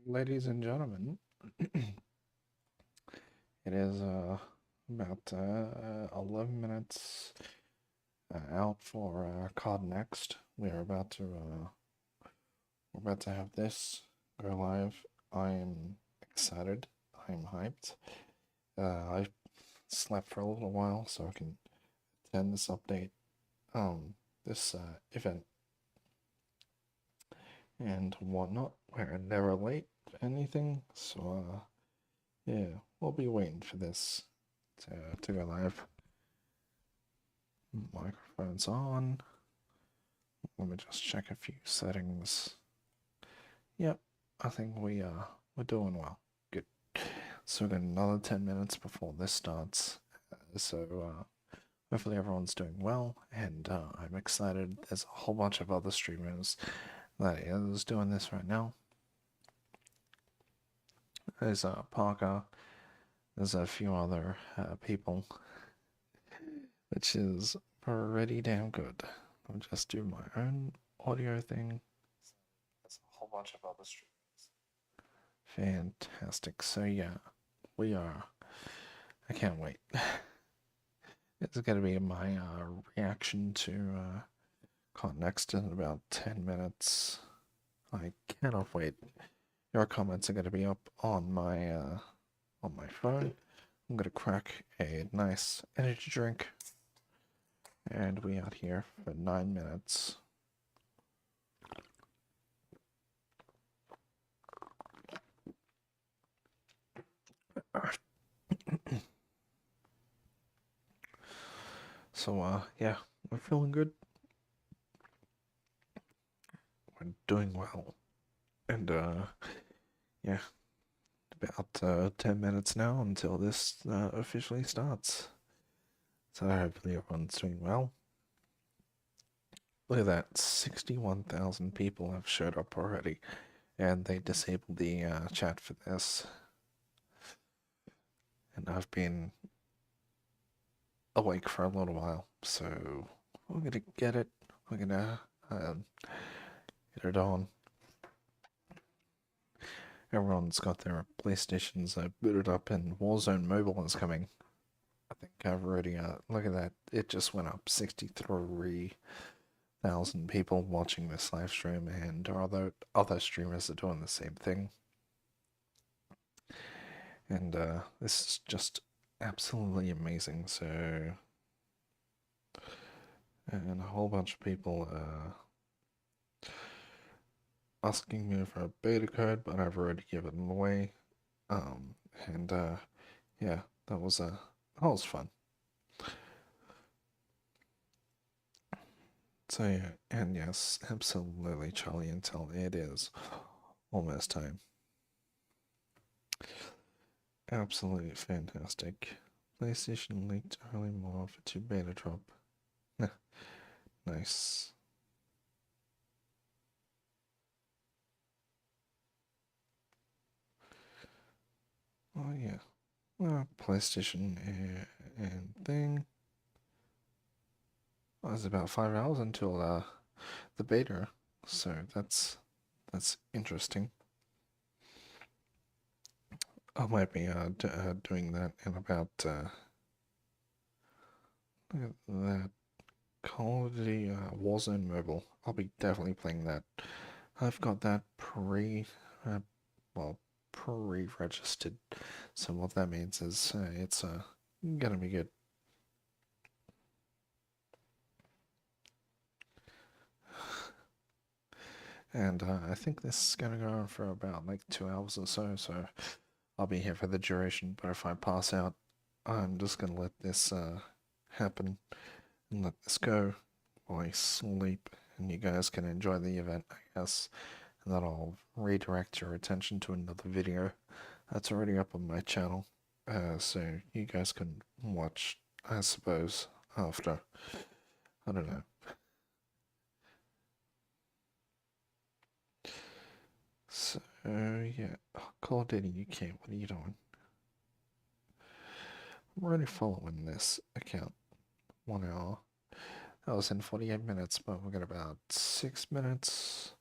Ladies and gentlemen, it is about 11 minutes out for COD Next. We're about to have this go live. I am excited. I'm hyped. I slept for a little while so I can attend this update, this event and whatnot. We're never late for anything, so yeah, we'll be waiting for this to go live. Microphone's on. Let me just check a few settings. Yep, I think we're doing well. Good. So we've got another 10 minutes before this starts. Hopefully everyone's doing well, and I'm excited. There's a whole bunch of other streamers that is doing this right now. There's Parker. There's a few other people, which is pretty damn good. I'll just do my own audio thing. There's a whole bunch of other streamers. Fantastic. So yeah, we are. I can't wait. It's gonna be my reaction to COD Next in about 10 minutes. I cannot wait. Your comments are gonna be up on my phone. I'm gonna crack a nice energy drink. And we out here for 9 minutes. So, yeah, we're feeling good. We're doing well. And, yeah, about 10 minutes now until this officially starts. So hopefully everyone's doing well. Look at that, 61,000 people have showed up already, and they disabled the chat for this. And I've been awake for a little while, so we're gonna get it. We're gonna get it on. Everyone's got their PlayStations booted up, and Warzone Mobile is coming. I think I've already look at that. It just went up 63,000 people watching this live stream, and other streamers are doing the same thing. And this is just absolutely amazing. So, and a whole bunch of people asking me for a beta code, but I've already given them away. And yeah, that was fun. So yeah, and yes, absolutely, Charlie Intel, it is almost time. Absolutely fantastic. PlayStation leaked early more for 2 beta drop. Nice. Oh yeah. PlayStation and thing. Well, it's about 5 hours until the beta, so that's interesting. I might be doing that in about look at that Call of Duty Warzone Mobile. I'll be definitely playing that. I've got that well, pre-registered. So what that means is it's gonna be good. And I think this is gonna go on for about like 2 hours or so. So I'll be here for the duration. But if I pass out, I'm just gonna let this happen and let this go while I sleep, and you guys can enjoy the event, I guess. And then I'll redirect your attention to another video that's already up on my channel, so you guys can watch, I suppose, after. I don't know. So, yeah. Oh, Call of Duty UK, what are you doing? I'm already following this account. 1 hour. That was in 48 minutes, but we've got about 6 minutes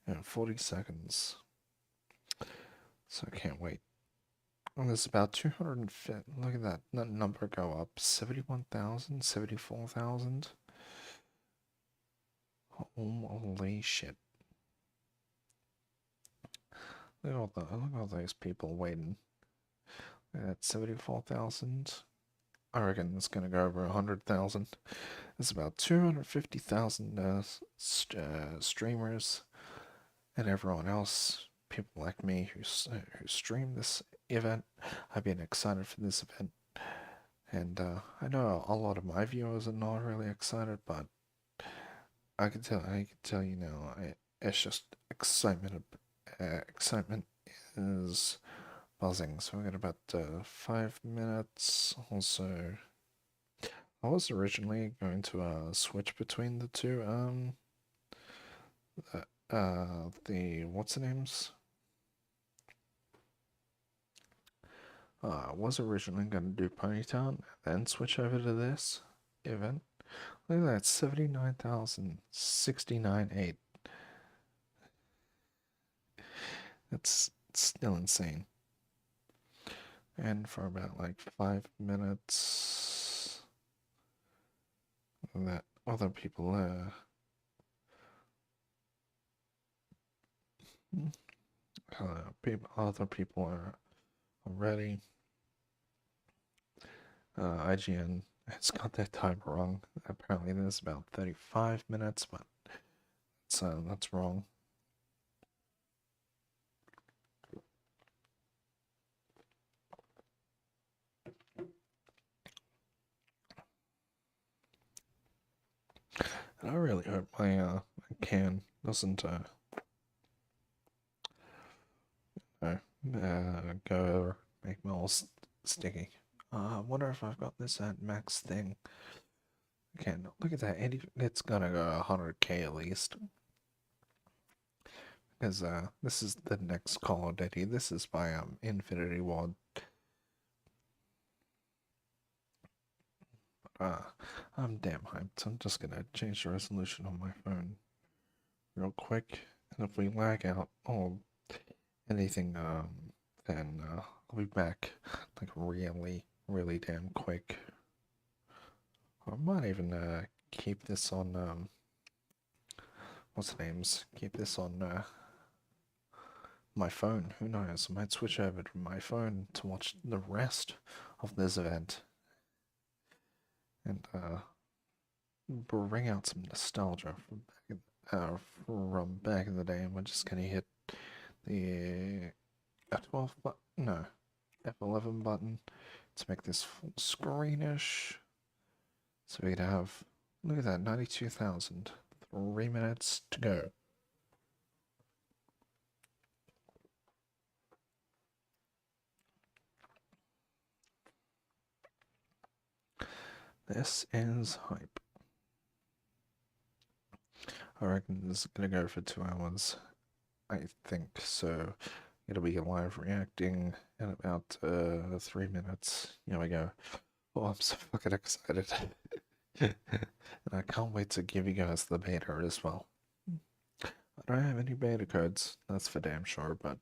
and 40 seconds. So I can't wait. And there's about 250. Look at that number go up. 71,000, 74,000. Holy shit. Look at all those people waiting. At 74,000. I reckon it's gonna go over 100,000. There's about 250,000 streamers and everyone else, people like me who stream this event. I've been excited for this event, and I know a lot of my viewers are not really excited, but I can tell you now, it's just excitement. Excitement is buzzing. So we got about 5 minutes. Also, I was originally going to switch between the two. The what's the names? I was originally going to do Ponytown, then switch over to this event. Look at that, 79,069.8. That's still insane. And for about like 5 minutes, that other people other people are ready. IGN has got that time wrong. Apparently, there's about 35 minutes, but that's wrong. And I really hope my can doesn't go make me all sticky. I wonder if I've got this at max thing. Okay, no, look at that. It's gonna go 100k at least. Because this is the next Call of Duty. This is by Infinity Ward. I'm damn hyped. I'm just gonna change the resolution on my phone real quick. And if we lag out or anything, then I'll be back like really damn quick. I might even keep this on what's the names? Keep this on my phone. Who knows? I might switch over to my phone to watch the rest of this event and bring out some nostalgia from back in the day. And we're just gonna hit the F12 button, no, F11 button to make this full screenish. So we'd have, look at that, 92,000. 3 minutes to go. This is hype. I reckon this is gonna go for 2 hours. I think so. It'll be live reacting in about 3 minutes. Here we go. Oh, I'm so fucking excited. And I can't wait to give you guys the beta as well. I don't have any beta codes, that's for damn sure, but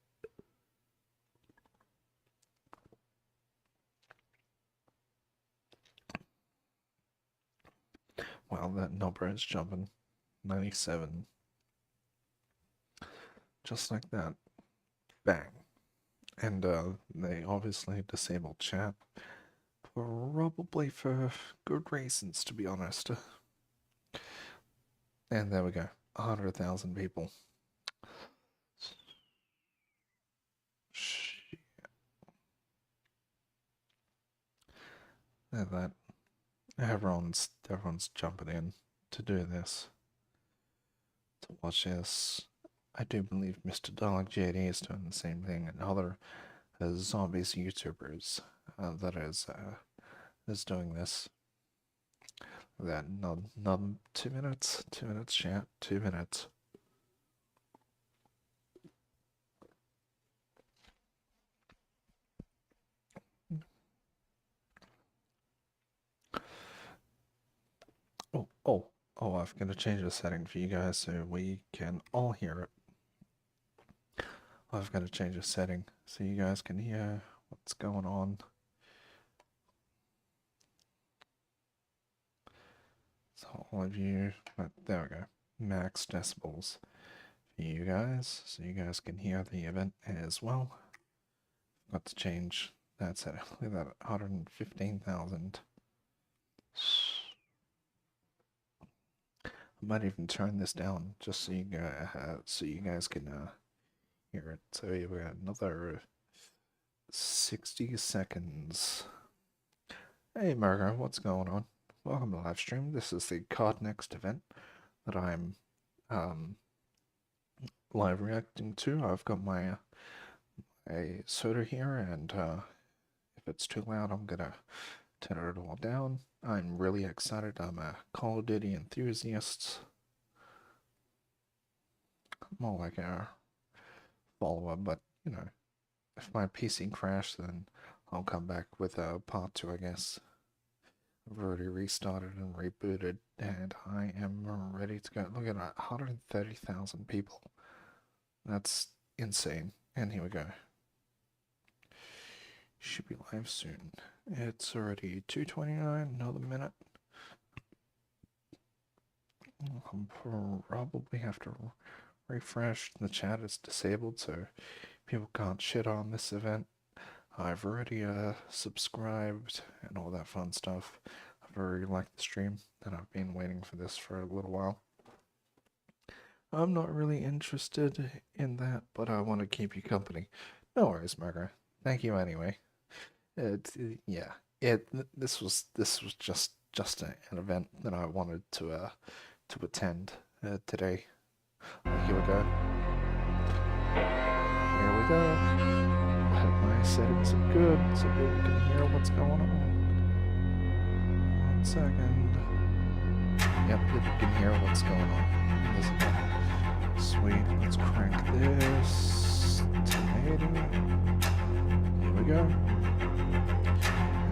wow, that number is jumping. 97. Just like that. Bang. And they obviously disabled chat. Probably for good reasons, to be honest. And there we go. 100,000 people. Shit. That everyone's jumping in to do this. To watch this. I do believe Mr. Dog JD is doing the same thing, and other zombies YouTubers that is doing this. That not 2 minutes, 2 minutes chat, 2 minutes. Oh, I've got to change the setting for you guys so we can all hear it. I've got to change a setting so you guys can hear what's going on. So all of you, there we go, max decibels for you guys, so you guys can hear the event as well. Got to change that setting. Look at that, 115,000. I might even turn this down just so you guys can hear it. So we got another 60 seconds. Hey Margo, what's going on? Welcome to live stream. This is the Card Next event that I'm live reacting to. I've got my a soda here, and if it's too loud, I'm gonna turn it all down. I'm really excited. I'm a Call of Duty enthusiast. More like a follower, but you know, if my PC crashed, then I'll come back with a part 2, I guess. I've already restarted and rebooted, and I am ready to go. Look at that, 130,000 people. That's insane. And here we go. Should be live soon. It's already 2:29, another minute. I'll probably have to refresh. The chat is disabled, so people can't shit on this event. I've already subscribed and all that fun stuff. I've already liked the stream, and I've been waiting for this for a little while. I'm not really interested in that, but I want to keep you company. No worries, Margaret. Thank you anyway. This was just an event that I wanted to attend today. Here we go. Here we go. I hope my settings are good so people can hear what's going on. 1 second. Yep, people can hear what's going on. There's a button. Sweet. Let's crank this. 1080. Here we go.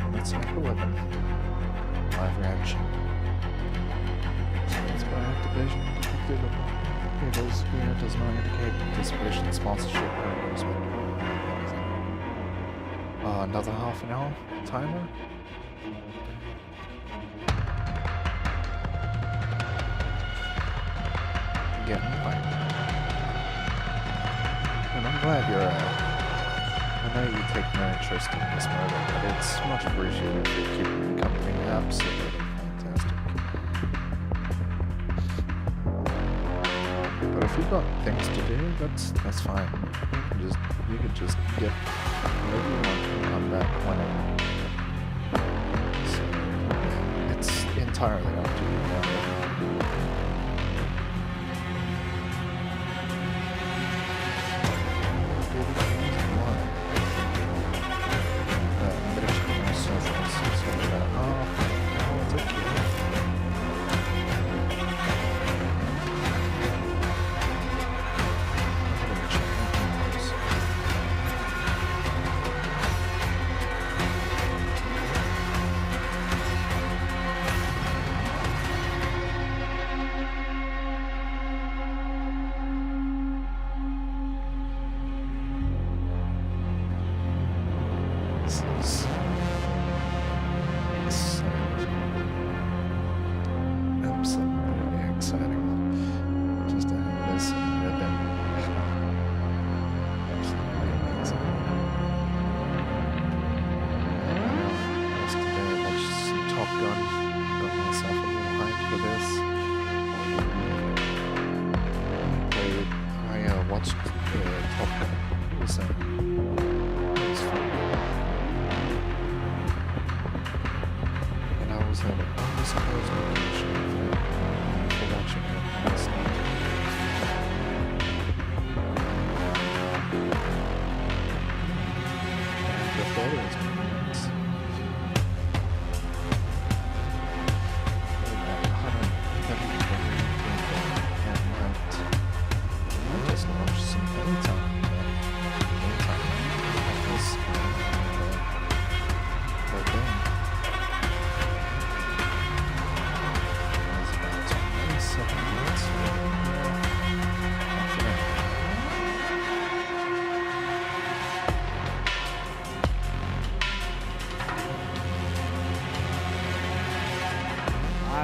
And let's have 11. Live reaction. It's by activation detected. Tables here does not indicate participation, sponsorship, or endorsement. Another half an hour timer. Getting hyped. And I'm glad you're I know you take no interest in this murder, but it's much appreciated for keeping me company. Absolutely fantastic. But if you've got things to do, that's fine. You can just get whatever you want and come back whenever. So it's entirely up to you now.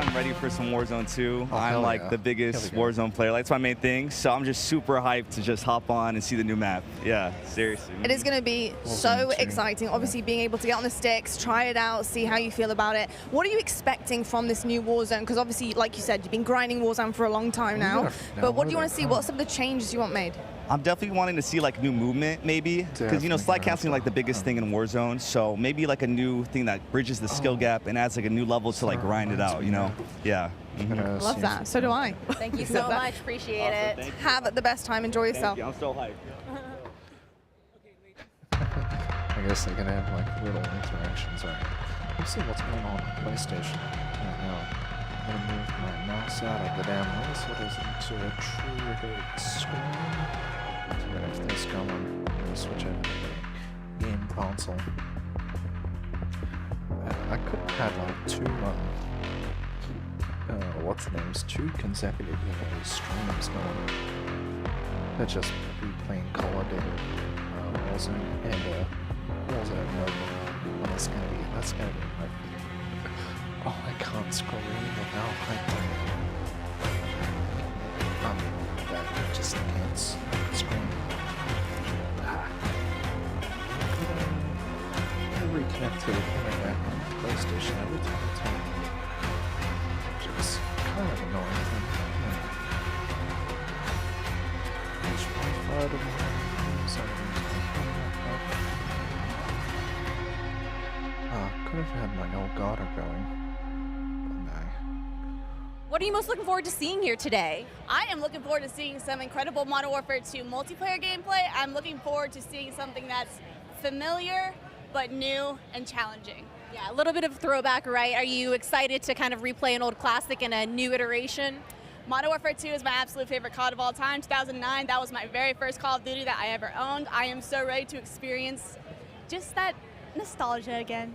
I'm ready for some Warzone 2. Oh, I'm hell like yeah. the biggest Here we go. Warzone player. Like, that's my main thing. So I'm just super hyped to just hop on and see the new map. Yeah, seriously. It is going to be so Warzone 2. exciting. Obviously, being able to get on the sticks, try it out, see how you feel about it. What are you expecting from this new Warzone? Because obviously, like you said, you've been grinding Warzone for a long time now. But what do you want to see? What are some of the changes you want made? I'm definitely wanting to see like new movement, maybe, because you know slide counting like the biggest thing in Warzone. So maybe like a new thing that bridges the skill gap and adds like a new level to like grind it out. You know? Yeah. Love that. So do I. Thank you so much. Appreciate it. Have the best time. Enjoy yourself. Thank you. I'm so hyped. I guess they can have like little interactions. Alright. Let's see what's going on PlayStation right now. I'm gonna move my mouse out of the damn way so it goes into a true screen. So we're gonna have this going. I'm gonna switch over to the game console. I could have had like two consecutive streams going. That's just be playing Call of Duty, Warzone, and Warzone Mobile. That's gonna be my. Oh, I can't scroll without hyping. That just can't scroll. I reconnect to the internet on PlayStation every time it's on. Which is kind of annoying. There's Wi-Fi to the could have had my Elgato going. What are you most looking forward to seeing here today? I am looking forward to seeing some incredible Modern Warfare 2 multiplayer gameplay. I'm looking forward to seeing something that's familiar, but new and challenging. Yeah, a little bit of throwback, right? Are you excited to kind of replay an old classic in a new iteration? Modern Warfare 2 is my absolute favorite COD of all time. 2009, that was my very first Call of Duty that I ever owned. I am so ready to experience just that nostalgia again.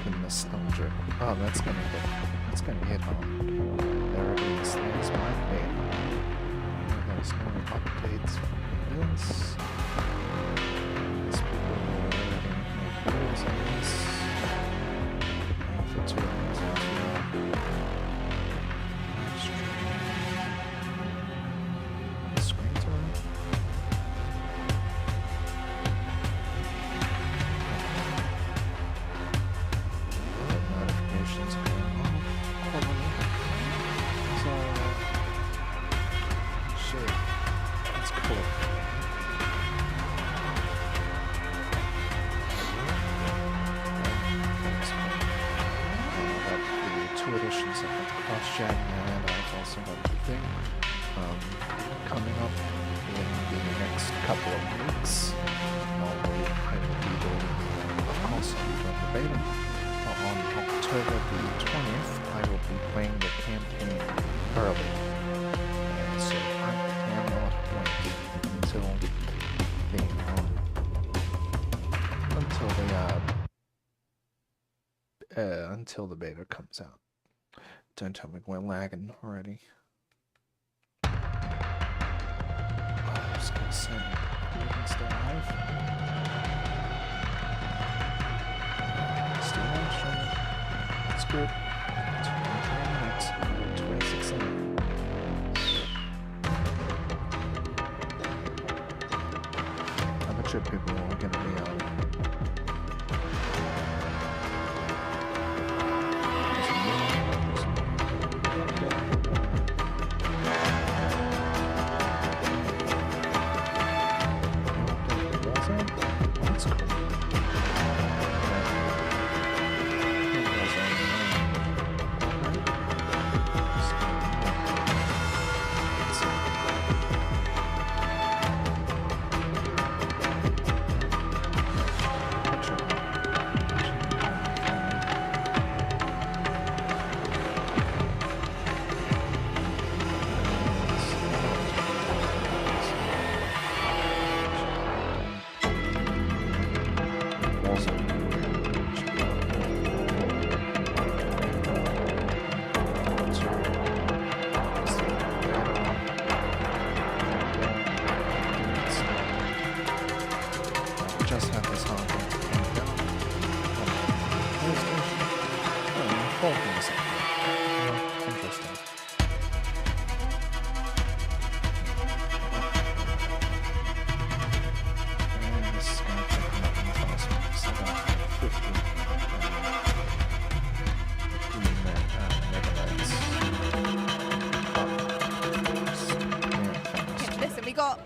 The nostalgia. Oh, that's gonna hit home. There it is. There's my beta. There's no updates for this. These people are already making videos on this. For 2 hours or 2 screen time. Notifications going on. So, shit, that's cool. The 2 editions of the cross-chat, and I've also got a thing coming up in the next couple of weeks. I will be doing, of course, the beta. On October the 20th, I will be playing the campaign early. And so I cannot wait until the beta comes out. Don't tell me we're lagging already. I was gonna say, we can stay alive. Still on. That's good. 23 minutes, 26 seconds. How much are people going to be on?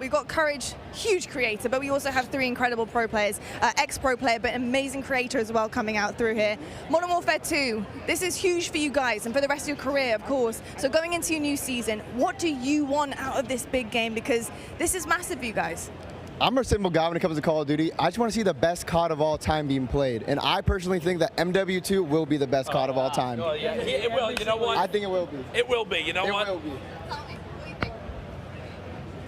We've got Courage, huge creator, but we also have 3 incredible pro players, ex-pro player, but amazing creator as well coming out through here. Modern Warfare 2, this is huge for you guys and for the rest of your career, of course. So going into your new season, what do you want out of this big game? Because this is massive for you guys. I'm a simple guy when it comes to Call of Duty. I just want to see the best COD of all time being played. And I personally think that MW2 will be the best COD of all time. Oh, yeah, it will. You know what? I think it will be. It will be. You know what? It will be.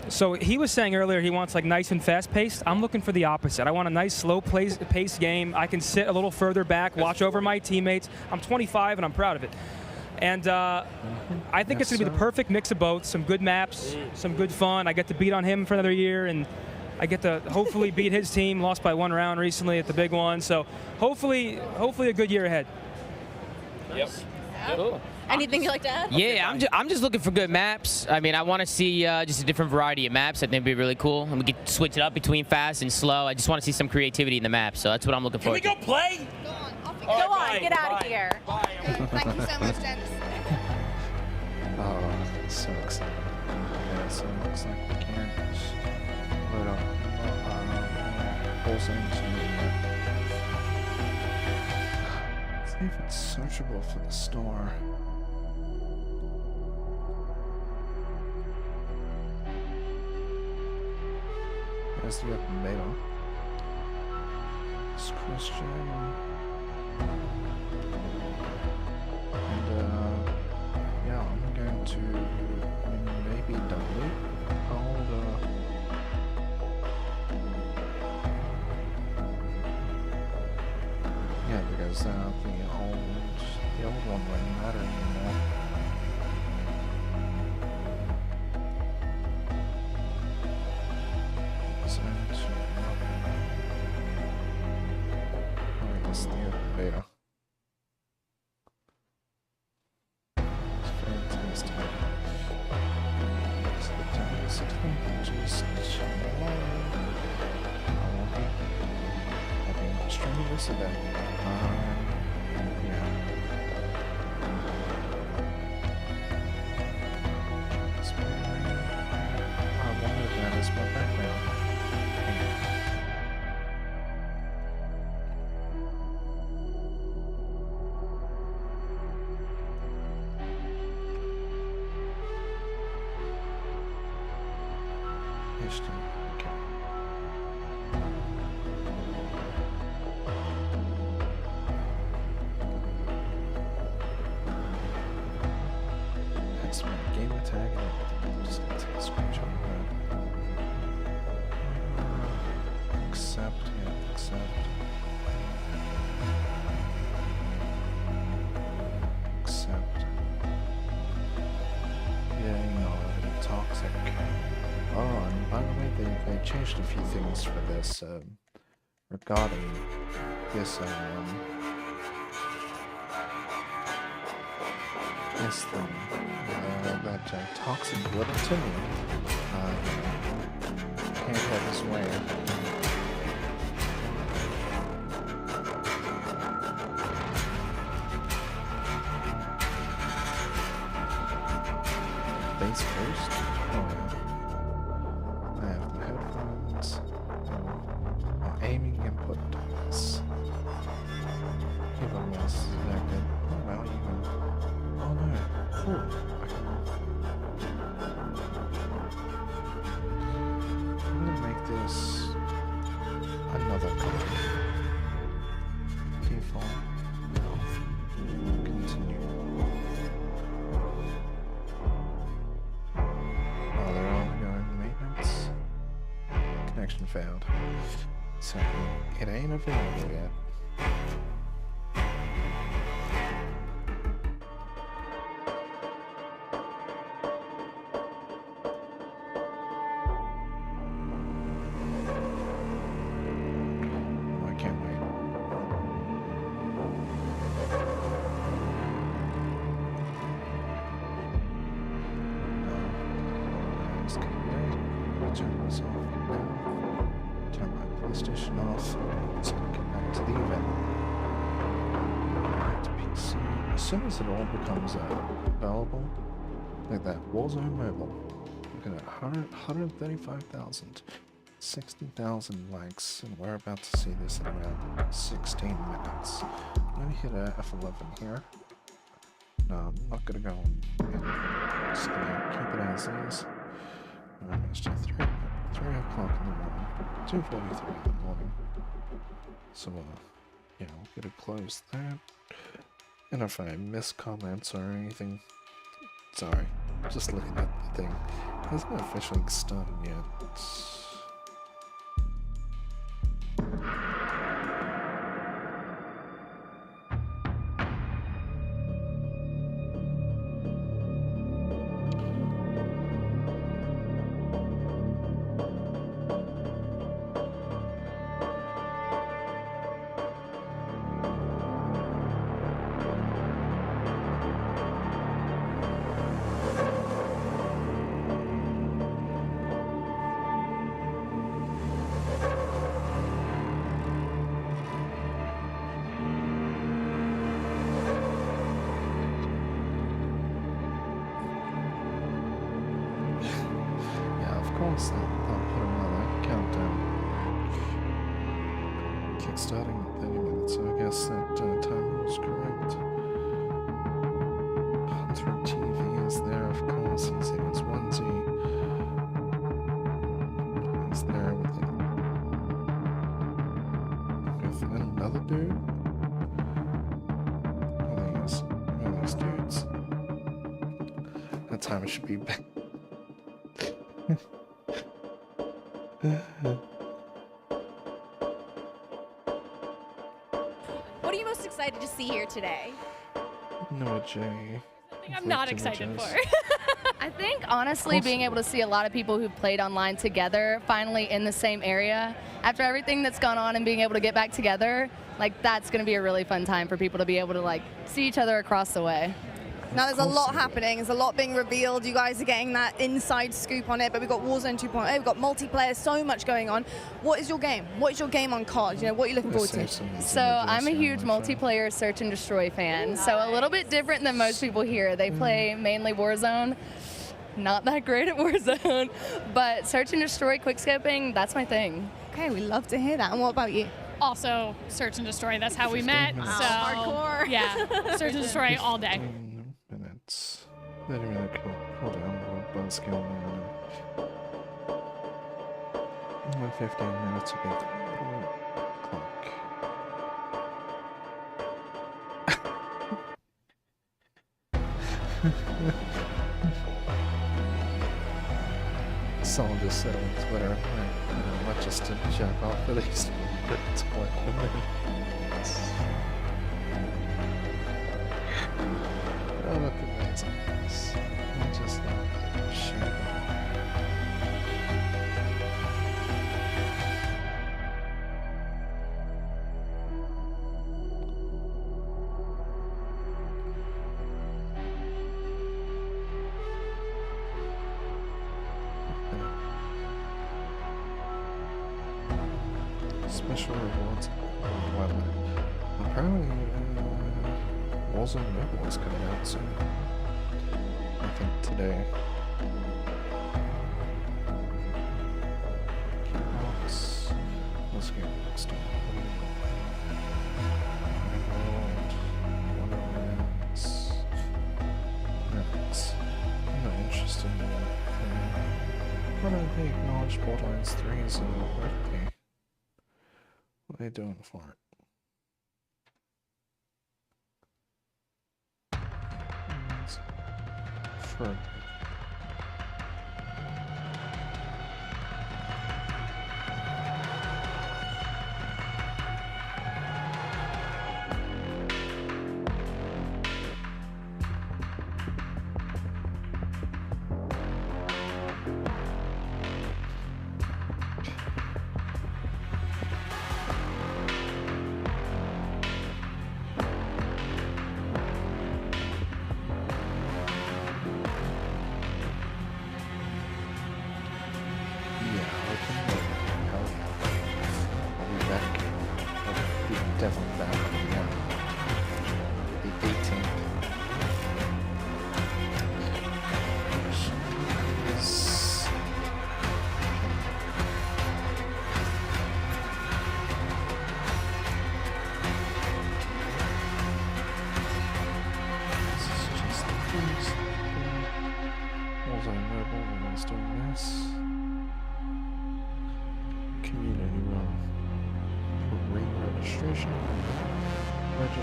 So he was saying earlier he wants like nice and fast-paced. I'm looking for the opposite. I want a nice, slow-paced game. I can sit a little further back, watch over my teammates. I'm 25 and I'm proud of it. And I think it's going to be the perfect mix of both. Some good maps, some good fun. I get to beat on him for another year, and I get to hopefully beat his team. Lost by 1 round recently at the big one. So hopefully a good year ahead. Yep. Cool. Anything you'd like to add? Yeah, I'm just looking for good maps. I mean, I want to see just a different variety of maps. I think it'd be really cool. And we could switch it up between fast and slow. I just want to see some creativity in the map. So that's what I'm looking for. Can we go play? Go on, off we Go go. on, get out of here. Thank you so much, gents. Oh, so excited. Yeah, so it looks like we can't load up Warzone 2. See if it's searchable for the store. There's the open beta. It's Christian. And yeah, I'm going to maybe delete all the yeah, because the old one wouldn't matter anymore. So I guess the open beta. Fantastic. September 16th, just I'll be extremely this event. Yeah. I wanted that as my background. Okay. That's my gamer tag and everything. I'm just gonna take a screenshot of that. Accept, yeah, accept. Accept. Yeah, you know, toxic. Oh, and by the way, they changed a few things for this, regarding this, this thing, that toxic Littleton can't have his way. Base first? Oh, yeah. I have my headphones. Aiming input device. Even was selected. Oh well, you can. Oh no. Cool. I'm gonna make this another color. Default. Continue. Oh, they're all going maintenance. Connection failed. So it ain't available yet. Oh, I can't wait. Just gonna wait. Turn this off now. Turn my PlayStation off. It's gonna connect to the event. Back to PC. As soon as it all becomes available, like that Warzone Mobile, looking at 135,000, 60,000 likes, and we're about to see this in around 16 minutes. I'm gonna hit a F11 here. No, I'm not gonna go on. I'm just gonna keep it as is. It's just 3 o'clock in the morning, 2:43 in the morning. So, yeah, we'll get it closed there. And if I miss comments or anything, sorry. Just looking at the thing. It hasn't officially started yet. I'll put another countdown. Kickstarting in 30 minutes, so I guess that time was correct. Hunter TV is there, of course. He's in his onesie. He's there with another dude. Who are these dudes? That time it should be back. What are you most excited to see here today? No, Jay. I'm not excited for. I think, honestly, being able to see a lot of people who've played online together finally in the same area, after everything that's gone on and being able to get back together, like, that's going to be a really fun time for people to be able to, like, see each other across the way. Now there's a lot happening, there's a lot being revealed, you guys are getting that inside scoop on it, but we've got Warzone 2.0, we've got multiplayer, so much going on. What is your game? What is your game on COD? You know, what are you looking forward to? So I'm a huge multiplayer search and destroy fan, so a little bit different than most people here. They play mainly Warzone. Not that great at Warzone, but search and destroy, quickscoping, that's my thing. Okay, we love to hear that. And what about you? Also, search and destroy, that's how we met. Wow. So, Hardcore. Yeah, search and destroy all day. minutes. 30-minute cooldown, little buzzkill now. 15 minutes to get the little clock. Someone just said on Twitter, like, not just to jack off at least, but to like minutes. Oh, look at that. I just shit. Special rewards. Well, apparently, Warzone Mobile is coming out soon. I think today. Let's get next one. Wonderlands. I'm not interested in that. Why don't they acknowledge Borderlands 3's birthday? What are they doing for it? For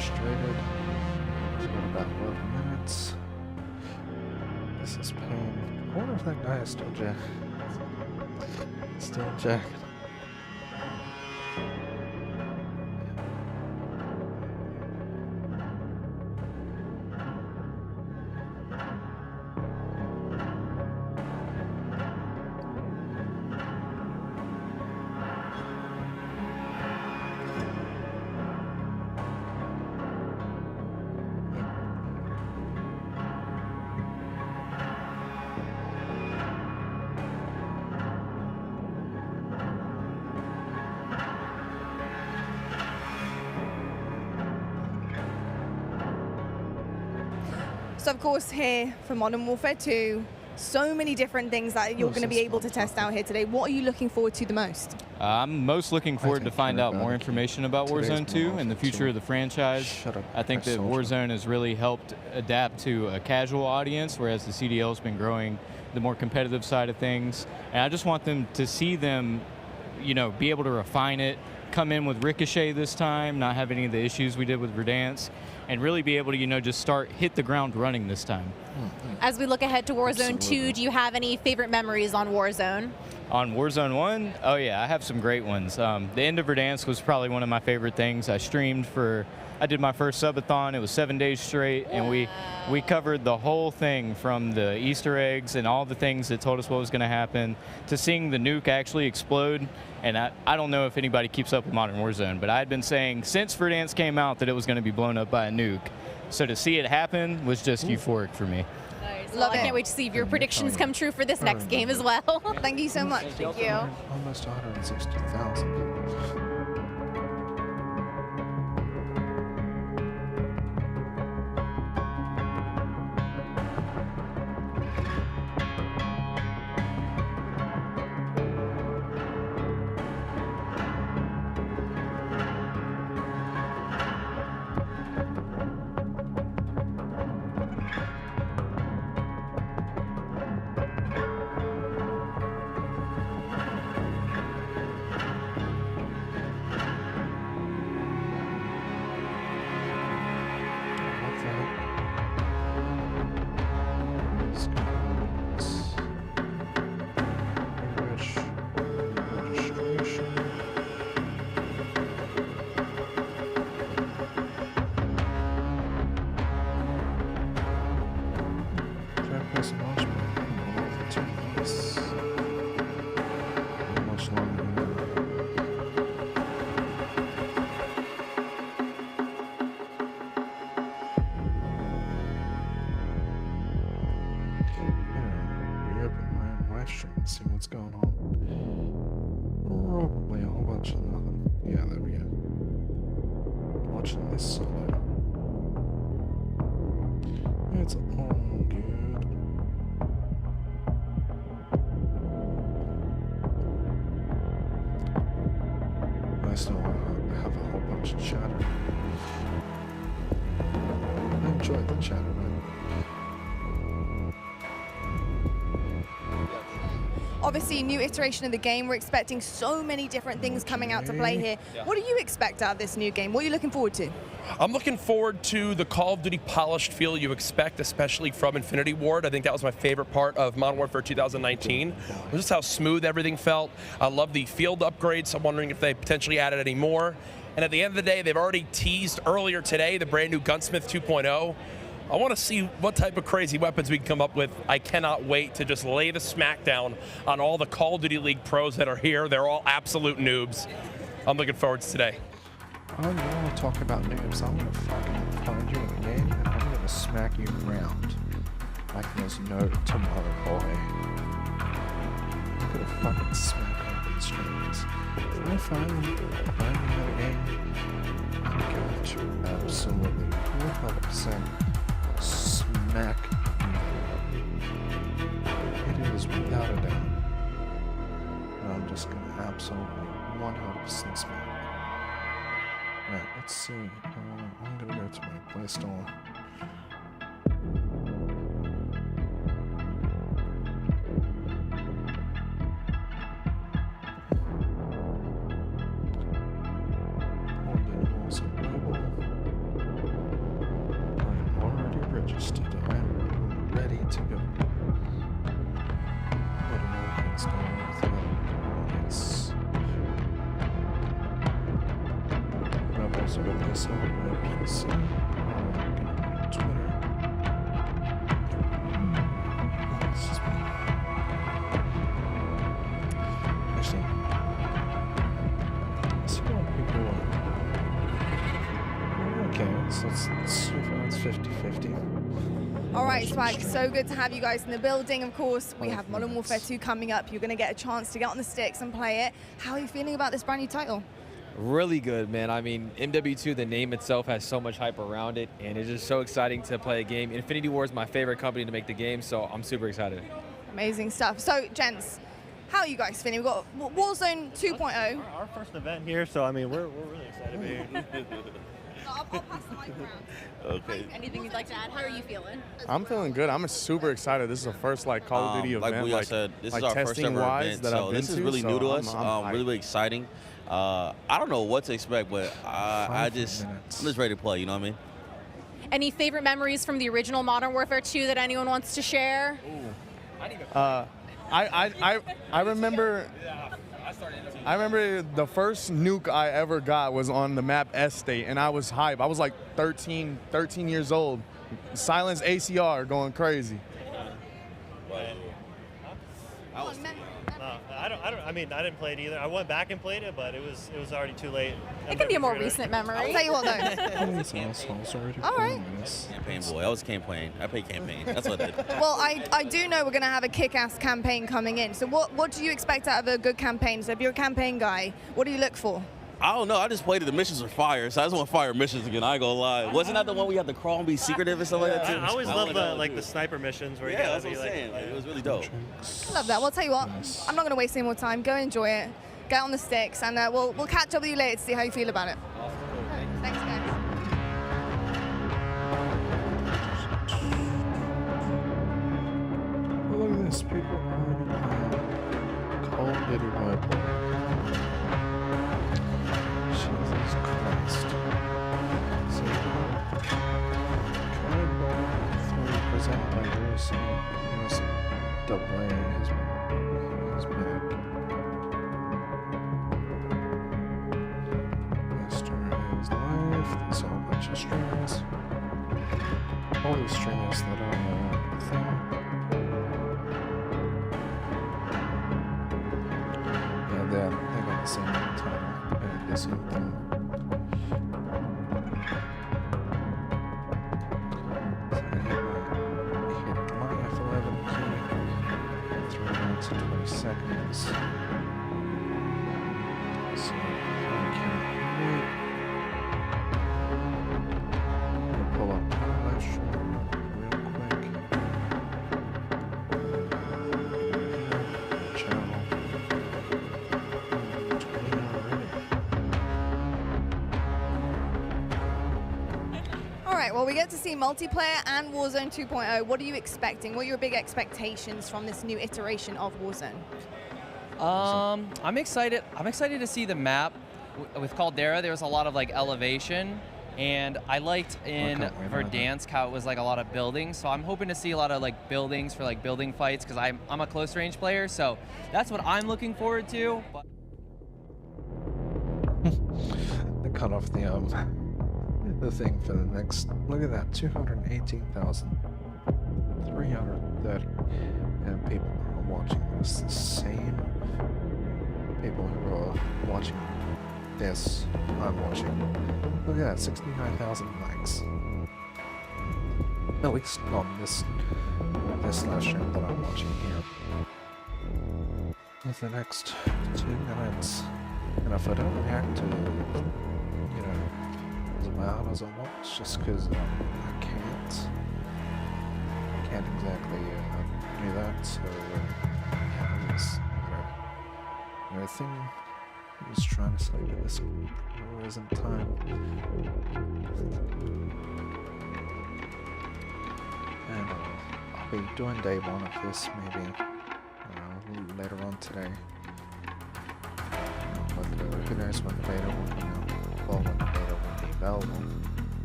frustrated. We've got about 11 minutes. This is pain. I wonder if that guy is still jacking. So of course here for Modern Warfare 2, so many different things that you're going to be able to test out here today. What are you looking forward to the most? I'm most looking forward to find out more information about Warzone 2 and the future of the franchise. I think that Warzone has really helped adapt to a casual audience, whereas the CDL has been growing the more competitive side of things. And I just want them to see them, you know, be able to refine it, come in with Ricochet this time, not have any of the issues we did with Verdansk, and really be able to, you know, just hit the ground running this time. As we look ahead to Warzone 2, do you have any favorite memories on Warzone? On Warzone 1, oh yeah, I have some great ones. The end of Verdansk was probably one of my favorite things. I did my first subathon. It was 7 days straight, and we covered the whole thing, from the Easter eggs and all the things that told us what was going to happen to seeing the nuke actually explode. And I don't know if anybody keeps up with Modern Warzone, but I had been saying since Verdansk came out that it was going to be blown up by a nuke. So to see it happen was just euphoric for me. Nice. Well, I can't wait to see if your predictions come true for this next game as well. Thank you so much. Thank you. Almost 160,000 people. See what's going on. Probably a whole bunch of nothing. Yeah, there we go. Watching this solo. It's all good. I still have a whole bunch of chatter. I enjoyed the chatter, man. Obviously, new iteration of the game. We're expecting so many different things coming out to play here. Yeah. What do you expect out of this new game? What are you looking forward to? I'm looking forward to the Call of Duty polished feel you expect, especially from Infinity Ward. I think that was my favorite part of Modern Warfare 2019. Just how smooth everything felt. I love the field upgrades. I'm wondering if they potentially added any more. And at the end of the day, they've already teased earlier today the brand new Gunsmith 2.0. I want to see what type of crazy weapons we can come up with. I cannot wait to just lay the smackdown on all the Call of Duty League pros that are here. They're all absolute noobs. I'm looking forward to today. I don't want to talk about noobs. I'm going to fucking find you in the game and I'm going to smack you around like there's no tomorrow, boy. I'm going to fucking smack you these streams. If I find you in the game, I'm going to absolutely 100% smack you. It is without a doubt. And I'm just going to absolutely 100% smack you. Alright, let's see. I'm going to go to my Play Store. Warzone Mobile. registered and ready to go. What an open stone with yes. But I've also got this on my PC, on Twitter. This is me. Actually, let's see what people want. Okay, so it's 50-50. All right, Swag, so good to have you guys in the building. Of course, we have Modern Warfare 2 coming up. You're going to get a chance to get on the sticks and play it. How are you feeling about this brand new title? Really good, man. I mean, MW2, the name itself has so much hype around it, and it's just so exciting to play a game. Infinity Ward is my favorite company to make the game, so I'm super excited. Amazing stuff. So, gents, how are you guys feeling? We've got Warzone 2.0. Our first event here, so I mean, we're really excited to be here. I'll pass the mic around. Okay. Anything you'd like to add? How are you feeling? I'm feeling good. I'm super excited. This is the first Call of Duty event. Like we said, this is our first ever event, so this is really new to us. Really exciting. I don't know what to expect, but I'm just ready to play. You know what I mean? Any favorite memories from the original Modern Warfare 2 that anyone wants to share? I remember. I remember the first nuke I ever got was on the map Estate, and I was hype. I was like 13 years old. Silence ACR going crazy. I mean, I didn't play it either. I went back and played it, but it was already too late. It can be a more recent memory. I'll tell you what, though. All right. Campaign boy. I was campaign. I played campaign. That's what I did. Well, I do know we're going to have a kick-ass campaign coming in. So what do you expect out of a good campaign? So if you're a campaign guy, what do you look for? I don't know. I just played it. The missions were fire, so I just want fire missions again. I ain't gonna lie. Wasn't that the one we had to crawl and be secretive or something like that too? I always love the sniper missions where you gotta that's what be I'm saying. Like, it was really dope. Love that. Well, I'll tell you what, I'm not going to waste any more time. Go enjoy it. Get on the sticks, and we'll catch up with you later to see how you feel about it. Thanks, guys. Look at this, people are Call of Duty Mobile. Jesus Christ. So, Code 3 presented by USA Double A has been Mr. is live. There's a whole bunch of streamers. All these streamers that are a thing. Yeah, they got the same title and the same thing. So 20 seconds. So I can't wait. I'll pull up my live stream real quick. Channel. 20 already. All right, well, we get to see multiplayer and Warzone 2.0. What are you expecting? What are your big expectations from this new iteration of Warzone? I'm excited. I'm excited to see the map. With Caldera, there was a lot of elevation, and I liked in Verdansk how it was a lot of buildings. So I'm hoping to see a lot of buildings for building fights, because I'm a close range player. So that's what I'm looking forward to. They cut off the thing for the next. Look at that, 218,330, and people are watching this. The same people who are watching this, I'm watching. Look at that, 69,000 likes. At least on this live stream that I'm watching here. With the next 2 minutes, and if I don't react to, as loud as I want, it's just because I can't exactly do that. So yeah, I think I was trying to sleep at this present time. And I'll be doing day 1 of this maybe later on today. But who knows when the beta will come out? Well, when the beta will be available,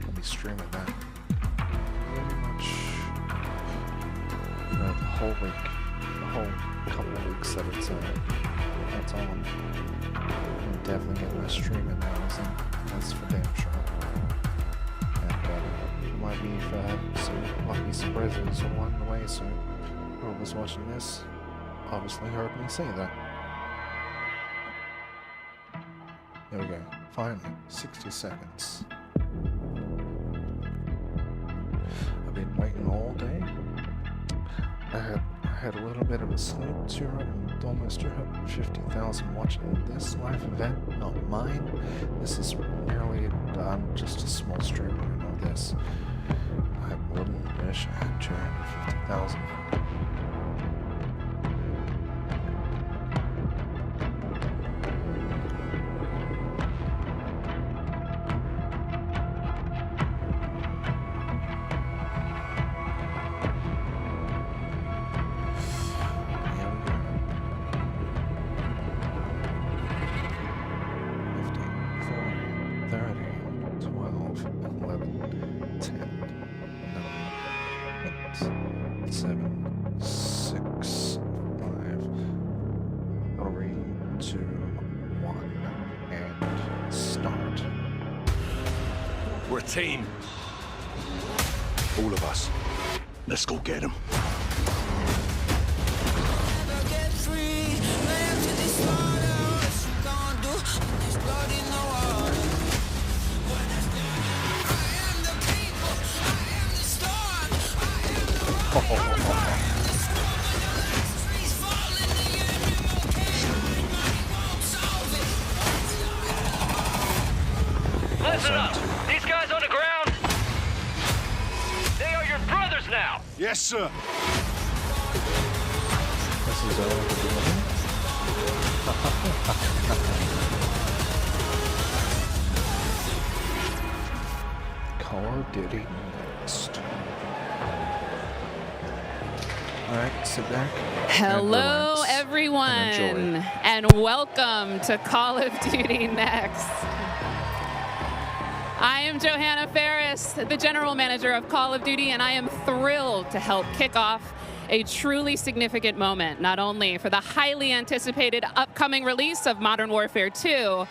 I'll be streaming that pretty much whole week, the whole couple of weeks that it's on. I'm definitely getting my streaming hours in. That's for damn sure. And might be some lucky surprises along the way. So whoever's watching this obviously heard me say that. There we go. Finally, 60 seconds. I've been waiting all day. I had a little bit of a sleep, almost 250,000 watching this live event, not mine. This is nearly done, just a small stream. I know this. I wouldn't wish I had 250,000. We're a team. All of us. Let's go get him. Listen up! These guys on the ground, they are your brothers now! Yes, sir. This is all the beginning. Call of Duty next. Alright, sit back. Hello, and everyone, and and welcome to Call of Duty Next. I am Johanna Ferris, the General Manager of Call of Duty, and I am thrilled to help kick off a truly significant moment, not only for the highly anticipated upcoming release of Modern Warfare 2,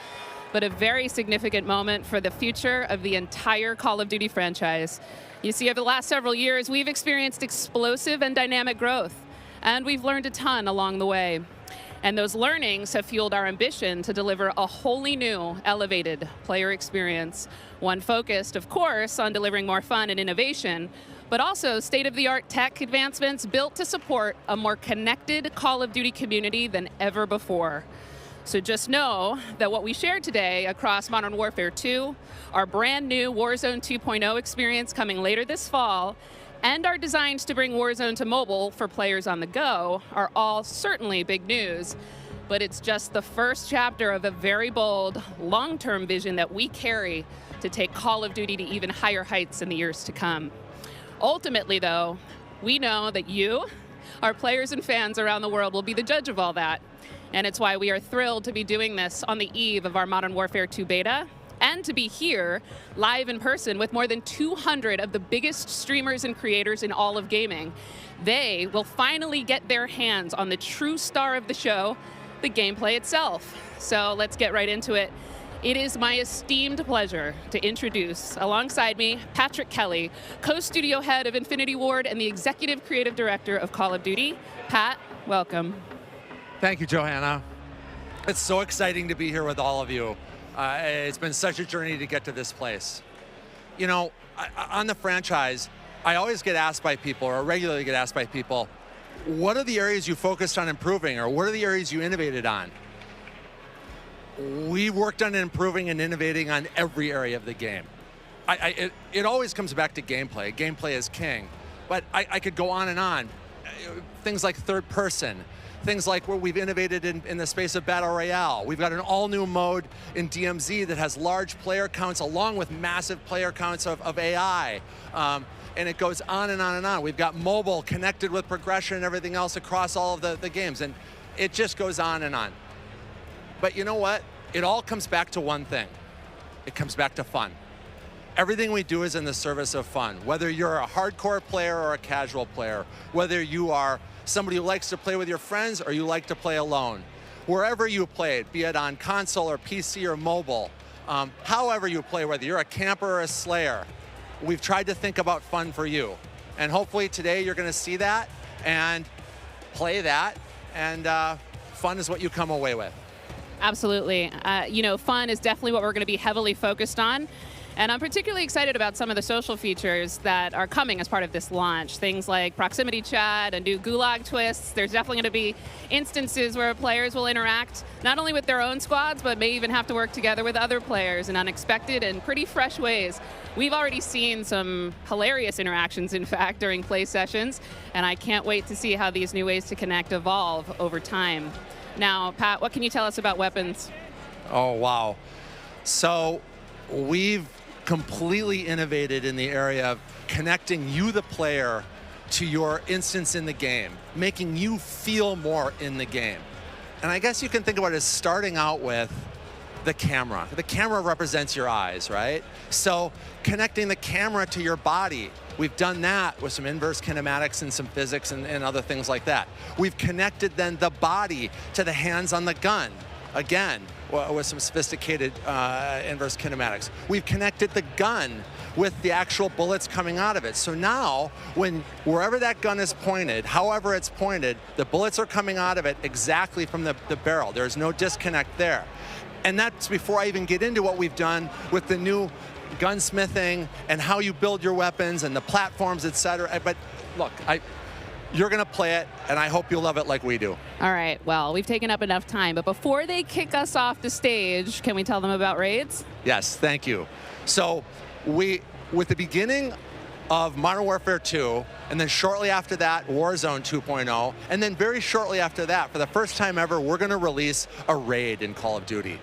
but a very significant moment for the future of the entire Call of Duty franchise. You see, over the last several years, we've experienced explosive and dynamic growth, and we've learned a ton along the way. And those learnings have fueled our ambition to deliver a wholly new, elevated player experience. One focused, of course, on delivering more fun and innovation, but also state-of-the-art tech advancements built to support a more connected Call of Duty community than ever before. So just know that what we shared today across Modern Warfare 2, our brand new Warzone 2.0 experience coming later this fall, and our designs to bring Warzone to mobile for players on the go are all certainly big news, but it's just the first chapter of a very bold, long-term vision that we carry to take Call of Duty to even higher heights in the years to come. Ultimately, though, we know that you, our players and fans around the world, will be the judge of all that, and it's why we are thrilled to be doing this on the eve of our Modern Warfare 2 beta, and to be here live in person with more than 200 of the biggest streamers and creators in all of gaming. They will finally get their hands on the true star of the show, the gameplay itself. So let's get right into it. It is my esteemed pleasure to introduce, alongside me, Patrick Kelly, co-studio head of Infinity Ward and the executive creative director of Call of Duty. Pat, welcome. Thank you, Johanna. It's so exciting to be here with all of you. It's been such a journey to get to this place. You know, on the franchise, I always get asked by people, or regularly get asked by people, what are the areas you focused on improving, or what are the areas you innovated on? We worked on improving and innovating on every area of the game. It always comes back to gameplay. Gameplay is king. But I could go on and on. Things like third person. Things like where we've innovated in the space of Battle Royale. We've got an all-new mode in DMZ that has large player counts along with massive player counts of AI. And it goes on and on and on. We've got mobile connected with progression and everything else across all of the games. And it just goes on and on. But you know what? It all comes back to one thing. It comes back to fun. Everything we do is in the service of fun. Whether you're a hardcore player or a casual player, whether you are somebody who likes to play with your friends or you like to play alone, wherever you play it, be it on console or PC or mobile, however you play, whether you're a camper or a slayer, we've tried to think about fun for you. And hopefully today you're going to see that and play that, and fun is what you come away with. Absolutely. You know, fun is definitely what we're going to be heavily focused on. And I'm particularly excited about some of the social features that are coming as part of this launch. Things like proximity chat and new gulag twists. There's definitely going to be instances where players will interact not only with their own squads, but may even have to work together with other players in unexpected and pretty fresh ways. We've already seen some hilarious interactions, in fact, during play sessions, and I can't wait to see how these new ways to connect evolve over time. Now, Pat, what can you tell us about weapons? Oh, wow. So we've completely innovated in the area of connecting you, the player, to your instance in the game, making you feel more in the game. And I guess you can think about it as starting out with the camera. The camera represents your eyes, right? So connecting the camera to your body, we've done that with some inverse kinematics and some physics and other things like that. We've connected then the body to the hands on the gun, again, with some sophisticated inverse kinematics. We've connected the gun with the actual bullets coming out of it. So now, wherever that gun is pointed, however it's pointed, the bullets are coming out of it exactly from the barrel. There's no disconnect there. And that's before I even get into what we've done with the new gunsmithing and how you build your weapons and the platforms, etc. But look, you're going to play it, and I hope you'll love it like we do. All right, well, we've taken up enough time, but before they kick us off the stage, can we tell them about raids? Yes, thank you. So with the beginning of Modern Warfare 2, and then shortly after that, Warzone 2.0, and then very shortly after that, for the first time ever, we're going to release a raid in Call of Duty.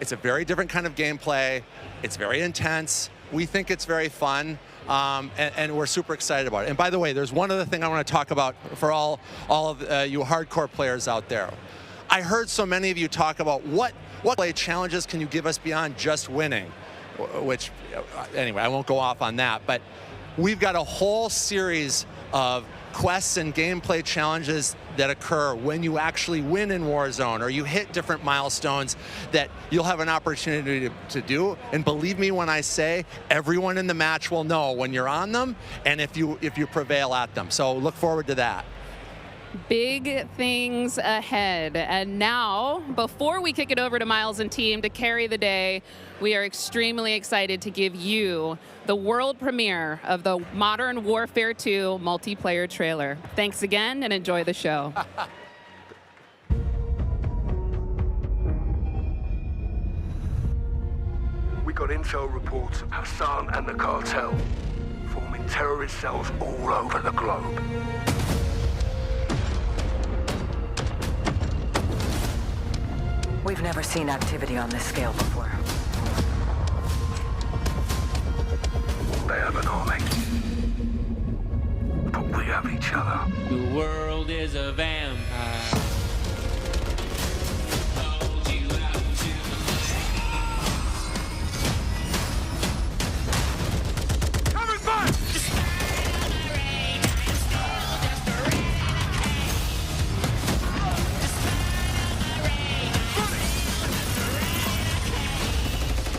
It's a very different kind of gameplay. It's very intense. We think it's very fun. And we're super excited about it. And by the way, there's one other thing I want to talk about for all of you hardcore players out there. I heard so many of you talk about what play challenges can you give us beyond just winning, which, anyway, I won't go off on that. But we've got a whole series of quests and gameplay challenges that occur when you actually win in Warzone or you hit different milestones that you'll have an opportunity to do. And believe me when I say everyone in the match will know when you're on them and if you prevail at them. So look forward to that. Big things ahead. And now, before we kick it over to Miles and team to carry the day, we are extremely excited to give you the world premiere of the Modern Warfare 2 multiplayer trailer. Thanks again and enjoy the show. We got intel reports of Hassan and the cartel forming terrorist cells all over the globe. We've never seen activity on this scale before. They have an army. But we have each other. The world is a vampire.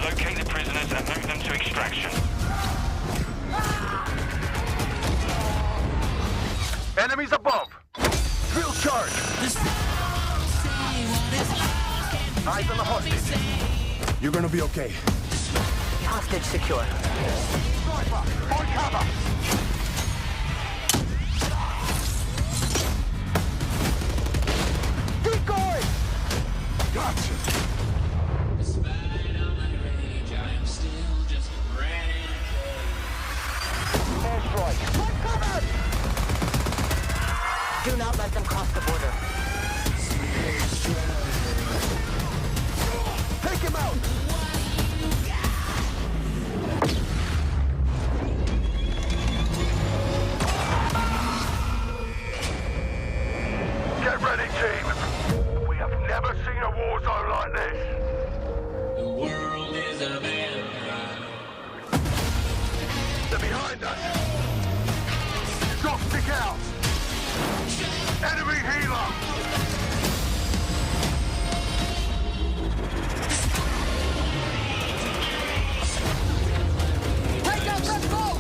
Locate the prisoners and move them to extraction. Enemies above! Field charge! Eyes on the hostage. You're gonna be okay. Hostage secure. Sniper, on cover! Keep going! Gotcha! Do not let them cross the border. Take him out! Get ready, team! We have never seen a war zone like this! The world is a vampire. behind us! Drop stick out! Enemy healer! Take out that boat!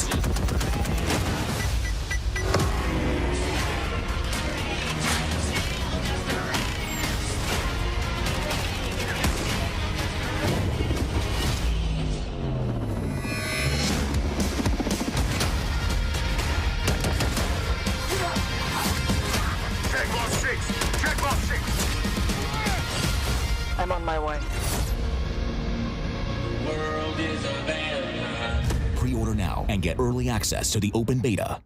I'm on my way. The world is a vampire. Pre-order now and get early access to the open beta.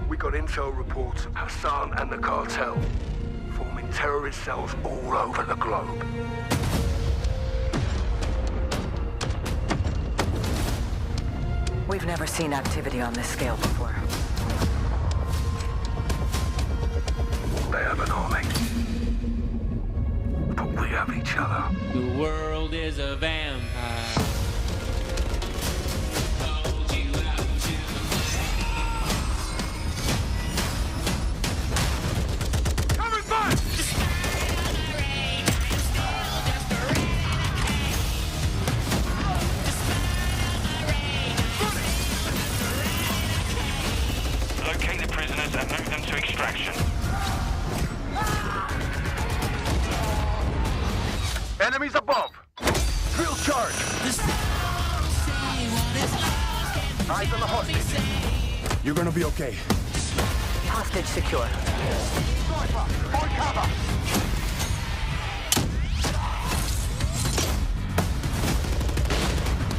We got intel reports of Hassan and the cartel forming terrorist cells all over the globe. We've never seen activity on this scale before. They have an army. But we have each other. The world is a vampire. Hold you out to Coming back! Locate the prisoners and move them to extraction. Enemies above! Drill charge! Eyes on the hostage. You're gonna be okay. Hostage secure. Sniper, on cover!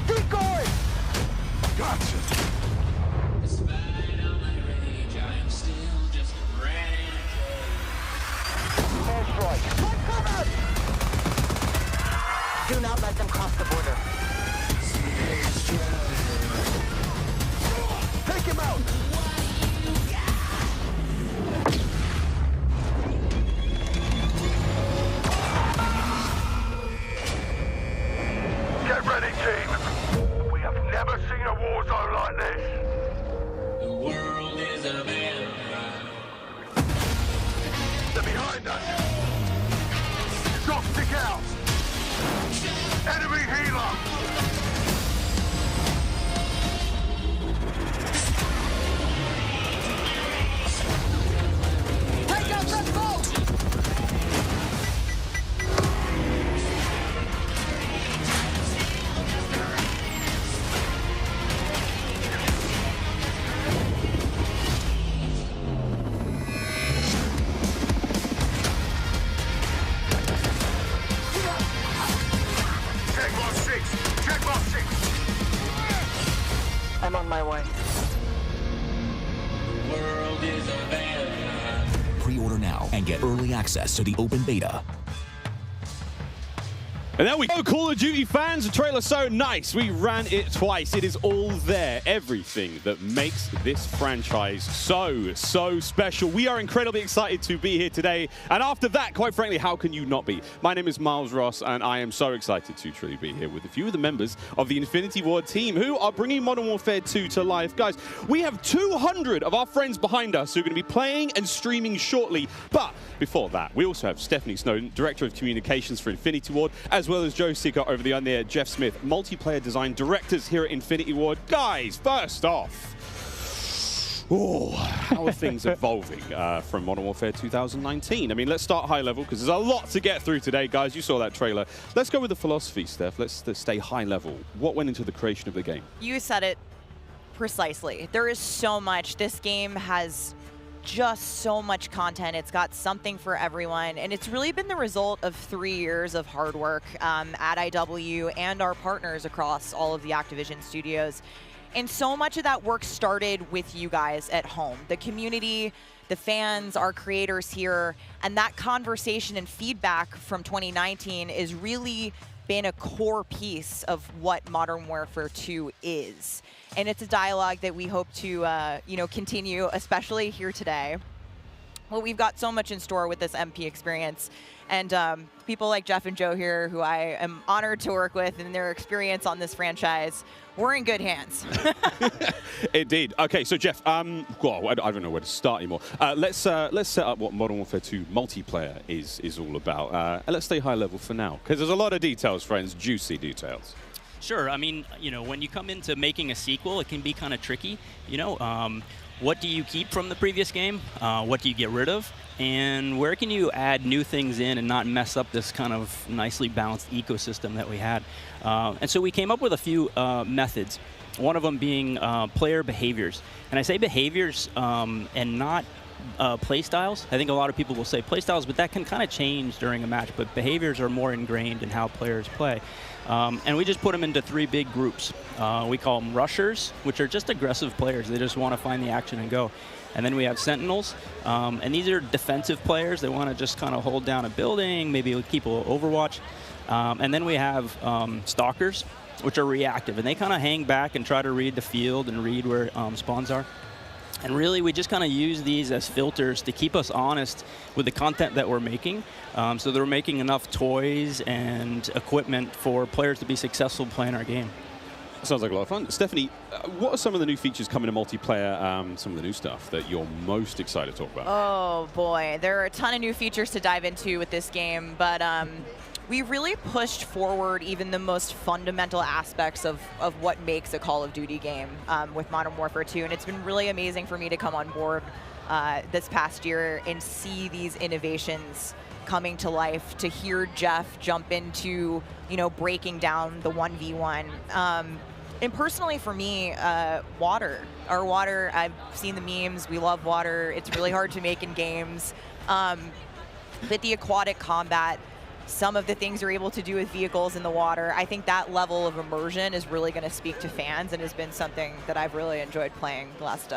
Keep going! Gotcha! Despite all my rage, I am still just a renegade. Airstrike! Take cover! Do not let them cross the border. Take him out! Get ready, team! We have never seen a war zone like this! The world is a vampire. They're behind us! Drop stick out! Enemy healer! Take out that boat! Check box 6! Check box 6! I'm on my way. The world is a vampire. Pre-order now and get early access to the open beta. And there we go, Call of Duty fans. The trailer's so nice. We ran it twice. It is all there. Everything that makes this franchise so special. We are incredibly excited to be here today. And after that, quite frankly, how can you not be? My name is Miles Ross, and I am so excited to truly be here with a few of the members of the Infinity Ward team who are bringing Modern Warfare 2 to life. Guys, we have 200 of our friends behind us who are going to be playing and streaming shortly. But before that, we also have Stephanie Snowden, Director of Communications for Infinity Ward, as well as Joe Seeker over the there, Jeff Smith, multiplayer design directors here at Infinity Ward. Guys, first off, how are things evolving from Modern Warfare 2019? I mean, let's start high level because there's a lot to get through today, guys. You saw that trailer. Let's go with the philosophy, Steph. Let's stay high level. What went into the creation of the game? You said it precisely. There is so much. This game has just so much content. It's got something for everyone, and it's really been the result of 3 years of hard work at IW and our partners across all of the Activision studios. And so much of that work started with you guys at home, the community, the fans, our creators here, and that conversation and feedback from 2019 is really been a core piece of what Modern Warfare 2 is. And it's a dialogue that we hope to continue, especially here today. Well, we've got so much in store with this MP experience. And people like Jeff and Joe here, who I am honored to work with, and their experience on this franchise, we're in good hands. Indeed. Okay, so Jeff, well, I don't know where to start anymore. Let's set up what Modern Warfare 2 multiplayer is all about. And let's stay high level for now, because there's a lot of details, friends, juicy details. Sure. I mean, you know, when you come into making a sequel, it can be kind of tricky. You know, what do you keep from the previous game? What do you get rid of? And where can you add new things in and not mess up this kind of nicely balanced ecosystem that we had? And so we came up with a few methods, one of them being player behaviors. And I say behaviors and not play styles. I think a lot of people will say play styles, but that can kind of change during a match. But behaviors are more ingrained in how players play. And we just put them into 3 big groups. We call them rushers, which are just aggressive players. They just want to find the action and go. And then we have sentinels, and these are defensive players. They want to just kind of hold down a building, maybe keep a little overwatch. And then we have stalkers, which are reactive, and they kind of hang back and try to read the field and read where spawns are. And really, we just kind of use these as filters to keep us honest with the content that we're making. So that we're making enough toys and equipment for players to be successful playing our game. Sounds like a lot of fun. Stephanie, what are some of the new features coming to multiplayer, some of the new stuff that you're most excited to talk about? Oh, boy. There are a ton of new features to dive into with this game, but we really pushed forward even the most fundamental aspects of what makes a Call of Duty game with Modern Warfare 2, and it's been really amazing for me to come on board this past year and see these innovations coming to life, to hear Jeff jump into, you know, breaking down the 1v1. And personally for me, water. Our water, I've seen the memes, we love water. It's really hard to make in games. But the aquatic combat, some of the things you're able to do with vehicles in the water, I think that level of immersion is really going to speak to fans and has been something that I've really enjoyed playing the last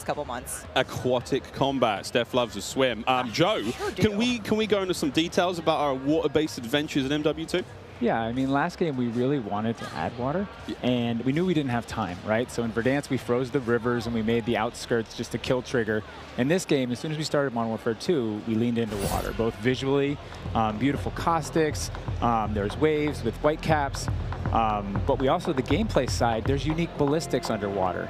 couple months. Aquatic combat. Steph loves to swim. Joe, sure can we go into some details about our water-based adventures in MW2? Yeah, I mean, last game we really wanted to add water, and we knew we didn't have time, right? So in Verdansk, we froze the rivers and we made the outskirts just a kill trigger. In this game, as soon as we started Modern Warfare 2, we leaned into water, both visually, beautiful caustics, there's waves with white caps, but we also, the gameplay side, there's unique ballistics underwater.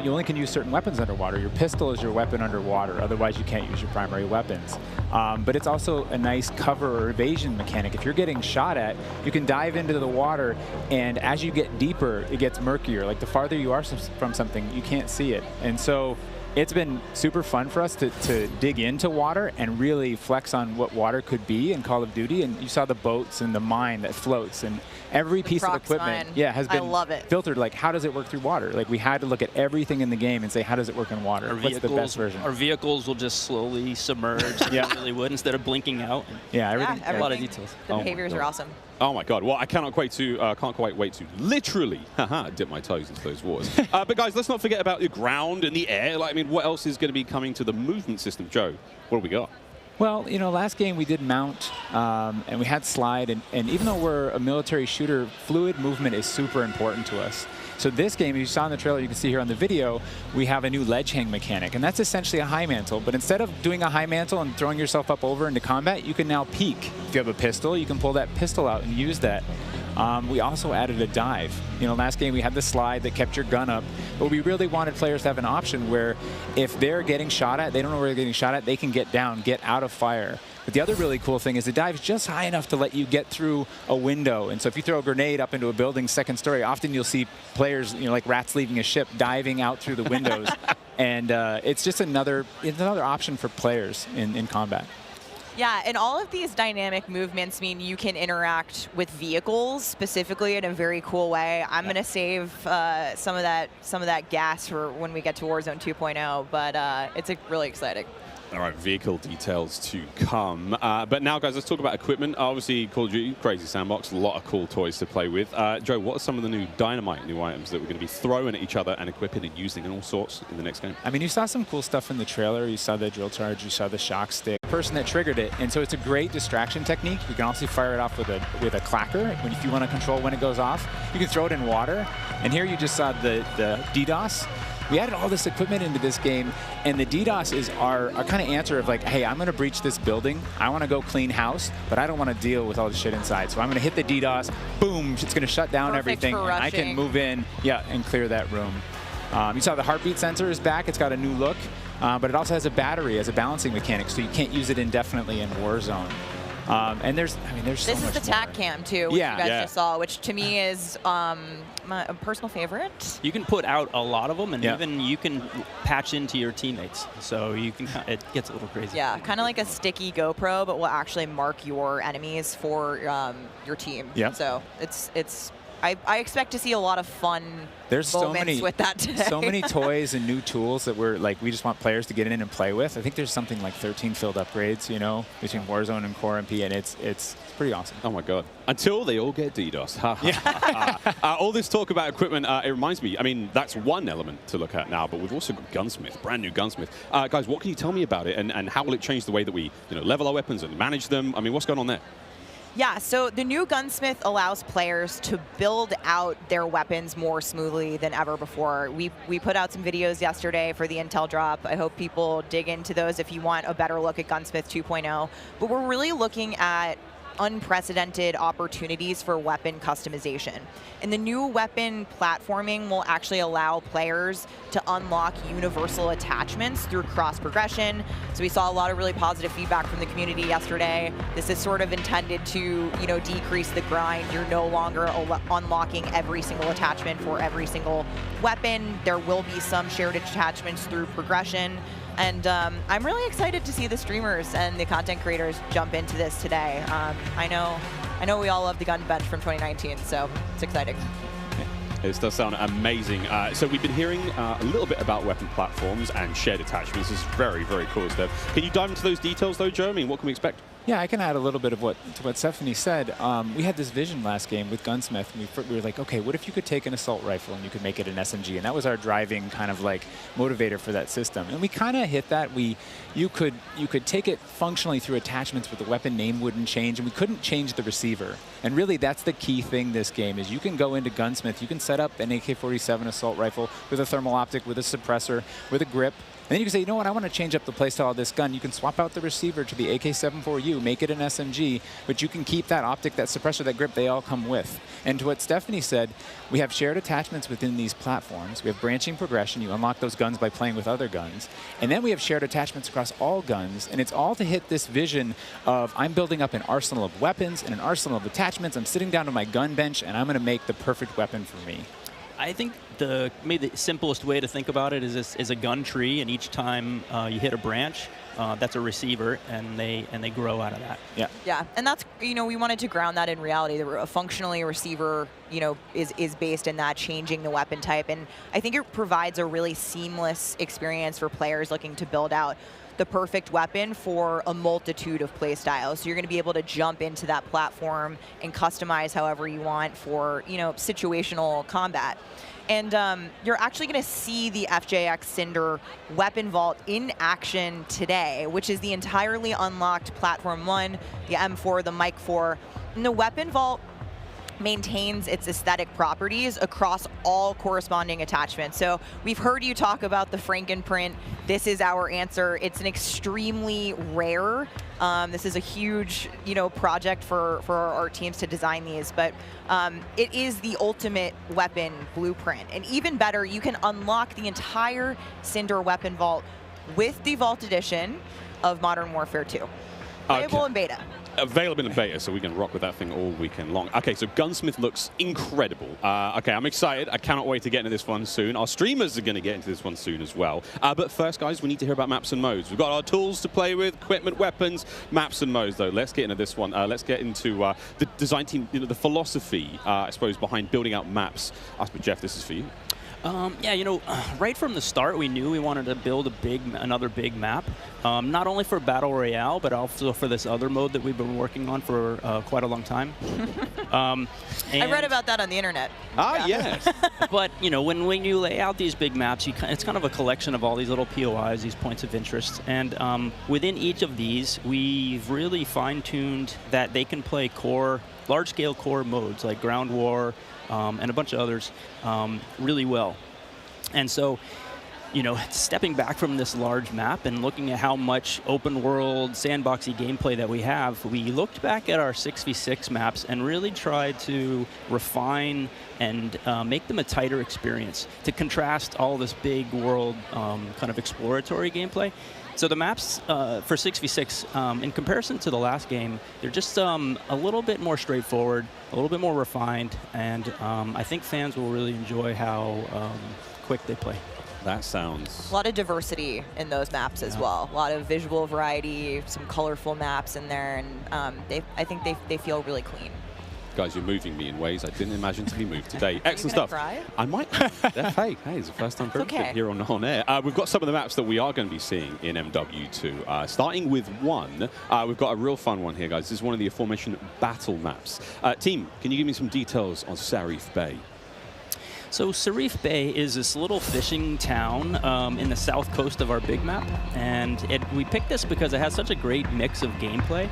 You only can use certain weapons underwater. Your pistol is your weapon underwater, otherwise you can't use your primary weapons. But it's also a nice cover or evasion mechanic. If you're getting shot at, you can dive into the water, and as you get deeper, it gets murkier. Like the farther you are from something, you can't see it. And so it's been super fun for us to dig into water and really flex on what water could be in Call of Duty. And you saw the boats and the mine that floats, and every piece of equipment has been filtered. Like, how does it work through water? Like, we had to look at everything in the game and say, how does it work in water? What's the best version? Our vehicles will just slowly submerge. Yeah, really would, instead of blinking out. Yeah, everything. Yeah, a lot of details. The behaviors are awesome. Oh my God! Well, I can't quite wait to literally, dip my toes into those waters. But guys, let's not forget about the ground and the air. Like, I mean, what else is going to be coming to the movement system, Joe? What do we got? Well, you know, last game we did mount, and we had slide, and even though we're a military shooter, fluid movement is super important to us. So this game, as you saw in the trailer, you can see here on the video, we have a new ledge hang mechanic, and that's essentially a high mantle. But instead of doing a high mantle and throwing yourself up over into combat, you can now peek. If you have a pistol, you can pull that pistol out and use that. We also added a dive. You know, last game we had the slide that kept your gun up, but we really wanted players to have an option where if they're getting shot at, they don't know where they're getting shot at, they can get down, get out of fire. But the other really cool thing is the dive's just high enough to let you get through a window. And so if you throw a grenade up into a building's second story, often you'll see players, you know, like rats leaving a ship, diving out through the windows. And it's just another option for players in combat. Yeah, and all of these dynamic movements mean you can interact with vehicles specifically in a very cool way. I'm going to save some of that gas for when we get to Warzone 2.0, but it's really exciting. All right, vehicle details to come. But now, guys, let's talk about equipment. Obviously, Call of Duty, crazy sandbox, a lot of cool toys to play with. Joe, what are some of the new dynamite new items that we're going to be throwing at each other and equipping and using in all sorts in the next game? I mean, you saw some cool stuff in the trailer. You saw the drill charge, you saw the shock stick. The person that triggered it, and so it's a great distraction technique. You can also fire it off with a clacker. If you want to control when it goes off, you can throw it in water. And here you just saw the DDoS. we added all this equipment into this game, and the DDoS is our kind of answer of like, hey, I'm going to breach this building. I want to go clean house, but I don't want to deal with all the shit inside. So I'm going to hit the DDoS. Boom, it's going to shut down everything. And I can move in, and clear that room. You saw the heartbeat sensor is back. It's got a new look, but it also has a battery as a balancing mechanic, so you can't use it indefinitely in Warzone. And there's so much more. This is the Tack Cam too, which you guys just saw, which to me is my personal favorite. You can put out a lot of them, and even you can patch into your teammates. So you can, it gets a little crazy. Yeah, kind of like a sticky GoPro, but will actually mark your enemies for your team. Yeah. So it's. I expect to see a lot of fun moments with that today. So many toys and new tools that we just want players to get in and play with. I think there's something like 13 field upgrades, between Warzone and Core MP, and it's pretty awesome. Oh my God! Until they all get DDoS. All this talk about equipment, it reminds me. I mean, that's one element to look at now, but we've also got Gunsmith, brand new Gunsmith. Guys, what can you tell me about it, and how will it change the way that we, level our weapons and manage them? I mean, what's going on there? Yeah, so the new Gunsmith allows players to build out their weapons more smoothly than ever before. We put out some videos yesterday for the Intel drop. I hope people dig into those if you want a better look at Gunsmith 2.0. But we're really looking at unprecedented opportunities for weapon customization. And the new weapon platforming will actually allow players to unlock universal attachments through cross progression. So we saw a lot of really positive feedback from the community yesterday. This is sort of intended to, decrease the grind. You're no longer unlocking every single attachment for every single weapon. There will be some shared attachments through progression. And I'm really excited to see the streamers and the content creators jump into this today. I know we all love the gun bench from 2019, so it's exciting. This does sound amazing. So we've been hearing a little bit about weapon platforms and shared attachments. This is very, very cool stuff. Can you dive into those details, though, Joe? I mean, what can we expect? Yeah, I can add a little bit of what Stephanie said. We had this vision last game with Gunsmith, and we were like, okay, what if you could take an assault rifle and you could make it an SMG? And that was our driving kind of like motivator for that system. And we kind of hit that. You could take it functionally through attachments, but the weapon name wouldn't change, and we couldn't change the receiver. And really, that's the key thing this game is you can go into Gunsmith, you can set up an AK-47 assault rifle with a thermal optic, with a suppressor, with a grip. And then you can say, you know what, I want to change up the playstyle of this gun. You can swap out the receiver to the AK-74U, make it an SMG, but you can keep that optic, that suppressor, that grip, they all come with. And to what Stephanie said, we have shared attachments within these platforms. We have branching progression. You unlock those guns by playing with other guns. And then we have shared attachments across all guns, and it's all to hit this vision of I'm building up an arsenal of weapons and an arsenal of attachments. I'm sitting down to my gun bench, and I'm going to make the perfect weapon for me. I think maybe the simplest way to think about it is a gun tree, and each time you hit a branch, that's a receiver, and they grow out of that. Yeah. Yeah, and that's we wanted to ground that in reality. Functionally, a receiver is based in that changing the weapon type, and I think it provides a really seamless experience for players looking to build out the perfect weapon for a multitude of play styles. So you're going to be able to jump into that platform and customize however you want for situational combat. And you're actually going to see the FJX Cinder weapon vault in action today, which is the entirely unlocked Platform 1, the M4, the Mic 4. And the weapon vault maintains its aesthetic properties across all corresponding attachments. So we've heard you talk about the Frankenprint. This is our answer. It's an extremely rare. This is a huge, project for our teams to design these, but it is the ultimate weapon blueprint. And even better, you can unlock the entire Cinder weapon vault with the Vault Edition of Modern Warfare 2. Playable in beta. Available in beta, so we can rock with that thing all weekend long. Okay, so Gunsmith looks incredible. Okay, I'm excited. I cannot wait to get into this one soon. Our streamers are going to get into this one soon as well. But first, guys, we need to hear about maps and modes. We've got our tools to play with, equipment, weapons, maps and modes, though. Let's get into this one. Let's get into the design team, the philosophy, I suppose, behind building out maps. Jeff, this is for you. Yeah, right from the start, we knew we wanted to build another big map, not only for Battle Royale, but also for this other mode that we've been working on for quite a long time. I read about that on the internet. Yes. But, when you lay out these big maps, it's kind of a collection of all these little POIs, these points of interest. And within each of these, we've really fine-tuned that they can play large-scale core modes like Ground War, and a bunch of others really well. And so you know, stepping back from this large map and looking at how much open world sandboxy gameplay that we have, we looked back at our 6v6 maps and really tried to refine and make them a tighter experience to contrast all this big world kind of exploratory gameplay. So the maps for 6v6, in comparison to the last game, they're just a little bit more straightforward, a little bit more refined, and I think fans will really enjoy how quick they play. That sounds... A lot of diversity in those maps as well. A lot of visual variety, some colorful maps in there, and I think they feel really clean. Guys, you're moving me in ways I didn't imagine to be moved today. Excellent Are you gonna stuff. cry? I might. They're fake. Hey, it's the first time for everything here on air. We've got some of the maps that we are going to be seeing in MW2. Starting with one, we've got a real fun one here, guys. This is one of the aforementioned battle maps. Team, can you give me some details on Sarif Bay? So Sarif Bay is this little fishing town in the south coast of our big map, and we picked this because it has such a great mix of gameplay.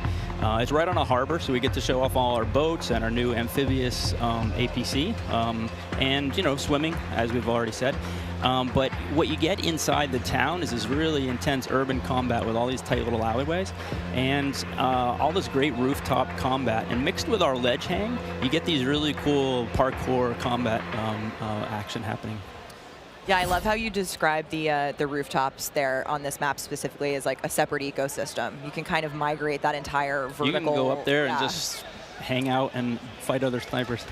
It's right on a harbor, so we get to show off all our boats and our new amphibious APC, and, you know, swimming, as we've already said. But what you get inside the town is this really intense urban combat with all these tight little alleyways and all this great rooftop combat. And mixed with our ledge hang, you get these really cool parkour combat action happening. Yeah, I love how you describe the rooftops there on this map specifically as like a separate ecosystem. You can kind of migrate that entire vertical. You can go up there and just hang out and fight other snipers.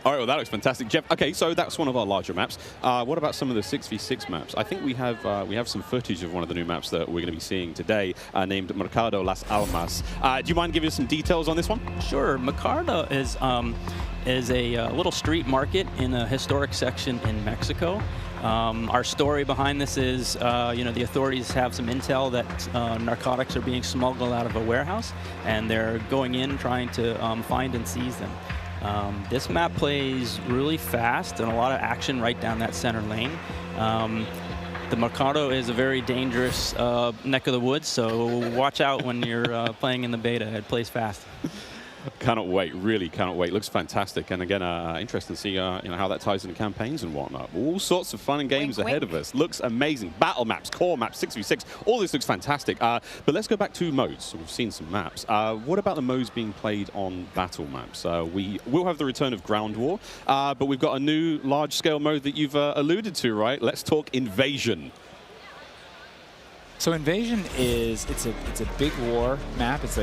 All right, well, that looks fantastic. Jeff, okay, so that's one of our larger maps. What about some of the 6v6 maps? I think we have some footage of one of the new maps that we're going to be seeing today, named Mercado Las Almas. Do you mind giving us some details on this one? Sure. Mercado is a little street market in a historic section in Mexico. Our story behind this is, you know, the authorities have some intel that narcotics are being smuggled out of a warehouse, and they're going in trying to find and seize them. This map plays really fast and a lot of action right down that center lane. The Mercado is a very dangerous neck of the woods, so watch out when you're playing in the beta. It plays fast. Cannot wait, really cannot wait. Looks fantastic, and again, interesting to see you know, how that ties into campaigns and whatnot. All sorts of fun and games ahead of us. Looks amazing. Battle maps, core maps, 6v6, all this looks fantastic. But let's go back to modes. We've seen some maps. What about the modes being played on battle maps? We will have the return of Ground War, but we've got a new large-scale mode that you've alluded to, right? Let's talk Invasion. So Invasion is it's a big war map. It's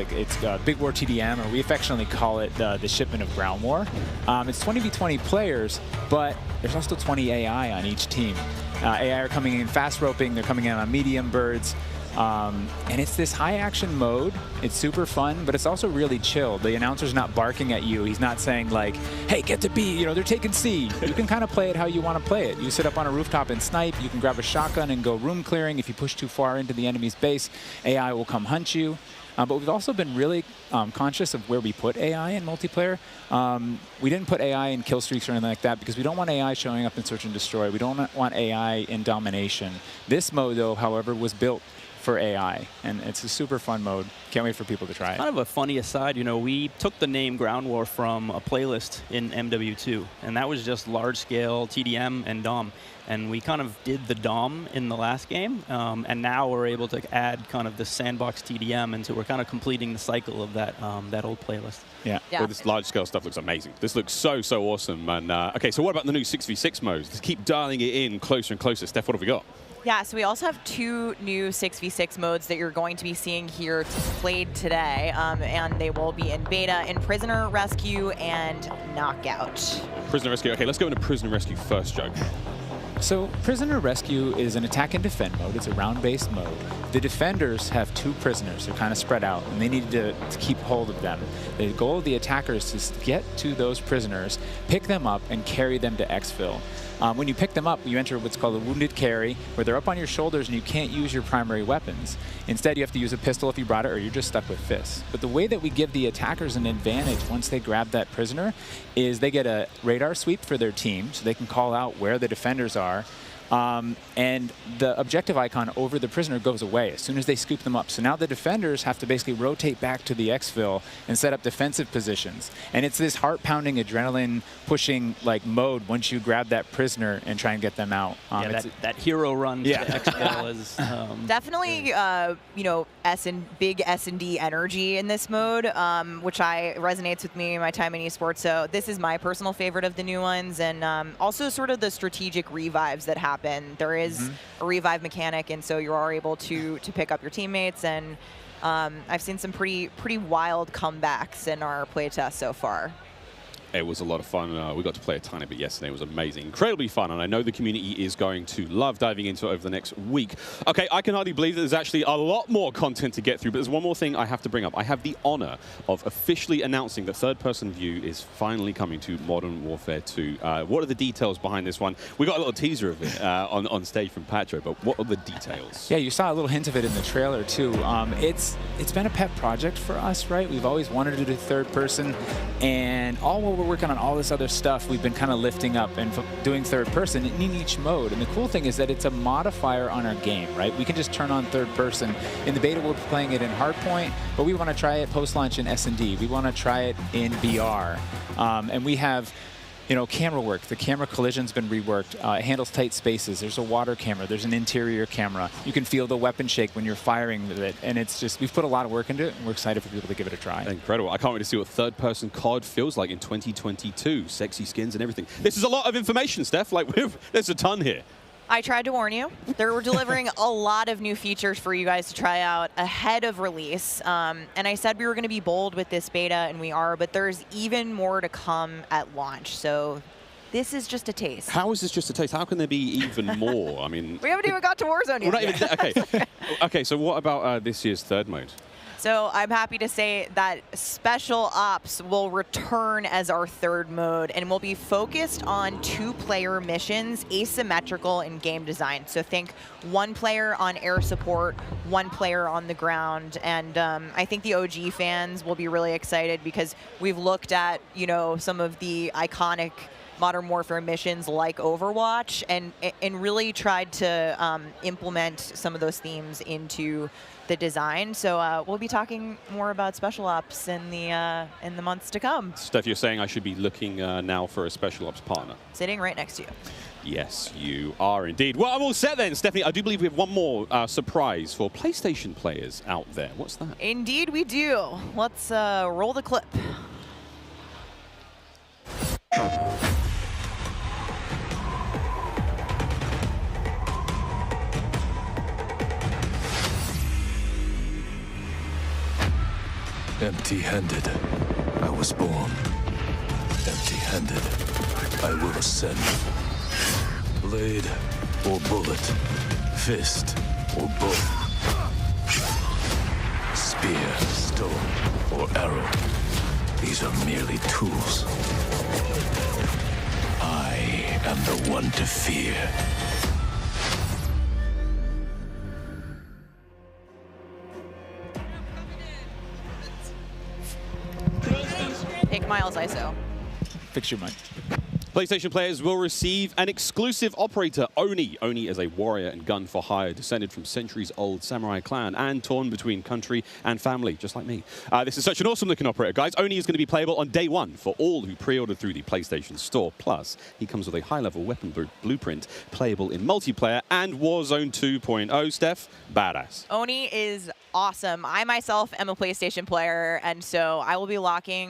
Big War TDM, or we affectionately call it the shipment of Ground War. It's 20v20 players, but there's also 20 AI on each team. AI are coming in fast roping. They're coming in on medium birds. And it's this high action mode. It's super fun, but it's also really chill. The announcer's not barking at you. He's not saying like, hey, get to B, you know, they're taking C. You can kind of play it how you want to play it. You sit up on a rooftop and snipe. You can grab a shotgun and go room clearing. If you push too far into the enemy's base, AI will come hunt you. But we've also been really conscious of where we put AI in multiplayer. We didn't put AI in kill streaks or anything like that because we don't want AI showing up in search and destroy. We don't want AI in domination. This mode, though, however, was built for AI, and it's a super fun mode. Can't wait for people to try it. Kind of a funny aside, you know, we took the name Ground War from a playlist in MW2, and that was just large-scale TDM and DOM. And we kind of did the DOM in the last game, and now we're able to add kind of the sandbox TDM, and so we're kind of completing the cycle of that that old playlist. Yeah. Well, this large-scale stuff looks amazing. This looks so awesome. And okay, so what about the new 6v6 modes? Let's keep dialing it in closer and closer. Steph, what have we got? Yeah, so we also have 2 new 6v6 modes that you're going to be seeing here played today, and they will be in beta in Prisoner Rescue and Knockout. Prisoner Rescue. Okay, let's go into Prisoner Rescue first, Joe. So Prisoner Rescue is an attack and defend mode. It's a round-based mode. The defenders have 2 prisoners. They're kind of spread out, and they need to keep hold of them. The goal of the attackers is to get to those prisoners, pick them up, and carry them to exfil. When you pick them up, you enter what's called a wounded carry, where they're up on your shoulders and you can't use your primary weapons. Instead, you have to use a pistol if you brought it, or you're just stuck with fists. But the way that we give the attackers an advantage once they grab that prisoner is they get a radar sweep for their team, so they can call out where the defenders are. And the objective icon over the prisoner goes away as soon as they scoop them up. So now the defenders have to basically rotate back to the exfil and set up defensive positions. And it's this heart-pounding, adrenaline-pushing like mode once you grab that prisoner and try and get them out. Yeah, that hero run to the exfil is definitely, you know, big S&D energy in this mode, which resonates with me in my time in esports. So this is my personal favorite of the new ones, and also sort of the strategic revives that happen. There is a revive mechanic, and so you are able to pick up your teammates, and I've seen some pretty wild comebacks in our playtest so far. It was a lot of fun. We got to play a tiny bit yesterday. It was amazing. Incredibly fun, and I know the community is going to love diving into it over the next week. Okay, I can hardly believe that there's actually a lot more content to get through, but there's one more thing I have to bring up. I have the honor of officially announcing that third-person view is finally coming to Modern Warfare 2. What are the details behind this one? We got a little teaser of it on stage from Patro, but what are the details? Yeah, you saw a little hint of it in the trailer, too. It's been a pet project for us, right? We've always wanted to do third-person, and all we're working on all this other stuff, we've been kind of lifting up and doing third person in each mode. And the cool thing is that it's a modifier on our game, right? We can just turn on third person. In the beta, we're playing it in Hardpoint, but we want to try it post-launch in S&D. We want to try it in VR. And we have, you know, camera work. The camera collision's been reworked. It handles tight spaces. There's a water camera. There's an interior camera. You can feel the weapon shake when you're firing with it. And it's just, we've put a lot of work into it, and we're excited for people to give it a try. Incredible. I can't wait to see what third-person COD feels like in 2022. Sexy skins and everything. This is a lot of information, Steph. Like, there's a ton here. I tried to warn you. We're delivering a lot of new features for you guys to try out ahead of release. And I said we were going to be bold with this beta, and we are, but there's even more to come at launch. So this is just a taste. How is this just a taste? How can there be even more? I mean, we haven't even got to Warzone yet. Not even okay. Okay, so what about this year's third mode? So I'm happy to say that Special Ops will return as our third mode, and will be focused on 2-player missions, asymmetrical in game design. So think 1 player on air support, 1 player on the ground. And I think the OG fans will be really excited, because we've looked at, you know, some of the iconic Modern Warfare missions like Overwatch, and really tried to implement some of those themes into the design. So we'll be talking more about Special Ops in the months to come. Steph, you're saying I should be looking now for a Special Ops partner? Sitting right next to you. Yes, you are indeed. Well, I'm all set then, Stephanie. I do believe we have one more surprise for PlayStation players out there. What's that? Indeed we do. Let's roll the clip. Empty-handed, I was born. Empty-handed, I will ascend. Blade or bullet, fist or bow. Spear, stone, or arrow. These are merely tools. I am the one to fear. Take Miles ISO. Fix your mic. PlayStation players will receive an exclusive operator, Oni. Oni is a warrior and gun for hire, descended from centuries-old samurai clan and torn between country and family, just like me. This is such an awesome-looking operator, guys. Oni is going to be playable on day 1 for all who pre-ordered through the PlayStation Store. Plus, he comes with a high-level weapon blueprint, playable in multiplayer and Warzone 2.0. Steph, badass. Oni is awesome. I myself am a PlayStation player, and so I will be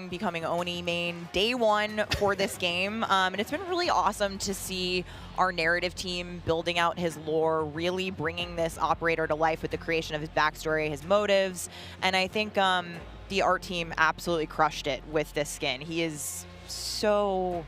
becoming Oni main day 1 for this game. And it's been really awesome to see our narrative team building out his lore, really bringing this operator to life with the creation of his backstory, his motives. And I think the art team absolutely crushed it with this skin. He is so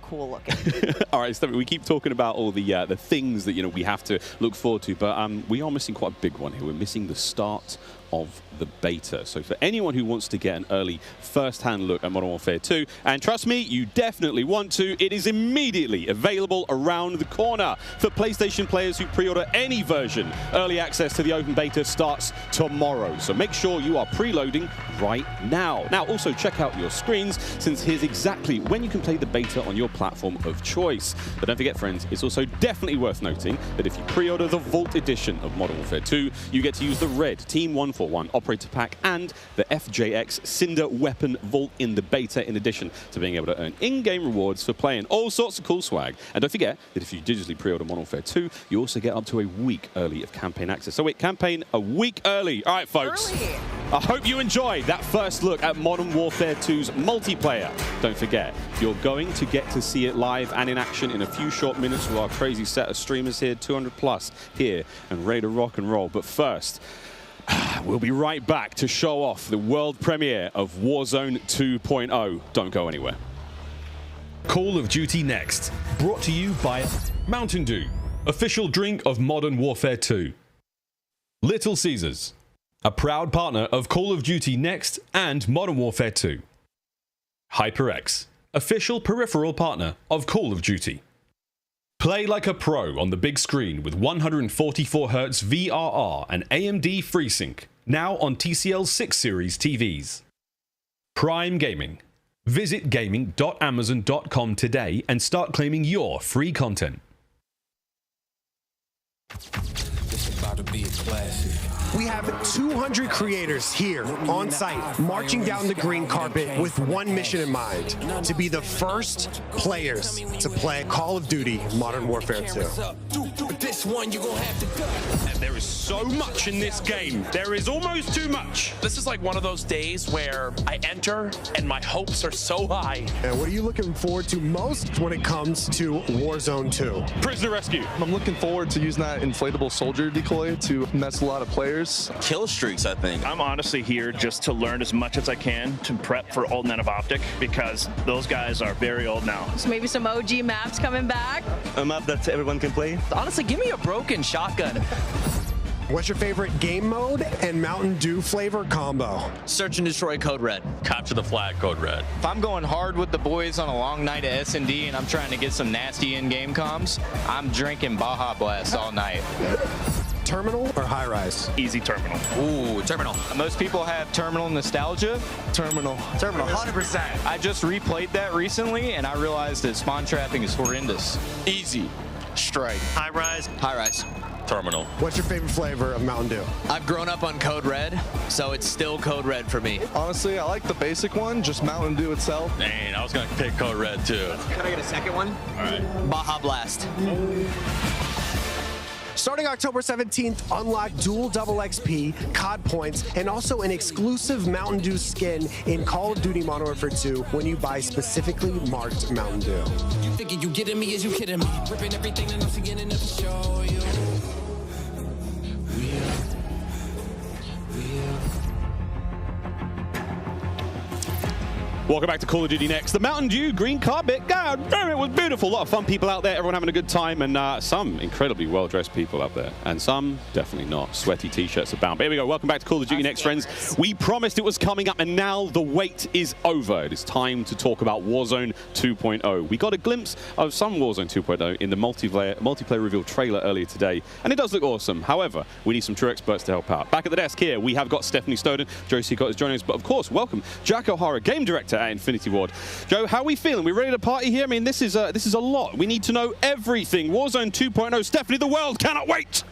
cool looking. All right, Stephanie, we keep talking about all the things that we have to look forward to, but we are missing quite a big one here. We're missing the start of the beta. So for anyone who wants to get an early first-hand look at Modern Warfare 2, and trust me, you definitely want to, it is immediately available around the corner. For PlayStation players who pre-order any version, early access to the open beta starts tomorrow. So make sure you are preloading right now. Now, also check out your screens, since here's exactly when you can play the beta on your platform of choice. But don't forget, friends, it's also definitely worth noting that if you pre-order the Vault edition of Modern Warfare 2, you get to use the red Team 141 Operator Pack and the FJX Cinder Weapon Vault in the beta, in addition to being able to earn in-game rewards for playing all sorts of cool swag. And don't forget that if you digitally pre-order Modern Warfare 2, you also get up to a week early of campaign access. So wait, campaign a week early. All right, folks. Early. I hope you enjoyed that first look at Modern Warfare 2's multiplayer. Don't forget, you're going to get to see it live and in action in a few short minutes with our crazy set of streamers here, 200 plus here, and ready to rock and roll. But first, we'll be right back to show off the world premiere of Warzone 2.0. Don't go anywhere. Call of Duty Next, brought to you by Mountain Dew, official drink of Modern Warfare 2. Little Caesars, a proud partner of Call of Duty Next and Modern Warfare 2. HyperX, official peripheral partner of Call of Duty. Play like a pro on the big screen with 144Hz VRR and AMD FreeSync, now on TCL 6 Series TVs. Prime Gaming. Visit gaming.amazon.com today and start claiming your free content. This about to be a classic. We have 200 creators here on site, marching down the green carpet with one mission in mind: to be the first players to play Call of Duty Modern Warfare 2. This one you gonna have to and there is so much in this game. There is almost too much. This is like one of those days where I enter and my hopes are so high. And what are you looking forward to most when it comes to Warzone 2? Prisoner rescue. I'm looking forward to using that inflatable soldier decoy to mess a lot of players. Kill streaks, I think. I'm honestly here just to learn as much as I can to prep for Old Men of Optic, because those guys are very old now. So maybe some OG maps coming back. A map that everyone can play. Honestly, give me a broken shotgun. What's your favorite game mode and Mountain Dew flavor combo? Search and destroy Code Red. Capture the flag, Code Red. If I'm going hard with the boys on a long night at S&D and I'm trying to get some nasty in-game comms, I'm drinking Baja Blast all night. Terminal or high rise? Easy terminal. Ooh, terminal. Most people have terminal nostalgia. Terminal. Terminal, 100%. I just replayed that recently and I realized that spawn trapping is horrendous. Easy. Strike. High rise. High rise. Terminal. What's your favorite flavor of Mountain Dew? I've grown up on Code Red, so it's still Code Red for me. Honestly, I like the basic one, just Mountain Dew itself. Dang, I was gonna pick Code Red too. Can I get a second one? All right. Baja Blast. Starting October 17th, unlock dual double XP, COD points, and also an exclusive Mountain Dew skin in Call of Duty Modern Warfare 2 when you buy specifically marked Mountain Dew. You thinking you getting me? Is you kidding me? Ripping everything that I'm seeing and never show you. Welcome back to Call of Duty Next. The Mountain Dew green carpet. God, it was beautiful. A lot of fun people out there. Everyone having a good time. And some incredibly well-dressed people out there. And some definitely not. Sweaty T-shirts abound. But here we go. Welcome back to Call of Duty Next, friends. We promised it was coming up, and now the wait is over. It is time to talk about Warzone 2.0. We got a glimpse of some Warzone 2.0 in the multiplayer reveal trailer earlier today. And it does look awesome. However, we need some true experts to help out. Back at the desk here, we have got Stephanie Snowden. Joe Seacott is joining us. But of course, welcome Jack O'Hara, Game Director at Infinity Ward. Joe, how are we feeling? We ready to party here? I mean, this is a lot. We need to know everything. Warzone 2.0. Stephanie, the world cannot wait.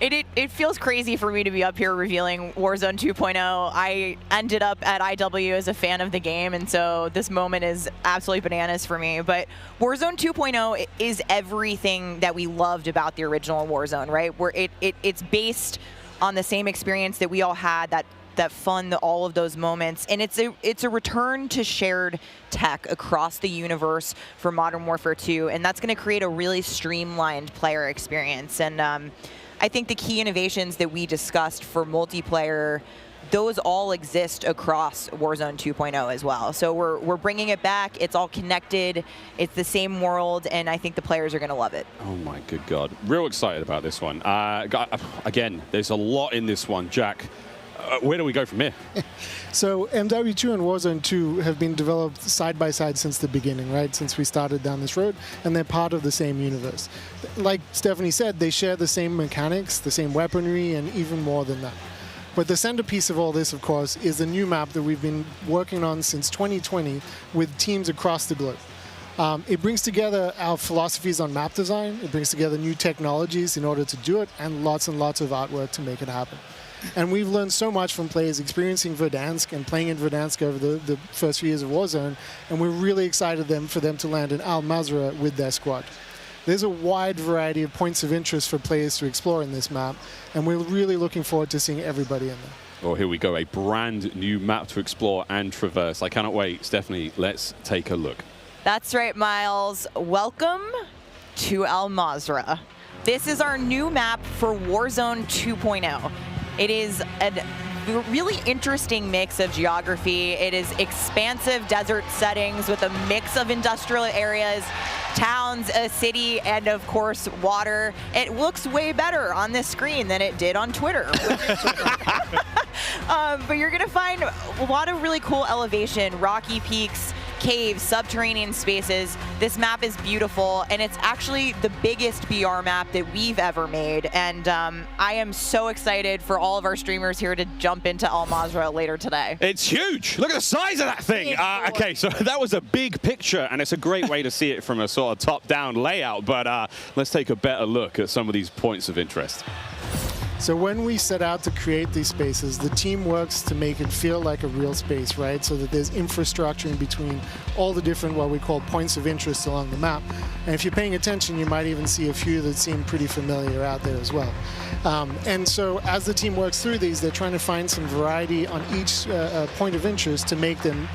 It feels crazy for me to be up here revealing Warzone 2.0. I ended up at IW as a fan of the game, and so this moment is absolutely bananas for me. But Warzone 2.0 is everything that we loved about the original Warzone, right? Where it's based on the same experience that we all had, that fun, all of those moments, and it's a return to shared tech across the universe for Modern Warfare 2, and that's going to create a really streamlined player experience. And I think the key innovations that we discussed for multiplayer, those all exist across Warzone 2.0 as well. So we're bringing it back. It's all connected. It's the same world, and I think the players are going to love it. Oh my good God. Real excited about this one. Again, there's a lot in this one. Jack, where do we go from here? So MW2 and Warzone 2 have been developed side by side since the beginning, right? Since we started down this road, and they're part of the same universe. Like Stephanie said, they share the same mechanics, the same weaponry, and even more than that. But the centerpiece of all this, of course, is the new map that we've been working on since 2020 with teams across the globe. It brings together our philosophies on map design, it brings together new technologies in order to do it, and lots of artwork to make it happen. And we've learned so much from players experiencing Verdansk and playing in Verdansk over the first few years of Warzone, and we're really excited for them to land in Al Mazrah with their squad. There's a wide variety of points of interest for players to explore in this map, and we're really looking forward to seeing everybody in there. Oh, here we go, a brand new map to explore and traverse. I cannot wait. Stephanie, let's take a look. That's right, Miles. Welcome to Al Mazrah. This is our new map for Warzone 2.0. It is a really interesting mix of geography. It is expansive desert settings with a mix of industrial areas, towns, a city, and of course, water. It looks way better on this screen than it did on Twitter. But you're gonna find a lot of really cool elevation, rocky peaks, caves, subterranean spaces. This map is beautiful, and it's actually the biggest BR map that we've ever made. And I am so excited for all of our streamers here to jump into Al Mazrah later today. It's huge. Look at the size of that thing. Okay, so that was a big picture, and it's a great way to see it from a sort of top-down layout. But let's take a better look at some of these points of interest. So when we set out to create these spaces, the team works to make it feel like a real space, right? So that there's infrastructure in between all the different, what we call points of interest along the map. And if you're paying attention, you might even see a few that seem pretty familiar out there as well. And so as the team works through these, they're trying to find some variety on each point of interest to make them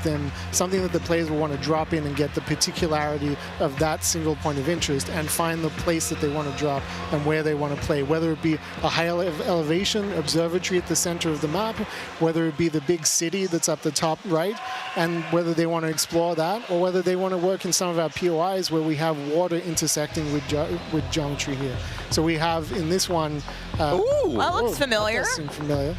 something that the players will want to drop in and get the particularity of that single point of interest and find the place that they want to drop and where they want to play, whether it be a high elevation observatory at the center of the map, whether it be the big city that's up the top right, and whether they want to explore that, or whether they want to work in some of our POIs where we have water intersecting with geometry here. So we have in this one... Ooh, that looks familiar. That does seem familiar.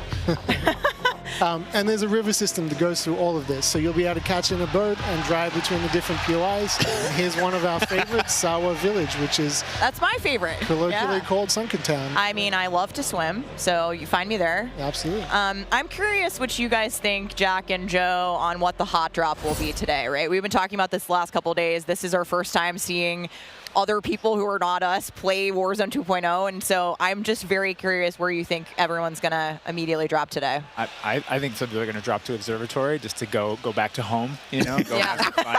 And there's a river system that goes through all of this. So you'll be able to catch in a boat and drive between the different POIs. And here's one of our favorites, Sawa Village, which is... That's my favorite. Colloquially called Sunken Town. I mean, I love to swim, so you find me there. Absolutely. I'm curious what you guys think, Jack and Joe, on what the hot drop will be today, right? We've been talking about this the last couple of days. This is our first time seeing other people who are not us play Warzone 2.0, and so I'm just very curious where you think everyone's going to immediately drop today. I think some people are going to drop to Observatory just to go back to home, you know, go have some fun.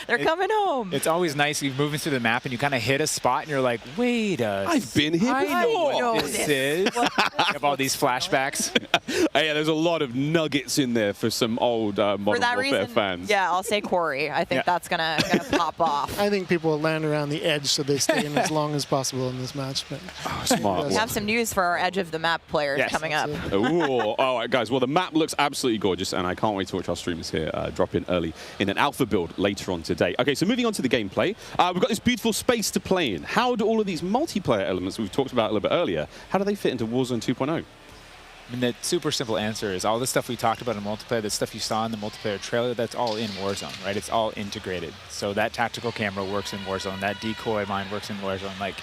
They're coming home. It's always nice. You're moving through the map and you kind of hit a spot and you're like, wait I've been here before. I know what this is. You have all these flashbacks. Yeah, there's a lot of nuggets in there for some old Modern Warfare fans. Yeah, I'll say Corey. I think that's gonna pop off. I think people will land around the edge so they stay in as long as possible in this match. But smart. We have some news for our edge of the map players coming up. Ooh, all right, guys. Well, the map looks absolutely gorgeous, and I can't wait to watch our streamers here drop in early in an alpha build later on today. Okay, so moving on to the gameplay, we've got this beautiful space to play in. How do all of these multiplayer elements we've talked about a little bit earlier, how do they fit into Warzone 2.0? I mean, the super simple answer is all the stuff we talked about in multiplayer, the stuff you saw in the multiplayer trailer, that's all in Warzone, right? It's all integrated. So that tactical camera works in Warzone, that decoy mine works in Warzone. Like,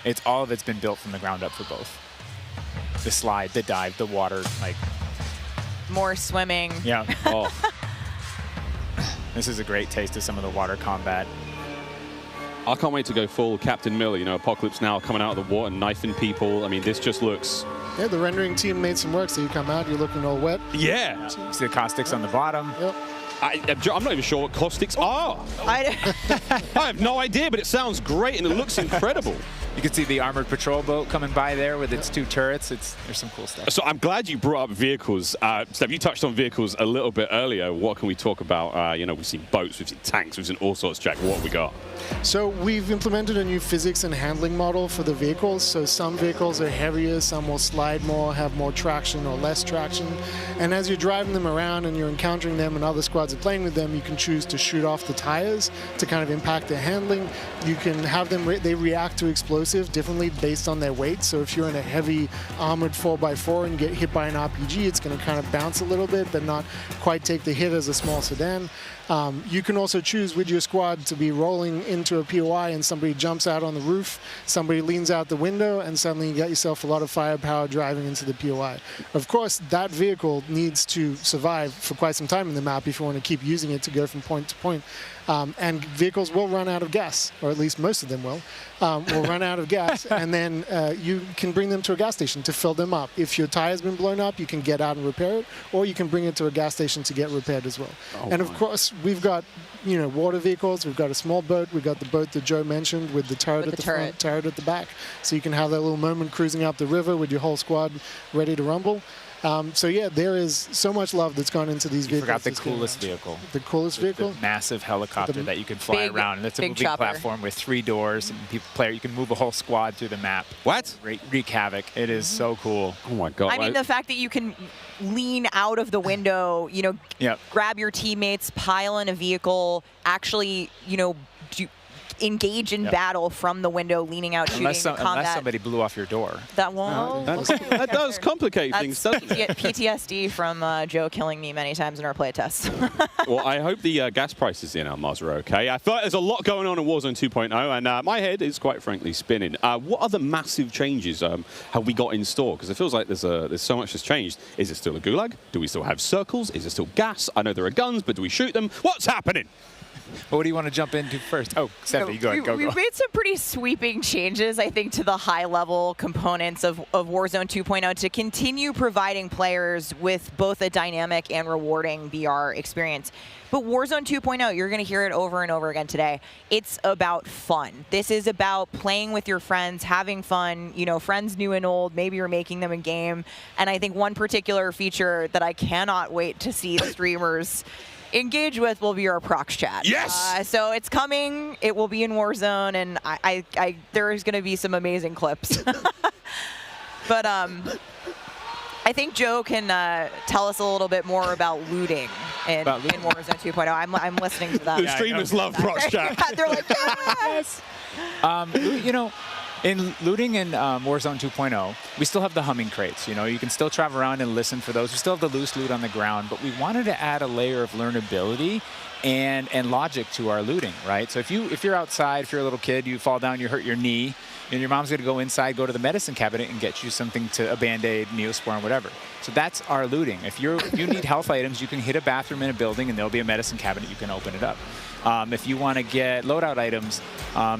it's all of it's been built from the ground up for both. The slide, the dive, the water, like... More swimming. Yeah. Oh. This is a great taste of some of the water combat. I can't wait to go full Captain Miller, you know, Apocalypse Now coming out of the water, knifing people. I mean, this just looks... Yeah, the rendering team made some work, so you come out, you're looking all wet. Yeah. See the caustics on the bottom. Yep. I'm not even sure what caustics are. I have no idea, but it sounds great and it looks incredible. You can see the armored patrol boat coming by there with its 2 turrets. There's some cool stuff. So I'm glad you brought up vehicles. Steph, you touched on vehicles a little bit earlier. What can we talk about? You know, we've seen boats, we've seen tanks, we've seen all sorts. Jack, what have we got? So we've implemented a new physics and handling model for the vehicles. So some vehicles are heavier, some will slide more, have more traction or less traction. And as you're driving them around and you're encountering them and other squads are playing with them, you can choose to shoot off the tires to kind of impact their handling. You can have them, they react to explosions explosive differently based on their weight. So if you're in a heavy armored 4x4 and you get hit by an RPG, it's going to kind of bounce a little bit, but not quite take the hit as a small sedan. You can also choose with your squad to be rolling into a POI and somebody jumps out on the roof, somebody leans out the window, and suddenly you got yourself a lot of firepower driving into the POI. Of course, that vehicle needs to survive for quite some time in the map if you want to keep using it to go from point to point. And vehicles will run out of gas, or at least most of them will run out of gas, and then you can bring them to a gas station to fill them up. If your tire's been blown up, you can get out and repair it, or you can bring it to a gas station to get repaired as well. And of course, we've got water vehicles, we've got a small boat, we've got the boat that Joe mentioned with the turret at the front, turret at the back, so you can have that little moment cruising up the river with your whole squad ready to rumble. So yeah, there is so much love that's gone into these vehicles. You forgot the coolest vehicle. The coolest vehicle? The massive helicopter that you can fly around. And it's a moving platform with 3 doors. And you can move a whole squad through the map. What? Wreak havoc. It is so cool. Oh my God. I mean, the fact that you can lean out of the window, grab your teammates, pile in a vehicle, actually, engage in battle from the window, leaning out, shooting, combat. Unless somebody blew off your door. That won't. That does complicate things, doesn't it? PTSD from Joe killing me many times in our play tests. Well, I hope the gas prices in Al-Maz are okay. I thought there's a lot going on in Warzone 2.0, and my head is quite frankly spinning. What other massive changes have we got in store? Because it feels like there's so much that's changed. Is it still a gulag? Do we still have circles? Is it still gas? I know there are guns, but do we shoot them? What's happening? Well, what do you want to jump into first? Oh, Stephanie, go ahead. We've made some pretty sweeping changes, I think, to the high-level components of Warzone 2.0 to continue providing players with both a dynamic and rewarding BR experience. But Warzone 2.0, you're going to hear it over and over again today. It's about fun. This is about playing with your friends, having fun, friends new and old. Maybe you're making them in game. And I think one particular feature that I cannot wait to see the streamers engage with will be our prox chat. Yes! So it's coming. It will be in Warzone, and there's going to be some amazing clips. But I think Joe can tell us a little bit more about looting in Warzone 2.0. I'm listening to that. The streamers love prox chat. They're like, yes! In looting in Warzone 2.0, we still have the humming crates. You can still travel around and listen for those. We still have the loose loot on the ground, but we wanted to add a layer of learnability and logic to our looting, right? So if you're outside, if you're a little kid, you fall down, you hurt your knee, and your mom's going to go inside, go to the medicine cabinet and get you something a Band-Aid, Neosporin, whatever. So that's our looting. If you need health items, you can hit a bathroom in a building and there'll be a medicine cabinet. You can open it up. If you want to get loadout items,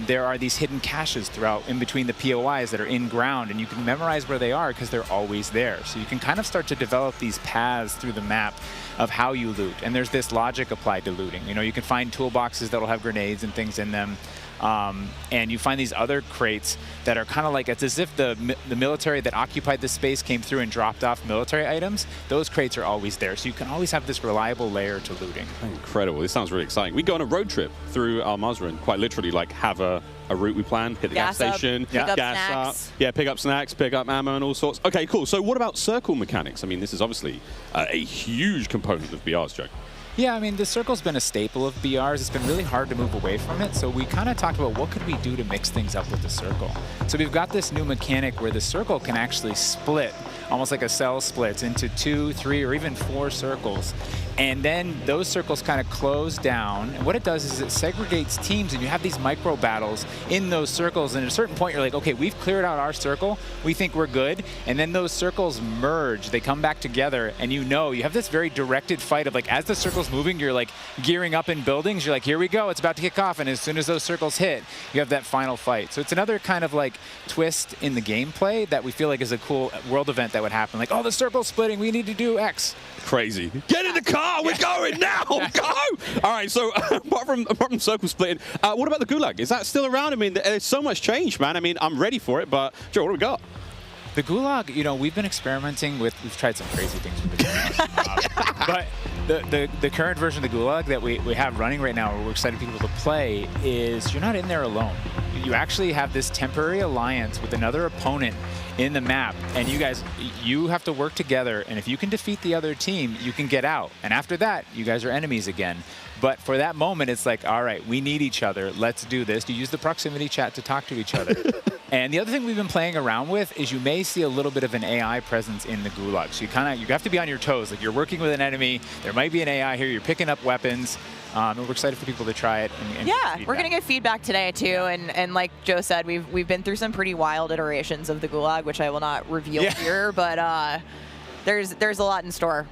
there are these hidden caches throughout in between the POIs that are in ground, and you can memorize where they are because they're always there. So you can kind of start to develop these paths through the map of how you loot. And there's this logic applied to looting. You can find toolboxes that'll have grenades and things in them. And you find these other crates that are kind of like, it's as if the military that occupied this space came through and dropped off military items. Those crates are always there, so you can always have this reliable layer to looting. Incredible. This sounds really exciting. We go on a road trip through Al-Maz and quite literally have a route we plan, hit the gas station, pick up gas snacks. up, pick up snacks, pick up ammo and all sorts. Okay, cool. So what about circle mechanics? I mean, this is obviously a huge component of BR's, Joe. Yeah, I mean, the circle's been a staple of BRs. It's been really hard to move away from it, so we kind of talked about what could we do to mix things up with the circle. So we've got this new mechanic where the circle can actually split, almost like a cell splits, into 2, 3, or even 4 circles. And then those circles kind of close down. And what it does is it segregates teams, and you have these micro battles in those circles. And at a certain point, you're like, okay, we've cleared out our circle. We think we're good. And then those circles merge. They come back together, and you have this very directed fight of, like, as the circle's moving, you're, like, gearing up in buildings. You're like, here we go. It's about to kick off. And as soon as those circles hit, you have that final fight. So it's another kind of, like, twist in the gamelplay that we feel like is a cool world event that would happen. Like, oh, the circle's splitting. We need to do X. Crazy. Get in the car. We're going now. Go. All right. So apart from circle splitting, what about the gulag? Is that still around? I mean, there's so much change, man. I mean, I'm ready for it. But Joe, what do we got? The gulag, we've been experimenting with. We've tried some crazy things with the gulag. But the current version of the gulag that we have running right now, where we're excited people to play, is you're not in there alone. you actually have this temporary alliance with another opponent in the map, and you have to work together, and if you can defeat the other team, you can get out. And after that, you guys are enemies again. But for that moment, it's like, all right, we need each other. Let's do this. You use the proximity chat to talk to each other. And the other thing we've been playing around with is you may see a little bit of an AI presence in the gulag. So you have to be on your toes. Like, you're working with an enemy. There might be an AI here. You're picking up weapons. And we're excited for people to try it. And yeah, we're going to get feedback today, too. And like Joe said, we've been through some pretty wild iterations of the gulag, which I will not reveal here. But there's a lot in store.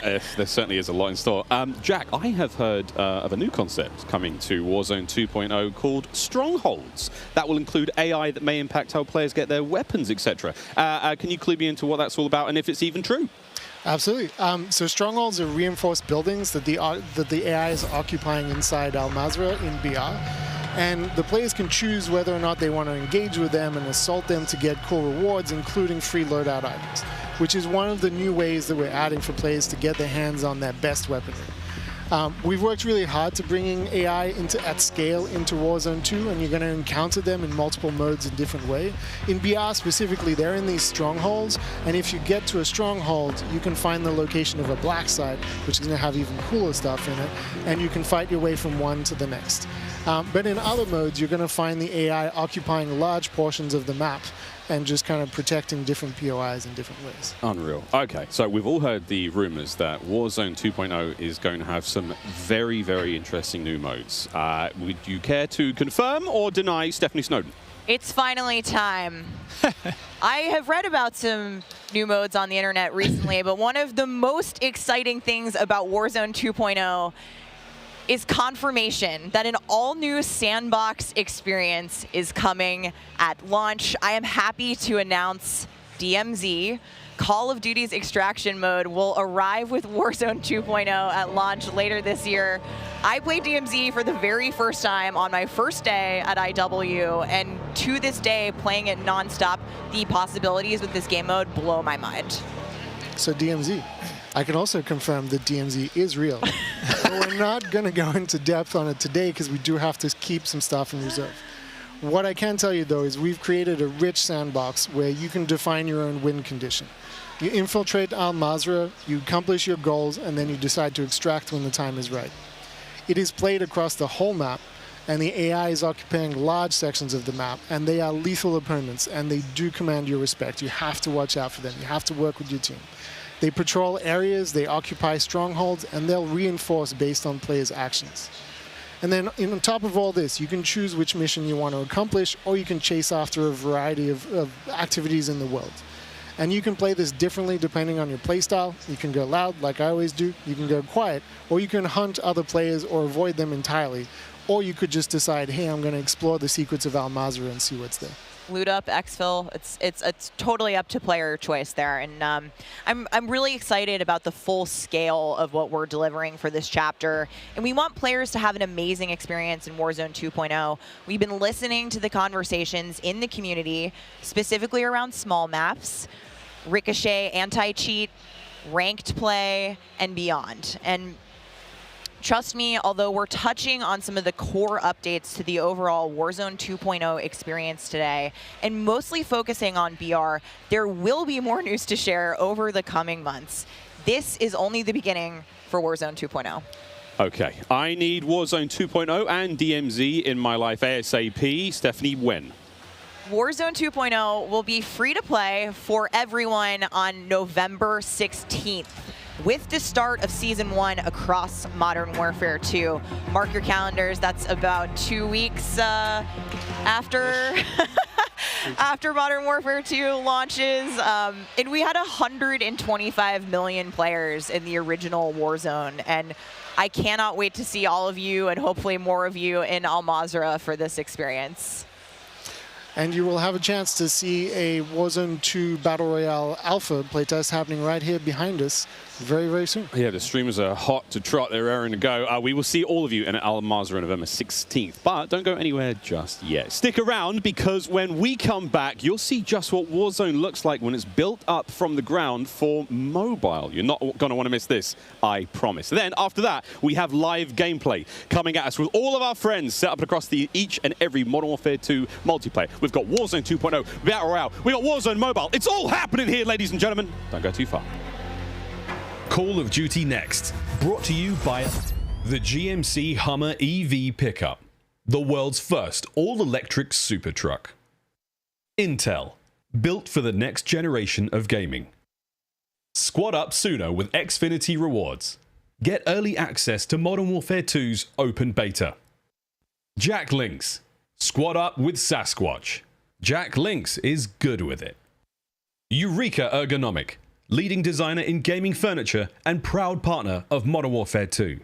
There certainly is a lot in store. Jack, I have heard of a new concept coming to Warzone 2.0 called Strongholds. That will include AI that may impact how players get their weapons, etc. Can you clue me into what that's all about and if it's even true? Absolutely. So Strongholds are reinforced buildings that the AI is occupying inside Al Mazrah in BR. And the players can choose whether or not they want to engage with them and assault them to get cool rewards, including free loadout items, which is one of the new ways that we're adding for players to get their hands on their best weaponry. We've worked really hard to bringing AI at scale into Warzone 2, and you're going to encounter them in multiple modes in different ways. In BR specifically, they're in these strongholds, and if you get to a stronghold, you can find the location of a black site, which is going to have even cooler stuff in it, and you can fight your way from one to the next. But in other modes, you're going to find the AI occupying large portions of the map and just kind of protecting different POIs in different ways. Unreal. Okay, so we've all heard the rumors that Warzone 2.0 is going to have some very, very interesting new modes. Would you care to confirm or deny Stephanie Snowden? It's finally time. I have read about some new modes on the internet recently, but one of the most exciting things about Warzone 2.0 is confirmation that an all-new sandbox experience is coming at launch. I am happy to announce DMZ, Call of Duty's extraction mode, will arrive with Warzone 2.0 at launch later this year. I played DMZ for the very first time on my first day at IW, and to this day, playing it nonstop, the possibilities with this game mode blow my mind. So DMZ. I can also confirm that DMZ is real. But we're not going to go into depth on it today because we do have to keep some stuff in reserve. What I can tell you, though, is we've created a rich sandbox where you can define your own win condition. You infiltrate Al Mazrah, you accomplish your goals, and then you decide to extract when the time is right. It is played across the whole map, and the AI is occupying large sections of the map, and they are lethal opponents, and they do command your respect. You have to watch out for them. You have to work with your team. They patrol areas, they occupy strongholds, and they'll reinforce based on players' actions. And then on top of all this, you can choose which mission you want to accomplish, or you can chase after a variety of activities in the world. And you can play this differently depending on your playstyle. You can go loud, like I always do. You can go quiet, or you can hunt other players or avoid them entirely. Or you could just decide, hey, I'm going to explore the secrets of Al Mazrah and see what's there. Loot up, exfil. It's totally up to player choice there, and I'm really excited about the full scale of what we're delivering for this chapter. And we want players to have an amazing experience in Warzone 2.0. We've been listening to the conversations in the community, specifically around small maps, Ricochet, anti-cheat, ranked play, and beyond. And trust me, although we're touching on some of the core updates to the overall Warzone 2.0 experience today, and mostly focusing on BR, there will be more news to share over the coming months. This is only the beginning for Warzone 2.0. Okay, I need Warzone 2.0 and DMZ in my life ASAP. Stephanie, when? Warzone 2.0 will be free to play for everyone on November 16th. With the start of Season 1 across Modern Warfare 2. Mark your calendars, that's about 2 weeks after after Modern Warfare 2 launches. And we had 125 million players in the original Warzone, and I cannot wait to see all of you and hopefully more of you in Al Mazrah for this experience. And you will have a chance to see a Warzone 2 Battle Royale Alpha playtest happening right here behind us very, very soon. Yeah, the streamers are hot to trot. They're raring to go. We will see all of you in Al Mazrah on November 16th. But don't go anywhere just yet. Stick around, because when we come back, you'll see just what Warzone looks like when it's built up from the ground for mobile. You're not going to want to miss this, I promise. Then, after that, we have live gameplay coming at us with all of our friends set up across each and every Modern Warfare 2 multiplayer. We've got Warzone 2.0, Battle Royale. We've got Warzone Mobile. It's all happening here, ladies and gentlemen. Don't go too far. Call of Duty Next, brought to you by the GMC Hummer EV pickup, the world's first all-electric super truck. Intel, built for the next generation of gaming. Squad up sooner with Xfinity rewards. Get early access to Modern Warfare 2's open beta. Jack Links, squad up with Sasquatch. Jack Links is good with it. Eureka Ergonomic, leading designer in gaming furniture and proud partner of Modern Warfare 2.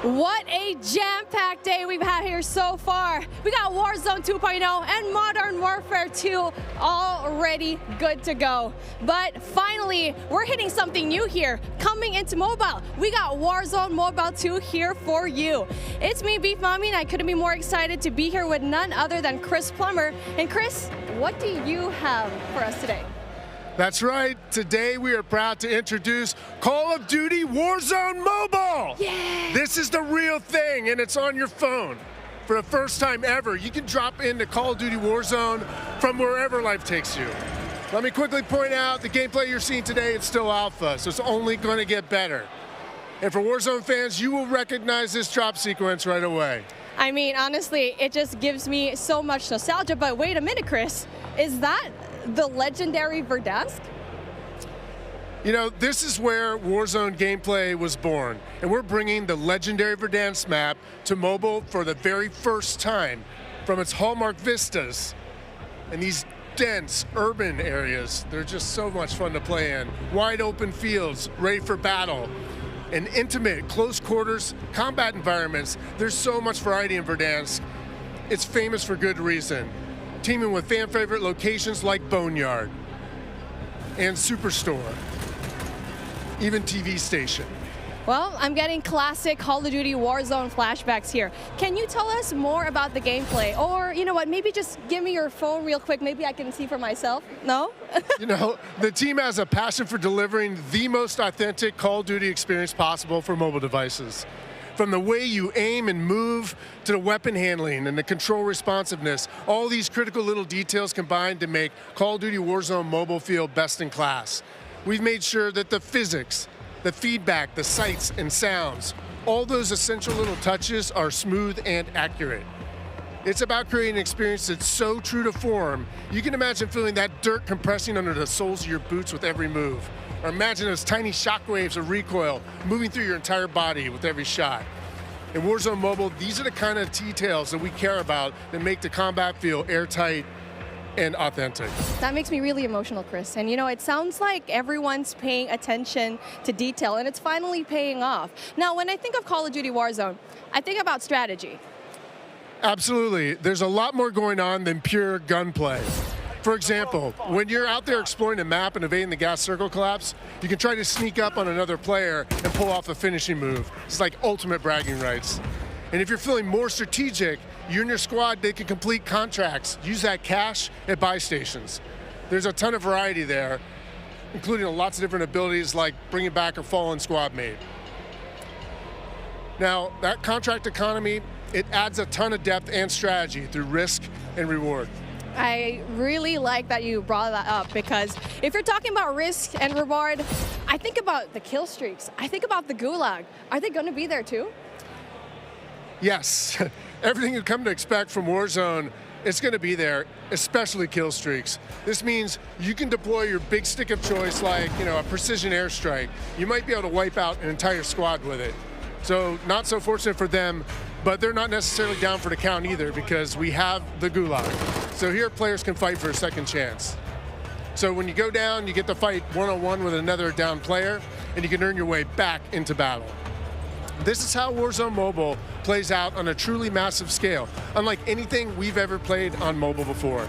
What a jam-packed day we've had here so far. We got Warzone 2.0 and Modern Warfare 2 already good to go. But finally, we're hitting something new here. Coming into mobile, we got Warzone Mobile 2 here for you. It's me, Beef Mommy, and I couldn't be more excited to be here with none other than Chris Plummer. And Chris, what do you have for us today? That's right. Today we are proud to introduce Call of Duty Warzone Mobile. Yeah. This is the real thing, and it's on your phone. For the first time ever, you can drop into Call of Duty Warzone from wherever life takes you. Let me quickly point out the gameplay you're seeing today is still alpha, so it's only going to get better. And for Warzone fans, you will recognize this drop sequence right away. I mean, honestly, it just gives me so much nostalgia. But wait a minute, Chris. Is that the legendary Verdansk? You know, this is where Warzone gameplay was born, and we're bringing the legendary Verdansk map to mobile for the very first time from its hallmark vistas and these dense urban areas. They're just so much fun to play in. Wide open fields, ready for battle, and intimate, close quarters combat environments. There's so much variety in Verdansk. It's famous for good reason. Teaming with fan favorite locations like Boneyard and Superstore, even TV station. Well, I'm getting classic Call of Duty Warzone flashbacks here. Can you tell us more about the gameplay? Or, you know what, maybe just give me your phone real quick. Maybe I can see for myself. No? You know, the team has a passion for delivering the most authentic Call of Duty experience possible for mobile devices. From the way you aim and move to the weapon handling and the control responsiveness, all these critical little details combined to make Call of Duty Warzone Mobile feel best in class. We've made sure that the physics, the feedback, the sights and sounds, all those essential little touches are smooth and accurate. It's about creating an experience that's so true to form, you can imagine feeling that dirt compressing under the soles of your boots with every move. Or imagine those tiny shockwaves of recoil moving through your entire body with every shot. In Warzone Mobile, these are the kind of details that we care about that make the combat feel airtight and authentic. That makes me really emotional, Chris. And you know, it sounds like everyone's paying attention to detail, and it's finally paying off. Now, when I think of Call of Duty Warzone, I think about strategy. Absolutely. There's a lot more going on than pure gunplay. For example, when you're out there exploring the map and evading the gas circle collapse, you can try to sneak up on another player and pull off a finishing move. It's like ultimate bragging rights. And if you're feeling more strategic, you and your squad, they can complete contracts, use that cash at buy stations. There's a ton of variety there, including lots of different abilities like bringing back a fallen squad mate. Now, that contract economy, it adds a ton of depth and strategy through risk and reward. I really like that you brought that up, because if you're talking about risk and reward, I think about the kill streaks. I think about the gulag. Are they going to be there too? Yes. Everything you come to expect from Warzone, it's going to be there, especially kill streaks. This means you can deploy your big stick of choice like, a precision airstrike. You might be able to wipe out an entire squad with it. So not so fortunate for them, but they're not necessarily down for the count either, because we have the gulag. So here players can fight for a second chance. So when you go down, you get to fight one-on-one with another down player, and you can earn your way back into battle. This is how Warzone Mobile plays out on a truly massive scale, unlike anything we've ever played on mobile before.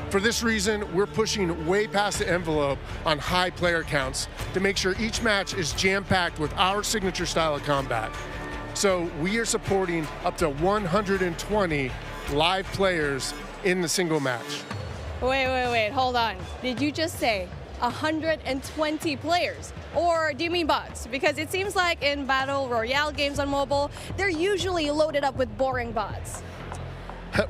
For this reason, we're pushing way past the envelope on high player counts to make sure each match is jam-packed with our signature style of combat. So we are supporting up to 120 live players in the single match. Wait, hold on. Did you just say 120 players? Or do you mean bots? Because it seems like in Battle Royale games on mobile, they're usually loaded up with boring bots.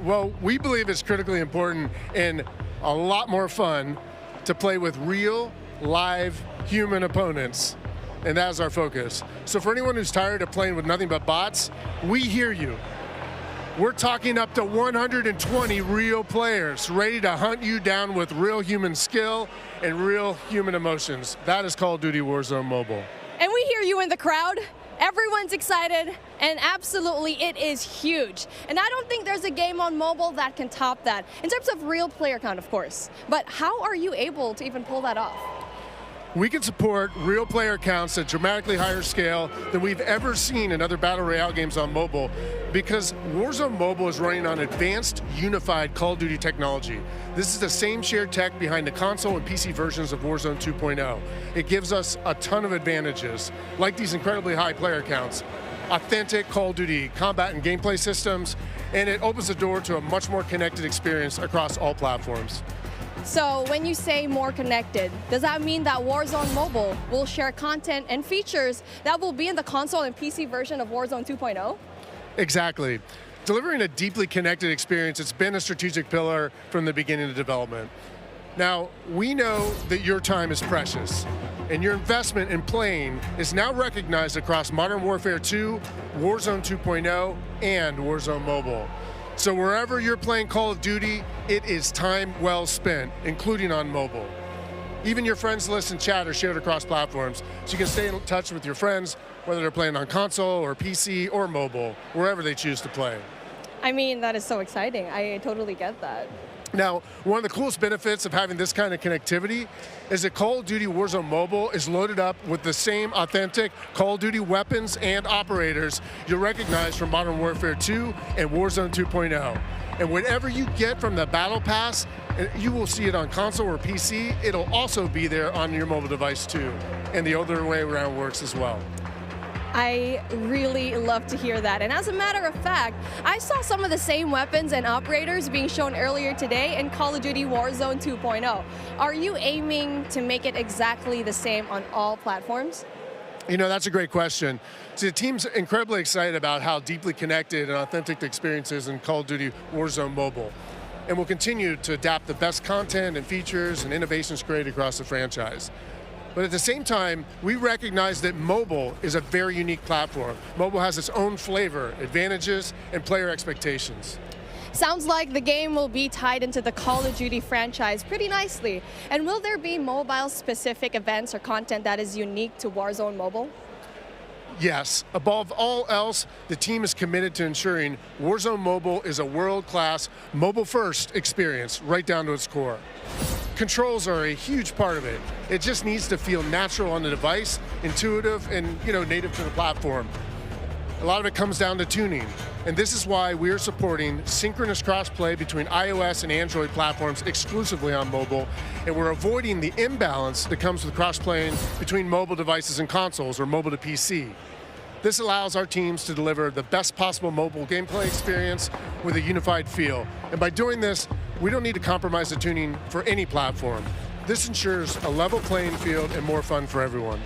Well, we believe it's critically important and a lot more fun to play with real, live, human opponents. And that is our focus. So for anyone who's tired of playing with nothing but bots, we hear you. We're talking up to 120 real players ready to hunt you down with real human skill and real human emotions. That is Call of Duty Warzone Mobile. And we hear you in the crowd. Everyone's excited, and absolutely it is huge. And I don't think there's a game on mobile that can top that, in terms of real player count, of course. But how are you able to even pull that off? We can support real player counts at dramatically higher scale than we've ever seen in other Battle Royale games on mobile, because Warzone Mobile is running on advanced, unified Call of Duty technology. This is the same shared tech behind the console and PC versions of Warzone 2.0. It gives us a ton of advantages, like these incredibly high player counts, authentic Call of Duty combat and gameplay systems, and it opens the door to a much more connected experience across all platforms. So when you say more connected, does that mean that Warzone Mobile will share content and features that will be in the console and PC version of Warzone 2.0? Exactly. Delivering a deeply connected experience, it's been a strategic pillar from the beginning of development. Now, we know that your time is precious, and your investment in playing is now recognized across Modern Warfare 2, Warzone 2.0, and Warzone Mobile. So wherever you're playing Call of Duty, it is time well spent, including on mobile. Even your friends list and chat are shared across platforms, so you can stay in touch with your friends, whether they're playing on console or PC or mobile, wherever they choose to play. I mean, that is so exciting. I totally get that. Now, one of the coolest benefits of having this kind of connectivity is that Call of Duty Warzone Mobile is loaded up with the same authentic Call of Duty weapons and operators you'll recognize from Modern Warfare 2 and Warzone 2.0. And whatever you get from the Battle Pass, you will see it on console or PC. It'll also be there on your mobile device too. And the other way around works as well. I really love to hear that. And as a matter of fact, I saw some of the same weapons and operators being shown earlier today in Call of Duty Warzone 2.0. Are you aiming to make it exactly the same on all platforms? You know, that's a great question. See, the team's incredibly excited about how deeply connected and authentic the experience is in Call of Duty Warzone Mobile. And we'll continue to adapt the best content and features and innovations created across the franchise. But at the same time, we recognize that mobile is a very unique platform. Mobile has its own flavor, advantages, and player expectations. Sounds like the game will be tied into the Call of Duty franchise pretty nicely. And will there be mobile-specific events or content that is unique to Warzone Mobile? Yes. Above all else, the team is committed to ensuring Warzone Mobile is a world-class, mobile-first experience right down to its core. Controls are a huge part of it. It just needs to feel natural on the device, intuitive, and native to the platform. A lot of it comes down to tuning, and this is why we are supporting synchronous crossplay between iOS and Android platforms exclusively on mobile, and we're avoiding the imbalance that comes with cross-playing between mobile devices and consoles, or mobile to PC. This allows our teams to deliver the best possible mobile gameplay experience with a unified feel. And by doing this, we don't need to compromise the tuning for any platform. This ensures a level playing field and more fun for everyone.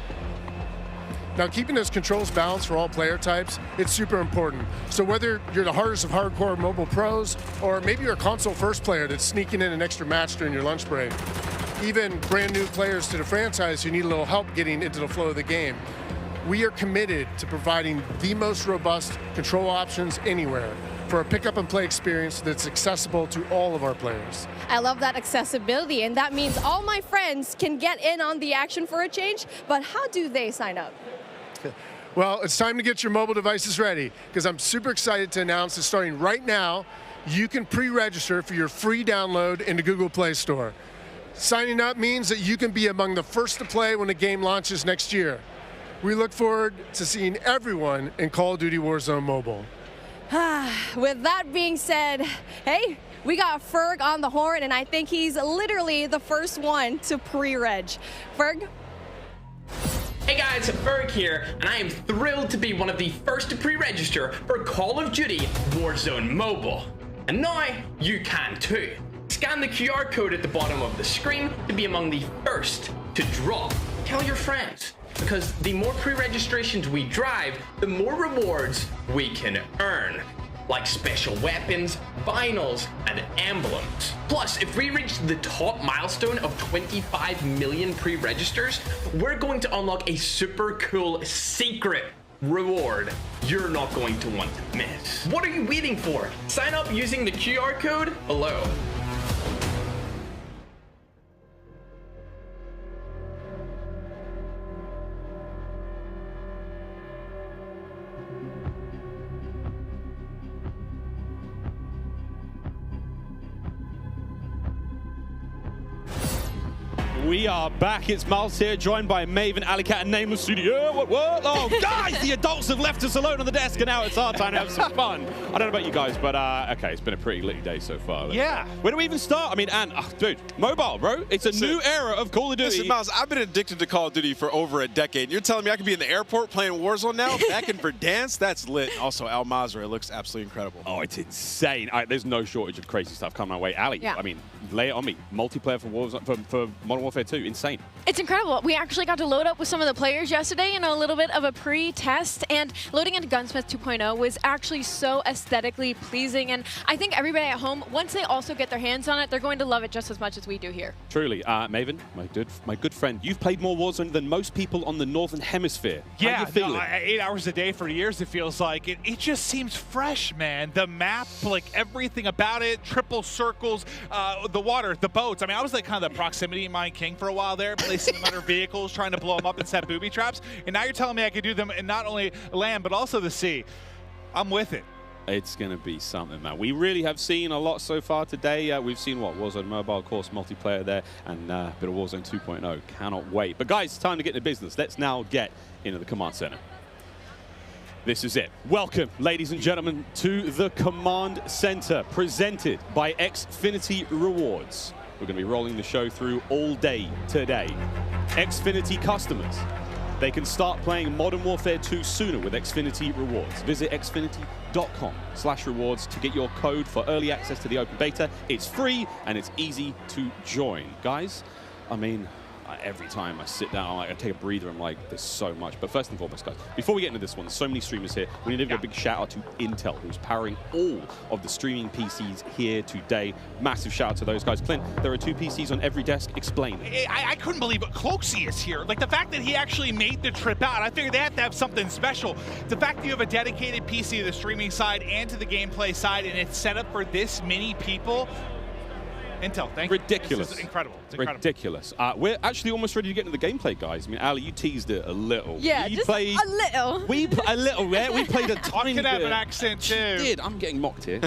Now, keeping those controls balanced for all player types, it's super important. So whether you're the hardest of hardcore mobile pros, or maybe you're a console first player that's sneaking in an extra match during your lunch break, even brand new players to the franchise who need a little help getting into the flow of the game, we are committed to providing the most robust control options anywhere for a pick up and play experience that's accessible to all of our players. I love that accessibility, and that means all my friends can get in on the action for a change, but how do they sign up? Well, it's time to get your mobile devices ready, because I'm super excited to announce that starting right now, you can pre-register for your free download in the Google Play Store. Signing up means that you can be among the first to play when the game launches next year. We look forward to seeing everyone in Call of Duty Warzone Mobile. With that being said, hey, we got Ferg on the horn, and I think he's literally the first one to pre-reg. Ferg? Hey guys, Ferg here, and I am thrilled to be one of the first to pre-register for Call of Duty Warzone Mobile. And now, you can too. Scan the QR code at the bottom of the screen to be among the first to drop. Tell your friends, because the more pre-registrations we drive, the more rewards we can earn. Like special weapons, vinyls, and emblems. Plus, if we reach the top milestone of 25 million pre-registers, we're going to unlock a super cool secret reward you're not going to want to miss. What are you waiting for? Sign up using the QR code below. We are back. It's Miles here, joined by Maven, Alicat, and Nameless Studio. What? Oh, guys, the adults have left us alone on the desk, and now it's our time to have some fun. I don't know about you guys, but okay, it's been a pretty litty day so far. Yeah. Where do we even start? I mean, dude, mobile, bro. It's a new era of Call of Duty. Listen, Miles, I've been addicted to Call of Duty for over a decade. You're telling me I could be in the airport playing Warzone now? Back in Verdansk? That's lit. Also, Al Mazrah looks absolutely incredible. Oh, it's insane. There's no shortage of crazy stuff coming my way. Ali, Yeah. I mean, lay it on me. Multiplayer for Warzone, for Modern Warfare 2, insane. It's incredible. We actually got to load up with some of the players yesterday in a little bit of a pre-test, and loading into Gunsmith 2.0 was actually so aesthetically pleasing, and I think everybody at home, once they also get their hands on it, they're going to love it just as much as we do here. Truly. Maven, my good friend, you've played more Warzone than most people on the Northern Hemisphere. How Yeah, you feeling? no, 8 hours a day for years, it feels like. It just seems fresh, man. The map, like everything about it, triple circles, the water, the boats. I mean, I was like kind of the proximity mine king for a while there, placing them under vehicles, trying to blow them up and set booby traps. And now you're telling me I could do them in not only land, but also the sea. I'm with it. It's going to be something, man. We really have seen a lot so far today. We've seen, Warzone Mobile, of course, multiplayer there, and a bit of Warzone 2.0. Cannot wait. But, guys, it's time to get into business. Let's now get into the Command Center. This is it. Welcome, ladies and gentlemen, to the Command Center, presented by Xfinity Rewards. We're going to be rolling the show through all day today. Xfinity customers, they can start playing Modern Warfare 2 sooner with Xfinity Rewards. Visit xfinity.com/rewards to get your code for early access to the open beta. It's free and it's easy to join. Guys, I mean, every time I sit down, I take a breather, I'm like, there's so much. But first and foremost, guys, before we get into this one, so many streamers here. We need to give a big shout out to Intel, who's powering all of the streaming PCs here today. Massive shout out to those guys. Clint, there are 2 PCs on every desk. Explain. I couldn't believe it. Cloaksy is here. Like, the fact that he actually made the trip out, I figured they have to have something special. The fact that you have a dedicated PC to the streaming side and to the gameplay side, and it's set up for this many people. Intel, thank you. Ridiculous. This is incredible. It's incredible. Ridiculous. We're actually almost ready to get into the gameplay, guys. I mean, Ali, you teased it a little. Yeah, you just played, a little. A little, yeah. We played a tiny bit. I can have an accent, too. Did. I'm getting mocked here.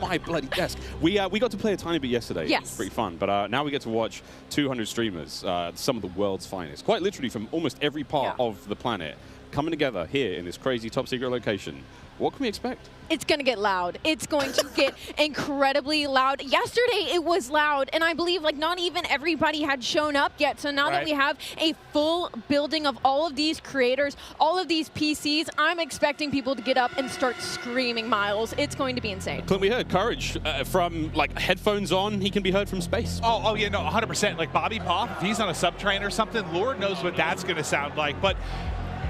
My bloody desk. We got to play a tiny bit yesterday. Yes. It was pretty fun. But now we get to watch 200 streamers, some of the world's finest, quite literally from almost every part of the planet, coming together here in this crazy top secret location. What can we expect? It's going to get loud. It's going to get incredibly loud. Yesterday, it was loud, and I believe like not even everybody had shown up yet. So now that we have a full building of all of these creators, all of these PCs, I'm expecting people to get up and start screaming, Miles. It's going to be insane. Clint, we heard Courage from like headphones on. He can be heard from space. Oh yeah, no, 100%. Like Bobby Pop, if he's on a subtrain or something, Lord knows what that's going to sound like. But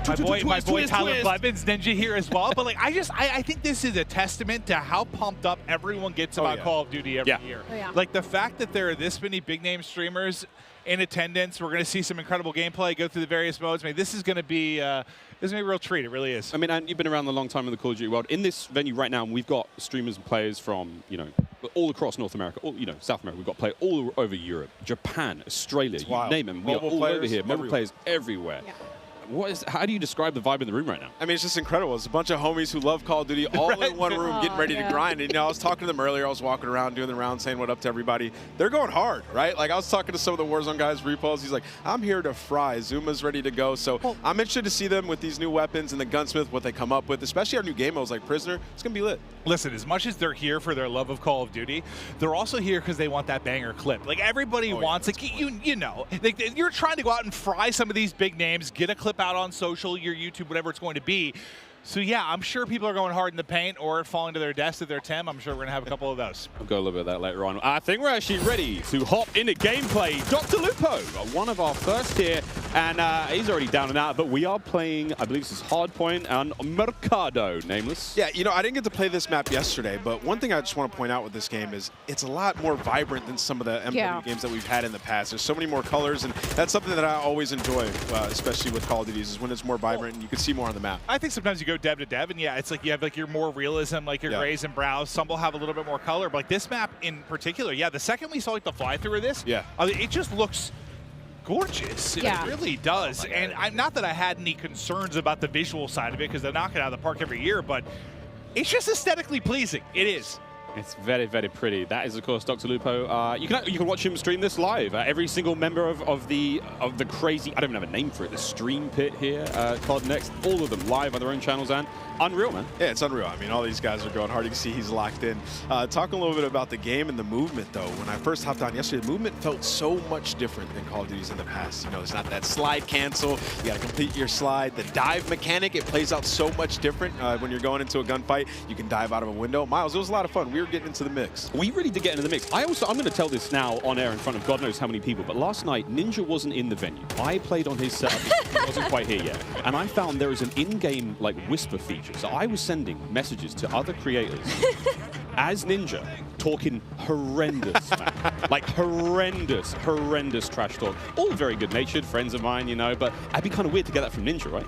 my boy Tyler Blevins Ninja here as well. But like, I think this is a testament to how pumped up everyone gets about Call of Duty every year. Like the fact that there are this many big name streamers in attendance, we're going to see some incredible gameplay, go through the various modes. I mean, this is going to be a real treat. It really is. I mean, and you've been around a long time in the Call of Duty world. In this venue right now, we've got streamers and players from, you know, all across North America, all, you know, South America. We've got players all over Europe, Japan, Australia, you name them. We are all over here. Mobile players everywhere. Yeah. How do you describe the vibe in the room right now? I mean, it's just incredible. It's a bunch of homies who love Call of Duty all in one room getting ready to grind. And, you know, I was talking to them earlier. I was walking around doing the round saying what up to everybody. They're going hard, right? Like, I was talking to some of the Warzone guys, Repos. He's like, I'm here to fry. Zuma's ready to go. So I'm interested to see them with these new weapons and the Gunsmith, what they come up with, especially our new game modes like Prisoner. It's going to be lit. Listen, as much as they're here for their love of Call of Duty, they're also here because they want that banger clip. Like, everybody wants, like, you know, like, you're trying to go out and fry some of these big names, get a clip out on social, your YouTube, whatever it's going to be. So yeah, I'm sure people are going hard in the paint or falling to their desk at their Tim. I'm sure we're going to have a couple of those. We'll go a little bit of that later on. I think we're actually ready to hop into gameplay. Dr. Lupo, one of our first here, and he's already down and out, but we are playing, I believe this is Hardpoint and Mercado, nameless. Yeah, you know, I didn't get to play this map yesterday, but one thing I just want to point out with this game is it's a lot more vibrant than some of the MW games that we've had in the past. There's so many more colors, and that's something that I always enjoy, especially with Call of Duty, is when it's more vibrant and you can see more on the map. I think sometimes you go dev to dev, and yeah, it's like you have like your more realism, like your grays and browns. Some will have a little bit more color, but like this map in particular, the second we saw like the fly through of this, it just looks gorgeous. It really does. And I'm not that I had any concerns about the visual side of it because they knock it out of the park every year, but it's just aesthetically pleasing. It is. It's very, very pretty. That is, of course, Dr. Lupo. You can watch him stream this live. Every single member of the crazy, I don't even have a name for it, the stream pit here, COD Next, all of them live on their own channels, and unreal, man. Yeah, it's unreal. I mean, all these guys are going hard. You can see he's locked in. Talking a little bit about the game and the movement, though. When I first hopped on yesterday, the movement felt so much different than Call of Duty's in the past. You know, it's not that slide cancel. You got to complete your slide. The dive mechanic, it plays out so much different when you're going into a gunfight. You can dive out of a window. Miles, it was a lot of fun. We were getting into the mix. We really did get into the mix. I'm going to tell this now on air in front of God knows how many people, but last night, Ninja wasn't in the venue. I played on his setup. He wasn't quite here yet. And I found there is an in-game, like, whisper feature. So I was sending messages to other creators as Ninja, talking horrendous, man. Like horrendous trash talk. All very good-natured friends of mine, you know, but it'd be kind of weird to get that from Ninja, right?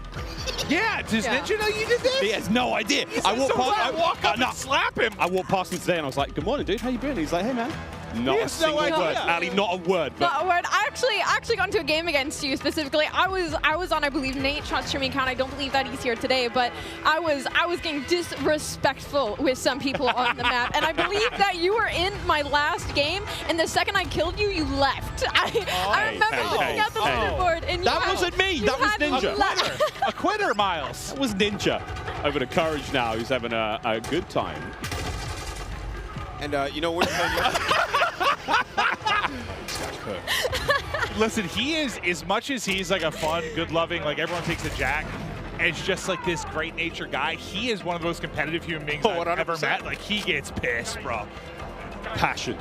Yeah, does Ninja know you did this? He has no idea. I walk up and slap him. I walked past him today and I was like, good morning, dude, how you doing? He's like, hey, man. Not a single word. Ali, not a word. But not a word. I actually got into a game against you specifically. I was on, I believe, Nate Shot streaming account. I don't believe that he's here today, but I was getting disrespectful with some people on the map. And I believe that you were in my last game, and the second I killed you, you left. I remember looking at the leaderboard, and that wasn't me. That was Ninja. A quitter, Miles. That was Ninja. Over to Courage now, who's having a good time. And, you know, we're Listen, he is, as much as he's like a fun, good-loving, like everyone takes a jack, as just like this great-natured guy, he is one of the most competitive human beings I've ever met. Like, he gets pissed, bro. Passion.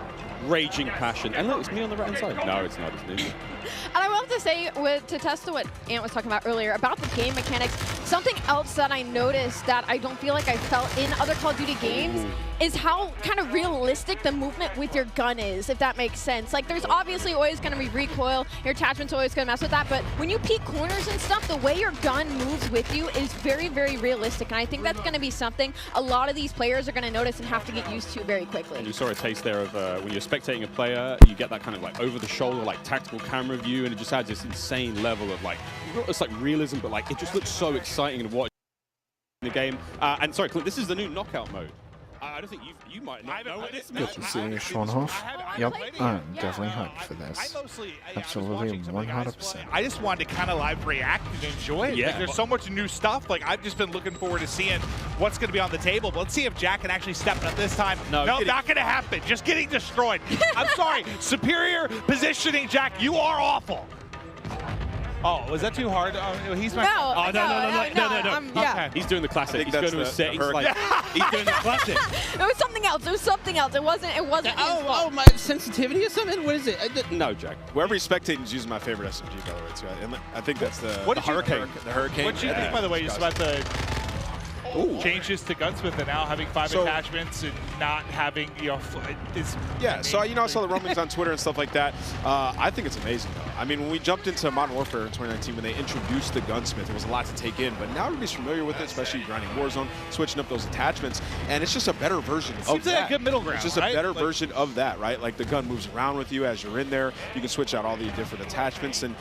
raging passion. And look, it's me on the right-hand side. No, it's not. It's me. And I will have to say, to test to what Ant was talking about earlier, about the game mechanics, something else that I noticed that I don't feel like I felt in other Call of Duty games is how kind of realistic the movement with your gun is, if that makes sense. Like, there's obviously always going to be recoil, your attachment's always going to mess with that, but when you peek corners and stuff, the way your gun moves with you is very, very realistic, and I think that's going to be something a lot of these players are going to notice and have to get used to very quickly. And you saw a taste there of when you're spectating a player, you get that kind of like over-the-shoulder, like tactical camera view, and it just adds this insane level of like, it's like realism, but like it just looks so exciting to watch in the game. And sorry, Clint, this is the new knockout mode. I don't think you might not know what this Good to see you, Schwanhoff. Yep, I'm definitely hyped for this. Absolutely 100%. I just wanted to kind of live react and enjoy it. Yeah. Like, there's so much new stuff. Like, I've just been looking forward to seeing what's going to be on the table. But let's see if Jack can actually step up this time. No, not going to happen. Just getting destroyed. I'm sorry. Superior positioning, Jack. You are awful. Oh, was that too hard? He's my. No. Yeah. He's doing the classic. He's going to a set. He's like, he's doing the classic. It was something else. It was something else. It wasn't. My sensitivity or something? What is it? No, Jack. Wherever he's spectating is using my favorite SMG, by the way, too. And I think that's the Hurricane. The Hurricane. What do you think, by the way, just about the changes to Gunsmith and now having 5 attachments and not having, so I saw the rumblings on Twitter and stuff like that. I think it's amazing, though. I mean, when we jumped into Modern Warfare in 2019, when they introduced the Gunsmith, there was a lot to take in, but now everybody's familiar with it, especially grinding Warzone, switching up those attachments, and it's just a better version of Seems that. like a good middle ground, It's just a better version of that, right? Like, the gun moves around with you as you're in there. You can switch out all the different attachments, and,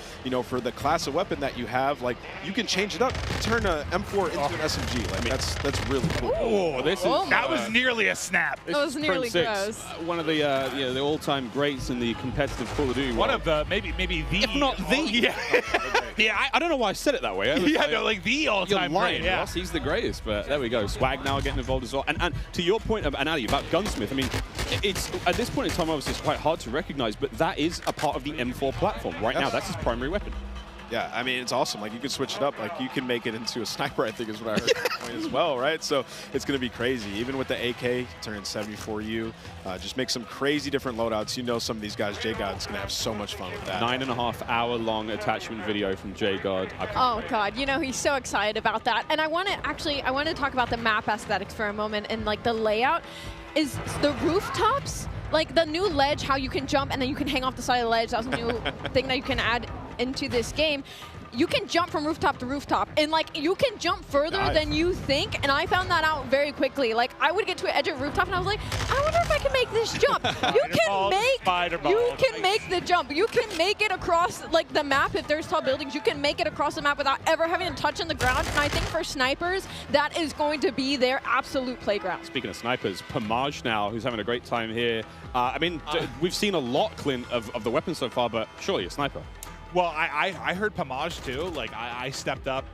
for the class of weapon that you have, like, you can change it up, turn an M4 into an SMG. Like, that's really cool. Oh, this is that was nearly a snap. That was nearly close. One of the all-time greats in the competitive Call of Duty. One of the maybe the, if not the. Yeah, I don't know why I said it that way. Like the all-time great. Yeah, Ross, he's the greatest. But there we go. Swag now getting involved as well. And to your point, Ali, about Gunsmith, I mean, it's at this point in time, obviously, it's quite hard to recognize, but that is a part of the M4 platform right now. That's his primary weapon. Yeah, I mean, it's awesome. Like, you can switch it up. Like, you can make it into a sniper, I think is what I heard as well, right? So it's going to be crazy. Even with the AK turning 74U, just make some crazy different loadouts. Some of these guys, J-God's going to have so much fun with that. 9.5-hour-long attachment video from J-God. Oh, God. He's so excited about that. And I want to talk about the map aesthetics for a moment and, like, the layout. Is the rooftops, like the new ledge, how you can jump and then you can hang off the side of the ledge. That was a new thing that you can add into this game. You can jump from rooftop to rooftop, and like you can jump further than you think, and I found that out very quickly. Like, I would get to an edge of a rooftop and I was like, I wonder if I can make this jump. You can make the jump. You can make it across like the map. If there's tall buildings, you can make it across the map without ever having to touch on the ground, and I think for snipers that is going to be their absolute playground. Speaking of snipers, Pamaj now, who's having a great time here. I mean, we've seen a lot, Clint, of the weapons so far, but surely a sniper. Well, I heard Pamaj too. Like, I stepped up.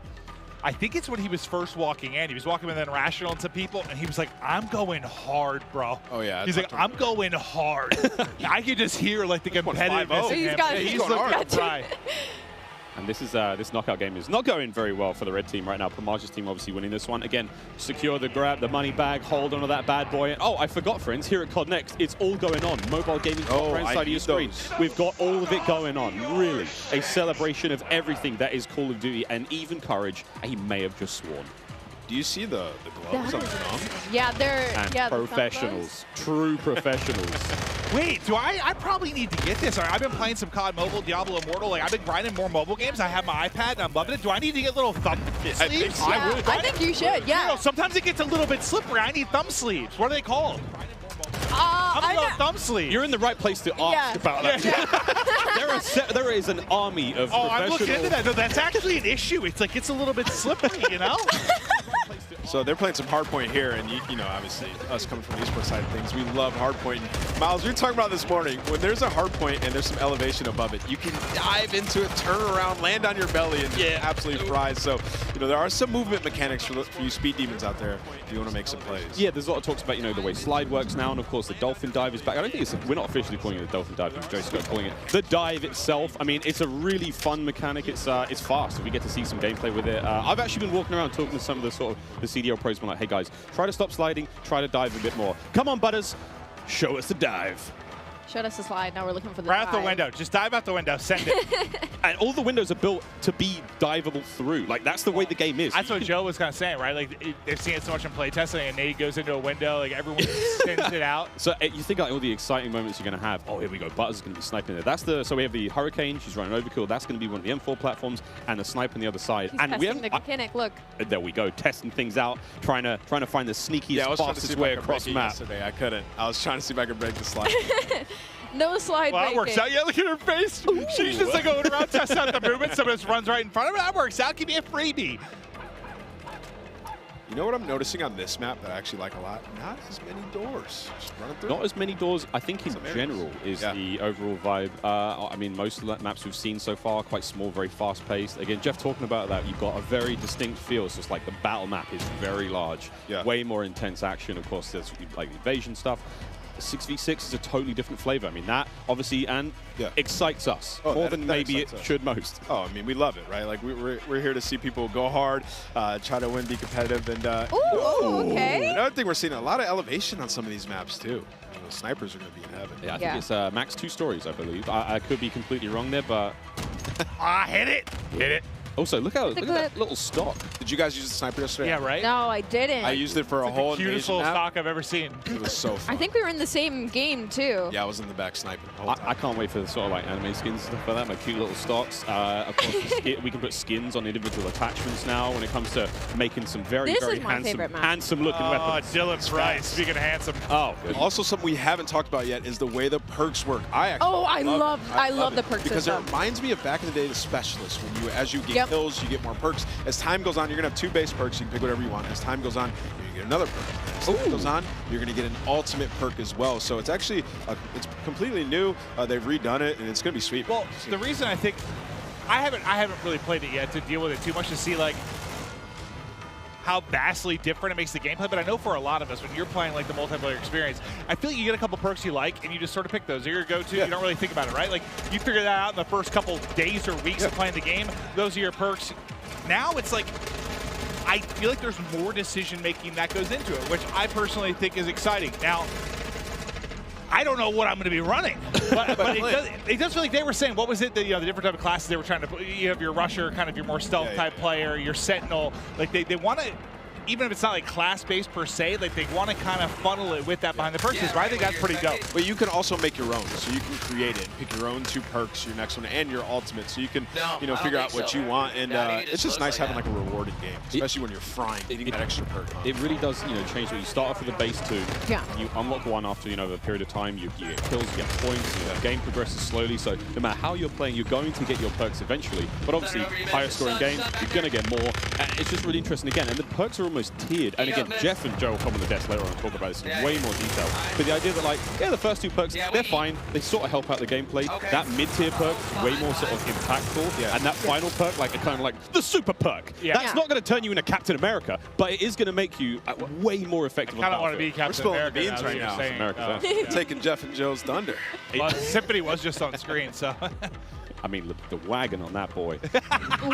I think it's when he was first walking in. He was walking with Irrational and some people, and he was like, I'm going hard, bro. Oh, yeah. He's like, I'm going hard. I could just hear, like, the competitiveness in him. He's going hard. Right. And this knockout game is not going very well for the red team right now. Pamaj's team obviously winning this one. Again, secure the grab, the money bag, hold on to that bad boy. Oh, I forgot, friends, here at COD Next, it's all going on. Mobile gaming right side of your screen. We've got all of it going on. Really, a celebration of everything that is Call of Duty, and even Courage, he may have just sworn. Do you see the gloves on the thumb? Yeah, they're professionals, true professionals. Wait, I probably need to get this. I've been playing some COD Mobile, Diablo Immortal. Like, I've been grinding more mobile games. I have my iPad and I'm loving it. Do I need to get little thumb sleeves? I think you should. Yeah. Sometimes it gets a little bit slippery. I need thumb sleeves. What are they called? Thumb sleeves. You're in the right place to ask about that. Yeah. There is an army of professionals. I'm looking into that. No, that's actually an issue. It's like it's a little bit slippery, you know? So they're playing some hardpoint here, and obviously us coming from the esports side of things, we love hardpoint. Miles, we were talking about this morning, when there's a hardpoint and there's some elevation above it, you can dive into it, turn around, land on your belly, and absolutely fry. So, there are some movement mechanics for you speed demons out there if you want to make some plays. Yeah, there's a lot of talks about, the way slide works now, and of course the dolphin dive is back. I don't think we're not officially calling it the dolphin dive, Joe Scott's calling it the dive itself. I mean, it's a really fun mechanic. It's fast. We get to see some gameplay with it. I've actually been walking around talking to some of the CDL pros, been like, hey guys, try to stop sliding, try to dive a bit more. Come on, Butters, show us the dive. Showed us the slide. Now we're looking for the Right out the dive. window. Just dive out the window. Send it. And all the windows are built to be diveable through. Like, that's the way the game is. That's what Joe was kind of saying, right? Like, they've seen it so much in playtesting, and Nate goes into a window, like, everyone sends it out. So you think like all the exciting moments you're going to have. Oh, here we go. Butters is going to be sniping there. That's the. So we have the Hurricane. She's running overkill. That's going to be one of the M4 platforms, and the sniper on the other side. He's and testing the mechanic. Look. There we go. Testing things out. Trying to find the sneakiest, Yeah, I was trying to see fastest if I way could across break the it map. yesterday. I couldn't. I was trying to see if I could break the slide. No slide Well, that breaking. works out. Yeah, look at her face. She's just like going around, testing out the movement. Someone just runs right in front of her. That works out. Give me a freebie. You know what I'm noticing on this map that I actually like a lot? Not as many doors. Just running through. Not as many doors, I think, in general, is the overall vibe. I mean, most of the maps we've seen so far, quite small, very fast-paced. Again, Jeff talking about that, you've got a very distinct feel. So it's like the battle map is very large, way more intense action. Of course, there's like evasion stuff. 6v6 is a totally different flavor. I mean, that obviously excites us more than maybe it should most. Oh, I mean, we love it, right? Like, we're here to see people go hard, try to win, be competitive, and okay. Another thing, we're seeing a lot of elevation on some of these maps too. The snipers are going to be in heaven. Yeah, I think it's max 2 stories, I believe. I could be completely wrong there, but hit it. Hit it. Also, look at that little stock. Did you guys use the sniper yesterday? Yeah, right? No, I didn't. I used it for a whole the cutest little stock I've ever seen. It was so fun. I think we were in the same game, too. Yeah, I was in the back sniping the whole time. I can't wait for the sort of like anime skins and stuff like that, my cute little stocks. Of course, we can put skins on individual attachments now when it comes to making some very handsome looking weapons. Dylan Price, speaking of handsome. Oh, also something we haven't talked about yet is the way the perks work. I love the perks because system. it reminds me of back in the day the specialists. When as you get kills, you get more perks. As time goes on, you're gonna have 2 base perks. You can pick whatever you want. As time goes on, you get another perk. As time goes on, you're gonna get an ultimate perk as well. So it's actually it's completely new. They've redone it, and it's gonna be sweet. Well, the reason I think I haven't really played it yet to deal with it too much to see like how vastly different it makes the gameplay, but I know for a lot of us, when you're playing like the multiplayer experience, I feel like you get a couple perks you like, and you just sort of pick those. They're your go-to. You don't really think about it, right? Like, you figure that out in the first couple days or weeks of playing the game. Those are your perks. Now it's like, I feel like there's more decision-making that goes into it, which I personally think is exciting. Now, I don't know what I'm going to be running, but it does feel like they were saying, what was it, the different type of classes they were trying to put? You have your rusher, kind of your more stealth type player, your sentinel. Like they want to, even if it's not like class-based per se, like they want to kind of funnel it with that behind the perks. I think that's pretty dope. But you can also make your own, so you can create it, pick your own 2 perks, your next one, and your ultimate, so you can figure out what you want. And it's just nice having like a rewarded game, especially when you're frying, getting that extra perk. It really does, change what you start off with a base 2. Yeah. You unlock one after, a period of time. You get kills, you get points. The game progresses slowly. So no matter how you're playing, you're going to get your perks eventually. But obviously, higher scoring games, you're going to get more. And it's just really interesting again. And the perks are almost tiered. And again, Jeff and Joe will come on the desk later on and talk about this in way more detail. But the idea that the first 2 perks, they're fine. They sort of help out the gameplay. That mid-tier perk is way more sort of impactful. And that final perk, like kind of like the super perk. That's not going to turn you into Captain America, but it is going to make you way more effective. I kind of want to be Captain America. We're spilling the beans right now. Taking Jeff and Joe's thunder. Well, Symphony was just on screen, so. I mean, look, the wagon on that boy.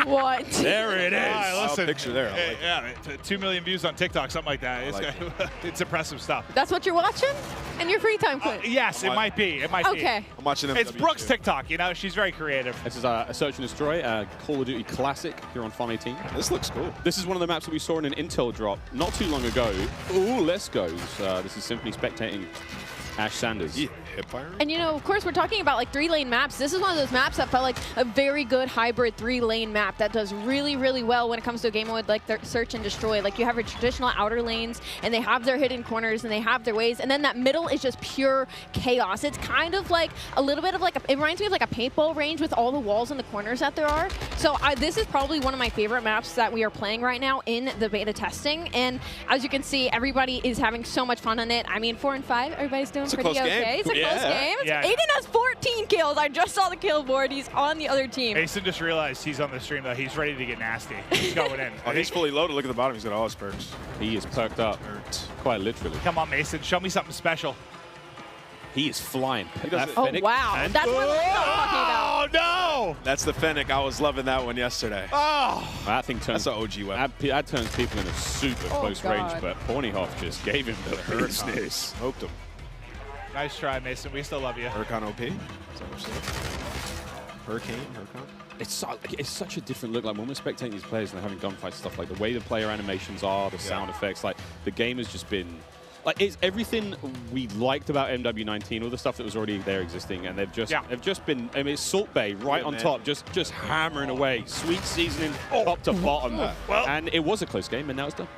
What? There it is. Right, listen, picture there. Yeah, 2 million views on TikTok, something like that. It's impressive stuff. That's what you're watching? In your free time, Quinn? Yes, it might be. It might be. Okay. I'm watching them. It's Brooke's TikTok. She's very creative. This is a Search and Destroy, Call of Duty Classic here on Farm 18. This looks cool. This is one of the maps that we saw in an Intel drop not too long ago. Ooh, let's go. This is Symphony spectating Ash Sanders. Yeah, hip firing. And of course, we're talking about like 3-lane maps. This is one of those maps that felt like a very good hybrid 3-lane map that does really, really well when it comes to a game mode like Search and Destroy. Like you have your traditional outer lanes, and they have their hidden corners, and they have their ways, and then that middle is just pure chaos. It's kind of like a little bit of like it reminds me of like a paintball range with all the walls and the corners that there are. So this is probably one of my favorite maps that we are playing right now in the beta testing. And as you can see, everybody is having so much fun on it. I mean, 4 and 5, everybody's doing pretty okay. It's a close game. Aiden has 14 kills. I just saw the kill board. He's on the other team. Mason just realized he's on the stream, though. He's ready to get nasty. He's going in. He's fully loaded. Look at the bottom. He's got all his perks. He is perked up, quite literally. Come on, Mason. Show me something special. He is flying. Oh, wow. That's what we're talking about. Oh, no. That's the Fennec. I was loving that one yesterday. Oh. That thing turns. That's an OG weapon. That turns people into super close range, but Pornyhoff just gave him the business. Hoped him. Nice try, Mason. We still love you. Huracan OP. Is that what you're saying? Huracan? It's such a different look. Like when we're spectating these players and they're having gunfights stuff, like the way the player animations are, the sound effects, like the game has just been like it's everything we liked about MW19, all the stuff that was already there existing, and they've just been. I mean, it's Salt Bay right on top, just hammering away, sweet seasoning top to bottom. Well, and it was a close game, and now it's done.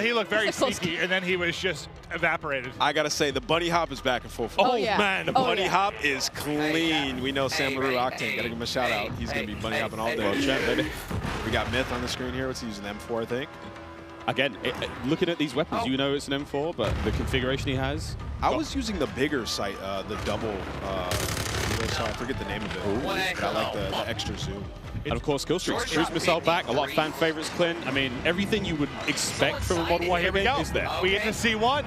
He looked very sneaky, and then he was just evaporated. I gotta say, the bunny hop is back in full Oh, force. yeah. Man, the Oh, bunny yeah. hop is clean. We know Sam LaRue Octane. Gotta give him a shout out. He's gonna be bunny hopping all day. Baby. We got Myth on the screen here. What's he using? M4, I think. Again, looking at these weapons, you know it's an M4, but the configuration he has. I was using the bigger sight, the double. I forget the name of it. But I like the extra zoom. And of course, kill streaks. Cruise missile back. A lot of fan favorites, Clint. I mean, everything you would expect from a Modern Warfare game is there. We get to see one.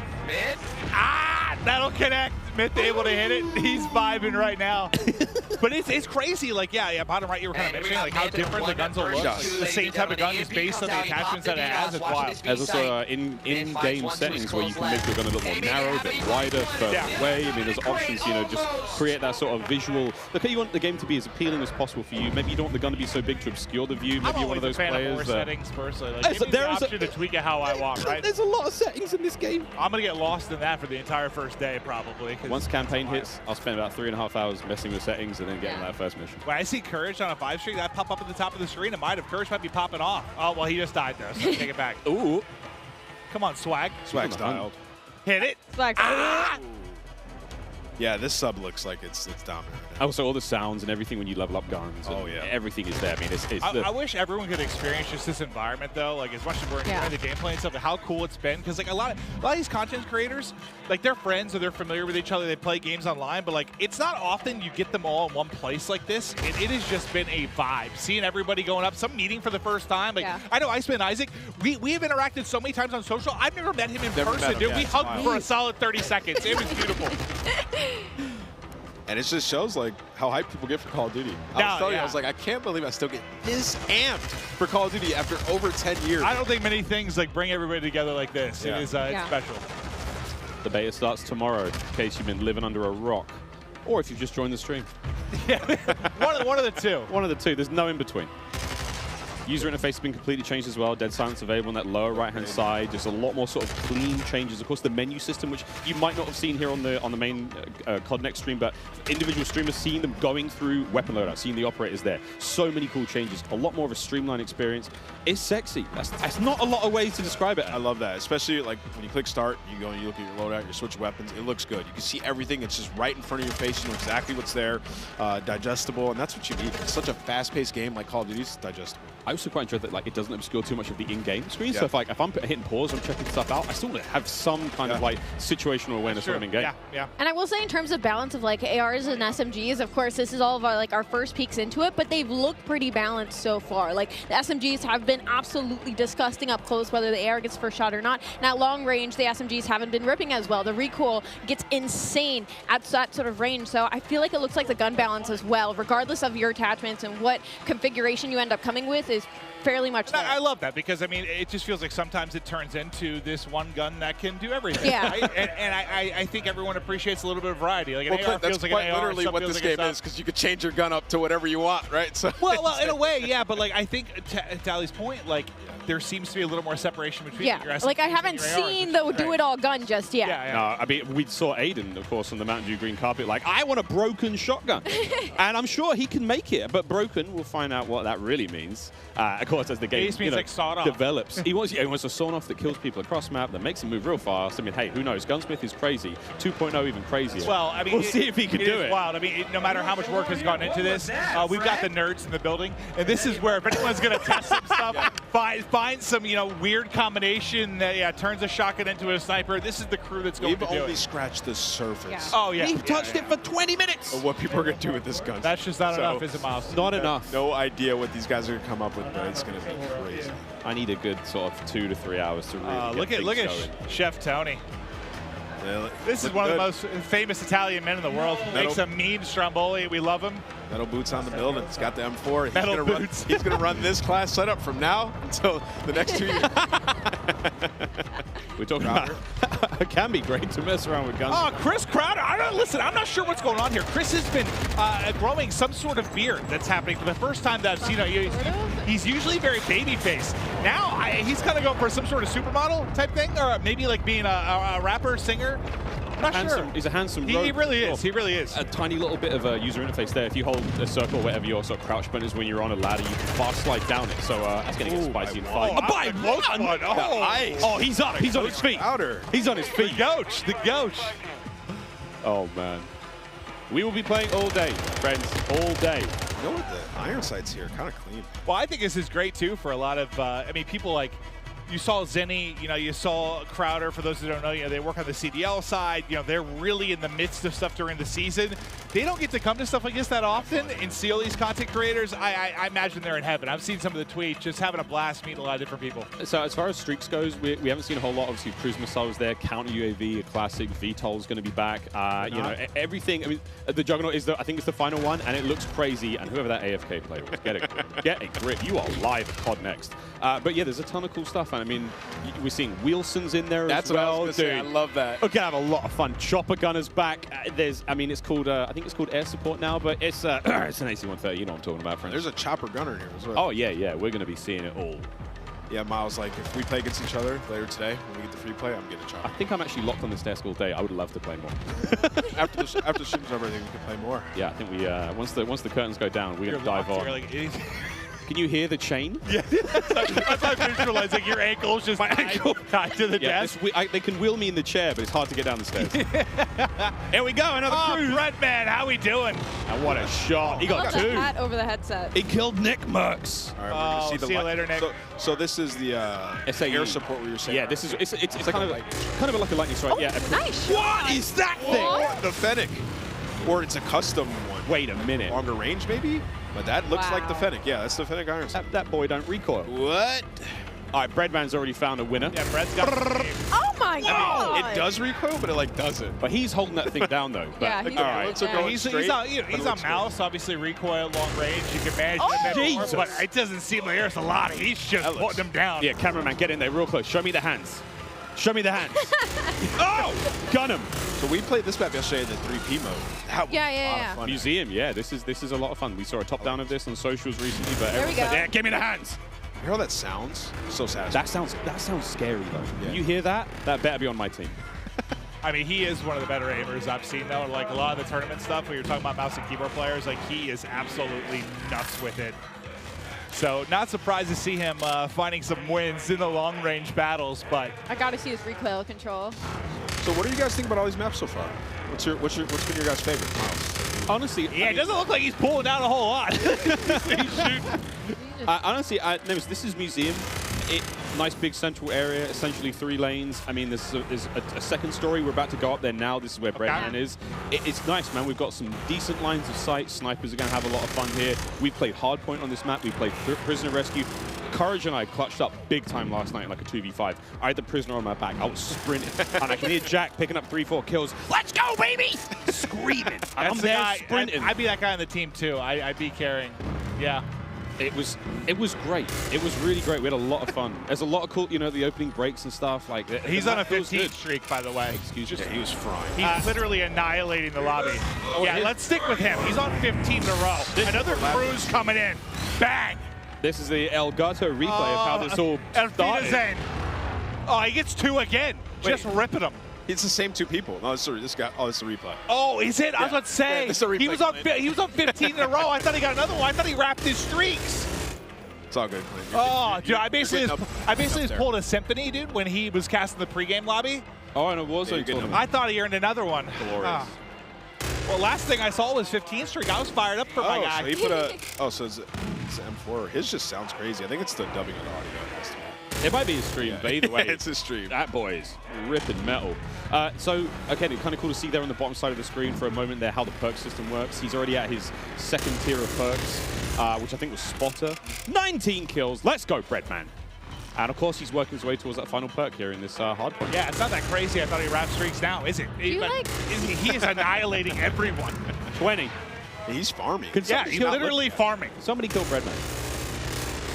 That'll connect. Myth able to hit it. He's vibing right now. But it's crazy. Like, yeah, bottom right, you were kind of mentioning like how different the guns will look. The same type of gun is based on the attachments that it has. It's wild. There's also in-game settings where you can make your gun a little more narrow, a bit wider, further away. I mean, there's options, you know, just create that sort of visual. Look, you want the game to be as appealing as possible for you. Maybe you don't want the gun to be so big to obscure the view. Maybe you're one of those players. Settings personally. Like, give me the option to tweak it how I want, right? There's a lot of settings in this game. I'm gonna get lost in that for the entire first day, probably. Once campaign hits, I'll spend about 3.5 hours messing with settings and then getting that first mission. When I see Courage on a 5 streak, that pop up at the top of the screen. It might have. Courage might be popping off. Oh, well, he just died there, so take it back. Ooh. Come on, Swag. Swag styled. Hit it. Swag. Yeah, this sub looks like it's dominant. Also, all the sounds and everything when you level up guns. Oh, yeah. Everything is there. I mean, I wish everyone could experience just this environment, though. Like, as much as we're enjoying the gameplay and stuff, how cool it's been. Because, like, a lot of these content creators, like, they're friends or they're familiar with each other. They play games online. But, like, it's not often you get them all in one place like this. It has just been a vibe. Seeing everybody going up, some meeting for the first time. Like, I know Iceman and Isaac, we have interacted so many times on social. I've never met him in person, dude. We hugged for a solid 30 seconds. It was beautiful. And it just shows like how hyped people get for Call of Duty. I was telling you, I was like, I can't believe I still get this amped for Call of Duty after over 10 years. I don't think many things like bring everybody together like this. It is it's special. The beta starts tomorrow, in case you've been living under a rock, or if you've just joined the stream. Yeah, one of the two. One of the two. There's no in between. User interface has been completely changed as well. Dead silence available on that lower right-hand side. Just a lot more sort of clean changes. Of course, the menu system, which you might not have seen here on the main COD Next stream, but individual streamers seeing them going through weapon loadout, seeing the operators there. So many cool changes. A lot more of a streamlined experience. It's sexy. That's not a lot of ways to describe it. I love that, especially like when you click start, you go and you look at your loadout, you switch weapons. It looks good. You can see everything. It's just right in front of your face. You know exactly what's there, digestible, and that's what you need. It's such a fast-paced game like Call of Duty. It's digestible. I also quite enjoy that like it doesn't obscure too much of the in-game screen. So if I'm hitting pause, I'm checking stuff out, I still have some kind of like situational awareness when I'm in-game. And I will say in terms of balance of like ARs and SMGs, of course, this is all of our, like our first peeks into it, but they've looked pretty balanced so far. Like the SMGs have been absolutely disgusting up close, whether the AR gets first shot or not. Now long range, the SMGs haven't been ripping as well. The recoil gets insane at that sort of range. So I feel like it looks like the gun balance as well, regardless of your attachments and what configuration you end up coming with, is fairly much there. I love that because, I mean, it just feels like sometimes it turns into this one gun that can do everything. Yeah. Right? and I think everyone appreciates a little bit of variety. Like an Well, AR that's feels like quite an AR, literally some what feels this like a game sub. is, because you could change your gun up to whatever you want, right? So Well, in a way, yeah, but like I think to Ali's point, like there seems to be a little more separation between your SMGs like I and haven't your ARs, seen which the is do great. it all gun just yet. No, I mean, we saw Aiden, of course, on the Mountain Dew green carpet, like, I want a broken shotgun. And I'm sure he can make it, but broken, we'll find out what that really means. Of course, as the game It means like sawed off. develops. He wants a sawn off that kills people across map, that makes him move real fast. I mean, hey, who knows? Gunsmith is crazy. 2.0 even crazier. Well, I mean, we'll see if he can do it. it. Is wild. I mean, no matter how much work has gone into this, we've got the nerds in the building, and this is where if anyone's going to test some stuff, find some weird combination that turns a shotgun into a sniper. This is the crew that's going to do it. We've only scratched the surface. Yeah. Oh yeah, We've touched it for 20 minutes. Of what people are going to do with this gun. That's just not enough, is it, Miles? Not enough. No idea what these guys are going to come up with, but it's going to be crazy. I need a good sort of 2 to 3 hours to really look at Chef Tony. This is one of the most famous Italian men in the world. Makes a mean stromboli. We love him. Metal boots on the build, and he's got the M4. He's gonna run this class setup from now until the next 2 years. We're talking about it can be great to mess around with guns. Oh, Chris Crowder. Listen, I'm not sure what's going on here. Chris has been growing some sort of beard that's happening for the first time that I've seen him. He's usually very baby-faced. Now he's kind of going for some sort of supermodel type thing, or maybe like being a rapper, singer. I'm not sure. He's a handsome He really is. He really is. A tiny little bit of a user interface there. If you hold a circle, whatever your sort of crouch button is when you're on a ladder, you can fast slide down it. So that's going to get spicy in fight. Oh, he's up. He's on his feet. He's on his feet. The Gouch. Oh, man. We will be playing all day, friends, all day. You know what? The iron sights here kind of clean. Well, I think this is great, too, for a lot of, people like, you saw Zenny, you saw Crowder. For those who don't know, they work on the CDL side. They're really in the midst of stuff during the season. They don't get to come to stuff like this that often and see all these content creators. I imagine they're in heaven. I've seen some of the tweets, just having a blast, meeting a lot of different people. So as far as streaks goes, we haven't seen a whole lot. Obviously, cruise missiles there, counter UAV, a classic. VTOL is going to be back. Everything. I mean, the Juggernaut is I think it's the final one, and it looks crazy. And whoever that AFK player was, get a grip. You are live at COD Next. But yeah, there's a ton of cool stuff. And I mean, we're seeing Wilson's in there as well. That's what I was going to say. I love that. We're going to have a lot of fun. Chopper Gunner's back. It's called, I think it's called air support now, but it's it's an AC-130. You know what I'm talking about, friends. There's a Chopper Gunner here as well. Oh, yeah. We're going to be seeing it all. Yeah, Miles, like, if we play against each other later today, when we get the free play, I'm getting a Chopper. I think I'm actually locked on this desk all day. I would love to play more. after the stream's over, I think we can play more. Yeah, I think we, once the curtains go down, we're going to dive on. Can you hear the chain? Yeah, that's how I'm visualizing your ankles just tied to the desk. They can wheel me in the chair, but it's hard to get down the stairs. Here we go, another cruise. Brett, man, how we doing? And what a shot. He got two. Hat over the headset. He killed Nick Merckx. All right, we're see you later, Nick. So this is the air support we were saying. Yeah, this is it's like kind of like a lightning strike. Yeah. Nice. What is that thing? The Fennec. Or it's a custom one. Wait a minute. Longer range, maybe? But that looks like the Fennec. Yeah, that's the Fennec iron sight. That boy don't recoil. What? All right, Breadman's already found a winner. Yeah, Bread's got Oh my God! It does recoil, but it doesn't. But he's holding that thing down though. Yeah, but, he's all right. So he's on mouse, obviously recoil, long range. You can manage a bit more, but it doesn't seem like there's a lot. He's just putting them down. Yeah, cameraman, get in there real close. Show me the hands. Show me the hands. Oh, gun him. So we played this map yesterday in the 3P mode. That was a lot of fun. Museum, yeah, this is a lot of fun. We saw a top down of this on socials recently, but there we go. Yeah, give me the hands. You hear how that sounds? So satisfying. That sounds scary though. Yeah. You hear that? That better be on my team. I mean, he is one of the better aimers I've seen though. Like a lot of the tournament stuff, when you're talking about mouse and keyboard players, like he is absolutely nuts with it. So not surprised to see him finding some wins in the long-range battles, but I got to see his recoil control. So what do you guys think about all these maps so far? What's been your guys' favorite, Miles? Honestly, it doesn't look like he's pulling down a whole lot. Honestly, this is Museum. Nice big central area, essentially 3 lanes. I mean, there's a second story. We're about to go up there now. This is where Breadman is. It's nice, man. We've got some decent lines of sight. Snipers are going to have a lot of fun here. We played Hardpoint on this map. We played Prisoner Rescue. Courage and I clutched up big time last night in like a 2v5. I had the Prisoner on my back. I was sprinting. And I can hear Jack picking up 3-4 kills. Let's go, baby! Screaming. I'm there sprinting. I'd be that guy on the team, too. I'd be carrying. Yeah. It was great. It was really great. We had a lot of fun. There's a lot of cool, the opening breaks and stuff. Like he's on a 15 streak, by the way. Excuse me. Yeah, he was frying. He's literally annihilating the lobby. Yeah, let's stick with him. He's on 15 in a row. Another cruise coming in. Bang! This is the Elgato replay of how this all started. Oh, he gets 2 again. Just ripping them. It's the same 2 people. No, sorry, this guy. Oh, it's a replay. Oh, is it? Yeah. I was about to say. Yeah, he was on 15 in a row. I thought he got another one. I thought he wrapped his streaks. It's all good. Oh, dude, I basically just pulled a symphony, dude, when he was casting the pregame lobby. Oh, and it was a tournament. I thought he earned another one. Glorious. Well, last thing I saw was 15 streak. I was fired up for my guy. So he put a. So it's M4. His just sounds crazy. I think it's the dubbing of the audio. It might be his stream, but either way, it's his stream. That boy is ripping metal. So, again, it's kind of cool to see there on the bottom side of the screen for a moment there how the perk system works. He's already at his 2nd tier of perks, which I think was Spotter. 19 kills. Let's go, Breadman. And, of course, he's working his way towards that final perk here in this hardpoint. Yeah, it's not that crazy. I thought he wrapped streaks now, is it? He is annihilating everyone. 20. He's farming. Yeah, he's literally farming. Somebody kill Breadman.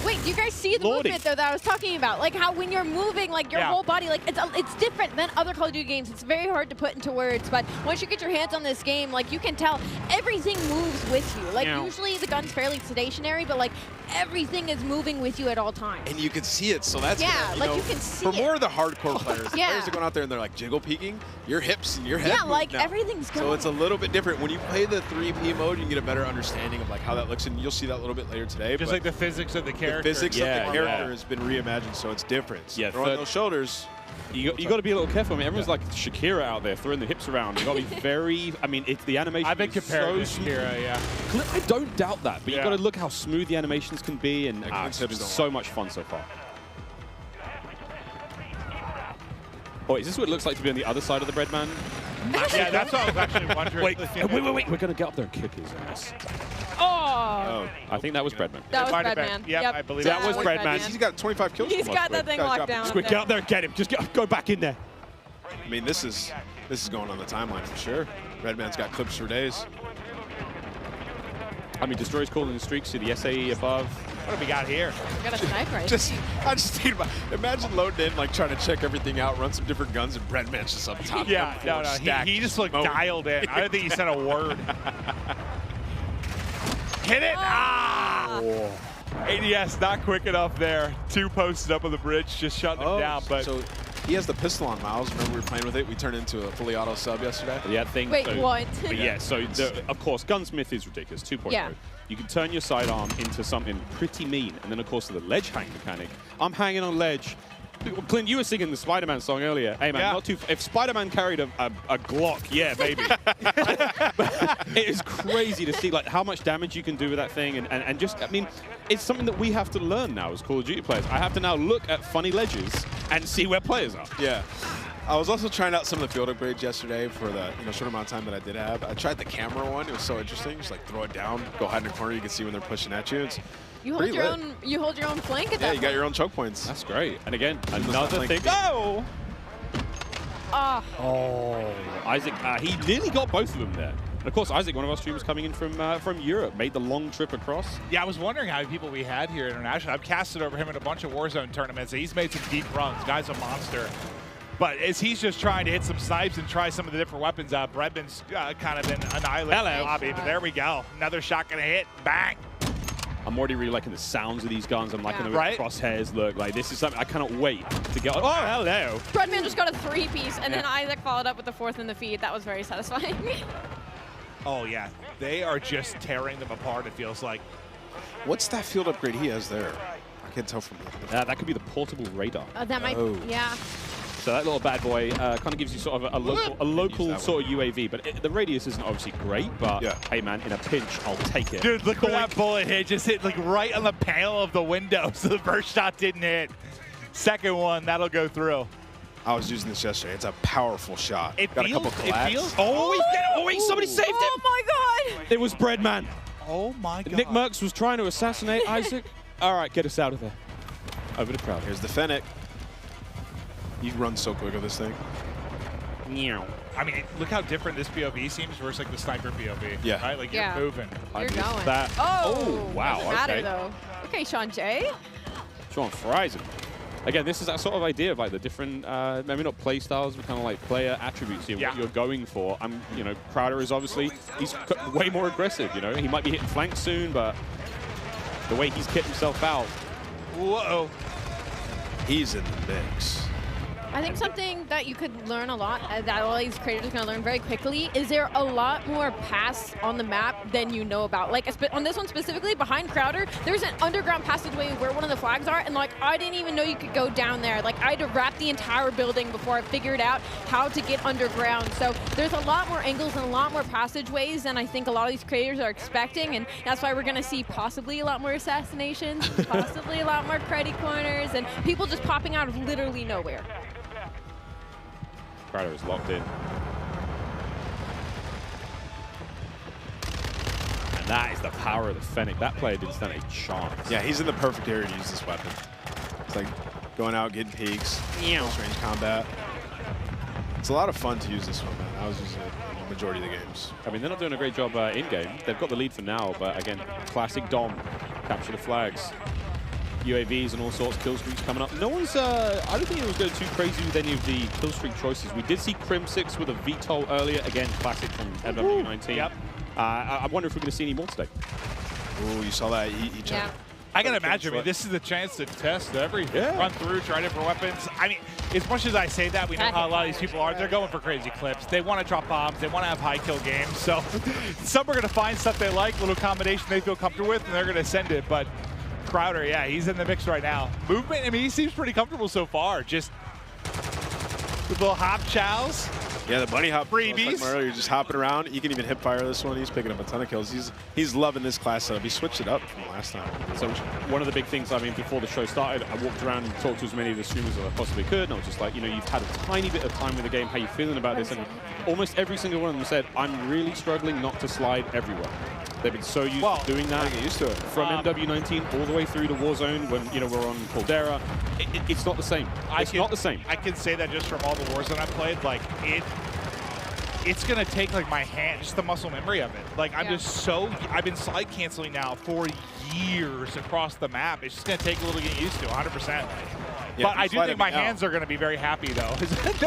Wait, do you guys see the movement though that I was talking about? Like how when you're moving, like your whole body, like it's different than other Call of Duty games. It's very hard to put into words, but once you get your hands on this game, like you can tell everything moves with you. Like usually the gun's fairly stationary, but like everything is moving with you at all times. And you can see it, so that's you can see for more of the hardcore players, the Yeah. players are going out there and they're like jiggle peeking, your hips and your head. Yeah, move like now. everything's going. So it's a little bit different. When you play the 3P mode, you get a better understanding of like how that looks, and you'll see that a little bit later today. Just but like the physics of the character. The physics of the character has been reimagined, so it's different. So throwing those shoulders. You got to be a little careful. I mean, everyone's like Shakira out there throwing the hips around. You got to be very. I mean, it's the animation. I've been compared so to Shakira, yeah. I don't doubt that, but you got to look how smooth the animations can be, and it's been so much fun so far. Oh, is this what it looks like to be on the other side of the Breadman? Yeah, that's what I was actually wondering. Wait. We're gonna get up there and kick his ass. Oh! I think that was Breadman. That was Breadman. Yep, I believe that was Breadman. He's got 25 kills. He's got that thing locked down. Squid, get up there and get him. Just go back in there. I mean, this is going on the timeline for sure. Redman's got clips for days. I mean, Destroyer's calling the streaks to the SAE above. What have we got here? We got a sniper. I just think about, imagine loading in, like trying to check everything out, run some different guns, and Breadman's just up top. Yeah, no, he just looked dialed in. I don't think he said a word. Hit it! Ah! ADS not quick enough there. Two posted up on the bridge, just shutting him down. But so he has the pistol on Miles. Remember we were playing with it? We turned into a fully auto sub yesterday. Yeah, Wait, what? But yeah, so of course, Gunsmith is ridiculous. 2.0. Yeah. You can turn your sidearm into something pretty mean, and then of course the ledge hang mechanic. I'm hanging on ledge. Clint, you were singing the Spider-Man song earlier. Hey man, not too. If Spider-Man carried a Glock, yeah, baby. It is crazy to see like how much damage you can do with that thing, and just I mean, it's something that we have to learn now as Call of Duty players. I have to now look at funny ledges and see where players are. Yeah. I was also trying out some of the field upgrades yesterday for the short amount of time that I did have. I tried the camera one. It was so interesting. Just like throw it down, go hide in the corner. You can see when they're pushing at you. It's You hold your own. You hold your own flank at that. Yeah, you got point. your own choke points. That's great. And again, another thing. Oh! Oh, Isaac. He nearly got both of them there. And of course, Isaac, one of our streamers coming in from Europe, made the long trip across. yeah, I was wondering how many people we had here internationally. I've casted over him in a bunch of Warzone tournaments. He's made some deep runs. Guy's a monster. But as he's just trying to hit some snipes and try some of the different weapons out, Breadman's kind of been annihilated in the lobby. But there we go. Another shot gonna hit. Bang. I'm already really liking the sounds of these guns. I'm liking the way the crosshairs look. Like, this is something I cannot wait to get. Oh, hello. Breadman just got a 3-piece, and then Isaac followed up with the 4th in the feed. That was very satisfying. Oh, yeah. They are just tearing them apart, it feels like. What's that field upgrade he has there? I can't tell from the that could be the portable radar. That might, yeah. So that little bad boy kind of gives you sort of a local sort of UAV, but the radius isn't obviously great, but hey man, in a pinch, I'll take it. Dude, look where that bullet hit. Just hit like right on the panel of the window, so the first shot didn't hit. Second one, that'll go through. I was using this yesterday. It's a powerful shot. It got feels, a couple collabs. it feels. Oh, wait, somebody saved him. Oh my God. It was Breadman. Oh my God. Nick Merckx was trying to assassinate Isaac. All right, get us out of there. Over the crowd. Here's the Fennec. You run so quick with this thing. I mean, look how different this POV seems versus like the sniper POV. Yeah. Right? Like you're moving. You're going. That. Oh, wow. Doesn't matter though. Okay, Sean J. Sean fries him. Again, this is that sort of idea of like the different, maybe not play styles, but kind of like player attributes here, what you're going for. Crowder is obviously, he's way more aggressive, He might be hitting flanks soon, but the way he's kicked himself out. Whoa. He's in the mix. I think something that you could learn a lot, that all these creators are going to learn very quickly, is there a lot more paths on the map than you know about. Like on this one specifically, behind Crowder, there's an underground passageway where one of the flags are, and like I didn't even know you could go down there. Like I had to wrap the entire building before I figured out how to get underground. So there's a lot more angles and a lot more passageways than I think a lot of these creators are expecting, and that's why we're going to see possibly a lot more assassinations, possibly a lot more cruddy corners, and people just popping out of literally nowhere. Crowder is locked in. And that is the power of the Fennec. That player didn't stand a chance. Yeah, he's in the perfect area to use this weapon. It's like going out, getting peeks, close range combat. It's a lot of fun to use this one, man. I was using it majority of the games. I mean, they're not doing a great job in-game. They've got the lead for now, but again, classic Dom. Capture the flags. UAVs and all sorts, kill streaks coming up. No one's, I don't think anyone's going too crazy with any of the kill streak choices. We did see Crim6 with a VTOL earlier. Again, classic from MW19. Yep. I wonder if we're going to see any more today. Ooh, you saw that? He I can imagine. I mean, this is the chance to test everything. Run through, try different weapons. I mean, as much as I say that, we know how a lot of these people are. They're going for crazy clips. They want to drop bombs. They want to have high kill games. So some are going to find stuff they like, little combination they feel comfortable with, and they're going to send it. But Crowder, yeah, he's in the mix right now. Movement, I mean, he seems pretty comfortable so far. Just with little hop chows. Yeah, the bunny hop freebies. Earlier, just hopping around. You can even hip fire this one. He's picking up a ton of kills. He's loving this class setup. He switched it up from last time. So one of the big things, I mean, before the show started, I walked around and talked to as many of the streamers as I possibly could, and I was just like, you know, you've had a tiny bit of time with the game. How you feeling about this? And almost every single one of them said, I'm really struggling not to slide everywhere. They've been so used to doing that. Get used to it. From MW19 all the way through to Warzone when, you know, we're on Caldera. It's not the same. It's not the same. I can say that just from all the Warzone I've played, like, it's gonna take like my hand, just the muscle memory of it. Like I'm just so, I've been slide canceling now for years across the map. It's just gonna take a little to get used to, 100%. Yeah, but I do think my hands are gonna be very happy though.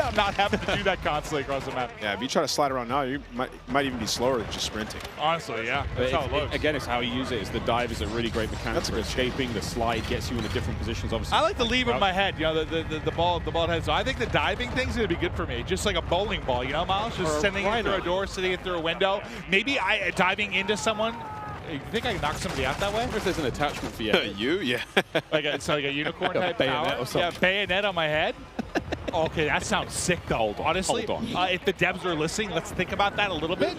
I'm not having to do that constantly across the map. Yeah, if you try to slide around now, you might even be slower than just sprinting. Honestly, yeah, that's how it looks. Again, it's how you use it. Is the dive is a really great mechanic for escaping. The slide gets you into different positions. Obviously, I like to leave with my head, you know, the ball head. So I think the diving thing's gonna be good for me, just like a bowling ball, you know, Miles, just sending it through a door, sending it through a window. Maybe diving into someone. You think I can knock somebody out that way? I wonder if there's an attachment for you. Yeah. It's like a unicorn type bayonet power. or something. Yeah, bayonet on my head. Okay, that sounds sick though. Honestly, hold on. If the devs are listening, let's think about that a little bit.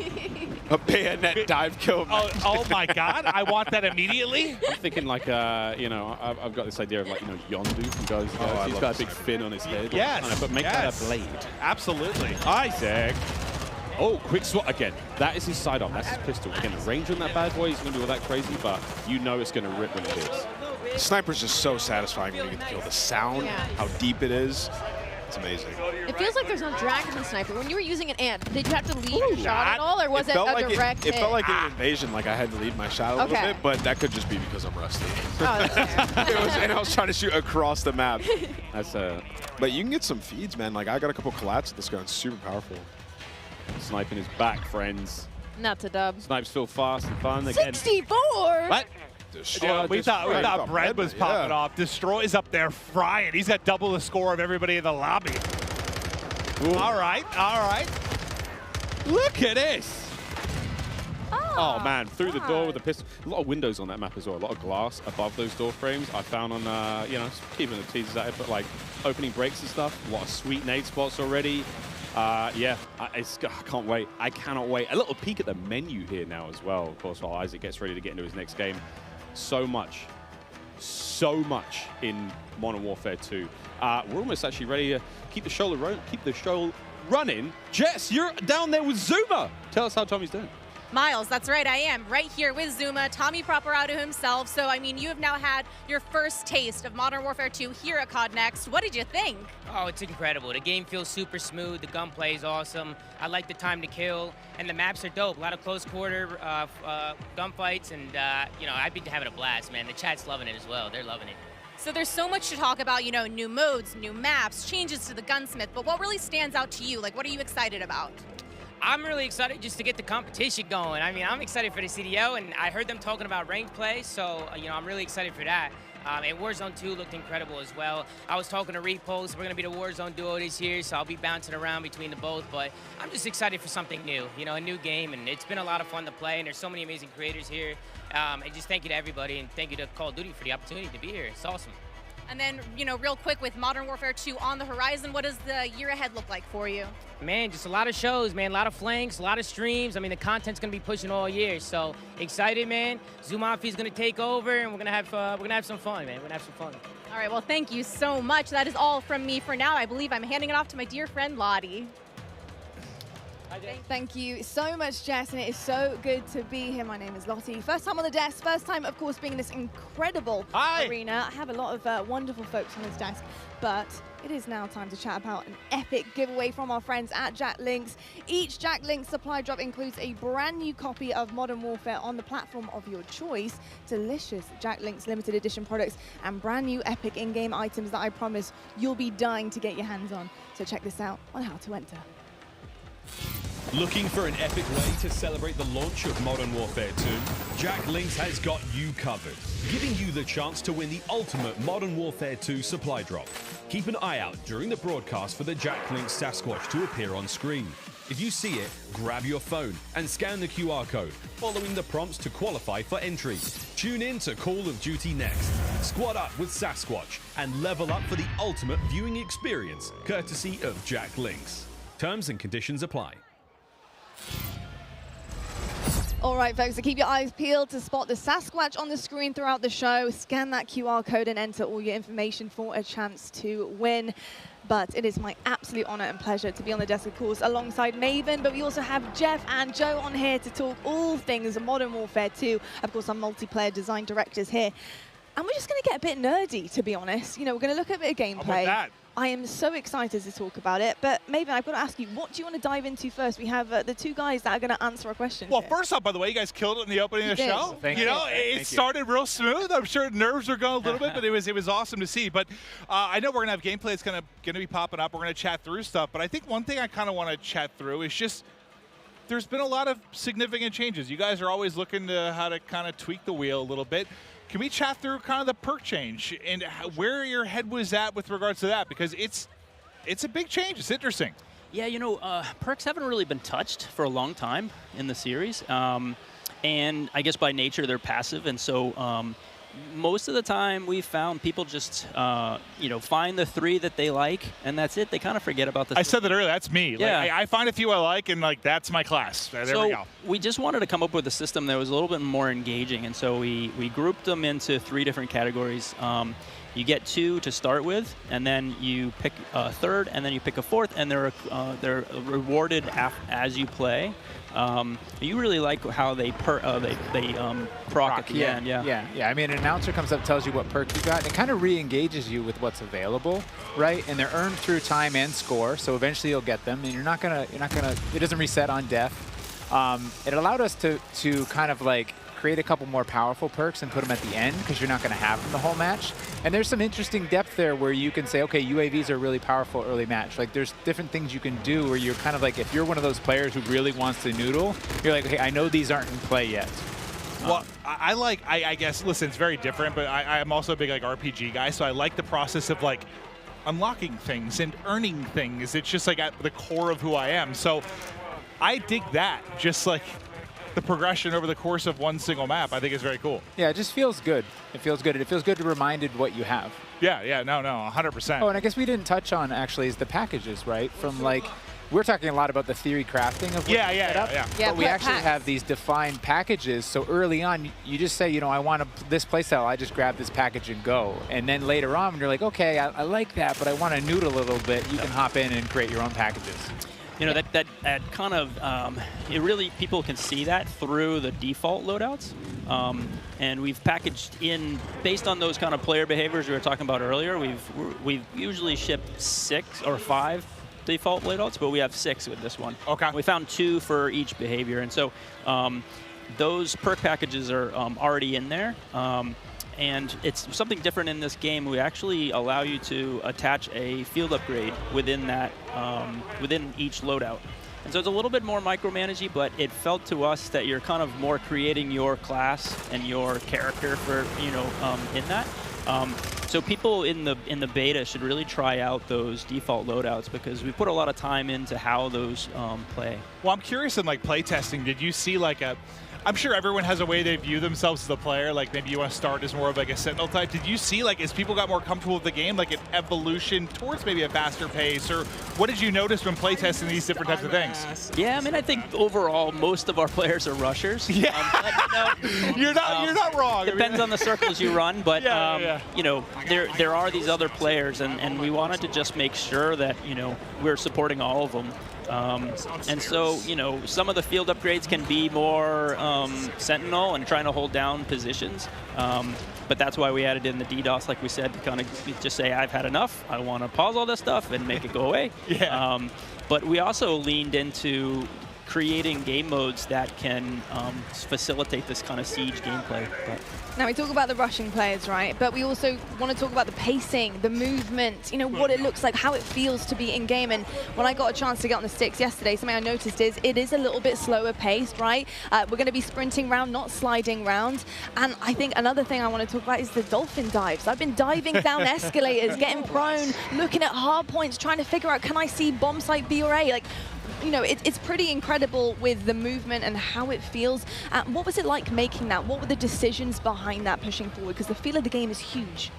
A bayonet dive kill. Oh my God, I want that immediately. I'm thinking like, you know, I've got this idea of like, you know, Yondu from Guns. He's got a big fin on his head. Yes. But make that a blade. Absolutely. Isaac. Oh, quick swat again. That is his side up. That's his pistol. Again, the range on that bad boy is going to be all that crazy, but you know it's going to rip when it hits. The sniper's just so satisfying when you get to kill. The sound, how deep it is. It's amazing. It feels like there's no drag in the sniper. When you were using an ant, did you have to lead your shot at all, or was it a direct hit? It felt like an invasion, like I had to lead my shot a little bit, but that could just be because I'm rusty. Oh, that's fair. And I was trying to shoot across the map. That's But you can get some feeds, man. Like I got a couple collats with this gun. It's super powerful. Sniping is back, friends. Not to dub. Snipes feel fast and fun again. 64! What? We thought Bread was popping off. Destroy's up there frying. He's got double the score of everybody in the lobby. Ooh. All right. Look at this. Oh man, through the door with the pistol. A lot of windows on that map as well. A lot of glass above those door frames. I found on, you know, keeping the teasers at it, but like opening breaks and stuff. A lot of sweet nade spots already. Yeah, I can't wait. I cannot wait. A little peek at the menu here now as well, of course, while Isaac gets ready to get into his next game. So much in Modern Warfare 2. We're almost actually ready to keep the show running. Jess, you're down there with Zuma. Tell us how Tommy's doing. Miles, that's right, I am right here with Zuma, Tommy Properado himself. So, I mean, you have now had your first taste of Modern Warfare 2 here at COD Next. What did you think? Oh, it's incredible. The game feels super smooth. The gunplay is awesome. I like the time to kill, and the maps are dope. A lot of close quarter gunfights, and, you know, I've been having a blast, man. The chat's loving it as well. They're loving it. So there's so much to talk about, you know, new modes, new maps, changes to the Gunsmith, but what really stands out to you? Like, what are you excited about? I'm really excited just to get the competition going. I mean, I'm excited for the CDO, and I heard them talking about ranked play, so, you know, I'm really excited for that. And Warzone 2 looked incredible as well. I was talking to Repulse. We're going to be the Warzone duo this year, so I'll be bouncing around between the both. But I'm just excited for something new, you know, a new game. And it's been a lot of fun to play, and there's so many amazing creators here. And just thank you to everybody, and thank you to Call of Duty for the opportunity to be here. It's awesome. And then, you know, real quick, with Modern Warfare 2 on the horizon, what does the year ahead look like for you? Man, just a lot of shows, man. A lot of flanks, a lot of streams. I mean, the content's gonna be pushing all year, so excited, man. Zumafi's gonna take over, and we're gonna have some fun, man. We're gonna have some fun. All right, well, thank you so much. That is all from me for now. I believe I'm handing it off to my dear friend Lottie. Thank you so much, Jess, and it is so good to be here. My name is Lottie. First time on the desk, first time, of course, being in this incredible arena. I have a lot of wonderful folks on this desk, but it is now time to chat about an epic giveaway from our friends at Jack Links. Each Jack Links supply drop includes a brand new copy of Modern Warfare on the platform of your choice, delicious Jack Links limited edition products, and brand new epic in-game items that I promise you'll be dying to get your hands on. So check this out on how to enter. Looking for an epic way to celebrate the launch of Modern Warfare 2? Jack Links has got you covered, giving you the chance to win the ultimate Modern Warfare 2 supply drop. Keep an eye out during the broadcast for the Jack Links Sasquatch to appear on screen. If you see it, grab your phone and scan the QR code, following the prompts to qualify for entry. Tune in to Call of Duty Next. Squad up with Sasquatch and level up for the ultimate viewing experience, courtesy of Jack Links. Terms and conditions apply. All right, folks, so keep your eyes peeled to spot the Sasquatch on the screen throughout the show. Scan that QR code and enter all your information for a chance to win. But it is my absolute honor and pleasure to be on the desk, of course, alongside Maven. But we also have Jeff and Joe on here to talk all things Modern Warfare 2. Of course, our multiplayer design directors here. And we're just going to get a bit nerdy, to be honest. You know, we're going to look at a bit of gameplay. I am so excited to talk about it. But Maven, I've got to ask you, what do you want to dive into first? We have the two guys that are going to answer our questions. Well, here. first off, by the way, you guys killed it in the opening of the show. Thank you. you. Know, it started real smooth. I'm sure nerves were going a little bit, but it was awesome to see. But I know we're going to have gameplay that's going to be popping up. We're going to chat through stuff. But I think one thing I kind of want to chat through is just there's been a lot of significant changes. You guys are always looking to how to kind of tweak the wheel a little bit. Can we chat through kind of the perk change and where your head was at with regards to that? Because it's a big change. It's interesting. Yeah, you know, perks haven't really been touched for a long time in the series. And I guess by nature, they're passive. And so most of the time we found people just, you know, find the 3 that they like, and that's it. They kind of forget about the. I said that earlier. That's me. Yeah. Like, I find a few I like, and like that's my class. There we go. We just wanted to come up with a system that was a little bit more engaging, and so we grouped them into 3 different categories. You get 2 to start with, and then you pick a 3rd, and then you pick a 4th, and they're rewarded as you play. You really like how they proc at the end. Yeah. I mean, an announcer comes up, tells you what perk you got, and it kind of re-engages you with what's available, right? And they're earned through time and score, so eventually you'll get them, and you're not gonna. It doesn't reset on death. It allowed us to kind of like create a couple more powerful perks and put them at the end because you're not going to have them the whole match. And there's some interesting depth there where you can say, okay, UAVs are really powerful early match. Like there's different things you can do where you're kind of like, if you're one of those players who really wants to noodle, you're like, okay, I know these aren't in play yet. Well, I guess, listen, it's very different, but I'm also a big like RPG guy, so I like the process of like unlocking things and earning things. It's just like at the core of who I am. So I dig that, just like the progression over the course of one single map. I think is very cool. Yeah, it just feels good. It feels good. It feels good to be reminded what you have. Yeah, no, 100%. Oh, and I guess we didn't touch on actually is the packages, right? From like, we're talking a lot about the theory crafting of what you set up. Yeah, but we actually have these defined packages. So early on, you just say, you know, I want this playstyle. I just grab this package and go. And then later on, when you're like, okay, I like that, but I want to noodle a little bit. You can hop in and create your own packages. You know, that kind of, it really, people can see that through the default loadouts. And we've packaged in, based on those kind of player behaviors we were talking about earlier, we've usually shipped 6 or 5 default loadouts, but we have 6 with this one. Okay. We found 2 for each behavior. And so those perk packages are already in there. And it's something different in this game. We actually allow you to attach a field upgrade within that, within each loadout. And so it's a little bit more micromanagey, but it felt to us that you're kind of more creating your class and your character for, you know, in that. So people in the beta should really try out those default loadouts because we put a lot of time into how those play. Well, I'm curious in like play testing, did you see like I'm sure everyone has a way they view themselves as a player. Like maybe you want to start as more of like a sentinel type. Did you see like as people got more comfortable with the game, like an evolution towards maybe a faster pace, or what did you notice when playtesting these different types of things? Yeah, I mean, I think overall most of our players are rushers. Yeah, but, you know, you're not wrong. Depends on the circles you run, but you know, there are these other players, and we wanted to just make sure that, you know, we're supporting all of them. And so, you know, some of the field upgrades can be more Sentinel and trying to hold down positions. But that's why we added in the DDoS, like we said, to kind of just say, I've had enough. I want to pause all this stuff and make it go away. Yeah. But we also leaned into creating game modes that can facilitate this kind of siege gameplay. But now we talk about the rushing players, right? But we also want to talk about the pacing, the movement, you know, what it looks like, how it feels to be in game. And when I got a chance to get on the sticks yesterday, something I noticed is it is a little bit slower paced, right? We're going to be sprinting round, not sliding round. And I think another thing I want to talk about is the dolphin dives. I've been diving down escalators, getting prone, looking at hard points, trying to figure out, can I see bomb site B or A? Like, you know, it's pretty incredible with the movement and how it feels. What was it like making that? What were the decisions behind that pushing forward? Because the feel of the game is huge.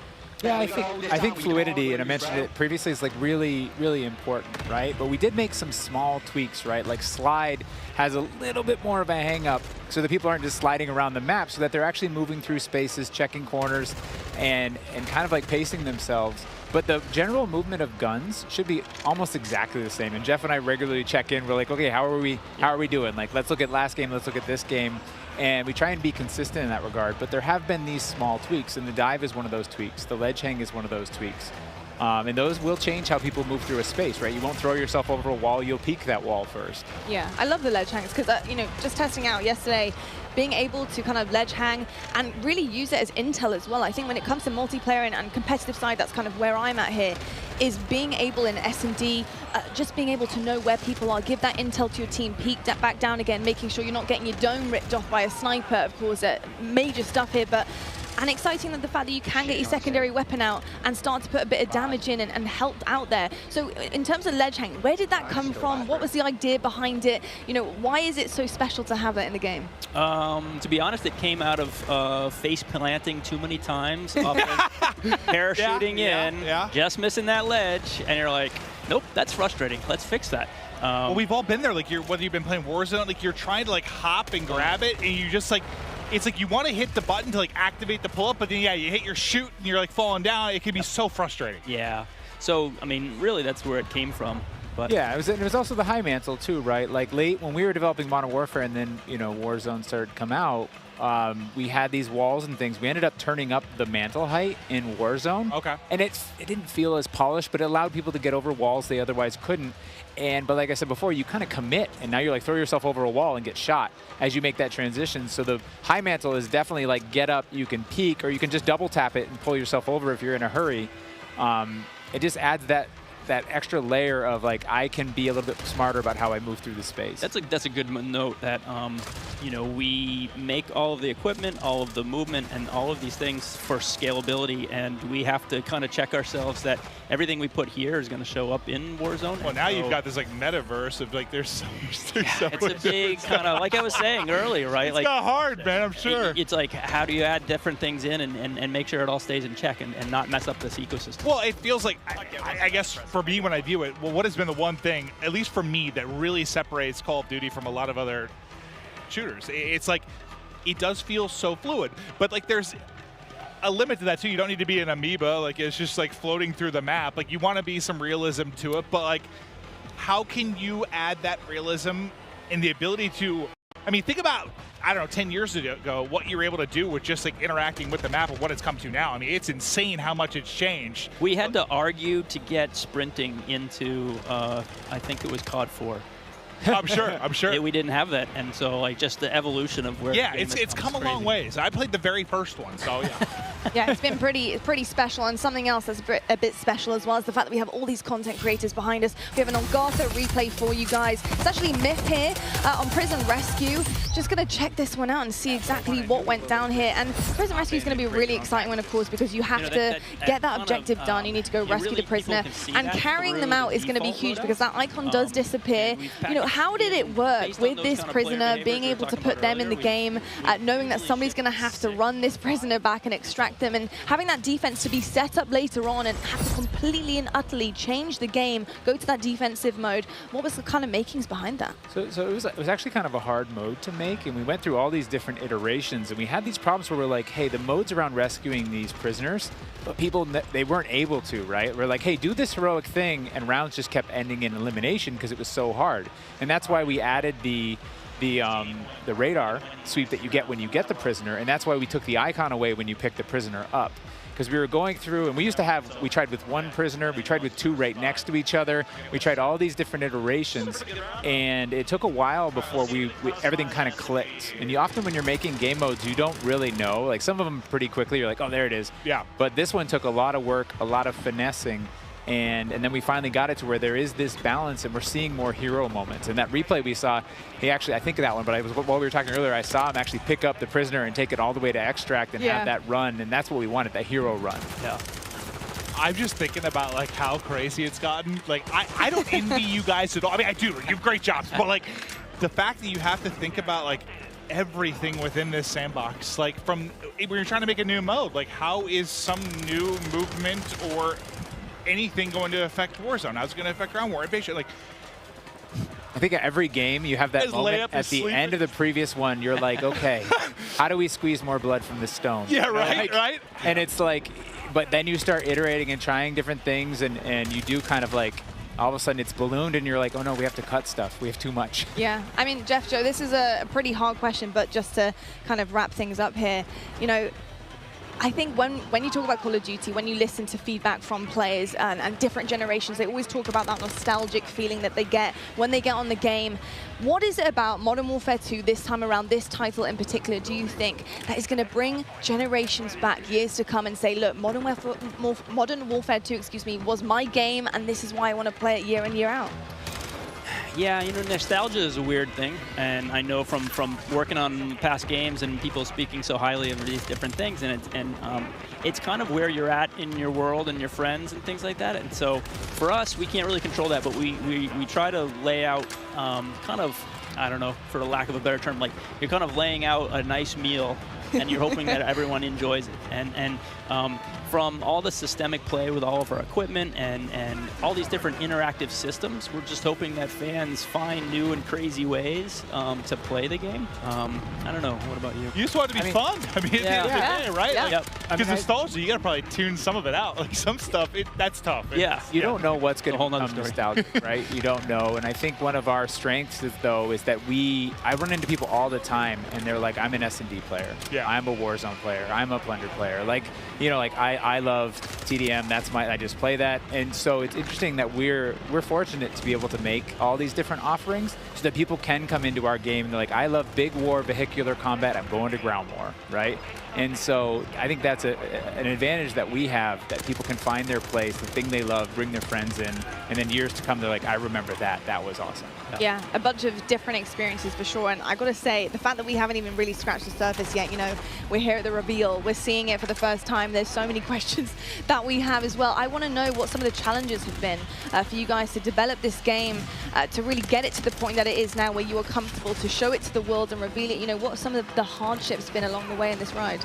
Yeah, I think fluidity, and I mentioned it previously, is like really, really important, right? But we did make some small tweaks, right? Like slide has a little bit more of a hang up so that people aren't just sliding around the map, so that they're actually moving through spaces, checking corners, and kind of like pacing themselves. But the general movement of guns should be almost exactly the same. And Jeff and I regularly check in. We're like, okay, how are we doing? Like, let's look at last game, let's look at this game. And we try and be consistent in that regard. But there have been these small tweaks, and the dive is one of those tweaks. The ledge hang is one of those tweaks. And those will change how people move through a space, right? You won't throw yourself over a wall, you'll peek that wall first. Yeah, I love the ledge hangs because, you know, just testing out yesterday, being able to kind of ledge hang and really use it as intel as well. I think when it comes to multiplayer and competitive side, that's kind of where I'm at here, is being able in S&D, just being able to know where people are, give that intel to your team, peek that back down again, making sure you're not getting your dome ripped off by a sniper, of course, major stuff here, but and exciting that the fact that you can get your secondary weapon out and start to put a bit of damage in and help out there. So in terms of ledge hang, where did that come from? What was the idea behind it? You know, why is it so special to have that in the game? To be honest, it came out of face planting too many times, parachuting in, just missing that ledge, and you're like, nope, that's frustrating. Let's fix that. Well, we've all been there. Like, whether you've been playing Warzone, like you're trying to like hop and grab it, and you just like, it's like you want to hit the button to like activate the pull-up, but then yeah, you hit your shoot and you're like falling down. It can be so frustrating. Yeah. So I mean, really, that's where it came from. But yeah, it was also the high mantle too, right? Like late when we were developing Modern Warfare, and then you know Warzone started to come out. We had these walls and things. We ended up turning up the mantle height in Warzone. Okay. And it didn't feel as polished, but it allowed people to get over walls they otherwise couldn't. But like I said before, you kind of commit, and now you're like throw yourself over a wall and get shot as you make that transition. So the high mantle is definitely like get up, you can peek, or you can just double tap it and pull yourself over if you're in a hurry. It just adds that extra layer of like I can be a little bit smarter about how I move through the space. That's a good note that you know, we make all of the equipment, all of the movement, and all of these things for scalability, and we have to kind of check ourselves that everything we put here is going to show up in Warzone. Well, now you've got this like metaverse of like there's so much. It's a big kind of like I was saying earlier, right? It's like not hard, man. I'm sure. It's like how do you add different things in and make sure it all stays in check and not mess up this ecosystem? Well, it feels like I guess for me when I view it, well, what has been the one thing, at least for me, that really separates Call of Duty from a lot of other shooters? It's like it does feel so fluid, but like there's a limit to that too. You don't need to be an amoeba, like it's just like floating through the map. Like you want to be some realism to it, but like how can you add that realism and the ability to, I mean, think about, I don't know, 10 years ago, what you were able to do with just like interacting with the map and what it's come to now. I mean, it's insane how much it's changed. We had to argue to get sprinting into, I think it was COD 4. I'm sure. We didn't have that, and so like just the evolution of where. Yeah, it's come a long ways. I played the very first one, so yeah. Yeah, it's been pretty special, and something else that's a bit special as well is the fact that we have all these content creators behind us. We have an Elgato replay for you guys. It's actually Myth here on Prison Rescue. Just gonna check this one out and see exactly what went down here. And Prison Rescue is gonna be a really exciting one, of course, because you have to get that objective done. You need to go rescue the prisoner, and carrying them out is gonna be huge because that icon does disappear. You know, how did it work with this prisoner, being able to put them in the game, knowing that somebody's going to have to run this prisoner back and extract them, and having that defense to be set up later on and have to completely and utterly change the game, go to that defensive mode? What was the kind of makings behind that? So it was actually kind of a hard mode to make, and we went through all these different iterations, and we had these problems where we're like, hey, the modes around rescuing these prisoners, but people, they weren't able to, right? We're like, hey, do this heroic thing, and rounds just kept ending in elimination because it was so hard. And that's why we added the radar sweep that you get when you get the prisoner, and that's why we took the icon away when you pick the prisoner up. Because we were going through, and we tried with one prisoner, we tried with two right next to each other, we tried all these different iterations, and it took a while before everything kind of clicked. And often when you're making game modes, you don't really know. Like some of them pretty quickly, you're like, oh, there it is. Yeah. But this one took a lot of work, a lot of finessing, and then we finally got it to where there is this balance, and we're seeing more hero moments. And that replay we saw, he actually, I think of that one, but while we were talking earlier, I saw him actually pick up the prisoner and take it all the way to extract and have that run, and that's what we wanted, that hero run. Yeah. I'm just thinking about like how crazy it's gotten. Like I don't envy you guys at all. I mean, I do. You have great jobs, but like the fact that you have to think about like everything within this sandbox, like from when you're trying to make a new mode, like how is some new movement or anything going to affect Warzone? How's it going to affect ground war invasion? Like, I think every game you have that moment at the end of the previous one. You're like, okay, how do we squeeze more blood from the stone? Yeah, right, right. And it's like, but then you start iterating and trying different things, and you do kind of like, all of a sudden it's ballooned, and you're like, oh no, we have to cut stuff. We have too much. Yeah, I mean, Jeff, Joe, this is a pretty hard question, but just to kind of wrap things up here, you know, I think when you talk about Call of Duty, when you listen to feedback from players and different generations, they always talk about that nostalgic feeling that they get when they get on the game. What is it about Modern Warfare 2 this time around, this title in particular, do you think that is going to bring generations back, years to come, and say, look, Modern Warfare 2, excuse me, was my game, and this is why I want to play it year in, year out? Yeah, you know, nostalgia is a weird thing, and I know from working on past games and people speaking so highly of these different things, and it's kind of where you're at in your world and your friends and things like that. And so for us, we can't really control that, but we try to lay out kind of, I don't know, for the lack of a better term, like you're kind of laying out a nice meal and you're hoping that everyone enjoys it. And from all the systemic play with all of our equipment and all these different interactive systems, we're just hoping that fans find new and crazy ways to play the game. I don't know. What about you? You just want it to be fun. I mean, at the end of the day, right? Yeah. Because nostalgia, you got to probably tune some of it out. Like some stuff, that's tough. You don't know what's going to become nostalgic, right? You don't know. And I think one of our strengths is that I run into people all the time, and they're like, I'm an S&D player. Yeah. I'm a Warzone player. I'm a Plunder player. Like, you know, like I love TDM. I just play that. And so it's interesting that we're fortunate to be able to make all these different offerings so that people can come into our game and they're like, I love big war, vehicular combat. I'm going to ground war, right? And so I think that's an advantage that we have, that people can find their place, the thing they love, bring their friends in, and then years to come, they're like, I remember that. That was awesome. Yeah, a bunch of different experiences for sure. And I got to say, the fact that we haven't even really scratched the surface yet, you know, we're here at the reveal, we're seeing it for the first time. There's so many questions that we have as well. I want to know what some of the challenges have been for you guys to develop this game, to really get it to the point that it is now where you are comfortable to show it to the world and reveal it. You know, what some of the hardships been along the way in this ride?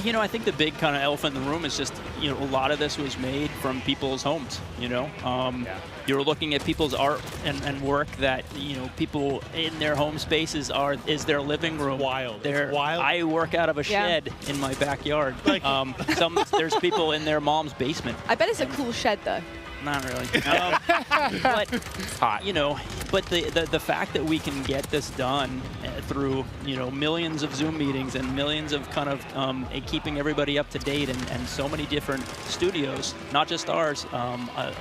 You know, I think the big kind of elephant in the room is just, you know, a lot of this was made from people's homes, you know. You're looking at people's art and work that, you know, people in their home spaces is their living room. Wild. I work out of a shed in my backyard. Like, there's people in their mom's basement. I bet it's a cool shed, though. Not really. But it's hot. You know, but the fact that we can get this done through, you know, millions of Zoom meetings and millions of kind of keeping everybody up to date and so many different studios, not just ours,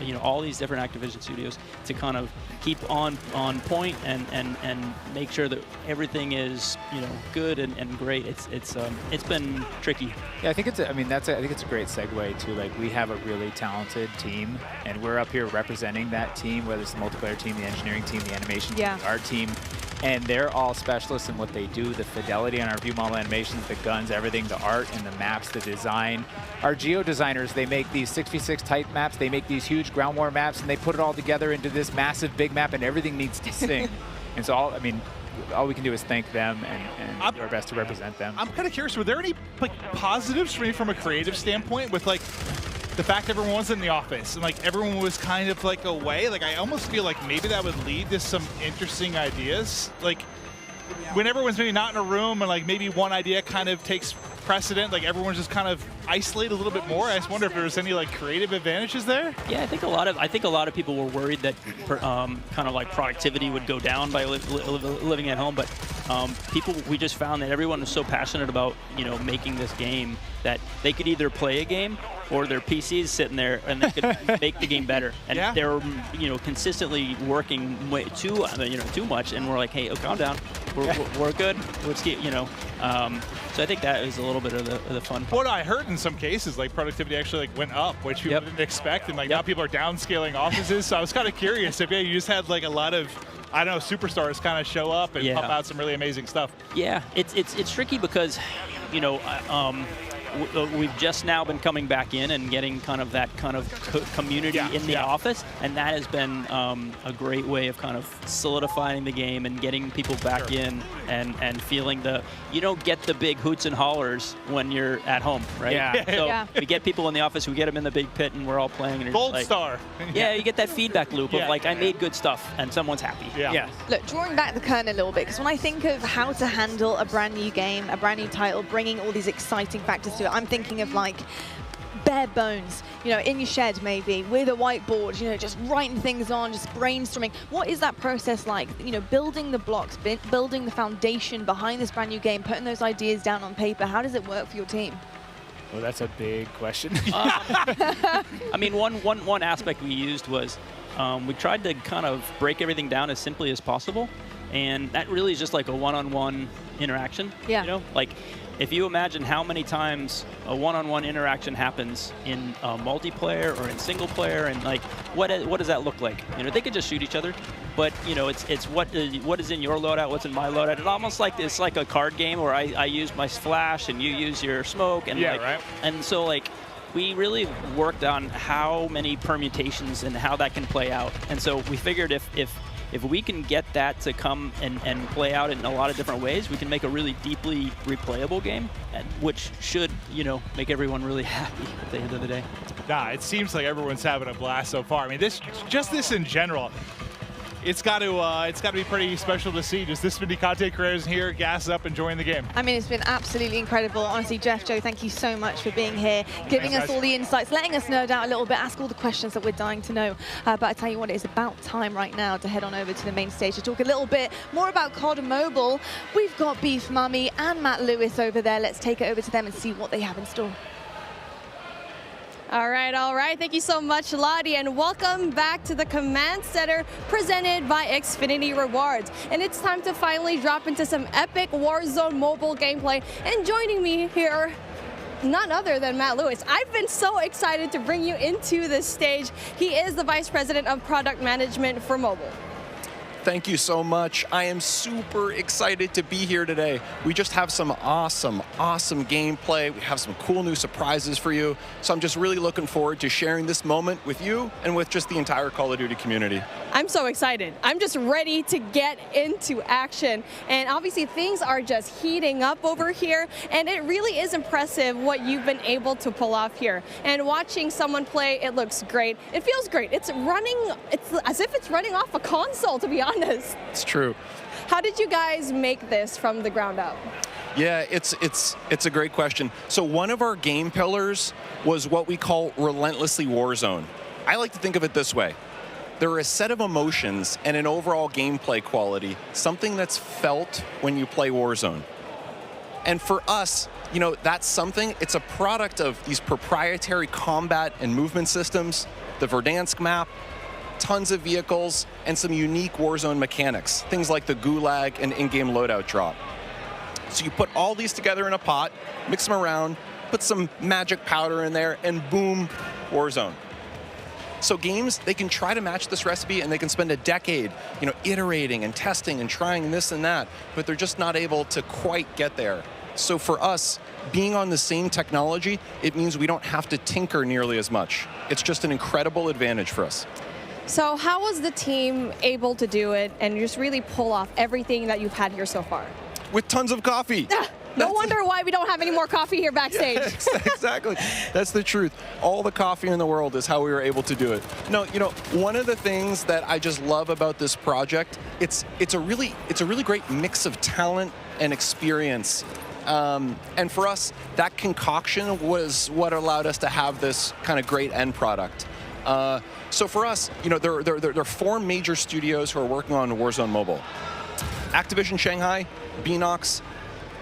you know, all these different Activision studios to kind of keep on point and make sure that everything is, you know, good and great. It's been tricky. Yeah, I think I think it's a great segue to, like, we have a really talented team, and we're up here representing that team, whether it's the multiplayer team, the engineering team, the animation team, the art team, and they're all specialists in what they do, the fidelity on our view model animations, the guns, everything, the art and the maps, the design. Our geo designers, they make these 6v6 type maps, they make these huge ground war maps, and they put it all together into this massive big map, and everything needs to sync. And so all we can do is thank them and do our best to represent them. I'm kind of curious, were there any positives for me from a creative standpoint with the fact everyone was in the office and everyone was kind of away? I almost feel like maybe that would lead to some interesting ideas. When everyone's maybe not in a room and maybe one idea kind of takes precedent, everyone's just kind of isolated a little bit more. I just wonder if there was any creative advantages there. Yeah, I think a lot of people were worried that kind of productivity would go down by living at home, but we just found that everyone was so passionate about making this game that they could either play a game or their PCs sitting there and they could make the game better. And they were consistently working way too much, and we're like, hey, calm down, we're good. Let's get So I think that is a little bit of the fun part. What I heard in some cases, productivity actually went up, which people didn't expect, and now people are downscaling offices. So I was kind of curious if you just had a lot of, I don't know, superstars kind of show up and pump out some really amazing stuff. Yeah, it's tricky because we've just now been coming back in and getting kind of that kind of community in the office, and that has been a great way of kind of solidifying the game and getting people back in and feeling you don't get the big hoots and hollers when you're at home, right? Yeah. So we get people in the office, we get them in the big pit, and we're all playing. And Gold star. Yeah, you get that feedback loop of I made good stuff and someone's happy. Yeah. Look, drawing back the curtain a little bit, because when I think of how to handle a brand new game, a brand new title, bringing all these exciting factors to it, I'm thinking of bare bones, in your shed maybe, with a whiteboard, just writing things on, just brainstorming. What is that process like? Building the blocks, building the foundation behind this brand new game, putting those ideas down on paper. How does it work for your team? Well, that's a big question. One aspect we used was we tried to kind of break everything down as simply as possible, and that really is just a one-on-one interaction. Yeah. If you imagine how many times a one-on-one interaction happens in multiplayer or in single player, and what does that look like? They could just shoot each other, but it's what is in your loadout, what's in my loadout. It's almost it's like a card game where I use my flash and you use your smoke, and right. And so we really worked on how many permutations and how that can play out. And so we figured if we can get that to come and play out in a lot of different ways, we can make a really deeply replayable game, which should, make everyone really happy at the end of the day. Nah, it seems like everyone's having a blast so far. This in general, it's got to be pretty special to see just this many content creators here, gassed up, enjoying the game. It's been absolutely incredible. Honestly, Jeff, Joe, thank you so much for being here, giving us all the insights, letting us nerd out a little bit, ask all the questions that we're dying to know. But I tell you what, it is about time right now to head on over to the main stage to talk a little bit more about COD Mobile. We've got Beef Mummy and Matt Lewis over there. Let's take it over to them and see what they have in store. All right. Thank you so much, Lottie, and welcome back to the Command Center presented by Xfinity Rewards. And it's time to finally drop into some epic Warzone mobile gameplay. And joining me here, none other than Matt Lewis. I've been so excited to bring you into this stage. He is the Vice President of Product Management for mobile. Thank you so much. I am super excited to be here today. We just have some awesome gameplay. We have some cool new surprises for you. So I'm just really looking forward to sharing this moment with you and with just the entire Call of Duty community. I'm so excited. I'm just ready to get into action. And obviously things are just heating up over here. And it really is impressive what you've been able to pull off here. And watching someone play, it looks great. It feels great. It's as if it's running off a console, to be honest. It's true. How did you guys make this from the ground up? Yeah, it's a great question. So one of our game pillars was what we call relentlessly Warzone. I like to think of it this way. There are a set of emotions and an overall gameplay quality, something that's felt when you play Warzone. And for us, that's something, it's a product of these proprietary combat and movement systems, the Verdansk map, tons of vehicles, and some unique Warzone mechanics, things like the gulag and in-game loadout drop. So you put all these together in a pot, mix them around, put some magic powder in there, and boom, Warzone. So games, they can try to match this recipe and they can spend a decade, iterating and testing and trying this and that, but they're just not able to quite get there. So for us, being on the same technology, it means we don't have to tinker nearly as much. It's just an incredible advantage for us. So how was the team able to do it and just really pull off everything that you've had here so far? With tons of coffee. No wonder why we don't have any more coffee here backstage. Yeah, exactly. That's the truth. All the coffee in the world is how we were able to do it. No, one of the things that I just love about this project, it's a really great mix of talent and experience. And for us, that concoction was what allowed us to have this kind of great end product. So for us, there are 4 major studios who are working on Warzone Mobile. Activision Shanghai, Beanox,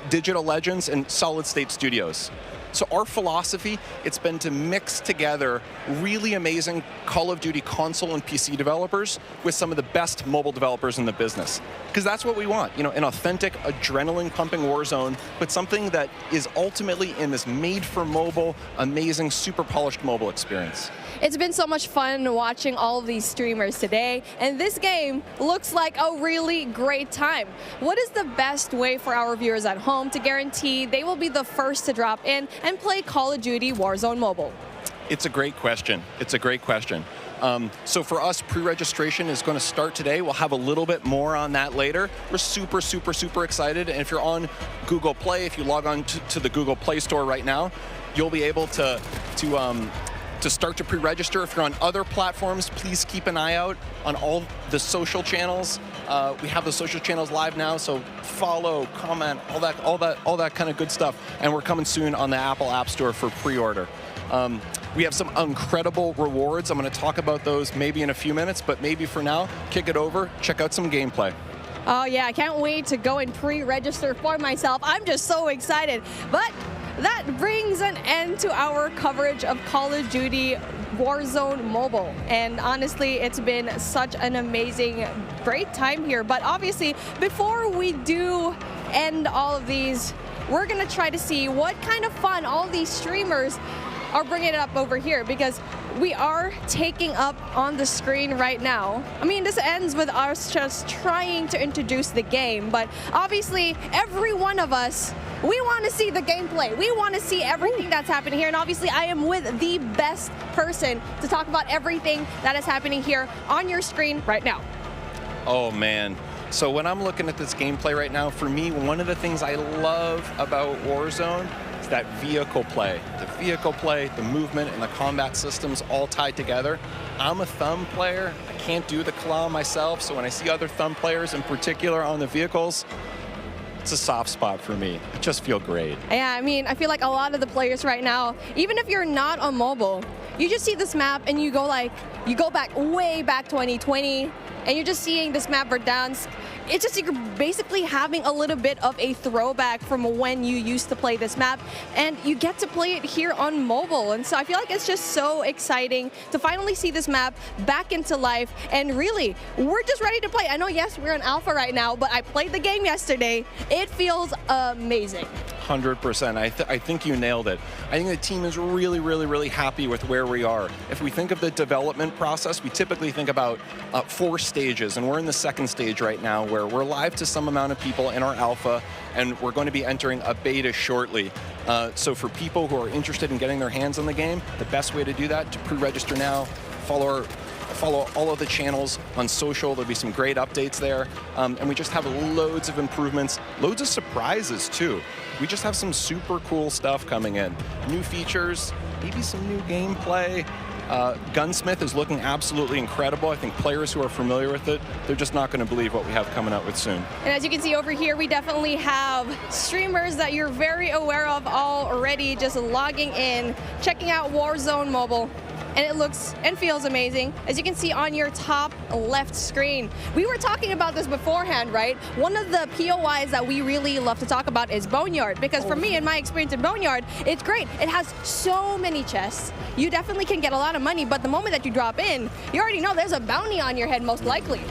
Digital Legends, and Solid State Studios. So our philosophy, it's been to mix together really amazing Call of Duty console and PC developers with some of the best mobile developers in the business. Because that's what we want, an authentic, adrenaline-pumping Warzone, but something that is ultimately in this made-for-mobile, amazing, super polished mobile experience. It's been so much fun watching all of these streamers today, and this game looks like a really great time. What is the best way for our viewers at home to guarantee they will be the first to drop in and play Call of Duty Warzone Mobile? It's a great question. So for us, pre-registration is going to start today. We'll have a little bit more on that later. We're super, super, super excited. And if you're on Google Play, if you log on to the Google Play Store right now, you'll be able to start to pre-register. If you're on other platforms, please keep an eye out on all the social channels. We have the social channels live now, so follow, comment, all that kind of good stuff. And we're coming soon on the Apple App Store for pre-order. We have some incredible rewards. I'm going to talk about those maybe in a few minutes, but maybe for now, kick it over, check out some gameplay. Oh yeah, I can't wait to go and pre-register for myself. I'm just so excited. But that brings an end to our coverage of Call of Duty Warzone Mobile. And honestly, it's been such an amazing, great time here. But obviously, before we do end all of these, we're going to try to see what kind of fun all these streamers are bringing it up over here, because we are taking up on the screen right now. I mean, this ends with us just trying to introduce the game, but obviously every one of us, we want to see the gameplay. We want to see everything that's happening here, and obviously I am with the best person to talk about everything that is happening here on your screen right now. Oh man. So when I'm looking at this gameplay right now, for me, one of the things I love about Warzone is that vehicle play. The vehicle play, the movement, and the combat systems all tied together. I'm a thumb player. I can't do the claw myself, so when I see other thumb players, in particular on the vehicles, it's a soft spot for me. It just feels great. Yeah, I mean, I feel like a lot of the players right now, even if you're not on mobile, you just see this map and you go back way back 2020, and you're just seeing this map Verdansk. It's just you're basically having a little bit of a throwback from when you used to play this map, and you get to play it here on mobile. And so I feel like it's just so exciting to finally see this map back into life. And really, we're just ready to play. I know, yes, we're in alpha right now, but I played the game yesterday. It feels amazing. 100%. I think you nailed it. I think the team is really, really, really happy with where we are. If we think of the development process, we typically think about 4 stages, and we're in the 2nd stage right now, where we're live to some amount of people in our alpha, and we're going to be entering a beta shortly. So for people who are interested in getting their hands on the game, the best way to do that, to pre-register now, follow all of the channels on social. There'll be some great updates there. And we just have loads of improvements, loads of surprises too. We just have some super cool stuff coming in. New features, maybe some new gameplay. Gunsmith is looking absolutely incredible. I think players who are familiar with it, they're just not going to believe what we have coming out with soon. And as you can see over here, we definitely have streamers that you're very aware of already just logging in, checking out Warzone Mobile. And it looks and feels amazing, as you can see on your top left screen. We were talking about this beforehand, right? One of the POIs that we really love to talk about is Boneyard, because for me, in my experience in Boneyard, it's great. It has so many chests. You definitely can get a lot of money, but the moment that you drop in, you already know there's a bounty on your head, most likely.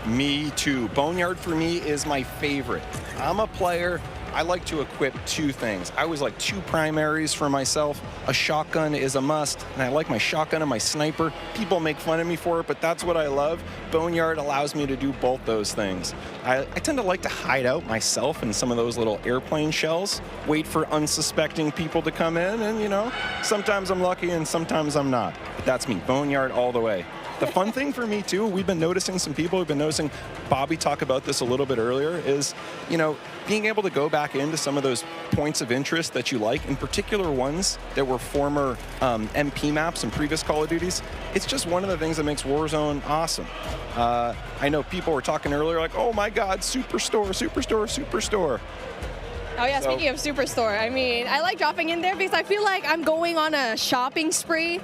Me too. Boneyard for me is my favorite. I'm a player I like to equip 2 things. I always like 2 primaries for myself. A shotgun is a must, and I like my shotgun and my sniper. People make fun of me for it, but that's what I love. Boneyard allows me to do both those things. I tend to like to hide out myself in some of those little airplane shells, wait for unsuspecting people to come in, and, you know, sometimes I'm lucky and sometimes I'm not. But that's me, Boneyard all the way. The fun thing for me, too, we've been noticing some people have been noticing, Bobby talked about this a little bit earlier, is, you know, being able to go back into some of those points of interest that you like, in particular ones that were former MP maps and previous Call of Duties. It's just one of the things that makes Warzone awesome. I know people were talking earlier like, oh my God, Superstore, Superstore, Superstore. Oh yeah, speaking of Superstore, I mean, I like dropping in there because I feel like I'm going on a shopping spree,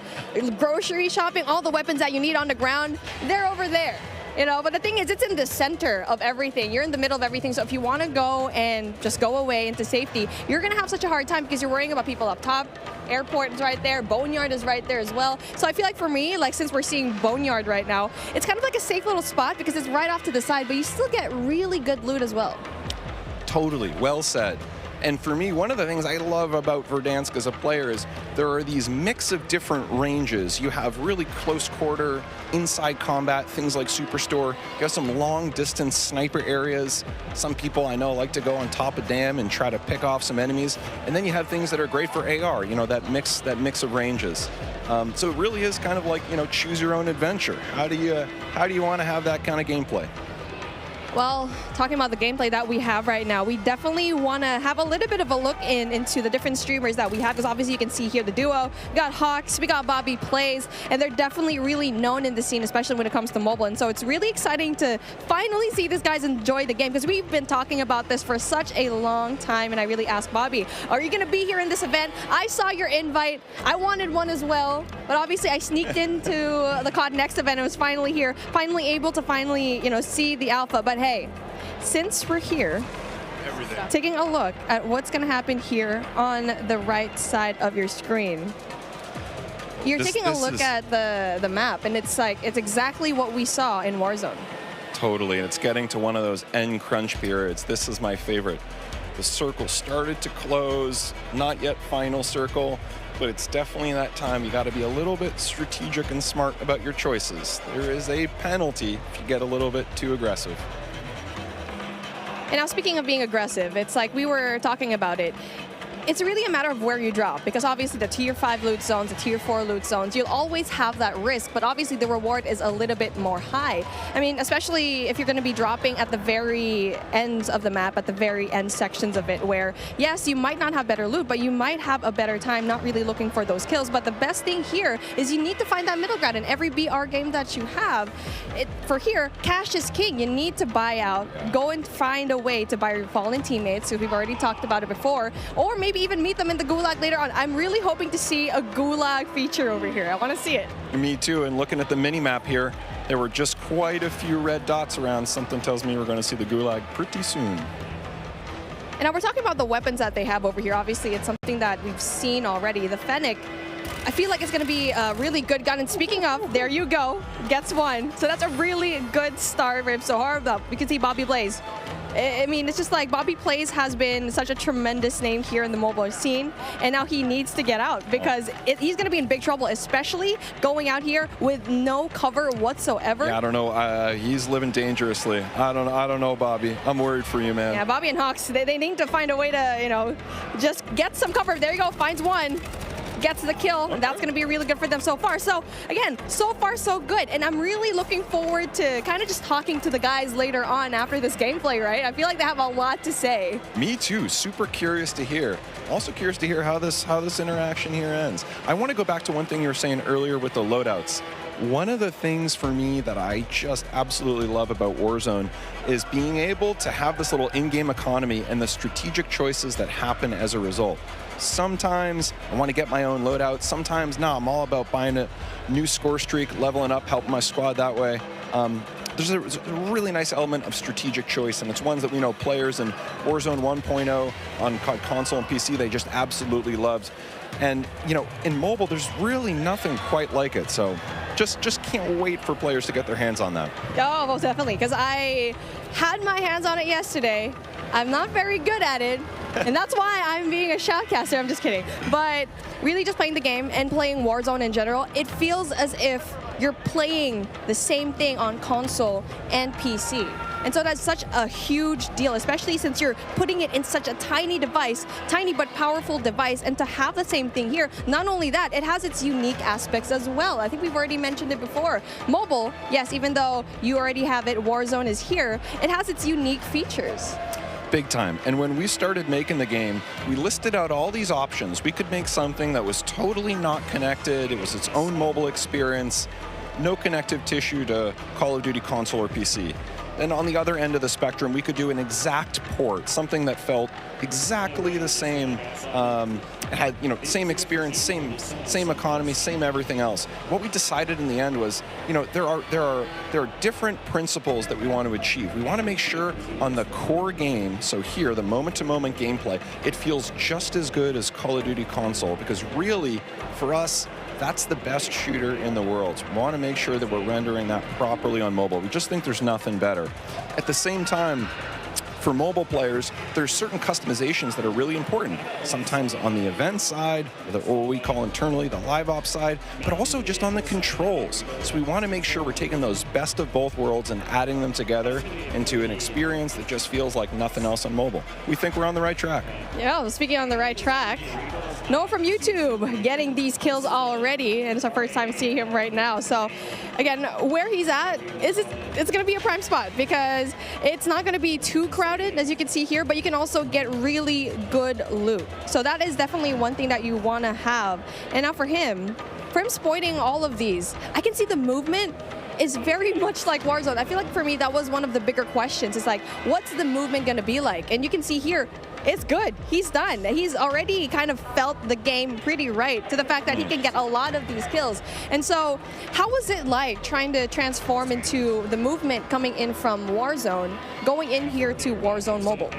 grocery shopping, all the weapons that you need on the ground, they're over there. You know, but the thing is, it's in the center of everything. You're in the middle of everything. So if you want to go and just go away into safety, you're going to have such a hard time because you're worrying about people up top. Airport is right there. Boneyard is right there as well. So I feel like for me, like since we're seeing Boneyard right now, it's kind of like a safe little spot because it's right off to the side, but you still get really good loot as well. Totally, well said. And for me, one of the things I love about Verdansk as a player is there are these mix of different ranges. You have really close quarter, inside combat, things like Superstore. You have some long distance sniper areas. Some people I know like to go on top of dam and try to pick off some enemies. And then you have things that are great for AR, you know, that mix of ranges. So it really is kind of like, you know, choose your own adventure. How do you want to have that kind of gameplay? Well, talking about the gameplay that we have right now, we definitely want to have a little bit of a look into the different streamers that we have, because obviously you can see here the duo. We got Hawks, we got Bobby Plays, and they're definitely really known in the scene, especially when it comes to mobile. And so it's really exciting to finally see these guys enjoy the game, because we've been talking about this for such a long time. And I really asked Bobby, are you going to be here in this event? I saw your invite. I wanted one as well, but obviously I sneaked into the COD Next event and was finally here, finally able to you know, see the alpha. But hey, since we're here, taking a look at what's going to happen here on the right side of your screen. You're taking a look at the map, and it's like, it's exactly what we saw in Warzone. Totally, and it's getting to one of those end crunch periods. This is my favorite. The circle started to close, not yet final circle, but it's definitely that time. You got to be a little bit strategic and smart about your choices. There is a penalty if you get a little bit too aggressive. And now, speaking of being aggressive, it's like we were talking about it. It's really a matter of where you drop, because obviously the tier 5 loot zones, the tier 4 loot zones, you'll always have that risk, but obviously the reward is a little bit more high. I mean, especially if you're going to be dropping at the very ends of the map, at the very end sections of it, where, yes, you might not have better loot, but you might have a better time not really looking for those kills. But the best thing here is you need to find that middle ground in every BR game that you have. For here, cash is king. You need to buy out, go and find a way to buy your fallen teammates, so we've already talked about it before, or maybe even meet them in the Gulag later on. I'm really hoping to see a Gulag feature over here. I want to see it. Me too, and looking at the mini-map here, there were just quite a few red dots around. Something tells me we're going to see the Gulag pretty soon. And now we're talking about the weapons that they have over here. Obviously, it's something that we've seen already. The Fennec, I feel like it's going to be a really good gun. And speaking of, there you go, gets one. So that's a really good start for him. So hard up. We can see Bobby Blaze. I mean, it's just like Bobby Plays has been such a tremendous name here in the mobile scene, and now he needs to get out, because he's going to be in big trouble, especially going out here with no cover whatsoever. Yeah, I don't know. He's living dangerously. I don't know, Bobby. I'm worried for you, man. Yeah, Bobby and Hawks, they need to find a way to, you know, just get some cover. There you go, finds one. Gets the kill, and that's going to be really good for them so far. So again, so far so good, and I'm really looking forward to kind of just talking to the guys later on after this gameplay, right? I feel like they have a lot to say. Me too, super curious to hear. Also curious to hear how this interaction here ends. I want to go back to one thing you were saying earlier with the loadouts. One of the things for me that I just absolutely love about Warzone is being able to have this little in-game economy and the strategic choices that happen as a result. Sometimes I want to get my own loadout. Sometimes, no, I'm all about buying a new score streak, leveling up, helping my squad that way. There's a really nice element of strategic choice, and it's ones that we know players in Warzone 1.0 on console and PC, they just absolutely loved. And, you know, in mobile, there's really nothing quite like it. So just can't wait for players to get their hands on that. Oh, most definitely, because I had my hands on it yesterday. I'm not very good at it, and that's why I'm being a shoutcaster. I'm just kidding. But really just playing the game and playing Warzone in general, it feels as if you're playing the same thing on console and PC. And so that's such a huge deal, especially since you're putting it in such a tiny device, tiny but powerful device, and to have the same thing here. Not only that, it has its unique aspects as well. I think we've already mentioned it before. Mobile, yes, even though you already have it, Warzone is here, it has its unique features. Big time. And when we started making the game, we listed out all these options. We could make something that was totally not connected. It was its own mobile experience, no connective tissue to Call of Duty console or PC. And on the other end of the spectrum, we could do an exact port, something that felt exactly the same, had, you know, same experience, same economy, same everything else. What we decided in the end was, you know, there are different principles that we want to achieve. We want to make sure on the core game, so here, the moment-to-moment gameplay, it feels just as good as Call of Duty console, because really, for us, that's the best shooter in the world. We want to make sure that we're rendering that properly on mobile. We just think there's nothing better. At the same time, for mobile players, there's certain customizations that are really important. Sometimes on the event side, or what we call internally the live ops side, but also just on the controls. So we want to make sure we're taking those best of both worlds and adding them together into an experience that just feels like nothing else on mobile. We think we're on the right track. Yeah, well, speaking on the right track, Noah from YouTube getting these kills already, and it's our first time seeing him right now. So again, where he's at, it's going to be a prime spot because it's not going to be too crowded, as you can see here, but you can also get really good loot. So that is definitely one thing that you want to have. And now for him exploiting all of these, I can see the movement is very much like Warzone. I feel like for me, that was one of the bigger questions. It's like, what's the movement going to be like? And you can see here, it's good. He's done. He's already kind of felt the game pretty right to the fact that he can get a lot of these kills. And so how was it like trying to transform into the movement coming in from Warzone, going in here to Warzone Mobile?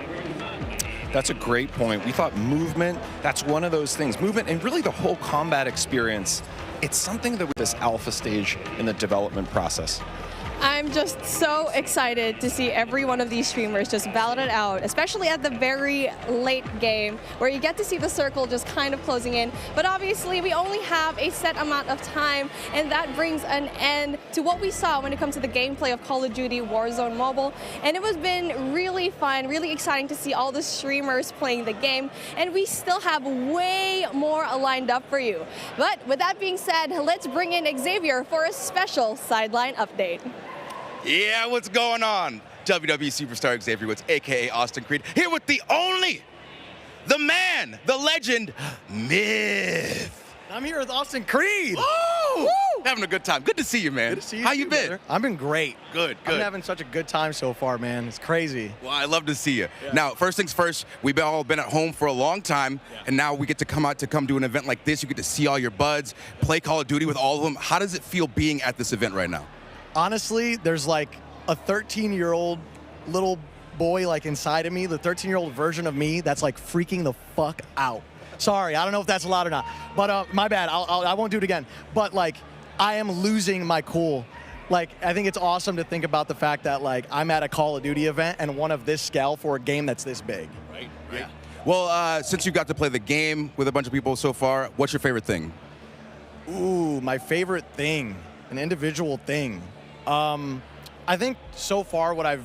That's a great point. We thought movement, that's one of those things. Movement and really the whole combat experience, it's something that was this alpha stage in the development process. I'm just so excited to see every one of these streamers just battle it out, especially at the very late game where you get to see the circle just kind of closing in. But obviously we only have a set amount of time, and that brings an end to what we saw when it comes to the gameplay of Call of Duty Warzone Mobile. And it has been really fun, really exciting to see all the streamers playing the game, and we still have way more lined up for you. But with that being said, let's bring in Xavier for a special sideline update. Yeah, what's going on? WWE Superstar Xavier Woods, aka Austin Creed, here with the only, the man, the legend, Myth. I'm here with Austin Creed. Woo! Having a good time. Good to see you, man. Good to see you. How too, you been? Brother. I've been great. Good. I'm having such a good time so far, man. It's crazy. Well, I love to see you. Yeah. Now, first things first, we've all been at home for a long time, and now we get to come out to come do an event like this. You get to see all your buds, play Call of Duty with all of them. How does it feel being at this event right now? Honestly, there's like a 13-year-old little boy like inside of me, the 13-year-old version of me that's like freaking the fuck out. Sorry, I don't know if that's allowed or not, but my bad. I won't do it again. But like, I am losing my cool. Like, I think it's awesome to think about the fact that like I'm at a Call of Duty event and one of this scale for a game that's this big. Right. Yeah. Well, since you got to play the game with a bunch of people so far, what's your favorite thing? Ooh, my favorite thing, an individual thing. I think so far what I've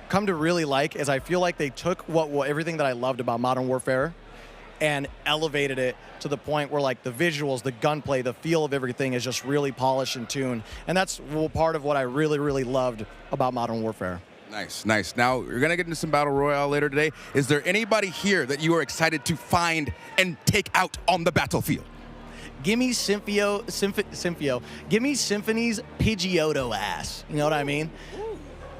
come to really like is I feel like they took everything that I loved about Modern Warfare and elevated it to the point where like the visuals, the gunplay, the feel of everything is just really polished and tuned. And that's part of what I really, really loved about Modern Warfare. Nice, nice. Now, we're going to get into some Battle Royale later today. Is there anybody here that you are excited to find and take out on the battlefield? Give me Give me Symphony's Pidgeotto ass. You know what I mean?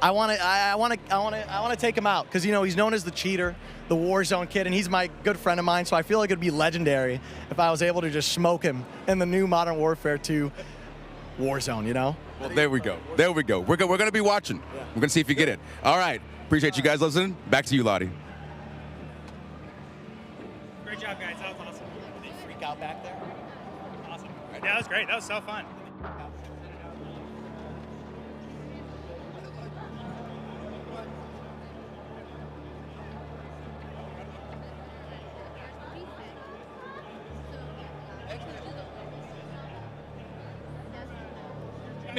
I want to take him out because, you know, he's known as the cheater, the Warzone kid, and he's my good friend of mine. So I feel like it'd be legendary if I was able to just smoke him in the new Modern Warfare 2 Warzone, you know? Well, there we go. There we go. We're going to be watching. Yeah. We're going to see if you get it. All right. Appreciate you guys listening. Back to you, Lottie. Great job, guys. That was awesome. Did they freak out back there? Awesome. Yeah, that was great. That was so fun.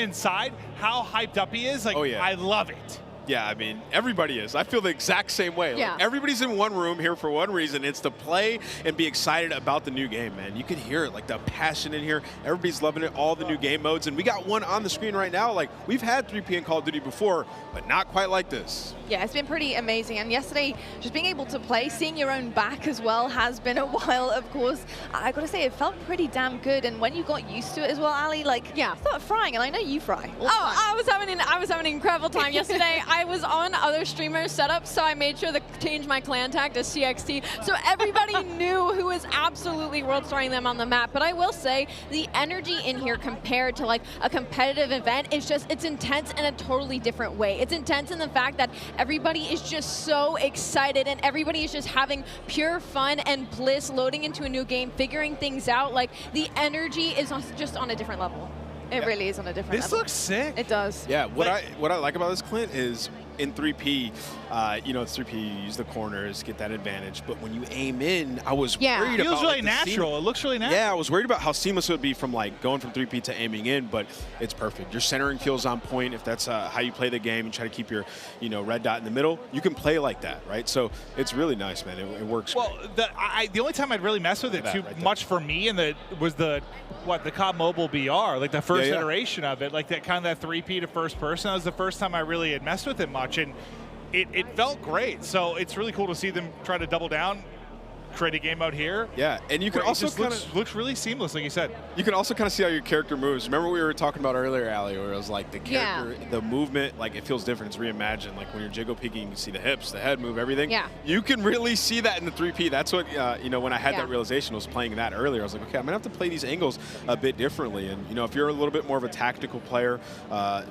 inside, how hyped up he is, like, Oh, yeah. I love it. Yeah, I mean, everybody is. I feel the exact same way. Yeah. Like, everybody's in one room here for one reason. It's to play and be excited about the new game, man. You can hear it, like the passion in here. Everybody's loving it, all the new game modes. And we got one on the screen right now. Like, we've had 3P in Call of Duty before, but not quite like this. Yeah, it's been pretty amazing. And yesterday, just being able to play, seeing your own back as well has been a while, of course. I got to say, it felt pretty damn good. And when you got used to it as well, Ali, like, yeah, start frying. And I know you fry. Oh, I was having an incredible time yesterday. I was on other streamers' setups, so I made sure to change my clan tag to CXT, so everybody knew who was absolutely world starring them on the map. But I will say, the energy in here compared to like a competitive event, it's intense in a totally different way. It's intense in the fact that everybody is just so excited and everybody is just having pure fun and bliss, loading into a new game, figuring things out. Like, the energy is just on a different level. It really is on a different level. This looks sick. It does. Yeah, what I like about this, Clint, is in 3P, you know, it's 3P, you use the corners, get that advantage. But when you aim in, I was worried about it feels really like, natural. It looks really natural. Yeah, I was worried about how seamless it would be from like going from 3P to aiming in, but it's perfect. Your centering feels on point. If that's how you play the game and try to keep your, you know, red dot in the middle, you can play like that, right? So it's really nice, man. It works. Well, the only time I'd really mess with it too much for me was the COD Mobile BR, like the first iteration of it, like that kind of that 3P to first person. That was the first time I really had messed with it much, and it felt great. So it's really cool to see them try to double down, create a game mode here. Yeah, and you can also looks really seamless, like you said. You can also kind of see how your character moves. Remember we were talking about earlier, Ali, where it was like the character, the movement, like it feels different. It's reimagined. Like when you're jiggle peeking, you can see the hips, the head move, everything. Yeah. You can really see that in the 3P. That's what, you know, when I had that realization, I was playing that earlier. I was like, okay, I'm going to have to play these angles a bit differently. And, you know, if you're a little bit more of a tactical player,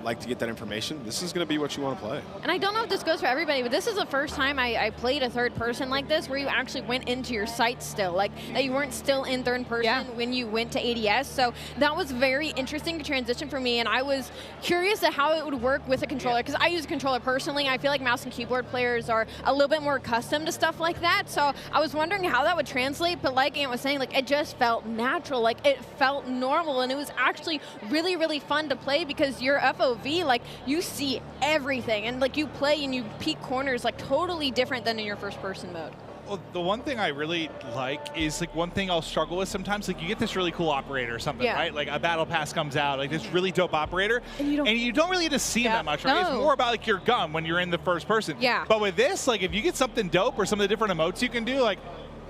like to get that information, this is going to be what you want to play. And I don't know if this goes for everybody, but this is the first time I played a third person like this, where you actually went into your sights still. Like, that you weren't still in third person when you went to ADS. So that was very interesting to transition for me, and I was curious at how it would work with a controller, because I use a controller personally. I feel like mouse and keyboard players are a little bit more accustomed to stuff like that. So I was wondering how that would translate, but like Ant was saying, like, it just felt natural. Like, it felt normal, and it was actually really, really fun to play, because your FOV, like, you see everything, and like you play and you peek corners like totally different than in your first person mode. Well, the one thing I really like is, like, one thing I'll struggle with sometimes, like, you get this really cool operator or something, right? Like, a battle pass comes out, like this really dope operator, and you don't really get to see him that much, right? It's more about, like, your gun when you're in the first person. Yeah. But with this, like, if you get something dope or some of the different emotes you can do, like,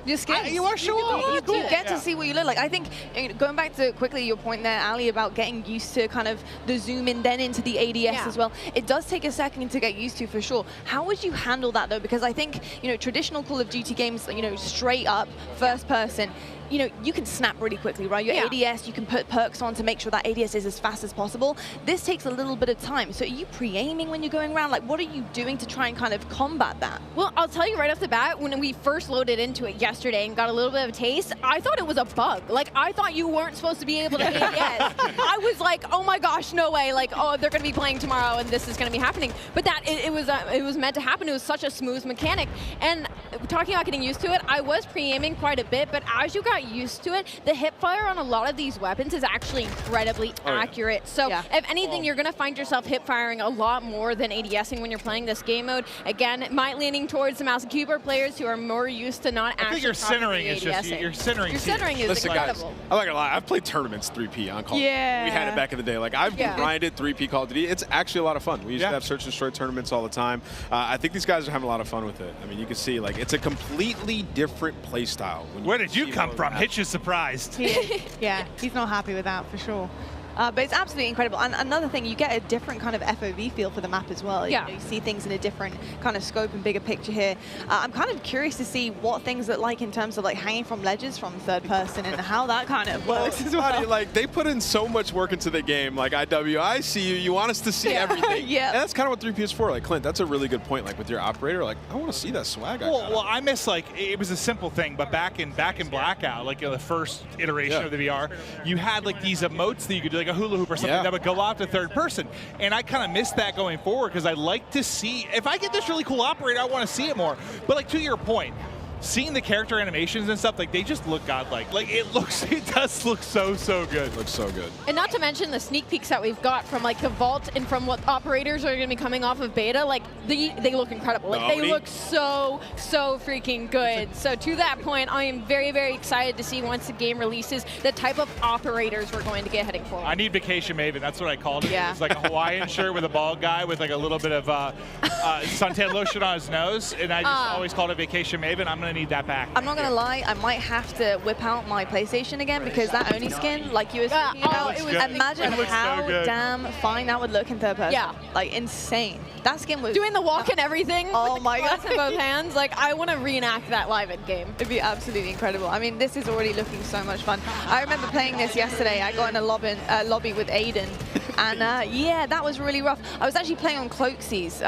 your skins. You want to show off. You get to see what you look like. I think, going back to quickly your point there, Ali, about getting used to kind of the zoom in then into the ADS as well. It does take a second to get used to, for sure. How would you handle that, though? Because I think, you know, traditional Call of Duty games, you know, straight up first person, you know, you can snap really quickly, right? Your ADS, you can put perks on to make sure that ADS is as fast as possible. This takes a little bit of time. So are you pre-aiming when you're going around? Like, what are you doing to try and kind of combat that? Well, I'll tell you right off the bat, when we first loaded into it yesterday and got a little bit of a taste, I thought it was a bug. Like, I thought you weren't supposed to be able to hit ADS. I was like, oh my gosh, no way. Like, oh, they're going to be playing tomorrow and this is going to be happening. But that, it was meant to happen. It was such a smooth mechanic. And talking about getting used to it, I was pre-aiming quite a bit, but as you got used to it, the hip fire on a lot of these weapons is actually incredibly accurate. So if anything, you're going to find yourself hip firing a lot more than ADSing when you're playing this game mode. Again, might leaning towards the mouse and keyboard players who are more used to not actually. I think your centering is just your centering. Your centering is incredible. Guys, I'm not gonna lie, I've played tournaments 3P on Call of Duty. We had it back in the day. Like, I've grinded 3P Call of Duty. It's actually a lot of fun. We used to have search and destroy tournaments all the time. I think these guys are having a lot of fun with it. I mean, you can see, like, it's a completely different play style. Where did you come from? Hitch is surprised. Yeah, he's not happy with that, for sure. But it's absolutely incredible. And another thing, you get a different kind of FOV feel for the map as well. You know, you see things in a different kind of scope and bigger picture here. I'm kind of curious to see what things look like in terms of like hanging from ledges from third person and how that kind of works as well. Like, they put in so much work into the game. Like, IW, I see you. You want us to see everything. And that's kind of what 3P is for. Like, Clint, that's a really good point. Like, with your operator, like, I want to see that swag. Well, I miss, like, it was a simple thing, but back in Blackout, like, you know, the first iteration of the VR, you had like these emotes that you could do, like a hula hoop or something that would go out to third person. And I kind of miss that going forward, because I like to see, if I get this really cool operator, I want to see it more. But like, to your point, seeing the character animations and stuff, like they just look godlike. Like it does look so good. It looks so good. And not to mention the sneak peeks that we've got from like the vault and from what operators are going to be coming off of beta. Like they look incredible. Like they look so freaking good. So to that point, I am very excited to see once the game releases the type of operators we're going to get heading forward. I need Vacation Maven. That's what I called it. Yeah. It's like a Hawaiian shirt with a bald guy with like a little bit of suntan lotion on his nose, and I just always called it Vacation Maven. I'm gonna need that back. I'm not gonna lie, I might have to whip out my PlayStation again because that Oni skin, like you were talking about, imagine how damn fine that would look in third person. Yeah. Like insane. That skin was doing the walk and everything. Oh with my the glass god. in both hands. Like I want to reenact that live in game. It'd be absolutely incredible. I mean, this is already looking so much fun. I remember playing this yesterday. I got in a lobby with Aiden, and yeah, that was really rough. I was actually playing on Cloaksy's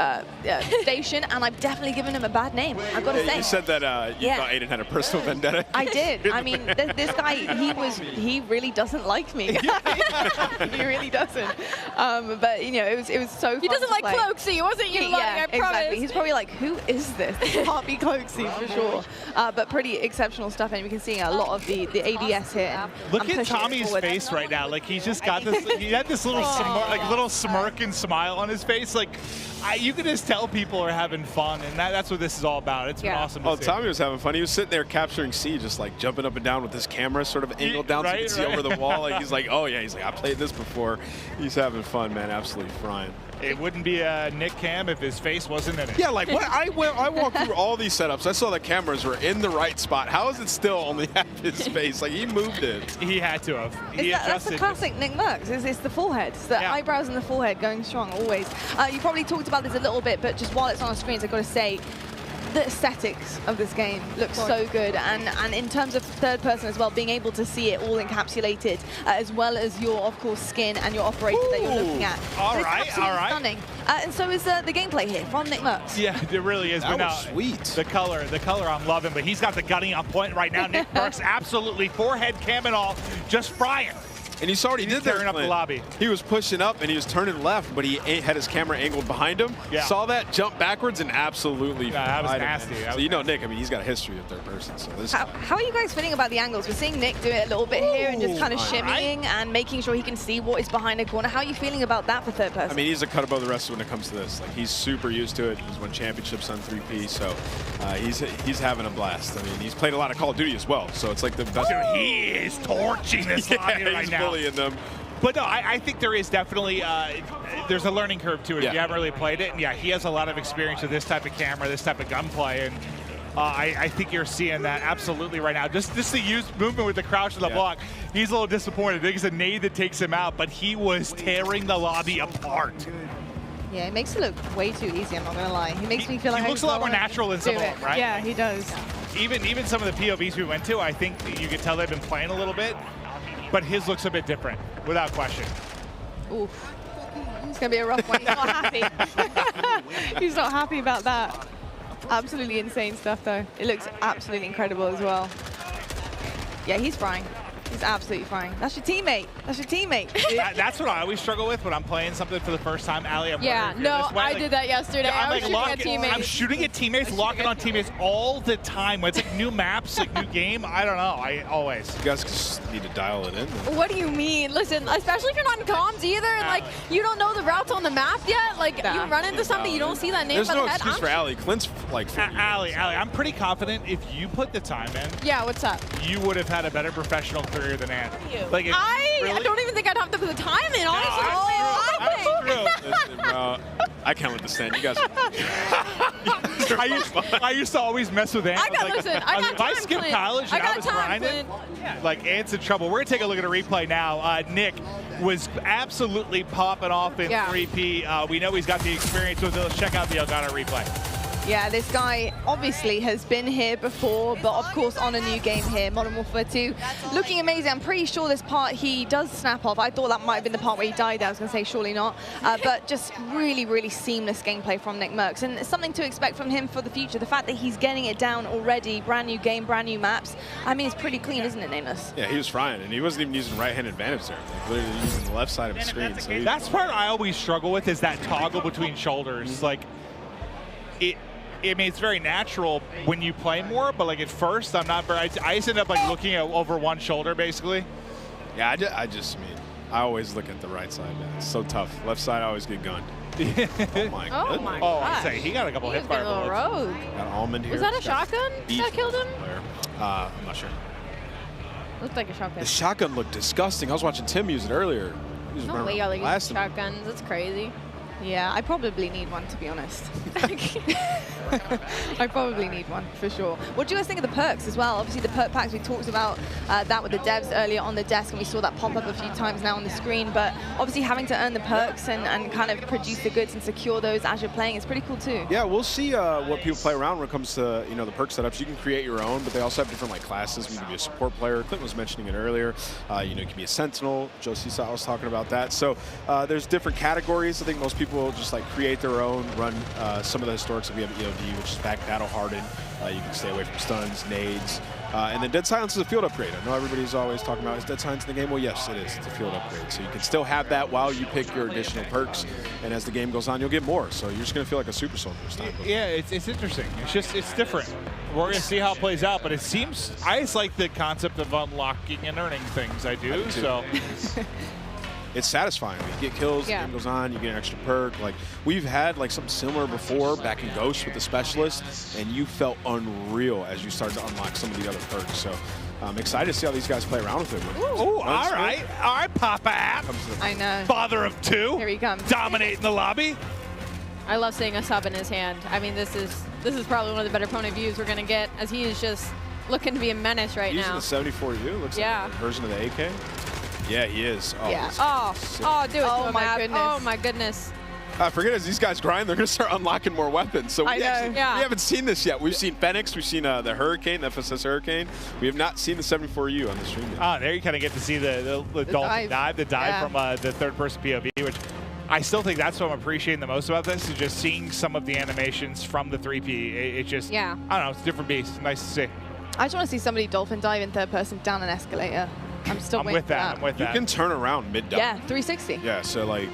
station, and I've definitely given him a bad name. I've got to say. You said that you thought Aiden had a personal vendetta. I did. I mean, this guy, he really doesn't like me. He really doesn't. But you know, it was so. He fun doesn't to like play. Cloaksy. It wasn't you, buddy, I promise. Exactly. He's probably like, who is this? This can't be Cloaksy for sure. But pretty exceptional stuff, and we can see a lot of the ADS here. Look at Tommy's face right now. Like he's just got this. He had this little smirk and smile on his face. Like you can just tell people are having fun, and that's what this is all about. It's been awesome to see. Tommy was having fun. He was sitting there capturing C, just like jumping up and down with his camera sort of angled down so you can see over the wall. Like he's like, oh yeah, he's like, I played this before. He's having fun, man. Absolutely frying. It wouldn't be a Nick Cam if his face wasn't in it. Yeah, like what I walked through all these setups. I saw the cameras were in the right spot. How is it still only half his face? Like he moved it. He had to have. That's the classic Nick Merckx. It's the forehead. It's the eyebrows and the forehead going strong always. You probably talked about this a little bit, but just while it's on our screens, I've got to say, the aesthetics of this game look so good, and in terms of third person as well, being able to see it all encapsulated, as well as your, of course, skin and your operator that you're looking at. All right. Stunning. And so is the gameplay here from Nick Merckx. Yeah, it really is. That was sweet. The color I'm loving, but he's got the gunning on point right now. Nick Merckx absolutely forehead cam and all, just frying. And you saw what he did there, up the lobby. He was pushing up and he was turning left, but he had his camera angled behind him. Yeah. Saw that, jump backwards, and absolutely that was fried him, nasty. man. So you know Nick, I mean, he's got a history of third person. So this How are you guys feeling about the angles? We're seeing Nick do it a little bit here and just kind of shimmying and making sure he can see what is behind a corner. How are you feeling about that for third person? I mean, he's a cut above the rest when it comes to this. Like, he's super used to it. He's won championships on 3P, so he's having a blast. I mean, he's played a lot of Call of Duty as well, so it's like the best. Dude, he is torching this lobby right he's now. bullying them. But no, I think there is definitely, there's a learning curve to it if you haven't really played it. And yeah, he has a lot of experience with this type of camera, this type of gunplay, and I think you're seeing that absolutely right now. Just the used movement with the crouch and the block, he's a little disappointed. I think it's a nade that takes him out, but he was tearing the lobby apart. Yeah, it makes it look way too easy, I'm not going to lie. He makes me feel like he looks a lot more natural than some of them, right? Yeah, he does. Even some of the POVs we went to, I think you could tell they've been playing a little bit, but his looks a bit different, without question. Oof. It's going to be a rough one. He's not happy. He's not happy about that. Absolutely insane stuff, though. It looks absolutely incredible as well. Yeah, he's frying. He's absolutely frying. That's your teammate. That's your teammate. That's what I always struggle with when I'm playing something for the first time. Allie, I did that yesterday. Yeah, I was shooting at teammates. I'm shooting at teammates, locking on teammates all the time. It's like new maps, like new game. I don't know. I always. You guys just need to dial it in. What do you mean? Listen, especially if you're not in comms either, and like you don't know the routes on the map yet. Like you run into something, you don't see that name. There's by no the head. excuse for Allie. Clint's like. Allie, I'm pretty confident if you put the time in. Yeah, what's up? You would have had a better professional career than Ann. Like I don't even think I'd have to put the time in, honestly. Listen, bro, I can't let this stand. You guys are I used to always mess with Ann. If I skipped college and I was grinding, like Ant's in trouble. We're going to take a look at a replay now. Nick was absolutely popping off in 3P. We know he's got the experience, so let's check out the Elgato replay. Yeah, this guy obviously has been here before, but of course on a new game here, Modern Warfare 2. Looking amazing. I'm pretty sure this part he does snap off. I thought that might have been the part where he died there. I was going to say surely not. But just really, really seamless gameplay from Nick Merckx. And it's something to expect from him for the future. The fact that he's getting it down already, brand new game, brand new maps. I mean, it's pretty clean, isn't it, Nameless? Yeah, he was frying, and he wasn't even using right-hand advantage there. Like, literally using the left side of the screen. So that's part I always struggle with is that toggle between shoulders. Like, I mean, it's very natural when you play more, but like at first, I'm not very. I just end up like looking at over one shoulder, basically. Yeah, I mean, I always look at the right side, man. It's so tough. Left side, I always get gunned. Oh my Oh goodness. my Oh, gosh. I say he got a couple He hit was fire getting a little bullets. rogue. Got almond here. Was that a shotgun that killed him? I'm not sure. Looked like a shotgun. The shotgun looked disgusting. I was watching Tim use it earlier. He was No running way y'all like blasting. shotguns. That's crazy. Yeah, I probably need one, to be honest. I probably need one, for sure. What do you guys think of the perks as well? Obviously, the perk packs, we talked about that with the devs earlier on the desk, and we saw that pop up a few times now on the screen. But obviously, having to earn the perks and kind of produce the goods and secure those as you're playing is pretty cool, too. Yeah, we'll see what people play around when it comes to the perk setups. You can create your own, but they also have different like classes. You can be a support player. Clint was mentioning it earlier. You can be a sentinel. Josie was talking about that. So there's different categories. I think most people just like create their own, run some of the historics that we have at EOD, which is back battle hardened. You can stay away from stuns, nades. And then Dead Silence is a field upgrade. I know everybody's always talking about, is Dead Silence in the game? Well, yes, it is. It's a field upgrade. So you can still have that while you pick your additional perks. And as the game goes on, you'll get more. So you're just going to feel like a super soldier this time. Yeah, it's interesting. It's different. We're going to see how it plays out, but it seems, I just like the concept of unlocking and earning things. I do. So. It's satisfying. You get kills, the game goes on, you get an extra perk. Like, we've had like something similar before back in Ghost with the Specialist, and you felt unreal as you started to unlock some of the other perks. So I'm excited to see how these guys play around with it. Ooh, all right, Papa App. I know. Father of two. Here he comes. Dominating the lobby. I love seeing a sub in his hand. I mean, this is probably one of the better point of views we're going to get, as he is just looking to be a menace right Using now. the 74U, looks like a version of the AK. Yeah, he is. Oh, Yeah. this Oh, sick. oh, do it Oh to him, my Ab. goodness. Oh my goodness. I forget, as these guys grind, they're going to start unlocking more weapons. So I we know. actually Yeah. we haven't seen this yet. We've seen Fenix, we've seen the Hurricane, the FSS Hurricane. We have not seen the 74U on the stream yet. Ah, there you kind of get to see the Dalton dive, from the third-person POV, which I still think that's what I'm appreciating the most about this, is just seeing some of the animations from the 3P. It just, I don't know, it's a different beast. Nice to see. I just want to see somebody dolphin dive in third person down an escalator. I'm still I'm waiting with for that. I'm with You that. can turn around mid-dive. Yeah, 360. Yeah, so like,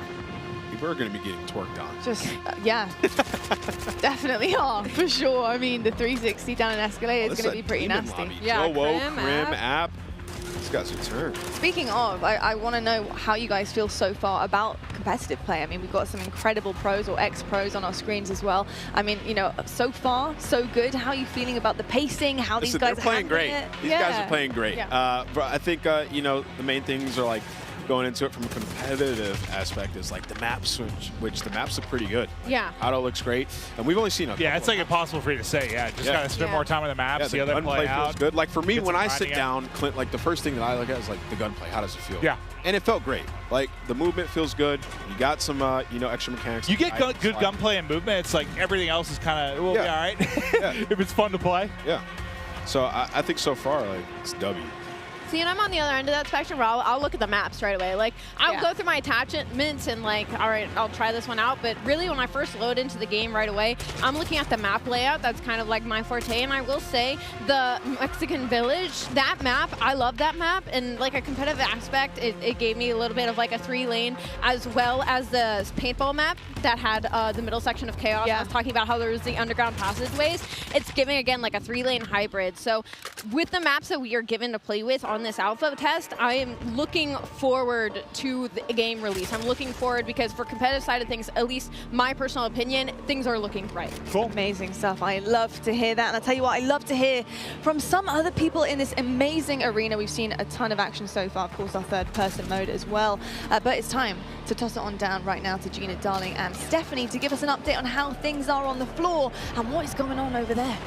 people are going to be getting twerked on. Just, yeah. Definitely are, for sure. I mean, the 360 down an escalator is going to be pretty nasty. Yeah, Whoa, Crim, Crim, Ab. App. These guys are turned. Speaking of, I want to know how you guys feel so far about competitive play. I mean, we've got some incredible pros or ex-pros on our screens as well. I mean, so far, so good. How are you feeling about the pacing? How these guys they're playing great. These guys are playing great. Yeah. But I think, the main things are like, going into it from a competitive aspect is like the maps, which the maps look pretty good. Yeah. Auto looks great, and we've only seen a Yeah, it's like impossible for you to say. Yeah, just gotta spend more time on the maps, Yeah, see how they gunplay play feels out. good. Like for me, Get when some I sit grinding down, Clint, like the first thing that I look at is like the gunplay. How does it feel? Yeah. And it felt great. Like the movement feels good. You got some, extra mechanics. You get good gunplay and movement. It's like everything else is kind of be all right if it's fun to play. Yeah. So I think so far, like it's W. See, and I'm on the other end of that spectrum where I'll look at the maps right away. Like, I'll go through my attachments and like, all right, I'll try this one out. But really, when I first load into the game right away, I'm looking at the map layout. That's kind of like my forte. And I will say, the Mexican Village, that map, I love that map. And like a competitive aspect, it gave me a little bit of like a 3-lane, as well as the paintball map that had the middle section of Chaos. I was talking about how there was the underground passageways. It's giving, again, like a 3-lane hybrid. So with the maps that we are given to play with on this alpha test, I am looking forward to the game release. I'm looking forward because for competitive side of things, at least my personal opinion, things are looking bright. Cool. Amazing stuff. I love to hear that. And I'll tell you what, I love to hear from some other people in this amazing arena. We've seen a ton of action so far, of course, our third-person mode as well. But it's time to toss it on down right now to Gina, Darling, and Stephanie to give us an update on how things are on the floor and what is going on over there.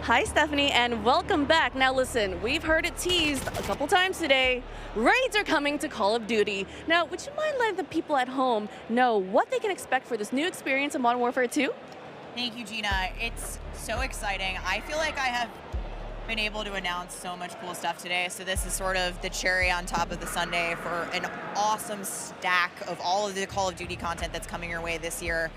Hi, Stephanie, and welcome back. Now listen, we've heard it teased a couple times today. Raids are coming to Call of Duty. Now, would you mind letting the people at home know what they can expect for this new experience in Modern Warfare 2? Thank you, Gina. It's so exciting. I feel like I have been able to announce so much cool stuff today. So this is sort of the cherry on top of the sundae for an awesome stack of all of the Call of Duty content that's coming your way this year.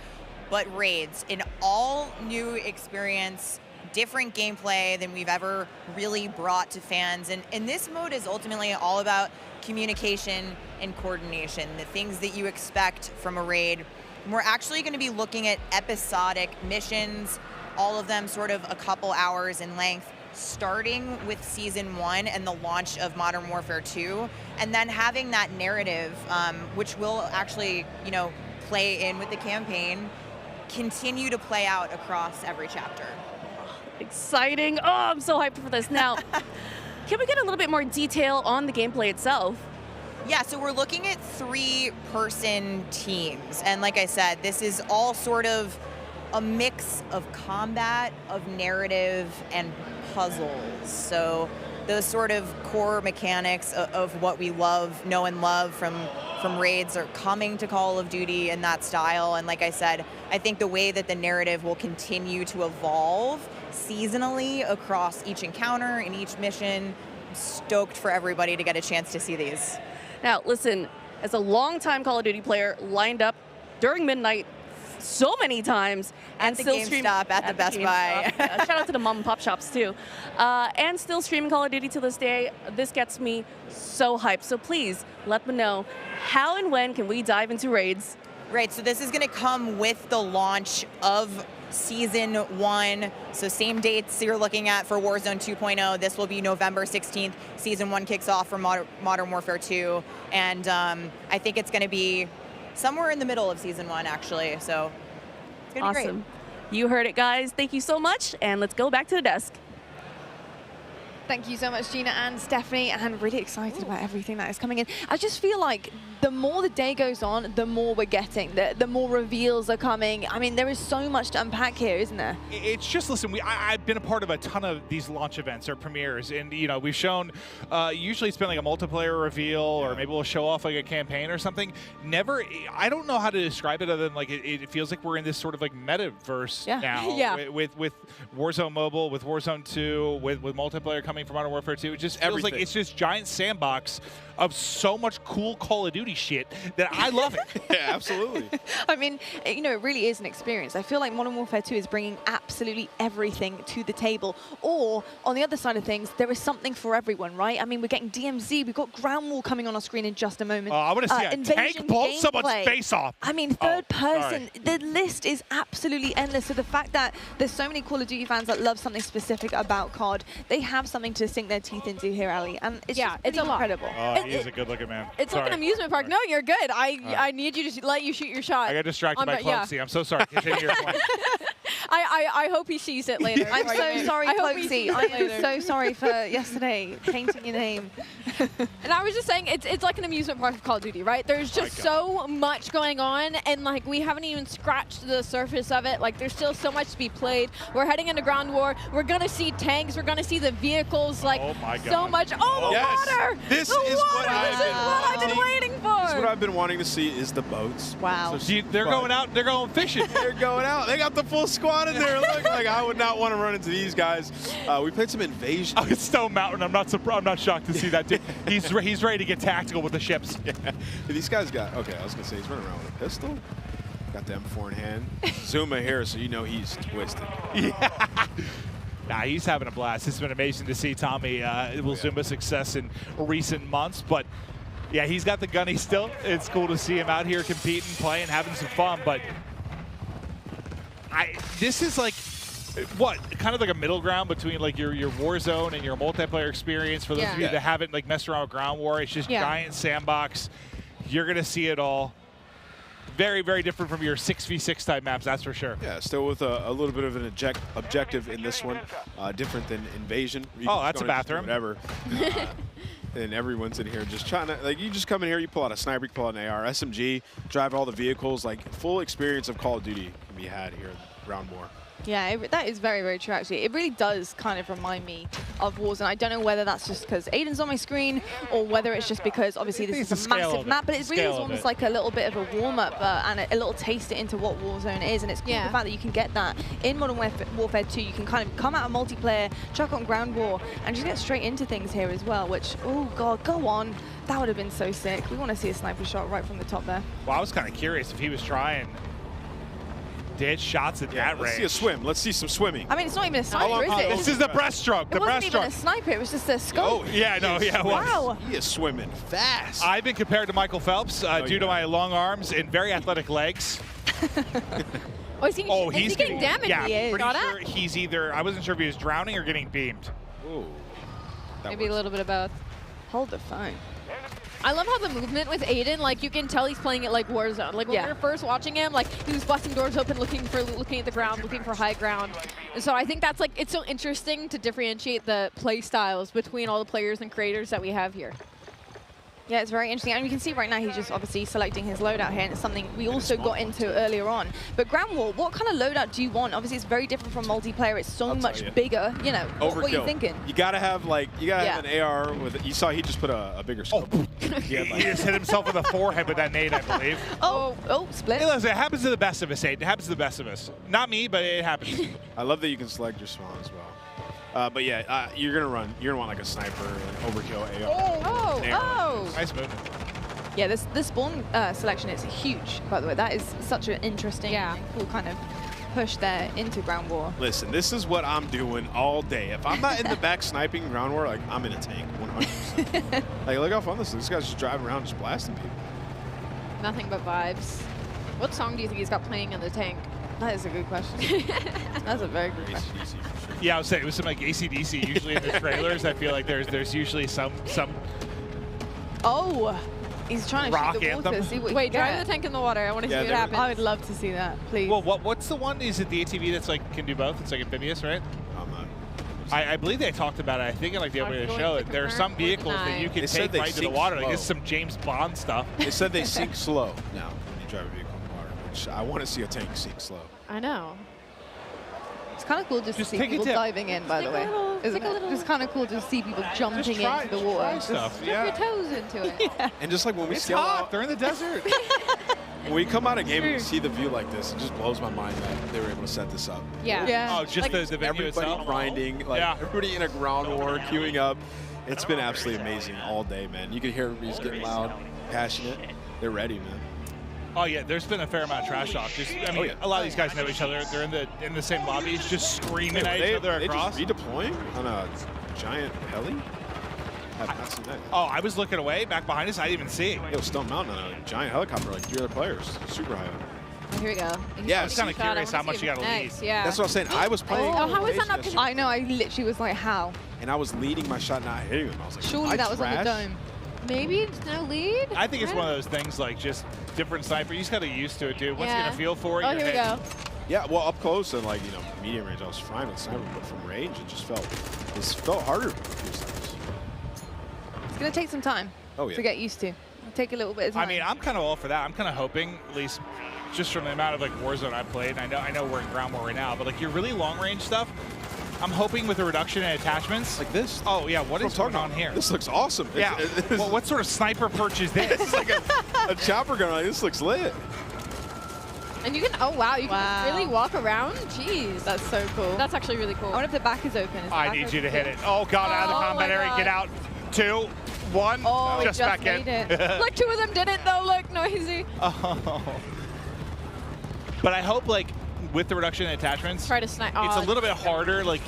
But Raids, an all new experience, different gameplay than we've ever really brought to fans. And this mode is ultimately all about communication and coordination, the things that you expect from a raid. And we're actually going to be looking at episodic missions, all of them sort of a couple hours in length, starting with Season 1 and the launch of Modern Warfare 2, and then having that narrative, which will actually, play in with the campaign, continue to play out across every chapter. Exciting. Oh, I'm so hyped for this. Now, can we get a little bit more detail on the gameplay itself? Yeah, so we're looking at 3-person teams. And like I said, this is all sort of a mix of combat, of narrative, and puzzles. So those sort of core mechanics of what we know and love from raids are coming to Call of Duty in that style. And like I said, I think the way that the narrative will continue to evolve seasonally across each encounter and each mission, I'm stoked for everybody to get a chance to see these. Now, listen, as a longtime Call of Duty player, lined up during midnight so many times, and the still GameStop, at the Best Buy. Shout out to the mom and pop shops too, and still streaming Call of Duty to this day. This gets me so hyped. So please let me know how and when can we dive into raids. Right, so this is going to come with the launch of Season 1. So same dates you're looking at for Warzone 2.0. This will be November 16th. Season 1 kicks off for Modern Warfare 2. And I think it's going to be somewhere in the middle of Season 1, actually. So it's going to be Awesome. You heard it, guys. Thank you so much. And let's go back to the desk. Thank you so much, Gina and Stephanie, and really excited about everything that is coming in. I just feel like the more the day goes on, the more we're getting, the more reveals are coming. I mean, there is so much to unpack here, isn't there? It's just, listen, I've been a part of a ton of these launch events or premieres, and we've shown, usually it's been like a multiplayer reveal, or maybe we'll show off like a campaign or something. Never, I don't know how to describe it other than like it feels like we're in this sort of like metaverse now with Warzone Mobile, with Warzone 2, with multiplayer coming from Modern Warfare 2. It just feels like it's this giant sandbox of so much cool Call of Duty shit that I love it. Yeah, absolutely. I mean, it really is an experience. I feel like Modern Warfare 2 is bringing absolutely everything to the table. Or, on the other side of things, there is something for everyone, right? I mean, we're getting DMZ, we've got Ground War coming on our screen in just a moment. I want to see a tank blow someone's face off. I mean, third person, the list is absolutely endless. So the fact that there's so many Call of Duty fans that love something specific about COD, they have something to sink their teeth into here, Ali. And it's just it's a lot. incredible. He is a good-looking man. It's like an amusement park. No, you're good. I need you to let you shoot your shot. I got distracted by Cloaksy. I'm so sorry. Continue your point. I hope he sees it later. I'm so sorry, Cloaksy. I am so sorry for yesterday tainting your name. And I was just saying, it's like an amusement park of Call of Duty, right? There's just so much going on, and like we haven't even scratched the surface of it. Like there's still so much to be played. We're heading into Ground War. We're gonna see tanks. We're gonna see the vehicles. Like so much. Oh, the water! This the is water. what I've been waiting for. This is what I've been wanting to see is the boats. Wow. So they're going out. They're going fishing. They're going out. They got the full squad in there. Look, like I would not want to run into these guys. We played some Invasion. Oh, it's Stone Mountain. I'm not surprised. I'm not shocked to see that dude. He's ready to get tactical with the ships. Yeah. These guys got. Okay, I was gonna say he's running around with a pistol. Got the M4 in hand. Zuma here, so you know he's twisted. Yeah. Nah, he's having a blast. It's been amazing to see Tommy Zuma's success in recent months, but yeah, he's got the gunny still. It's cool to see him out here competing, playing, having some fun, but this is like, what, kind of like a middle ground between like your Warzone and your multiplayer experience for those of you that haven't like messed around with Ground War. It's just giant sandbox. You're going to see it all. Very, very different from your 6v6 type maps, that's for sure. Yeah, still with a little bit of an objective in this one, different than Invasion. That's a bathroom. Whatever. And everyone's in here just trying to, like, you just come in here, you pull out a sniper, you pull out an AR, SMG, drive all the vehicles, like, full experience of Call of Duty can be had here in Ground War. Yeah, that is very, very true, actually. It really does kind of remind me of Warzone. I don't know whether that's just because Aiden's on my screen or whether it's just because, obviously, this is a massive map, but it really is almost like a little bit of a warm-up and a little taste into what Warzone is, and it's cool the fact that you can get that in Modern Warfare 2. You can kind of come out of multiplayer, chuck on Ground War, and just get straight into things here as well, which, oh, God, go on. That would have been so sick. We want to see a sniper shot right from the top there. Well, I was kind of curious if he was trying to hit shots at that range. Let's see a swim. Let's see some swimming. I mean, it's not even a sniper, is it? This is the breaststroke. It wasn't even a sniper. It was just a scope. Oh, yeah, no, yeah, it was. Wow. He is swimming fast. I've been compared to Michael Phelps due to my long arms and very athletic legs. Oh, is he getting damaged? Yeah, He is. pretty Got sure it? he's either, I wasn't sure if he was drowning or getting beamed. Ooh. Maybe a little bit of both. Hold the phone. I love how the movement with Aiden, like you can tell he's playing it like Warzone. Like when we were first watching him, like he was busting doors open, looking at the ground, looking for high ground. And so I think that's like, it's so interesting to differentiate the play styles between all the players and creators that we have here. Yeah, it's very interesting. And you can see right now he's just obviously selecting his loadout here, and it's something we also got into earlier on. But Ground War, what kind of loadout do you want? Obviously, it's very different from multiplayer. It's so much bigger. You know, what are you Overkill. thinking? You gotta have have an AR with. You saw he just put a bigger scope. He just hit himself in the forehead with that nade, I believe. Split. Hey, listen, it happens to the best of us, Aiden. It happens to the best of us. Not me, but it happens. I love that you can select your spawn as well. But yeah, you're gonna want like a sniper, an overkill AR. Nice movement. Yeah, this spawn selection is huge, by the way. That is such an interesting and cool kind of push there into Ground War. Listen, this is what I'm doing all day. If I'm not in the back sniping Ground War, like I'm in a tank, 100%. Like, look how fun this is. This guy's just driving around, just blasting people. Nothing but vibes. What song do you think he's got playing in the tank? That is a good question. That's a very good question. Yeah, I was saying it was some like AC/DC. Usually in the trailers, I feel like there's usually some. Oh, he's trying to Rock shoot the water. anthem. See what Wait, you get. drive the tank in the water. I want to see what happens. I would love to see that, please. Well, what's the one? Is it the ATV that's like can do both? It's like amphibious, right? I believe they talked about it. I think in like the opening of the show, there are some vehicles that you can take right to the water. Like this is some James Bond stuff. They said they sink slow now when you drive a vehicle in the water, which I want to see a tank sink slow. I know. It's kind of cool just to see people diving in, by the way. Isn't it? It's kind of cool to see people jumping into the water. Stuff. Dip your toes into it. And just like when we It's scale hot. out, They're in the desert. when we come out of game and we see the view like this, it just blows my mind that they were able to set this up. Yeah. Oh, just the venue everybody itself. grinding, like everybody in a ground war, queuing up. It's been absolutely amazing all day, man. You can hear everybody's getting loud, passionate. They're ready, man. Oh yeah, there's been a fair amount of trash talk. Just, I mean, a lot of these guys know each other. They're in the same lobbies, just screaming at each other across. They just redeploying on a giant heli. I have not seen that. Oh, I was looking away, back behind us. I didn't even see it. It was Stone Mountain on a giant helicopter, like 3 other players, super high. Oh, here we go. Yeah, I was kind of curious how much you got to lead. Yeah. That's what I was saying. I was playing. Oh, how is that not? I know. I literally was like, how? And I was leading my shot, not hitting them. I was like, Surely that was on the dome. Maybe it's no lead. I think it's one of those things like just different sniper. You just got to get used to it, dude. Once you Yeah. get a feel for it, Oh, you're here we hitting. go. Yeah, well, up close and like medium range, I was fine with sniper, but from range, it felt harder. It's going to take some time to get used to. It'll take a little bit of time. I mean, I'm kind of all for that. I'm kind of hoping, at least just from the amount of like Warzone I played. I know we're in Ground War right now, but like your really long range stuff, I'm hoping with a reduction in attachments. Like this? Oh yeah, what is going on here? This looks awesome. Yeah. Well, what sort of sniper perch is this? It's like a chopper gun. Like, this looks lit. And you can, oh wow, you can really walk around? Jeez. That's so cool. That's actually really cool. I wonder if the back is open. Is the I back need you to open? hit it. Oh God, out of the Oh, combat my area. God. Get out. 2, 1. Oh, just it back just in. made it. Like 2 of them did it though, look, noisy. Oh. But I hope like with the reduction in attachments, Try to snipe. it's a little bit harder. Like,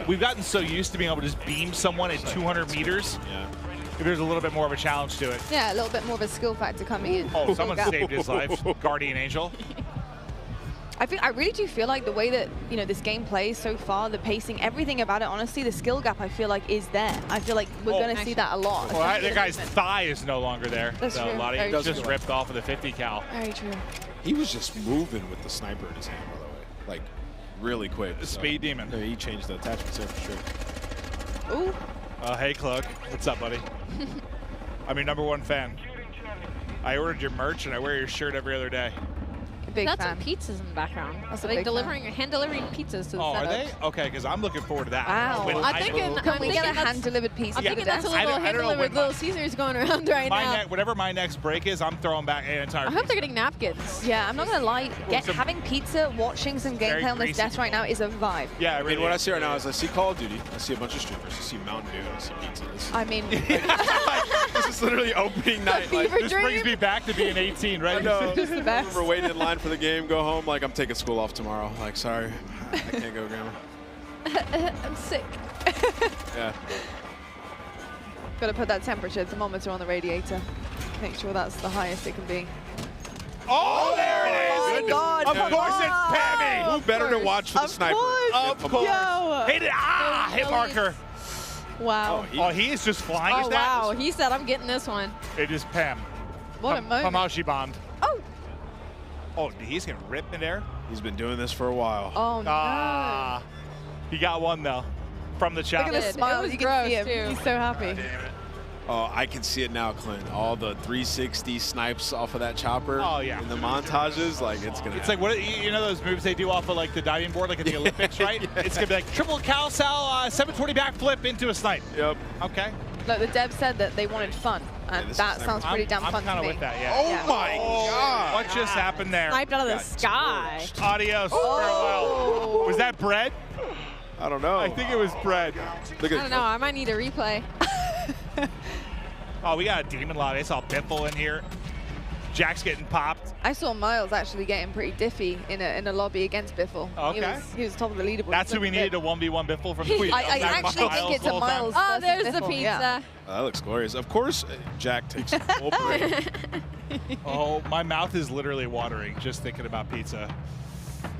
we've gotten so used to being able to just beam someone at 200 meters. Yeah. There's a little bit more of a challenge to it. Yeah, a little bit more of a skill factor coming in. Oh, someone Skill gap. saved his life. Guardian Angel. I really do feel like the way that this game plays so far, the pacing, everything about it, honestly, the skill gap I feel like is there. I feel like we're going to see that a lot. Well, especially that the guy's movement. thigh is no longer there. That's so true. a lot of Very he just true. ripped off with a 50 cal. Very true. He was just moving with the sniper in his hand, by the way. Like, really quick. Speed demon. Yeah, he changed the attachments there for sure. Ooh. Hey, Clug. What's up, buddy? I'm your #1 fan. I ordered your merch, and I wear your shirt every other day. Big That's fan. some pizzas in the background. That's a Like big hand delivering pizzas to the Oh, are setup. they? Okay, because I'm looking forward to that. Wow. When I'm thinking Get a that's- hand-delivered pizza I'm to the thinking that's a desk? little I don't know hand-delivered when Little Caesars going around right now. Whatever my next break is, I'm throwing back an entire I hope pizza. they're getting napkins. Yeah, I'm not going to lie. some- Having pizza, watching some Very gameplay on this greasy. desk right now is a vibe. Yeah, I mean, what I see right now is I see Call of Duty, I see a bunch of streamers, I see Mountain Dew, I see pizza. I mean, This is literally opening night. Like, This brings me back to being 18, right? I know. Just the best. We're waiting in line for the game, go home, like, I'm taking school off tomorrow. Like, sorry, I can't go, Grandma. I'm sick. Yeah. got to put that temperature thermometer on the radiator. Make sure that's the highest it can be. Oh, there it is! Oh God. Of course it's Pammy. Who better to watch for the sniper? Of course. Yo. Hit it. Ah, hit marker. Wow. Oh, he is just flying. Oh, Is that? wow. He said, I'm getting this one. It is Pam. What a moment. Pamashi bombed. Oh. Oh, he's going to rip midair. He's been doing this for a while. Oh, no. Ah. He got one, though, from the chopper. Look at the smile. was You can see gross, him. too. He's so happy. Oh, I can see it now, Clint. All the 360 snipes off of that chopper. Oh, yeah. In the montages, like it's gonna. It's like, what you know those moves they do off of like the diving board, like at the Olympics, right? Yeah. It's gonna be like triple carousel, 720 backflip into a snipe. Yep. Okay. Look, the devs said that they wanted fun, and that sounds pretty damn fun to me. I'm kind of with that, yeah. Oh my God! What just happened there? Sniped out of the sky. Adios. Oh. Farewell. Was that bread? I don't know. I think it was bread. Look I at don't know. I might need a replay. Oh, we got a demon lobby. I saw Biffle in here. Jack's getting popped. I saw Miles actually getting pretty diffy in a lobby against Biffle. Okay. He was top of the leaderboard. That's who we needed to 1v1 Biffle from the Queen. I actually think it's a Miles. Oh, versus there's the Biffle, pizza. yeah. that looks glorious. Of course, Jack takes the full parade. Oh, my mouth is literally watering just thinking about pizza.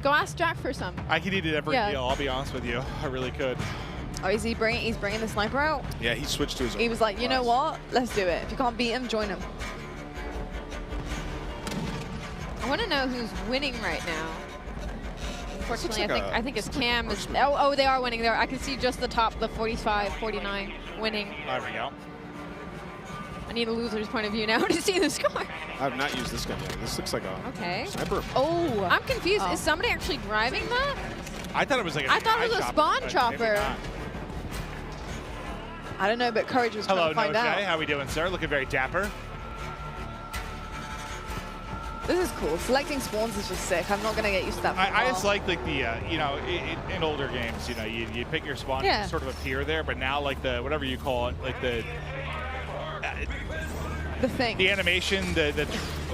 Go ask Jack for some. I could eat it every Yeah. meal, I'll be honest with you. I really could. Oh, he's bringing the sniper out? Yeah, he switched to his own. He was like, you know what? Let's do it. If you can't beat him, join him. I want to know who's winning right now. Unfortunately, like I think it's Cam. Is, oh, they are winning there. I can see just the top, the 45, 49 winning. There we go. I need a loser's point of view now to see the score. I have not used this gun yet. This looks like a Okay. sniper. Oh. I'm confused. Is somebody actually driving that? I thought it was like a I thought it was a spawn but chopper. maybe not. I don't know, but Courage was trying Hello, to find Noche. out. How we doing, sir? Looking very dapper. This is cool. Selecting spawns is just sick. I'm not going to get used to that for a I just while. like the, you know, in older games, you know, you pick your spawn, Yeah. you sort of appear there, but now like the, whatever you call it, like the thing. The animation,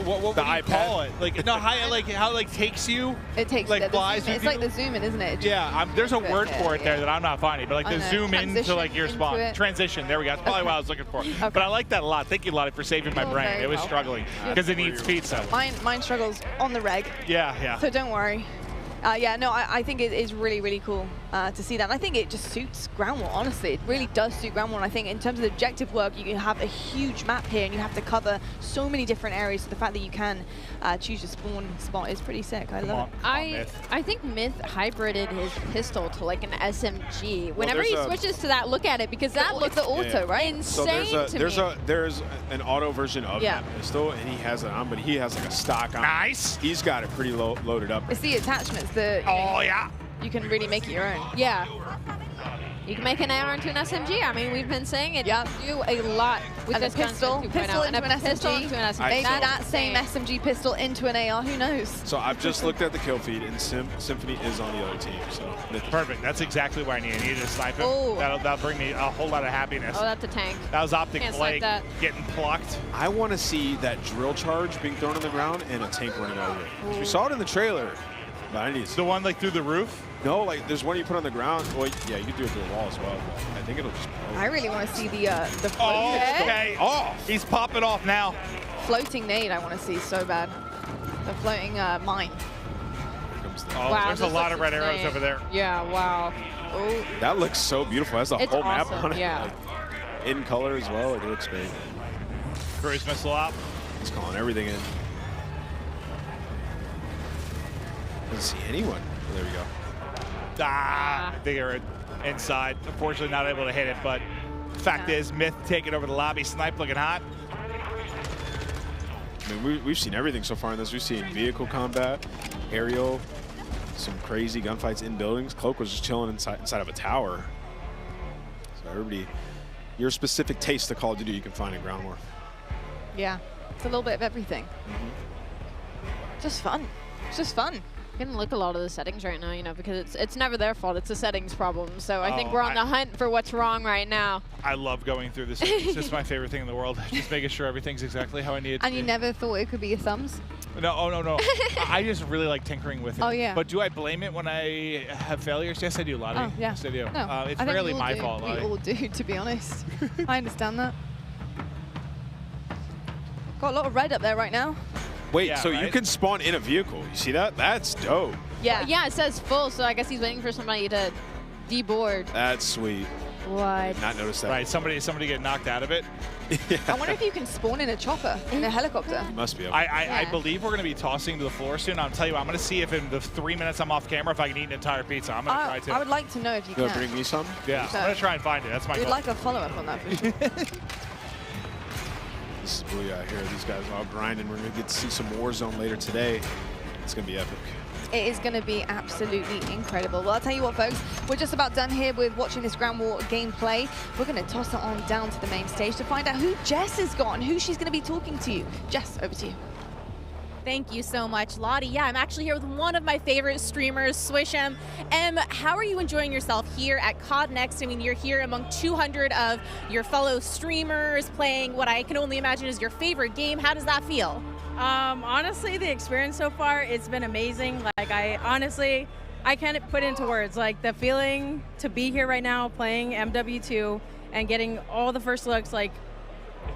what do you call it? Like, no, how it like takes you. It takes like the flies. zoom, it's like the zoom in, isn't it? Yeah, there's a word for it there that I'm not finding, but like I the know. zoom into Transition like your into spawn. it. Transition, there we go. That's probably what I was looking for. But I like that a lot. Thank you, Lottie, for saving my You're brain. very It was welcome. struggling because it needs pizza. Mine struggles on the reg. Yeah, yeah. So don't worry. Yeah, no, I think it is really, really cool to see that. And I think it just suits ground war, honestly. It really does suit ground war. And I think in terms of the objective work, you have a huge map here and you have to cover so many different areas. So the fact that you can choose your spawn spot is pretty sick. I love it. I think Myth hybrided his pistol to like an SMG. Whenever he switches to that, look at it because that looks the auto, right? Insane so there's an auto version of Yeah. that pistol, and he has it on, but he has like a stock on. Nice. He's got it pretty loaded up. It's the attachments that you can really make it your own. Yeah. You can make an AR into an SMG. I mean, we've been saying it. Yeah. Do a lot with And a this pistol, Gunsmith 2.0. pistol and into a an pistol SMG. into an SMG. Maybe That's that same insane. SMG pistol into an AR. Who knows? So I've just looked at the kill feed, and Symphony is on the other team. So Perfect. That's exactly what I need. I needed to snipe him. Oh. That'll bring me a whole lot of happiness. Oh, that's a tank. That was Optic Can't snipe Plague that. getting plucked. I want to see that drill charge being thrown on the ground and a tank running over it. 'Cause we saw it in the trailer, but I need the one like through the roof. No, like there's one you put on the ground. Well, yeah, you can do it through the wall as well. But I think it'll just. I really want to see the floating, Oh, okay. Oh, he's popping off now. floating nade. I want to see so bad. The floating mine. Oh, Wow, there's a this lot of looks red arrows insane. over there. Yeah, wow. Oh. That looks so beautiful. It has the It's whole map awesome, on it. yeah. Like, in color as well. It looks great. Cruise missile out. He's calling everything in. Doesn't see anyone. Oh, there we go. I think they're inside. Unfortunately, not able to hit it, but fact is, Myth taking over the lobby. Snipe looking hot. I mean, we've seen everything so far in this. We've seen vehicle combat, aerial, some crazy gunfights in buildings. Cloak was just chilling inside of a tower. So everybody, your specific taste of Call of Duty you can find in Ground War. Yeah, it's a little bit of everything. Just fun. It's just fun. You can look a lot of the settings right now, you know, because it's never their fault. It's a settings problem. So I think Oh, we're on the hunt for what's wrong right now. I love going through this. It's just my favorite thing in the world. Just making sure everything's exactly how I need it to And you be. never thought it could be your thumbs? No, oh, no. I just really like tinkering with it. Oh, yeah. But do I blame it when I have failures? Yes, I do, Lottie. Oh, yeah. Yes, I do. No, It's I think rarely we all my do. fault, We Lottie. all do, to be honest. I understand that. Got a lot of red up there right now. Wait, Yeah, so you right? can spawn in a vehicle. You see that? That's dope. Yeah, it says full, so I guess he's waiting for somebody to deboard. That's sweet. I What? did not notice that. Right, somebody get knocked out of it. I wonder if you can spawn in a chopper, in a helicopter. Must be. I believe we're going to be tossing to the floor soon. I'll tell you what, I'm going to see if in the 3 minutes I'm off camera, if I can eat an entire pizza. I'm going to try to. I would like to know if you You can. want to bring me some? Yeah, So- I'm going to try and find it. That's my We'd goal. like a follow-up on that for sure. This is Booyah here. These guys are all grinding. We're going to get to see some Warzone later today. It's going to be epic. It is going to be absolutely incredible. Well, I'll tell you what, folks, we're just about done here with watching this Ground War gameplay. We're going to toss it on down to the main stage to find out who Jess has got and who she's going to be talking to. Jess, over to you. Thank you so much, Lottie. Yeah, I'm actually here with one of my favorite streamers, Swisham. How are you enjoying yourself here at COD Next? I mean, you're here among 200 of your fellow streamers playing what I can only imagine is your favorite game. How does that feel? Honestly, the experience so far, it's been amazing. Like, I can't put into words. Like, the feeling to be here right now playing MW2 and getting all the first looks, like,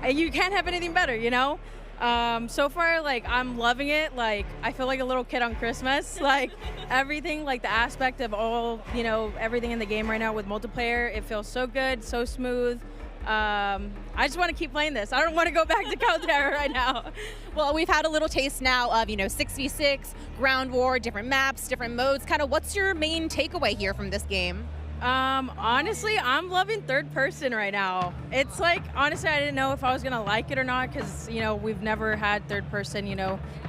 you can't have anything better, you know? So far, like, I'm loving it. Like, I feel like a little kid on Christmas. Like, everything, like the aspect of all, you know, everything in the game right now with multiplayer, it feels so good, so smooth. I just want to keep playing this. I don't want to go back to Code Terror right now. Well, we've had a little taste now of, 6v6, Ground War, different maps, different modes. Kind of what's your main takeaway here from this game? Honestly, I'm loving third person right now. It's like, honestly, I didn't know if I was gonna like it or not because, we've never had third person,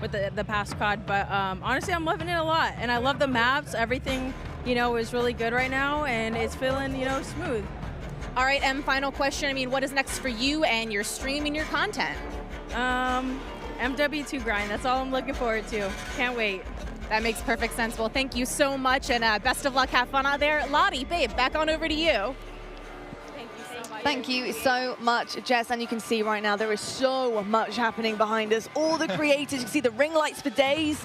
with the past COD. But honestly, I'm loving it a lot. And I love the maps. Everything, is really good right now and it's feeling, smooth. All right, final question. I mean, what is next for you and your stream and your content? MW2 grind. That's all I'm looking forward to. Can't wait. That makes perfect sense. Well, thank you so much, and best of luck. Have fun out there. Lottie, babe, back on over to you. Thank you so much, Jess. And you can see right now there is so much happening behind us. All the creators, you can see the ring lights for days.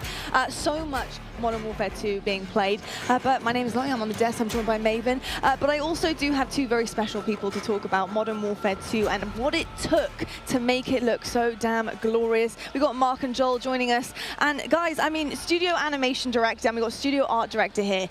So much Modern Warfare 2 being played. But my name is Lottie, I'm on the desk, I'm joined by Maven. But I also do have two very special people to talk about Modern Warfare 2 and what it took to make it look so damn glorious. We've got Mark and Joel joining us. And guys, I mean, studio animation director, and we've got studio art director here.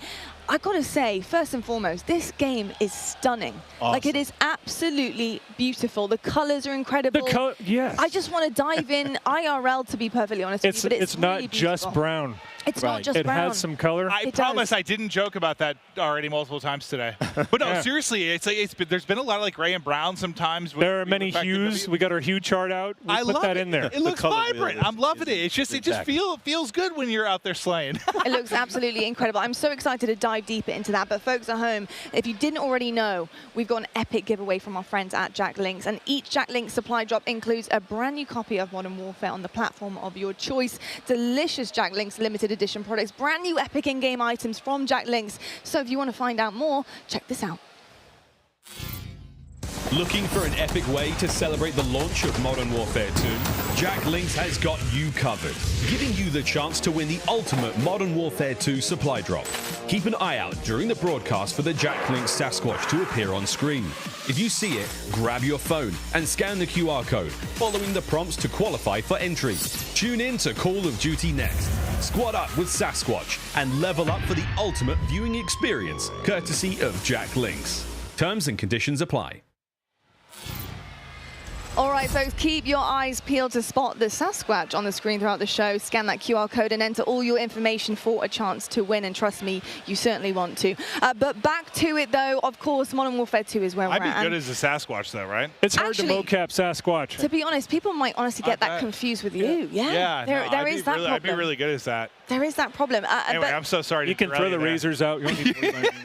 I gotta say, first and foremost, this game is stunning. Awesome. Like, it is absolutely beautiful. The colors are incredible. Yes. I just want to dive in IRL, to be perfectly honest with you, but it's not really just beautiful. brown. It's not just brown. It has some color. I promise I didn't joke about that already multiple times today. But no, Yeah. seriously, there's been a lot of like gray and brown sometimes. There are many hues. We got our hue chart out. We I put love that it. in there. It looks vibrant. I'm loving it. It just feels good when you're out there slaying. It looks absolutely incredible. I'm so excited to dive deeper into that. But folks at home, if you didn't already know, we've got an epic giveaway from our friends at Jack Links. And each Jack Links supply drop includes a brand new copy of Modern Warfare on the platform of your choice. Delicious Jack Links limited edition products. Brand new epic in-game items from Jack Links. So if you want to find out more, check this out. Looking for an epic way to celebrate the launch of Modern Warfare 2? Jack Links has got you covered, giving you the chance to win the ultimate Modern Warfare 2 supply drop. Keep an eye out during the broadcast for the Jack Links Sasquatch to appear on screen. If you see it, grab your phone and scan the QR code, following the prompts to qualify for entry. Tune in to Call of Duty Next. Squad up with Sasquatch and level up for the ultimate viewing experience, courtesy of Jack Links. Terms and conditions apply. All right, folks, keep your eyes peeled to spot the Sasquatch on the screen throughout the show. Scan that QR code and enter all your information for a chance to win. And trust me, you certainly want to. But back to it, though. Of course, Modern Warfare 2 is where we're I'd be at. good as a Sasquatch, though, right? It's hard Actually, to mocap Sasquatch. To be honest, people might honestly get that confused with you. Yeah, no, there is that problem. I'd be really good as that. There is that problem. Anyway, but I'm so sorry. You can throw the razors out. You don't need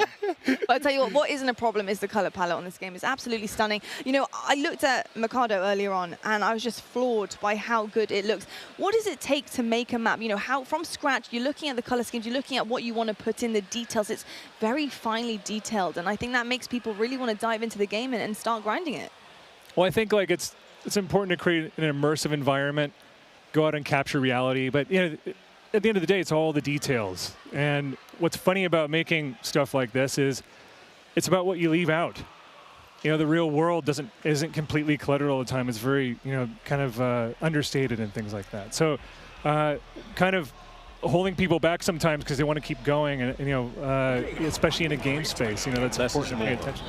but I tell you what isn't a problem is the color palette on this game. It's absolutely stunning. I looked at Mikado earlier on, and I was just floored by how good it looks. What does it take to make a map? How from scratch, you're looking at the color schemes, you're looking at what you want to put in, the details. It's very finely detailed, and I think that makes people really want to dive into the game and start grinding it. Well, I think like it's important to create an immersive environment, go out and capture reality. But at the end of the day, it's all the details. And what's funny about making stuff like this is it's about what you leave out. The real world isn't completely cluttered all the time. It's very, kind of understated and things like that. So kind of holding people back sometimes because they want to keep going, and especially in a game space, that's important to pay attention.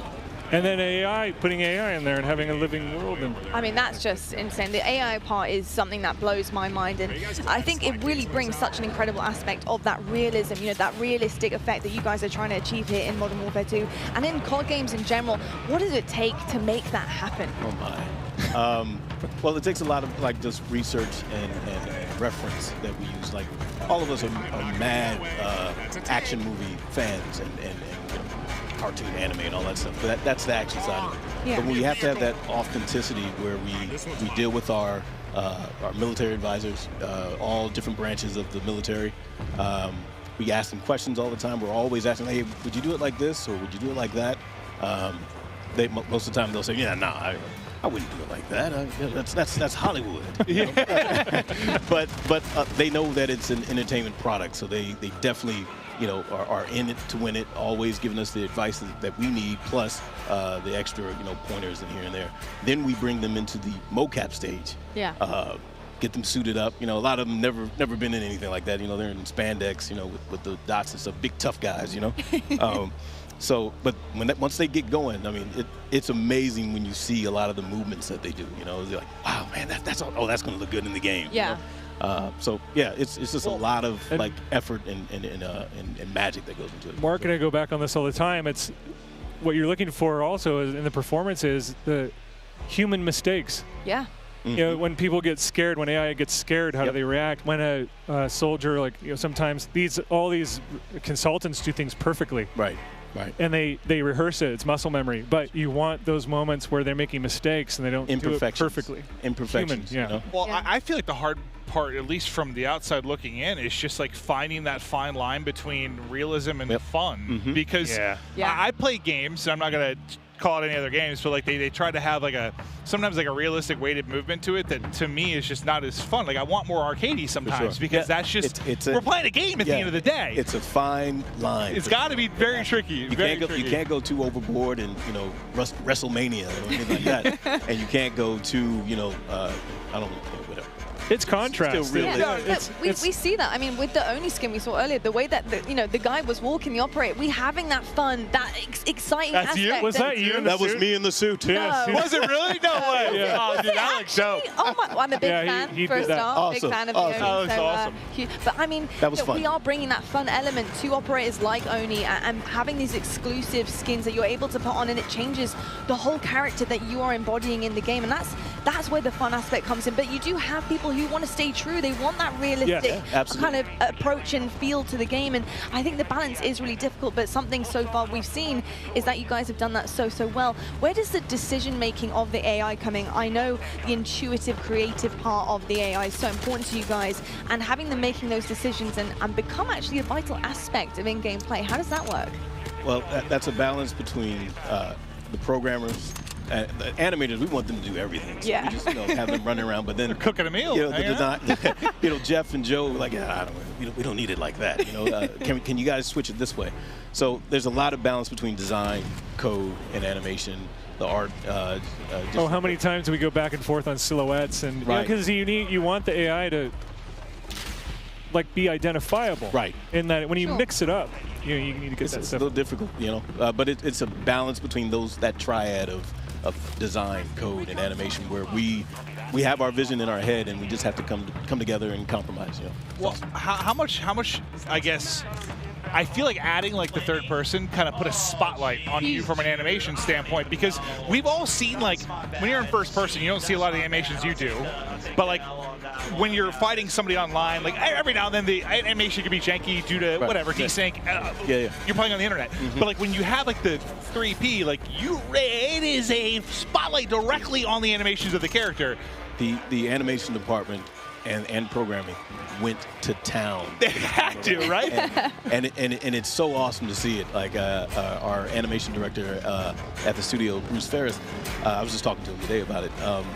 And then AI, putting AI in there and having a living world. And I mean, that's just insane. The AI part is something that blows my mind, and I think it really brings such an incredible aspect of that realism, that realistic effect that you guys are trying to achieve here in Modern Warfare 2 and in COD games in general. What does it take to make that happen? Oh my. Well, it takes a lot of just research and reference that we use. Like, all of us are mad action movie fans and cartoon anime and all that stuff. But that's the action side of it. Yeah. But we have to have that authenticity where we deal with our military advisors, all different branches of the military. We ask them questions all the time. We're always asking, hey, would you do it like this or would you do it like that? Most of the time they'll say, yeah, nah, I wouldn't do it like that. That's Hollywood. But they know that it's an entertainment product, so they definitely are in it to win it, always giving us the advice that we need, plus the extra pointers and here and there. Then we bring them into the mocap stage. Yeah. Get them suited up. A lot of them never been in anything like that. They're in spandex, with the dots and stuff, big tough guys. So, but once they get going, I mean, it's amazing when you see a lot of the movements that they do. They're like, wow, man, that's going to look good in the game. Yeah. So yeah, it's just a lot of effort and magic that goes into it. Mark and I go back on this all the time. It's what you're looking for also in the performance is the human mistakes. Yeah. When people get scared, when AI gets scared, how do they react? When a soldier, sometimes all these consultants do things perfectly. Right. Right. And they rehearse it. It's muscle memory. But you want those moments where they're making mistakes and they don't do it perfectly. Imperfections. Human, Well, I feel like the hard part, at least from the outside looking in, is just like finding that fine line between realism and fun. Because I play games, and I'm not going to call it any other games, but they try to have sometimes a realistic weighted movement to it that to me is just not as fun. Like, I want more arcadey sometimes because that's just we're playing a game at the end of the day. It's a fine line. It's got to be very tricky. You can't go too overboard and WrestleMania or anything like that, and you can't go too I don't know, whatever. It's contrast. We see that. I mean, with the Oni skin we saw earlier, the way that the guy was walking the operator, we having that fun, that exciting That's aspect. you? Was that you? That was me in the suit. No. Was it really? No way. Yeah. Oh, dude, that looks dope. Oh my! Well, I'm a big fan. he First did that. off, big fan of the Oni. That looks awesome. But I mean, that was fun. We are bringing that fun element to operators like Oni and having these exclusive skins that you're able to put on, and it changes the whole character that you are embodying in the game, and that's where the fun aspect comes in. But you do have people who want to stay true. They want that realistic kind of approach and feel to the game, and I think the balance is really difficult, but something so far we've seen is that you guys have done that so well. Where does the decision making of the AI come in? I know the intuitive, creative part of the AI is so important to you guys, and having them making those decisions and become actually a vital aspect of in-game play. How does that work? Well, that's a balance between the programmers. The animators, we want them to do everything. So we just have them running around, but then they're cooking a meal. The design, Jeff and Joe were like, we don't need it like that. Can you guys switch it this way? So there's a lot of balance between design, code, and animation. The art. How many times do we go back and forth on silhouettes? And because you want the AI to be identifiable. Right. In that when you mix it up, you need to get that stuff. It's a little difficult, but it's a balance between that triad of design, code, and animation, where we have our vision in our head, and we just have to come together and compromise. Well, how much? I guess I feel like adding the third person kind of put a spotlight on you from an animation standpoint, because we've all seen when you're in first person, you don't see a lot of the animations you do, but when you're fighting somebody online, every now and then the animation can be janky due to whatever, desync. You're playing on the internet. But when you have the 3P, it is a spotlight directly on the animations of the character. The animation department and programming went to town. They had to, right? and it's so awesome to see it. Our animation director at the studio, Bruce Ferris, I was just talking to him today about it.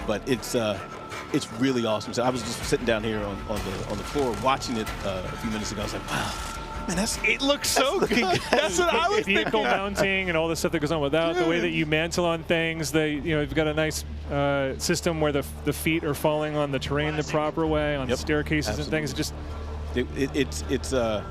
But it's really awesome. So I was just sitting down here on the floor watching it a few minutes ago. I was like, wow. Man, it looks so good. That's what I was thinking. Vehicle mounting and all the stuff that goes on with that. The way that you mantle on things. You've got a nice system where the feet are falling on the terrain the proper way, on staircases and things. Just it's I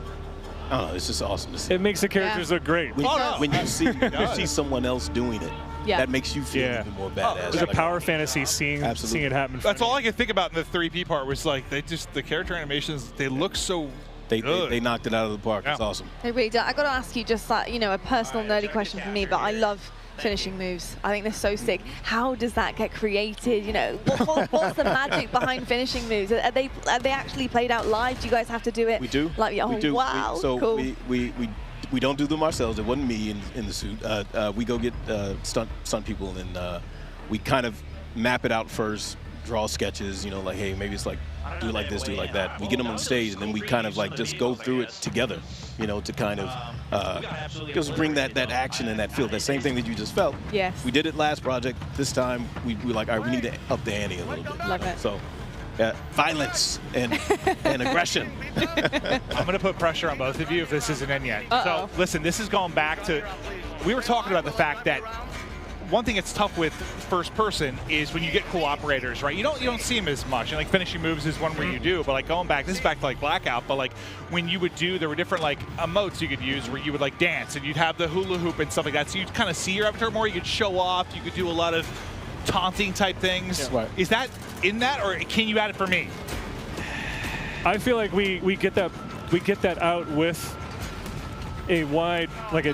don't know, it's just awesome to see. It makes the characters look great. When you see someone else doing it, that makes you feel even more badass. There's a power fantasy seeing it happen. That's all I could think about in the 3P part was like the character animations, they look so good. They knocked it out of the park. It's awesome. They really do. I got to ask you just like, a personal nerdy question for me, but I love finishing moves. I think they're so sick. How does that get created? What's the magic behind finishing moves? Are they actually played out live? Do you guys have to do it? We do. Like, oh, we do. wow, So cool. we don't do them ourselves. It wasn't me in the suit. We go get stunt people, and we kind of map it out first, draw sketches, like, hey, maybe it's like, do it like this, do it like that. We get them on stage, and then we kind of like just go through it together, to kind of just bring that action and that feel, that same thing that you just felt. Yes. We did it last project. This time, we like, all right, we need to up the ante a little bit. Love it. So, violence and aggression. I'm going to put pressure on both of you if this isn't in yet. So, listen, this is going back to, we were talking about the fact that one thing that's tough with first person is when you get cool operators, right? You don't see them as much. And like finishing moves is one where you do, but like going back, this is back to like Blackout, but like when you would do, there were different like emotes you could use where you would like dance and you'd have the hula hoop and stuff like that. So you'd kind of see your avatar more, you could show off, you could do a lot of taunting type things. Yeah. Right. Is that in that, or can you add it for me? I feel like we get that out with a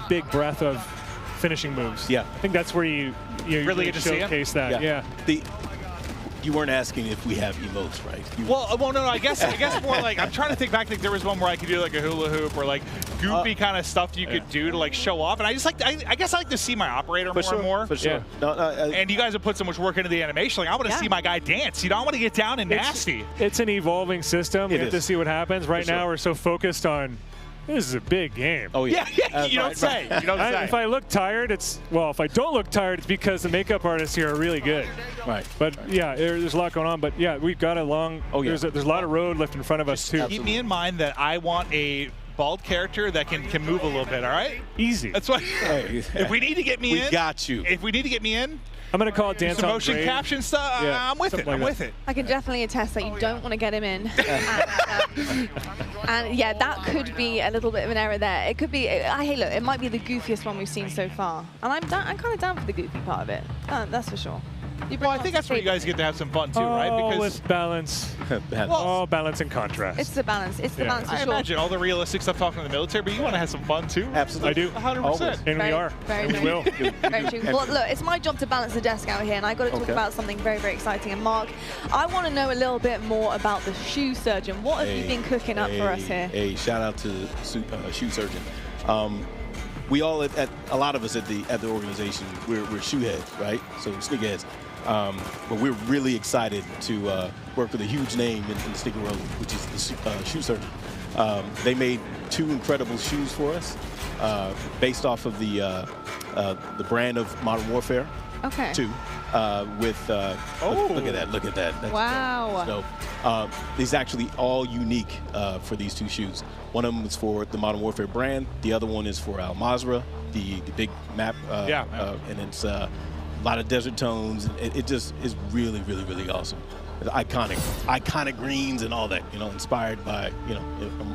big breadth of finishing moves. Yeah. I think that's where you really get to showcase that. Yeah. You weren't asking if we have emotes, right? Well, no, I guess more like, I'm trying to think back, like there was one where I could do like a hula hoop or like goofy kind of stuff you could do to like show off. And I just like, I guess I like to see my operator more and more. For sure. Yeah. And you guys have put so much work into the animation. Like I want to see my guy dance. I want to get down and nasty. It's an evolving system. You have to see what happens. Right now, we're so focused on, this is a big game. Oh, yeah. You don't say. You don't say. If I look tired, if I don't look tired, it's because the makeup artists here are really good. Right. But yeah, there's a lot going on. But yeah, we've got a long, there's a lot of road left in front of us too. Keep me in mind that I want a bald character that can move a little bit, all right? Easy. That's what, if we need to get me in. We got you. If we need to get me in. I'm going to call it Dance on motion Grade. caption stuff. Yeah, I'm with it. I'm with it. I can definitely attest that you don't want to get him in. and yeah, that could be a little bit of an error there. It could be, hey, look, it might be the goofiest one we've seen so far. And I'm kind of down for the goofy part of it. That's for sure. Well, I think that's where you guys get to have some fun too, right? Because with balance. Balance and contrast. It's the balance. It's the balance for I sure. imagine all the realistic stuff talking to the military, but you want to have some fun too. Absolutely. I do. 100%. And we are. Very and we will. Very true. Well, look, it's my job to balance the desk out here, and I got to talk about something very, very exciting. And Mark, I want to know a little bit more about the shoe surgeon. What have you been cooking up for us here? Hey, shout out to the shoe surgeon. We all a lot of us at the organization, we're shoe heads, right? So sneakerheads. But we're really excited to work with a huge name in the sneaker world, which is the shoe surgeon. They made 2 incredible shoes for us, based off of the brand of Modern Warfare. Okay. 2, with look at that. That's wow. So these actually all unique for these 2 shoes. One of them is for the Modern Warfare brand. The other one is for Al Mazrah, the big map. And it's a lot of desert tones. It just is really, really, really awesome. It's iconic greens and all that, inspired by,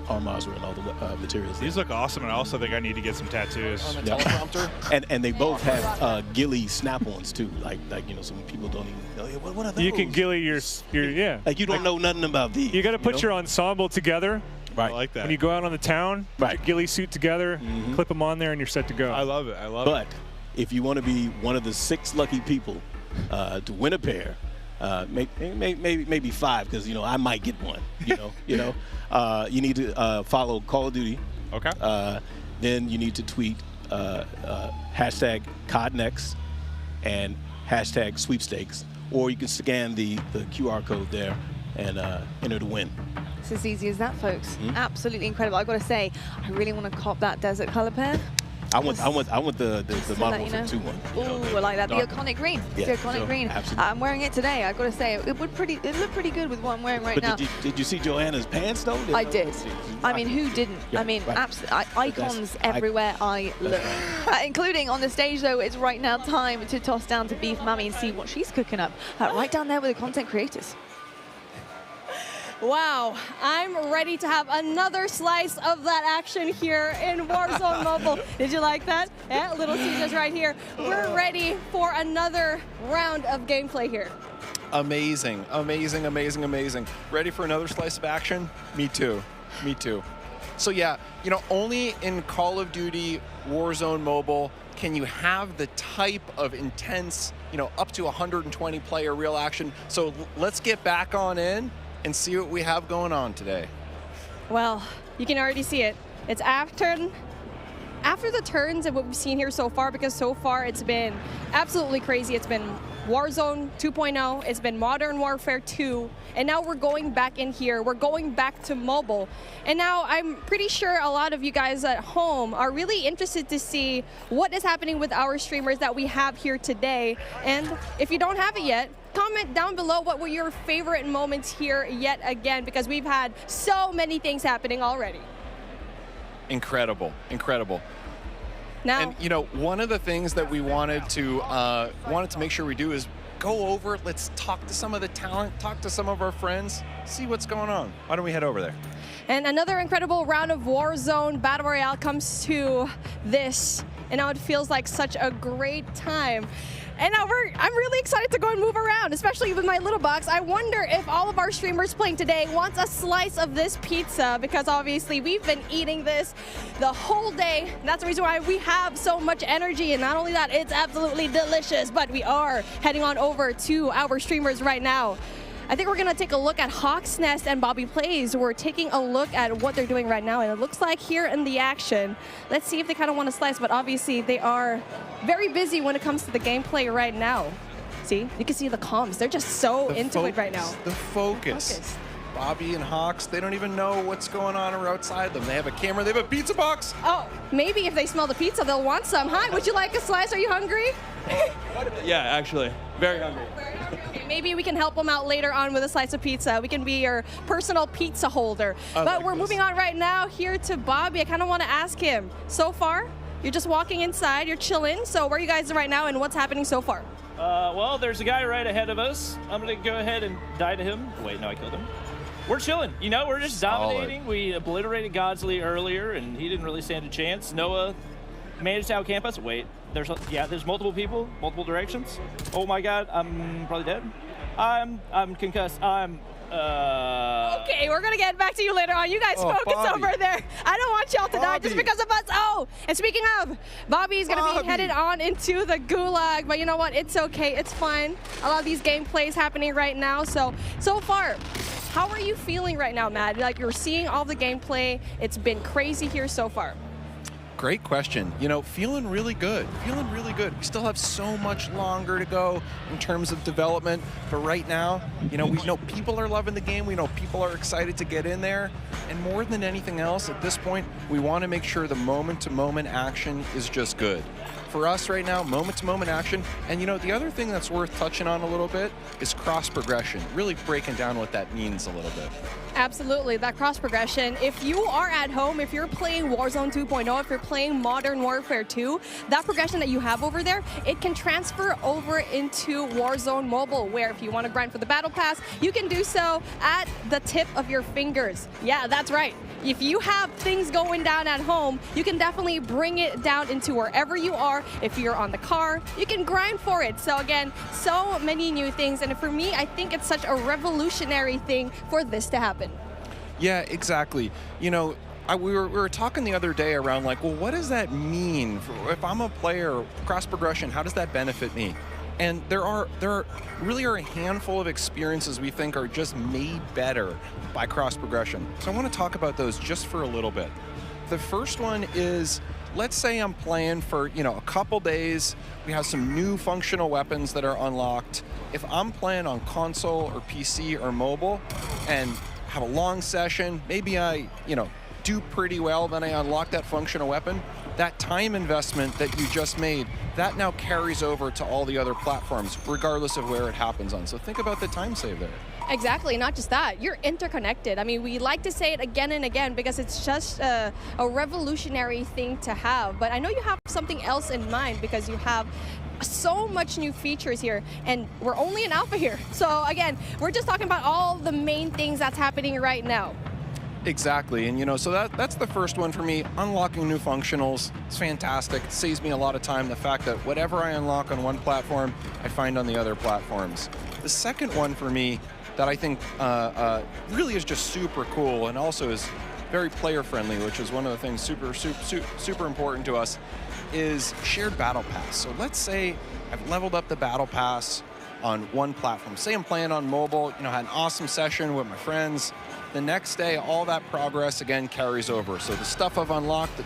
Al Mazrah and all the materials. These look awesome, and I also think I need to get some tattoos. On the teleprompter. And they both have ghillie snap-ons too. Like some people don't even know. What are those? You can ghillie your Like you don't know nothing about these. You got to put your ensemble together. Right. I like that. When you go out on the town, put your ghillie suit together, clip them on there, and you're set to go. I love it. But if you want to be one of the 6 lucky people to win a pair, maybe 5, because I might get one. You need to follow Call of Duty. Okay. Then you need to tweet hashtag CODNext and hashtag sweepstakes, or you can scan the QR code there and enter to win. It's as easy as that, folks. Absolutely incredible. I've got to say, I really want to cop that desert color pair. I want the Modern Warfare 2 one. Ooh, I like that. The iconic green. Yeah, The iconic green. absolutely. I'm wearing it today. I've got to say, it looked pretty good with what I'm wearing right But now. did you see Joanna's pants though? I did. I mean, who didn't? Yeah, I mean, right. absolutely. Icons everywhere I look. Including on the stage, though, it's right now time to toss down to Beef Mummy and see what she's cooking up. Right down there with the content creators. Wow, I'm ready to have another slice of that action here in Warzone Mobile. Did you like that? Yeah, Little Caesars right here. We're ready for another round of gameplay here. Amazing, amazing, amazing, amazing. Ready for another slice of action? Me too. Me too. So yeah, you know, only in Call of Duty Warzone Mobile can you have the type of intense, you know, up to 120 player real action. So let's get back on in and see what we have going on today. Well, you can already see it. It's after the turns of what we've seen here so far, because so far it's been absolutely crazy. It's been Warzone 2.0, it's been Modern Warfare 2, and now we're going back in here. We're going back to mobile. And now I'm pretty sure a lot of you guys at home are really interested to see what is happening with our streamers that we have here today. And if you don't have it yet, comment down below what were your favorite moments here yet again, because we've had so many things happening already. Incredible, incredible. Now, and you know, one of the things that we wanted to make sure we do is go over. Let's talk to some of the talent, talk to some of our friends, see what's going on. Why don't we head over there? and another incredible round of Warzone Battle Royale comes to this, and now it feels like such a great time. And now I'm really excited to go and move around, especially with my little box. I wonder if all of our streamers playing today wants a slice of this pizza, because obviously we've been eating this the whole day. That's the reason why we have so much energy. And not only that, it's absolutely delicious, but we are heading on over to our streamers right now. I think we're going to take a look at Hawk's Nest and Bobby Plays. We're taking a look at what they're doing right now, and it looks like here in the action, let's see if they kind of want to slice, but obviously they are very busy when it comes to the gameplay right now. See, you can see the comms. They're just so into it right now. The focus. Bobby and Hawks, they don't even know what's going on outside them. They have a camera, they have a pizza box. Oh, maybe if they smell the pizza, they'll want some. Hi, would you like a slice? Are you hungry? Yeah, actually, very hungry. Okay, maybe we can help them out later on with a slice of pizza. We can be your personal pizza holder. But we're moving on right now here to Bobby. I kind of want to ask him, so far, you're just walking inside, you're chilling. So where are you guys right now and what's happening so far? Well, there's a guy right ahead of us. I'm going to go ahead and die to him. Wait, no, I killed him. We're chilling. You know, we're just dominating. We obliterated Godsley earlier, and he didn't really stand a chance. Noah managed to outcamp us. Wait, there's multiple people, multiple directions. Oh my God, I'm probably dead. I'm concussed. Okay, we're gonna get back to you later on. You guys focus over there. I don't want y'all to die just because of us. Oh, and speaking of, Bobby's gonna be headed on into the gulag, but you know what? It's okay, it's fine. A lot of these gameplays happening right now. So far, how are you feeling right now, Matt? Like, you're seeing all the gameplay. It's been crazy here so far. Great question. You know, feeling really good. Feeling really good. We still have so much longer to go in terms of development, but right now, you know, we know people are loving the game. We know people are excited to get in there. And more than anything else, at this point, we want to make sure the moment-to-moment action is just good. For us right now, moment-to-moment action. And you know, the other thing that's worth touching on a little bit is cross-progression, really breaking down what that means a little bit. Absolutely, that cross progression. If you are at home, if you're playing Warzone 2.0, if you're playing Modern Warfare 2, that progression that you have over there, it can transfer over into Warzone Mobile, where if you want to grind for the Battle Pass, you can do so at the tip of your fingers. Yeah, that's right. If you have things going down at home, you can definitely bring it down into wherever you are. If you're on the car, you can grind for it. So again, so many new things. And for me, I think it's such a revolutionary thing for this to happen. Yeah, exactly. You know, we were talking the other day around like, well, what does that mean? If I'm a player, cross progression, how does that benefit me? And there really are a handful of experiences we think are just made better by cross progression. So I want to talk about those just for a little bit. The first one is, let's say I'm playing for, you know, a couple days. We have some new functional weapons that are unlocked. If I'm playing on console or PC or mobile and have a long session, maybe I, you know, do pretty well, then I unlock that functional weapon. that time investment that you just made, that now carries over to all the other platforms, regardless of where it happens on. So think about the time save there. Exactly, not just that, you're interconnected. I mean, we like to say it again and again because it's just a revolutionary thing to have. But I know you have something else in mind because you have so much new features here, and we're only in alpha here. So again, we're just talking about all the main things that's happening right now. Exactly, and you know, so that's the first one for me. Unlocking new functionals, it's fantastic. It saves me a lot of time. The fact that whatever I unlock on one platform, I find on the other platforms. The second one for me that I think really is just super cool and also is very player friendly, which is one of the things super important to us, is shared battle pass. So let's say I've leveled up the battle pass on one platform. Say I'm playing on mobile, you know, had an awesome session with my friends. The next day, all that progress again carries over. So the stuff I've unlocked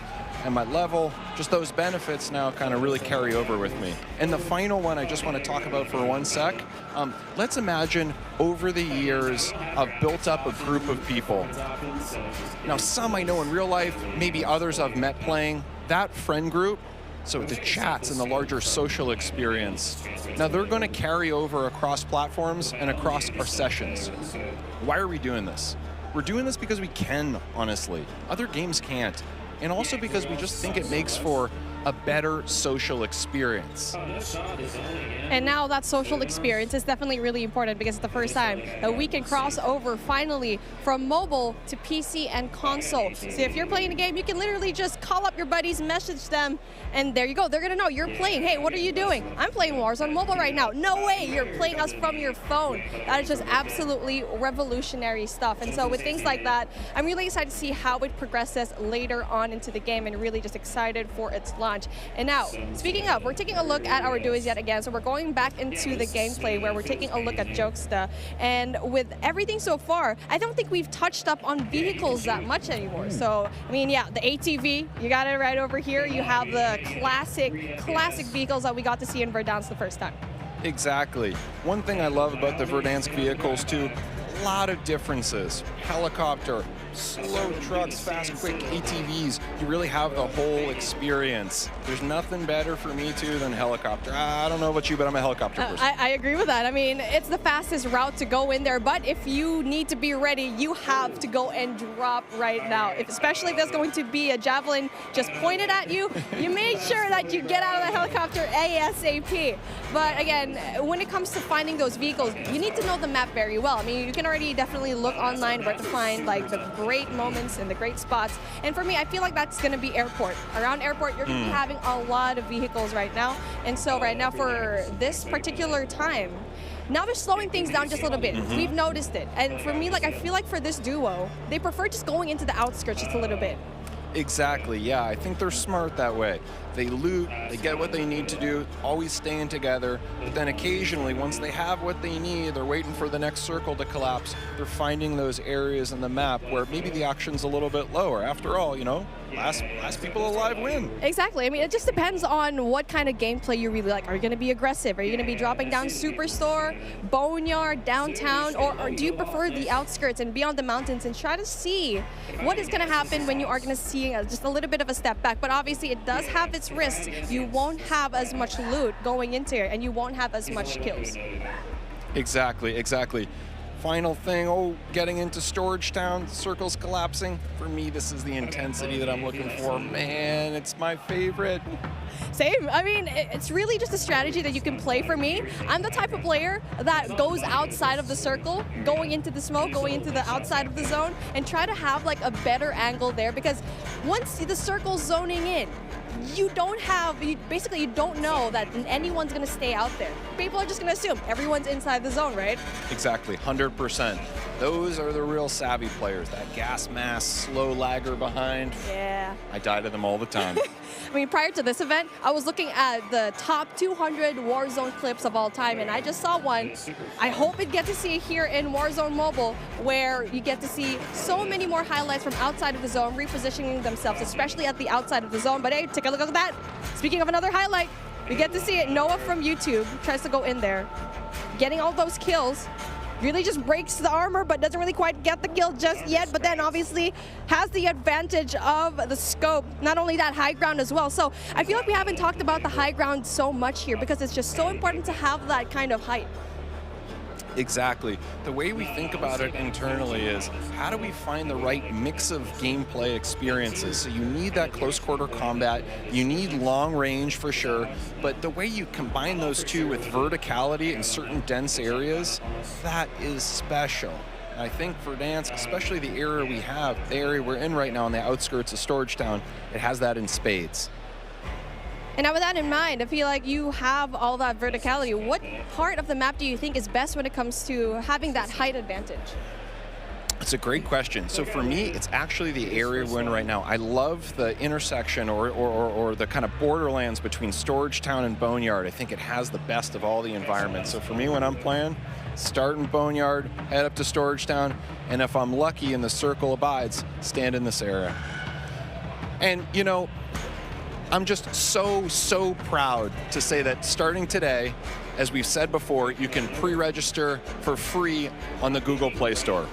and my level, just those benefits now kind of really carry over with me. And the final one I just want to talk about for 1 sec. Let's imagine over the years I've built up a group of people. Now some I know in real life, maybe others I've met playing. That friend group, so the chats and the larger social experience, now they're going to carry over across platforms and across our sessions. Why are we doing this? We're doing this because we can, honestly. Other games can't. And also because we just think it makes for a better social experience. And now that social experience is definitely really important because it's the first time that we can cross over finally from mobile to PC and console. So if you're playing a game, you can literally just call up your buddies, message them, and there you go. They're gonna know you're playing. Hey, what are you doing? I'm playing Warzone mobile right now. No way, you're playing us from your phone. That is just absolutely revolutionary stuff. And so with things like that, I'm really excited to see how it progresses later on into the game and really just excited for its launch. And now, speaking of, we're taking a look at our duos yet again. So we're going back into the gameplay where we're taking a look at Jokesta. And with everything so far, I don't think we've touched up on vehicles that much anymore. So, I mean, yeah, the ATV, you got it right over here. You have the classic vehicles that we got to see in Verdansk the first time. Exactly. One thing I love about the Verdansk vehicles too, a lot of differences. Helicopter, slow trucks, fast, quick ATVs. You really have the whole experience. There's nothing better for me too than helicopter. I don't know about you, but I'm a helicopter person. I agree with that. I mean, it's the fastest route to go in there, but if you need to be ready, you have to go and drop right now. Especially if there's going to be a javelin just pointed at you, you make sure that you get out of the helicopter ASAP. But again, when it comes to finding those vehicles, you need to know the map very well. I mean, you can already definitely look online where to find like the great moments and the great spots. And for me, I feel like that's going to be airport. Around airport, you're going to be having a lot of vehicles right now. And so right now for this particular time, now they're slowing things down just a little bit. We've noticed it. And for me, like I feel like for this duo, they prefer just going into the outskirts just a little bit. Exactly, yeah, I think they're smart that way. They loot, they get what they need to do, always staying together, but then occasionally, once they have what they need, they're waiting for the next circle to collapse, they're finding those areas in the map where maybe the action's a little bit lower. After all, you know, last people alive win. Exactly, I mean, it just depends on what kind of gameplay you really like. Are you going to be aggressive? Are you going to be dropping down Superstore, Boneyard, downtown, or do you prefer the outskirts and be on the mountains and try to see what is going to happen when you are going to see just a little bit of a step back? But obviously, it does have its risks. You won't have as much loot going into it, and you won't have as much kills. Exactly. Final thing, getting into Storage Town, circles collapsing. For me, this is the intensity that I'm looking for. Man, it's my favorite. Same. I mean, it's really just a strategy that you can play. For me, I'm the type of player that goes outside of the circle, going into the smoke, going into the outside of the zone, and try to have like a better angle there, because once the circle's zoning in, you don't know that anyone's going to stay out there. People are just going to assume everyone's inside the zone, right? Exactly, 100%. Those are the real savvy players. That gas mask, slow lagger behind. Yeah. I die to them all the time. I mean, prior to this event, I was looking at the top 200 Warzone clips of all time, and I just saw one. I hope it gets to see it here in Warzone Mobile, where you get to see so many more highlights from outside of the zone, repositioning themselves, especially at the outside of the zone. But hey, take a look at that. Speaking of another highlight, we get to see it. Noah from YouTube tries to go in there, getting all those kills. really just breaks the armor, but doesn't really quite get the kill just yet, but then obviously has the advantage of the scope. Not only that, high ground as well. So I feel like we haven't talked about the high ground so much here because it's just so important to have that kind of height. Exactly. The way we think about it internally is, how do we find the right mix of gameplay experiences? So you need that close quarter combat, you need long range for sure, but the way you combine those two with verticality in certain dense areas, that is special. And I think for Verdansk, especially the area we have, the area we're in right now on the outskirts of Storage Town, it has that in spades. And now with that in mind, I feel like you have all that verticality. What part of the map do you think is best when it comes to having that height advantage? It's a great question. So for me, it's actually the area we're in right now. I love the intersection or the kind of borderlands between Storage Town and Boneyard. I think it has the best of all the environments. So for me, when I'm playing, start in Boneyard, head up to Storage Town, and if I'm lucky and the circle abides, stand in this area. And, you know, I'm just so proud to say that starting today, as we've said before, you can pre-register for free on the Google Play Store.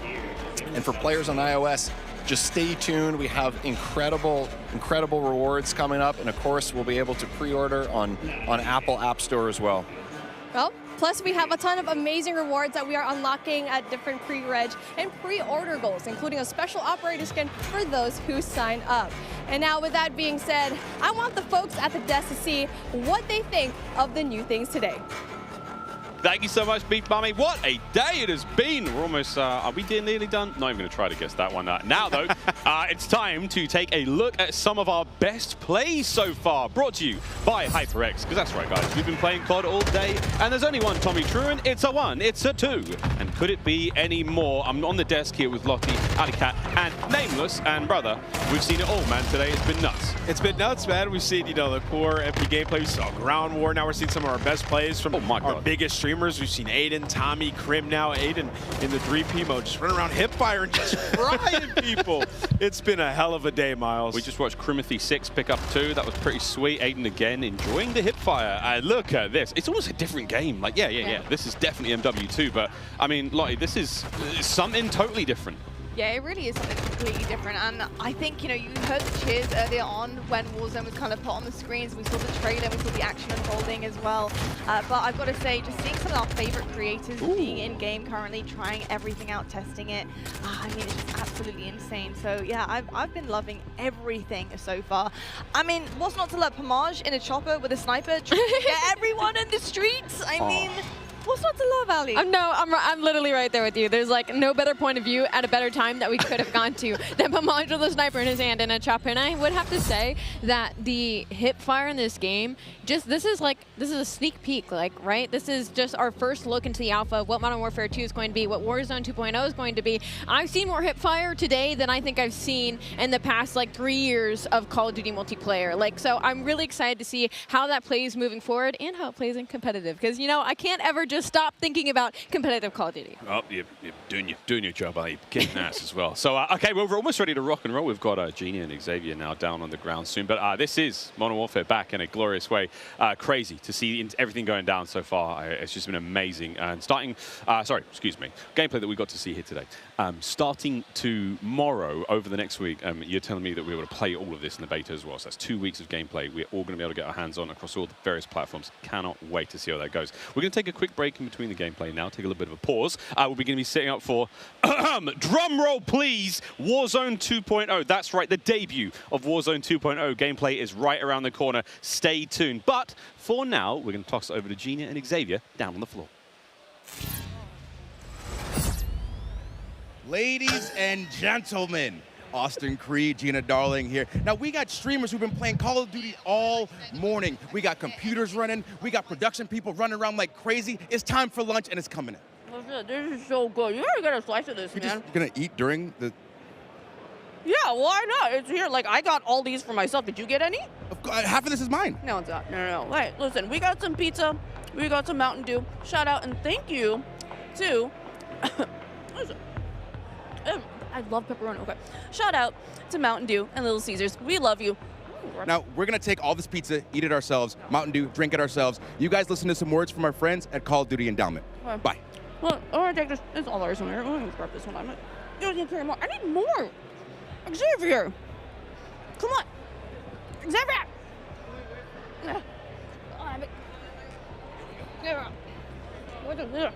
And for players on iOS, just stay tuned. We have incredible rewards coming up, and of course, we'll be able to pre-order on Apple App Store as well. Well, plus we have a ton of amazing rewards that we are unlocking at different pre-reg and pre-order goals, including a special operator skin for those who sign up. And now with that being said, I want the folks at the desk to see what they think of the new things today. Thank you so much, Beef Mummy. What a day it has been. We're almost, are we nearly done? Not even going to try to guess that one. Now, though, it's time to take a look at some of our best plays so far. Brought to you by HyperX, because that's right, guys. We've been playing COD all day, and there's only one Tommy Truant. It's a 1, it's a 2. And could it be any more? I'm on the desk here with Lottie, Alicat, and Nameless. And, brother, we've seen it all, man. Today it's been nuts. It's been nuts, man. We've seen, you know, the core MP gameplay. We saw Ground War. Now we're seeing some of our best plays from our biggest streamers. We've seen Aiden, Tommy, Krim now. Aiden in the 3P mode, just running around hipfire and just frying people. It's been a hell of a day, Miles. We just watched Crimothy6 pick up 2. That was pretty sweet. Aiden again enjoying the hipfire. Look at this. It's almost a different game. Like, yeah. This is definitely MW2, but I mean, Lottie, this is something totally different. Yeah, it really is something completely different. And I think, you know, you heard the cheers earlier on when Warzone was kind of put on the screens. We saw the trailer, we saw the action unfolding as well. But I've got to say, just seeing some of our favorite creators being in game currently, trying everything out, testing it. I mean, it's just absolutely insane. So yeah, I've been loving everything so far. I mean, what's not to love? Homage in a chopper with a sniper, trying to get everyone in the streets. I mean, what's not to love, Ali? No, I'm literally right there with you. There's like no better point of view at a better time that we could have gone to than Pomage with a sniper in his hand and a chopper. And I would have to say that the hip fire in this game, this is a sneak peek, like, right? This is just our first look into the alpha of what Modern Warfare 2 is going to be, what Warzone 2.0 is going to be. I've seen more hip fire today than I think I've seen in the past like 3 years of Call of Duty multiplayer. Like, so I'm really excited to see how that plays moving forward and how it plays in competitive. Because, you know, I can't ever just stop thinking about competitive Call of Duty. Oh, you're doing your job, you're kicking ass as well. So, okay, well, we're almost ready to rock and roll. We've got Genie and Xavier now down on the ground soon. But this is Modern Warfare back in a glorious way. Crazy to see everything going down so far. It's just been amazing. And starting, gameplay that we got to see here today. Starting tomorrow, over the next week, you're telling me that we're able to play all of this in the beta as well. So that's 2 weeks of gameplay. We're all going to be able to get our hands on across all the various platforms. Cannot wait to see how that goes. We're going to take a quick break in between the gameplay now, take a little bit of a pause. We're going to be setting up for, drum roll please, Warzone 2.0. That's right, the debut of Warzone 2.0 gameplay is right around the corner. Stay tuned. But for now, we're going to toss it over to Gina and Xavier down on the floor. Ladies and gentlemen, Austin Creed, Gina Darling here. Now, we got streamers who've been playing Call of Duty all morning. We got computers running. We got production people running around like crazy. It's time for lunch, and it's coming in. This is so good. You already got a slice of this, man. You're going to eat during the... Yeah, why not? It's here. Like, I got all these for myself. Did you get any? Half of this is mine. No, it's not. No. Wait, listen. We got some pizza. We got some Mountain Dew. Shout out and thank you to... listen. I love pepperoni. Okay. Shout out to Mountain Dew and Little Caesars. We love you. Now, we're going to take all this pizza, eat it ourselves, Mountain Dew, drink it ourselves. You guys listen to some words from our friends at Call of Duty Endowment. Okay. Bye. Look, I want to take this. It's all ours on here. I'm going to grab this one. I'm not. You don't carry more. I need more. Xavier. Come on. Xavier. Yeah. Yeah. What is this?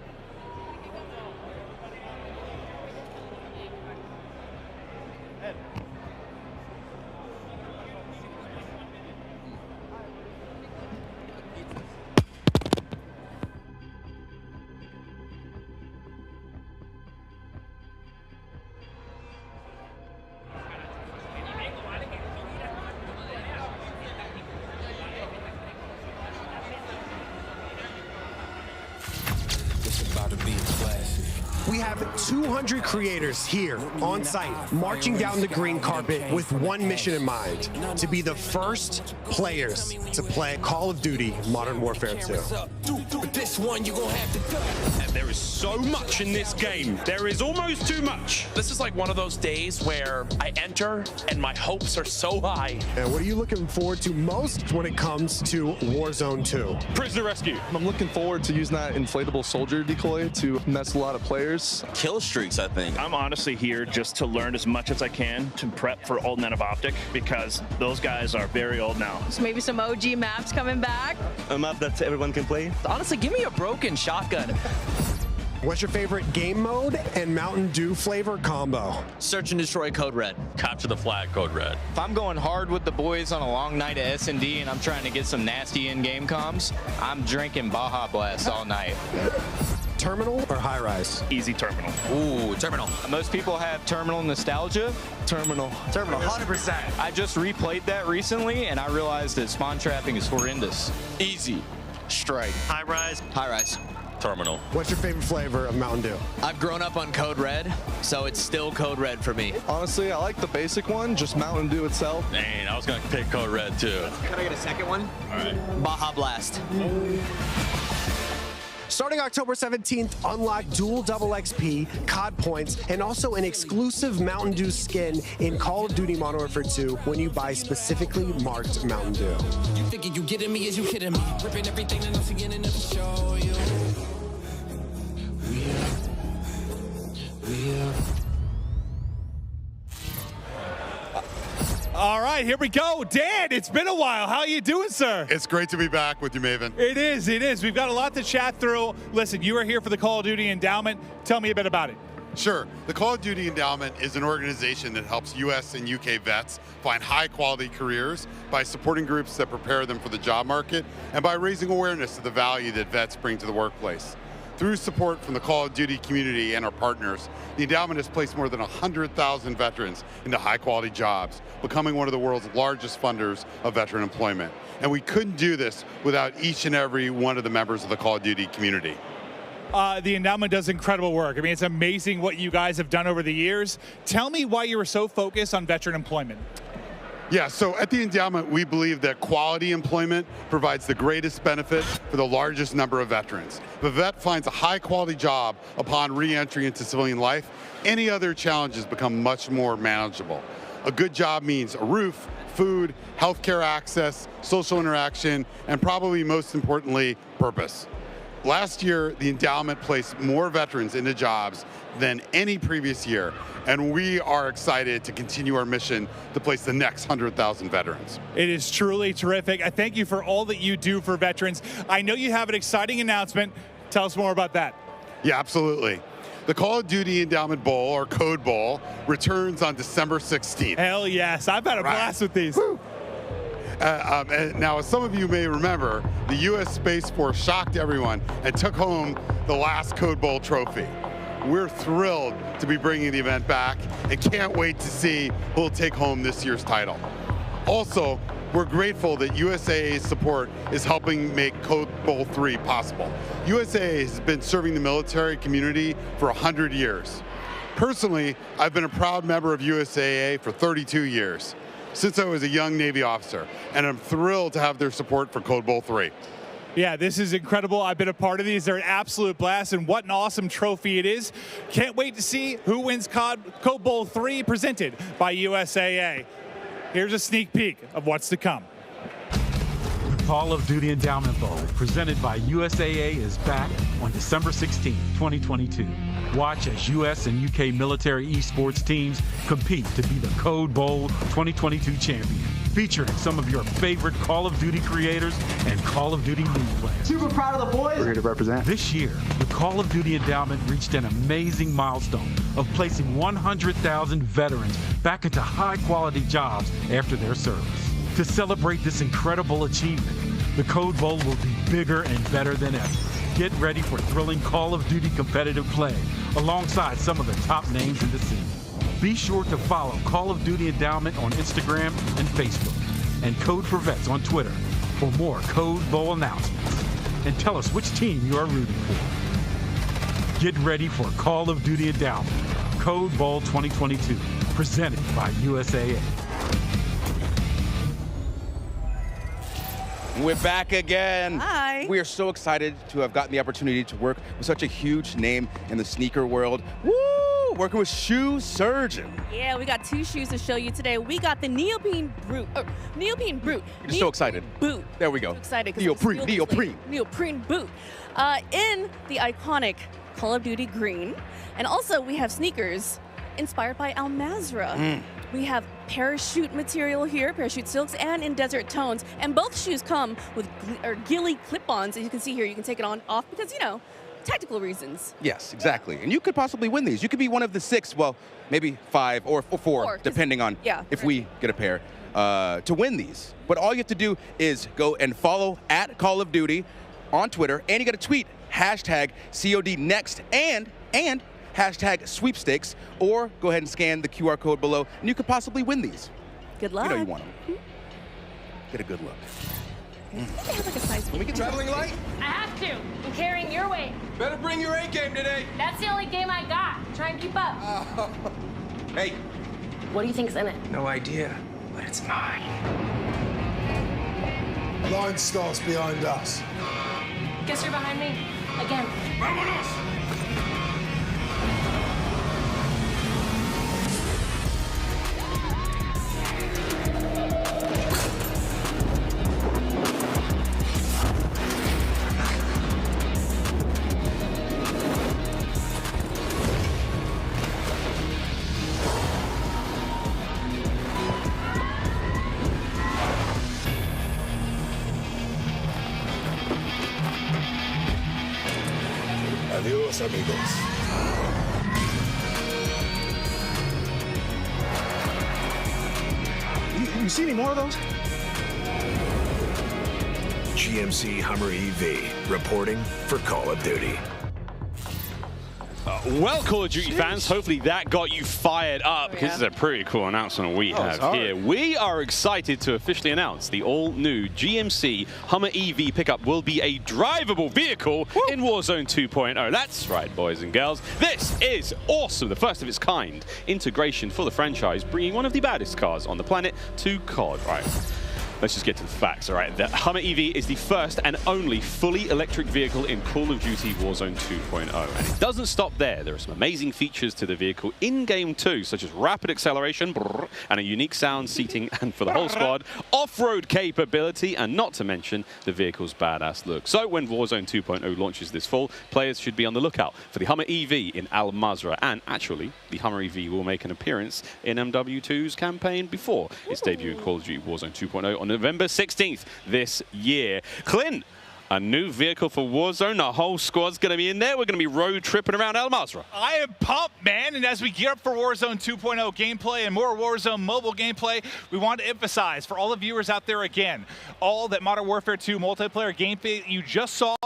We have 200 creators here on site, marching down the green carpet with one mission in mind, to be the first players to play Call of Duty Modern Warfare 2. And there is so much in this game. There is almost too much. This is like one of those days where I enter and my hopes are so high. And what are you looking forward to most when it comes to Warzone 2? Prisoner rescue. I'm looking forward to using that inflatable soldier decoy to mess a lot of players. Kill streaks, I think. I'm honestly here just to learn as much as I can to prep for Old Men of Optic, because those guys are very old now. So maybe some OG maps coming back. A map that everyone can play. Honestly, give me a broken shotgun. What's your favorite game mode and Mountain Dew flavor combo? Search and destroy Code Red. Capture the flag, Code Red. If I'm going hard with the boys on a long night of S&D and I'm trying to get some nasty in-game comms, I'm drinking Baja Blast all night. Terminal or high rise? Easy terminal. Ooh, terminal. Most people have terminal nostalgia. Terminal. Terminal, 100%. I just replayed that recently and I realized that spawn trapping is horrendous. Easy. Strike. High rise. High rise. Terminal. What's your favorite flavor of Mountain Dew? I've grown up on Code Red, so it's still Code Red for me. Honestly, I like the basic one, just Mountain Dew itself. Dang, I was going to pick Code Red too. Can I get a second one? All right. Baja Blast. Starting October 17th, unlock dual double XP, COD points, and also an exclusive Mountain Dew skin in Call of Duty Modern Warfare 2 when you buy specifically marked Mountain Dew. You thinking you getting me? Is you kidding me? Ripping everything that I'm seeing and never show you. All right, here we go. Dan, it's been a while. How are you doing, sir? It's great to be back with you, Maven. It is, it is. We've got a lot to chat through. Listen, you are here for the Call of Duty Endowment. Tell me a bit about it. Sure. The Call of Duty Endowment is an organization that helps US and UK vets find high-quality careers by supporting groups that prepare them for the job market and by raising awareness of the value that vets bring to the workplace. Through support from the Call of Duty community and our partners, the endowment has placed more than 100,000 veterans into high-quality jobs, becoming one of the world's largest funders of veteran employment. And we couldn't do this without each and every one of the members of the Call of Duty community. The endowment does incredible work. I mean, it's amazing what you guys have done over the years. Tell me why you were so focused on veteran employment. Yeah, so at the endowment, we believe that quality employment provides the greatest benefit for the largest number of veterans. If a vet finds a high-quality job upon re-entry into civilian life, any other challenges become much more manageable. A good job means a roof, food, healthcare access, social interaction, and probably most importantly, purpose. Last year, the endowment placed more veterans into jobs than any previous year, and we are excited to continue our mission to place the next 100,000 veterans. It is truly terrific. I thank you for all that you do for veterans. I know you have an exciting announcement. Tell us more about that. Yeah, absolutely. The Call of Duty Endowment Bowl, or Code Bowl, returns on December 16th. Hell yes, I've had a blast with these. And now, as some of you may remember, the U.S. Space Force shocked everyone and took home the last Code Bowl trophy. We're thrilled to be bringing the event back and can't wait to see who'll take home this year's title. Also, we're grateful that USAA's support is helping make Code Bowl 3 possible. USAA has been serving the military community for 100 years. Personally, I've been a proud member of USAA for 32 years, since I was a young Navy officer, and I'm thrilled to have their support for Code Bowl 3. Yeah, this is incredible. I've been a part of these. They're an absolute blast, and what an awesome trophy it is. Can't wait to see who wins Code Bowl 3 presented by USAA. Here's a sneak peek of what's to come. Call of Duty Endowment Bowl, presented by USAA, is back on December 16, 2022. Watch as US and UK military esports teams compete to be the Code Bowl 2022 champion, featuring some of your favorite Call of Duty creators and Call of Duty League players. Super proud of the boys. We're here to represent. This year, the Call of Duty Endowment reached an amazing milestone of placing 100,000 veterans back into high-quality jobs after their service. To celebrate this incredible achievement, the Code Bowl will be bigger and better than ever. Get ready for thrilling Call of Duty competitive play alongside some of the top names in the scene. Be sure to follow Call of Duty Endowment on Instagram and Facebook, and Code for Vets on Twitter for more Code Bowl announcements. And tell us which team you are rooting for. Get ready for Call of Duty Endowment, Code Bowl 2022, presented by USAA. We're back again. Hi. We are so excited to have gotten the opportunity to work with such a huge name in the sneaker world. Woo! Working with Shoe Surgeon. Yeah, we got 2 shoes to show you today. We got the Neoprene Brute. Neoprene Brute. You're so excited. Boot. There we go. So excited. Neoprene Boot. In the iconic Call of Duty green. And also we have sneakers inspired by Al Mazrah. We have parachute material here, parachute silks, and in desert tones. And both shoes come with ghillie clip-ons. As you can see here, you can take it off because, you know, tactical reasons. Yes, exactly. And you could possibly win these. You could be one of the 6, well, maybe 5 or 4 depending on if we get a pair, to win these. But all you have to do is go and follow at Call of Duty on Twitter, and you got to tweet hashtag CODNext and hashtag sweepstakes, or go ahead and scan the QR code below, and you could possibly win these. Good luck. You know you want them. Get a good look. Can we get traveling light? I have to. I'm carrying your weight. Better bring your A game today. That's the only game I got. Try and keep up. Hey. What do you think's in it? No idea, but it's mine. Line starts behind us. Guess you're behind me. Again. Vámonos! Adios, amigos. You see any more of those? GMC Hummer EV, reporting for Call of Duty. Well, Call of Duty fans, hopefully that got you fired up, because it's a pretty cool announcement we have here. We are excited to officially announce the all-new GMC Hummer EV pickup will be a drivable vehicle in Warzone 2.0. That's right, boys and girls. This is awesome, the first of its kind integration for the franchise, bringing one of the baddest cars on the planet to COD. Right. Let's just get to the facts, all right? The Hummer EV is the first and only fully electric vehicle in Call of Duty Warzone 2.0. And it doesn't stop there. There are some amazing features to the vehicle in-game too, such as rapid acceleration and a unique sound seating and for the whole squad, off-road capability, and not to mention the vehicle's badass look. So when Warzone 2.0 launches this fall, players should be on the lookout for the Hummer EV in Al Mazrah. And actually, the Hummer EV will make an appearance in MW2's campaign before its debut in Call of Duty Warzone 2.0 on November 16th this year. Clint, a new vehicle for Warzone. The whole squad's going to be in there. We're going to be road tripping around Al Mazrah. I am pumped, man. And as we gear up for Warzone 2.0 gameplay and more Warzone mobile gameplay, we want to emphasize for all the viewers out there again, all that Modern Warfare 2 multiplayer gameplay you just saw,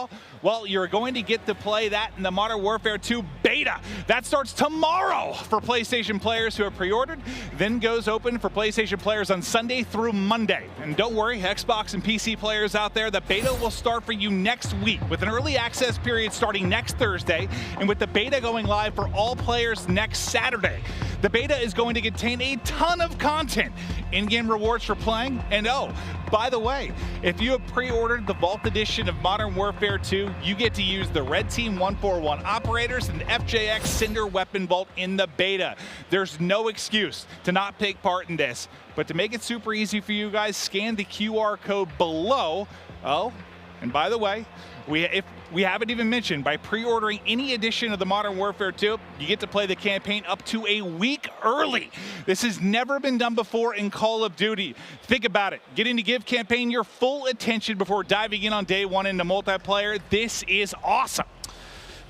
well, you're going to get to play that in the Modern Warfare 2 beta. That starts tomorrow for PlayStation players who have pre-ordered, then goes open for PlayStation players on Sunday through Monday. And don't worry, Xbox and PC players out there, the beta will start for you next week with an early access period starting next Thursday, and with the beta going live for all players next Saturday. The beta is going to contain a ton of content, in-game rewards for playing, and oh, by the way, if you have pre-ordered the Vault Edition of Modern Warfare 2, you get to use the Red Team 141 operators and FJX Cinder Weapon Vault in the beta. There's no excuse to not take part in this, but to make it super easy for you guys, scan the QR code below Oh, and by the way, if we haven't even mentioned, by pre-ordering any edition of the Modern Warfare 2, you get to play the campaign up to a week early. This has never been done before in Call of Duty. Think about it. Getting to give campaign your full attention before diving in on day one into multiplayer. This is awesome.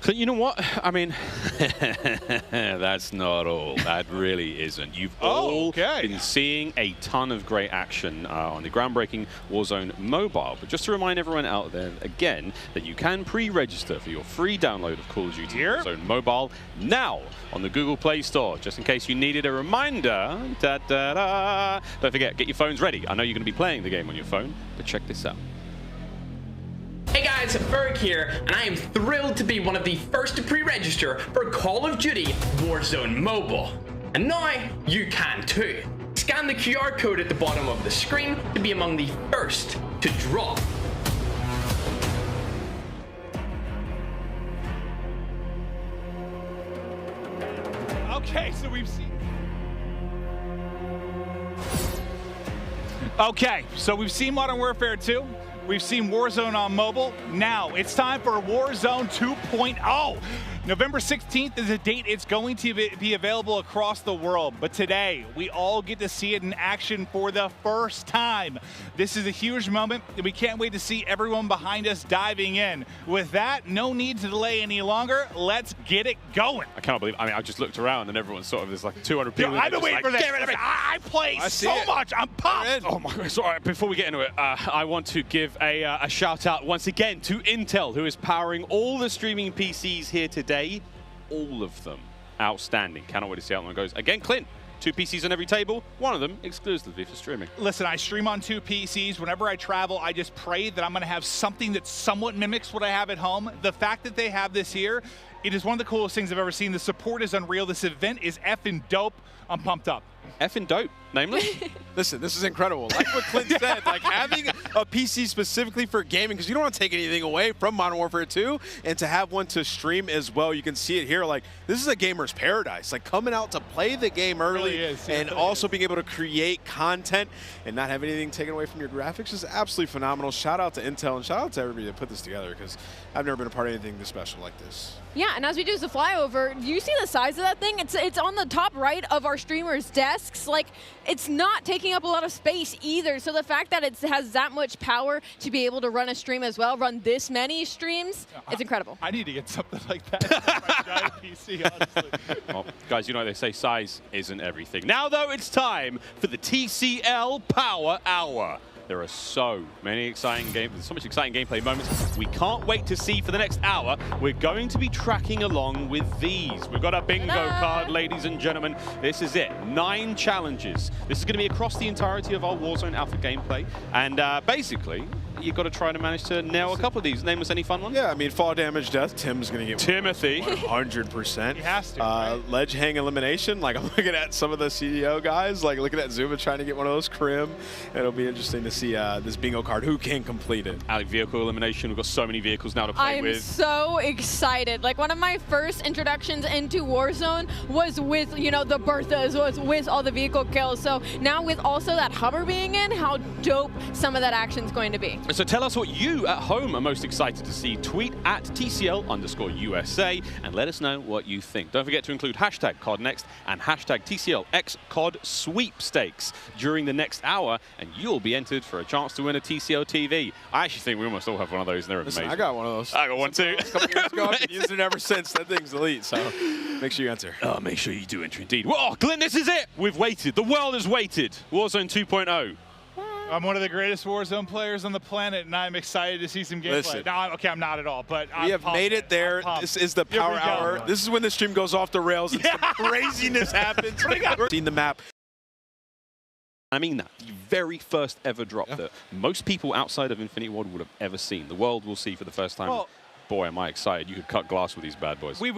You know what? I mean, that's not all. That really isn't. You've all been seeing a ton of great action on the groundbreaking Warzone mobile. But just to remind everyone out there, again, that you can pre-register for your free download of Call of Duty Warzone mobile now on the Google Play Store. Just in case you needed a reminder, don't forget, get your phones ready. I know you're going to be playing the game on your phone, but check this out. Hey guys, Berg here, and I am thrilled to be one of the first to pre-register for Call of Duty Warzone Mobile. And now, you can too. Scan the QR code at the bottom of the screen to be among the first to drop. Okay, so we've seen... Okay, so we've seen Modern Warfare 2. We've seen Warzone on mobile. Now it's time for Warzone 2.0. November 16th is a date it's going to be available across the world. But today, we all get to see it in action for the first time. This is a huge moment, and we can't wait to see everyone behind us diving in. With that, no need to delay any longer. Let's get it going. I cannot believe, I mean, I just looked around and everyone's sort of, there's like 200 people. I've been waiting for this. I play so much. I'm pumped. Oh my God. Sorry, before we get into it, I want to give a shout out once again to Intel, who is powering all the streaming PCs here today. All of them outstanding. Cannot wait to see how one goes. Again, Clint, 2 PCs on every table, one of them exclusively for streaming. Listen, I stream on 2 PCs. Whenever I travel, I just pray that I'm going to have something that somewhat mimics what I have at home. The fact that they have this here, it is one of the coolest things I've ever seen. The support is unreal. This event is effing dope. I'm pumped up. Effing dope, namely. Listen, this is incredible. Like what Clint said, like having a PC specifically for gaming, because you don't want to take anything away from Modern Warfare 2, and to have one to stream as well. You can see it here. Like, this is a gamer's paradise. Like, coming out to play the game early and also being able to create content and not have anything taken away from your graphics is absolutely phenomenal. Shout out to Intel and shout out to everybody that put this together, because I've never been a part of anything this special like this. Yeah, and as we do the flyover, do you see the size of that thing? It's on the top right of our streamers' desks. Like, it's not taking up a lot of space either. So the fact that it has that much power to be able to run a stream as well, run this many streams, it's incredible. I need to get something like that for my giant PC, honestly. Well, guys, you know they say size isn't everything. Now, though, it's time for the TCL Power Hour. There are so many exciting games, so much exciting gameplay moments we can't wait to see for the next hour. We're going to be tracking along with these. We've got a bingo card, ladies and gentlemen. This is it, 9 challenges. This is going to be across the entirety of our Warzone Alpha gameplay. And basically, you've got to try to manage to nail a couple of these. Name us any fun ones? Yeah, I mean, fall damage, death. Tim's going to get Timothy. 100%. He has to, right? Ledge hang elimination. Like, I'm looking at some of the CDO guys, like looking at Zuma trying to get one of those Crim. It'll be interesting to see this bingo card. Who can complete it? Alec, vehicle elimination. We've got so many vehicles now to play with. I'm so excited. Like, one of my first introductions into Warzone was with, you know, the Berthas, was with all the vehicle kills. So now with also that Hummer being in, how dope some of that action's going to be. So tell us what you at home are most excited to see. Tweet at TCL_USA and let us know what you think. Don't forget to include hashtag CODNext and hashtag TCLXCOD sweepstakes during the next hour, and you'll be entered for a chance to win a TCL TV. I actually think we almost all have one of those, and they're amazing. I got one of those. I got one too. A couple years ago, I've been using it ever since. That thing's elite, so make sure you answer. Oh, make sure you do enter indeed. Well, Glenn, this is it. We've waited. The world has waited. Warzone 2.0. I'm one of the greatest Warzone players on the planet, and I'm excited to see some gameplay. Listen, no, I'm not at all, but we have made it there. This is the Power Hour. This is when the stream goes off the rails and some craziness happens. Seen the map. I mean that. The very first ever drop that most people outside of Infinity Ward would have ever seen. The world will see for the first time. Well, boy, am I excited. You could cut glass with these bad boys. We've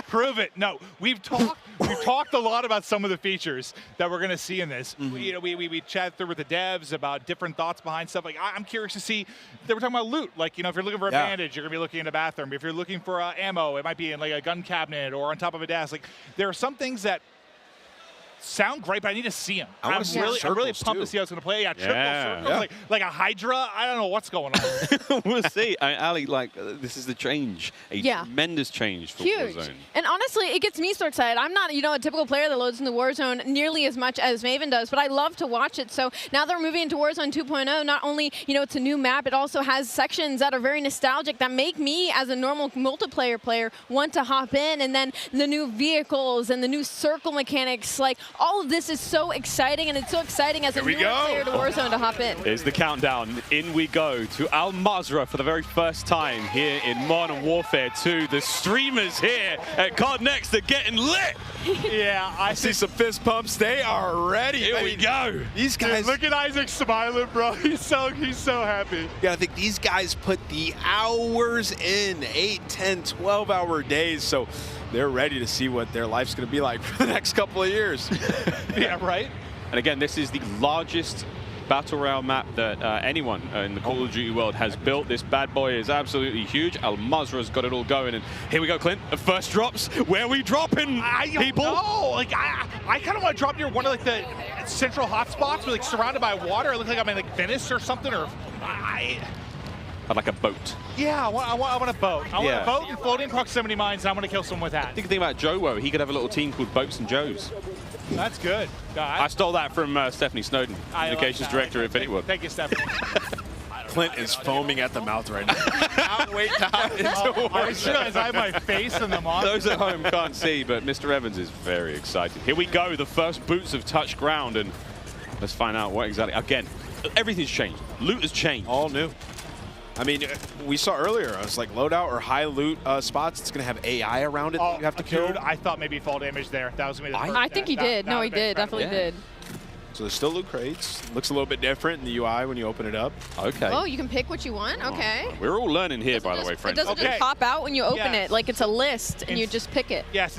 prove it. No, we've talked a lot about some of the features that we're going to see in this. You know, we chatted through with the devs about different thoughts behind stuff. Like, I'm curious to see. They were talking about loot. Like, you know, if you're looking for a bandage, you're going to be looking in a bathroom. If you're looking for ammo, it might be in like a gun cabinet or on top of a desk. Like, there are some things that sound great, but I need to see them. I wanna I'm see really circles, pumped to too. see how it's going to play. Yeah, triple Yeah. circles, like a Hydra. I don't know what's going on. We'll see. I mean, Ali, like, this is the change. A tremendous change for Huge. Warzone. And honestly, it gets me so excited. I'm not, a typical player that loads into Warzone nearly as much as Maven does, but I love to watch it. So now they're moving into Warzone 2.0. Not only, it's a new map, it also has sections that are very nostalgic that make me, as a normal multiplayer player, want to hop in. And then the new vehicles and the new circle mechanics, like all of this is so exciting, and it's so exciting as a new player to Warzone to hop in. Here's the countdown. In we go to Al Mazrah for the very first time here in Modern Warfare 2. The streamers here at COD Next are getting lit. Yeah, I see some fist pumps. They are ready. Here we go. These guys. Dude, look at Isaac smiling, bro. He's so happy. You gotta think these guys put the hours in, 8, 10, 12-hour days. So they're ready to see what their life's gonna be like for the next couple of years. Yeah, right? And again, this is the largest Battle Royale map that anyone in the Call of Duty world has built. This bad boy is absolutely huge. Al Mazrah's got it all going. And here we go, Clint. The first drops. Where are we dropping, people? No, like I kind of want to drop near one of like the central hotspots, like surrounded by water. It looks like I'm in like Venice or something, or I'd like a boat. Yeah, I want a boat. I want Yeah. a boat and floating proximity mines, and I'm going to kill someone with that. I think about Joe. He could have a little team called Boats and Joes. That's good. I stole that from Stephanie Snowden, communications director at Infinity World. Thank you, Stephanie. Clint is foaming at the mouth right now. Can't wait to hop into I just realized I have my face in the monitor. Those at home can't see, but Mr. Evans is very excited. Here we go. The first boots have touched ground, and let's find out what exactly. Again, everything's changed. Loot has changed. All new. I mean, we saw earlier, I was like, loadout or high loot spots, it's going to have AI around it that you have to kill. Dude, I thought maybe fall damage there. That was maybe the first I think he did. No, he did. Definitely did. So there's still loot crates. Looks a little bit different in the UI when you open it up. Okay. Oh, you can pick what you want? Okay. We're all learning here, by the way, It friends. doesn't just pop out when you open it. Like it's a list, and you just pick it. Yes,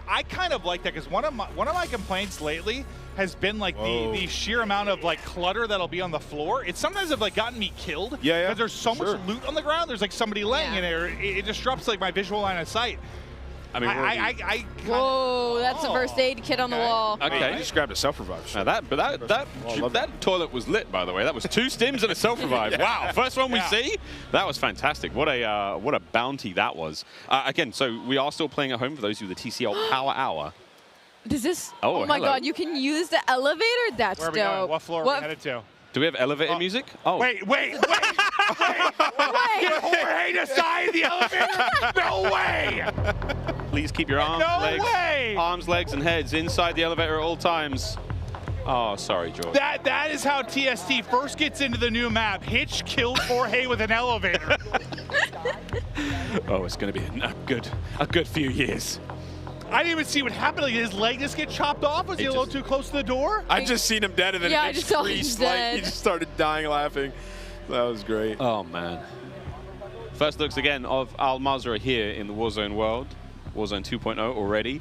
I kind of like that, because one of my complaints lately has been like the sheer amount of like clutter that'll be on the floor. It sometimes have like gotten me killed. Yeah. Because there's so much loot on the ground. There's like somebody laying in there. It disrupts like my visual line of sight. I mean, whoa, that's a first aid kit on the wall. Okay. I just grabbed a self-revive. Now that toilet was lit, by the way. That was 2 stims and a self-revive. Wow, first one we see. That was fantastic. What a bounty that was. Again, so we are still playing at home for those who the TCL Power Hour. Does this? Oh, my hello. God, you can use the elevator? That's Where are we dope. going? What floor are we headed to? Do we have elevator music? Oh. Wait. Did Jorge decide the elevator? No way! Please keep your arms, legs, and heads inside the elevator at all times. Oh, sorry, George. That is how TST first gets into the new map. Hitch killed Jorge with an elevator. Oh, it's going to be a good few years. I didn't even see what happened. Like, his leg just get chopped off? Was he a little too close to the door? I just seen him dead, and then I it just saw him creased, dead. like he just started dying laughing. That was great. Oh, man. First looks again of Al Mazrah here in the Warzone world. Warzone 2.0 already.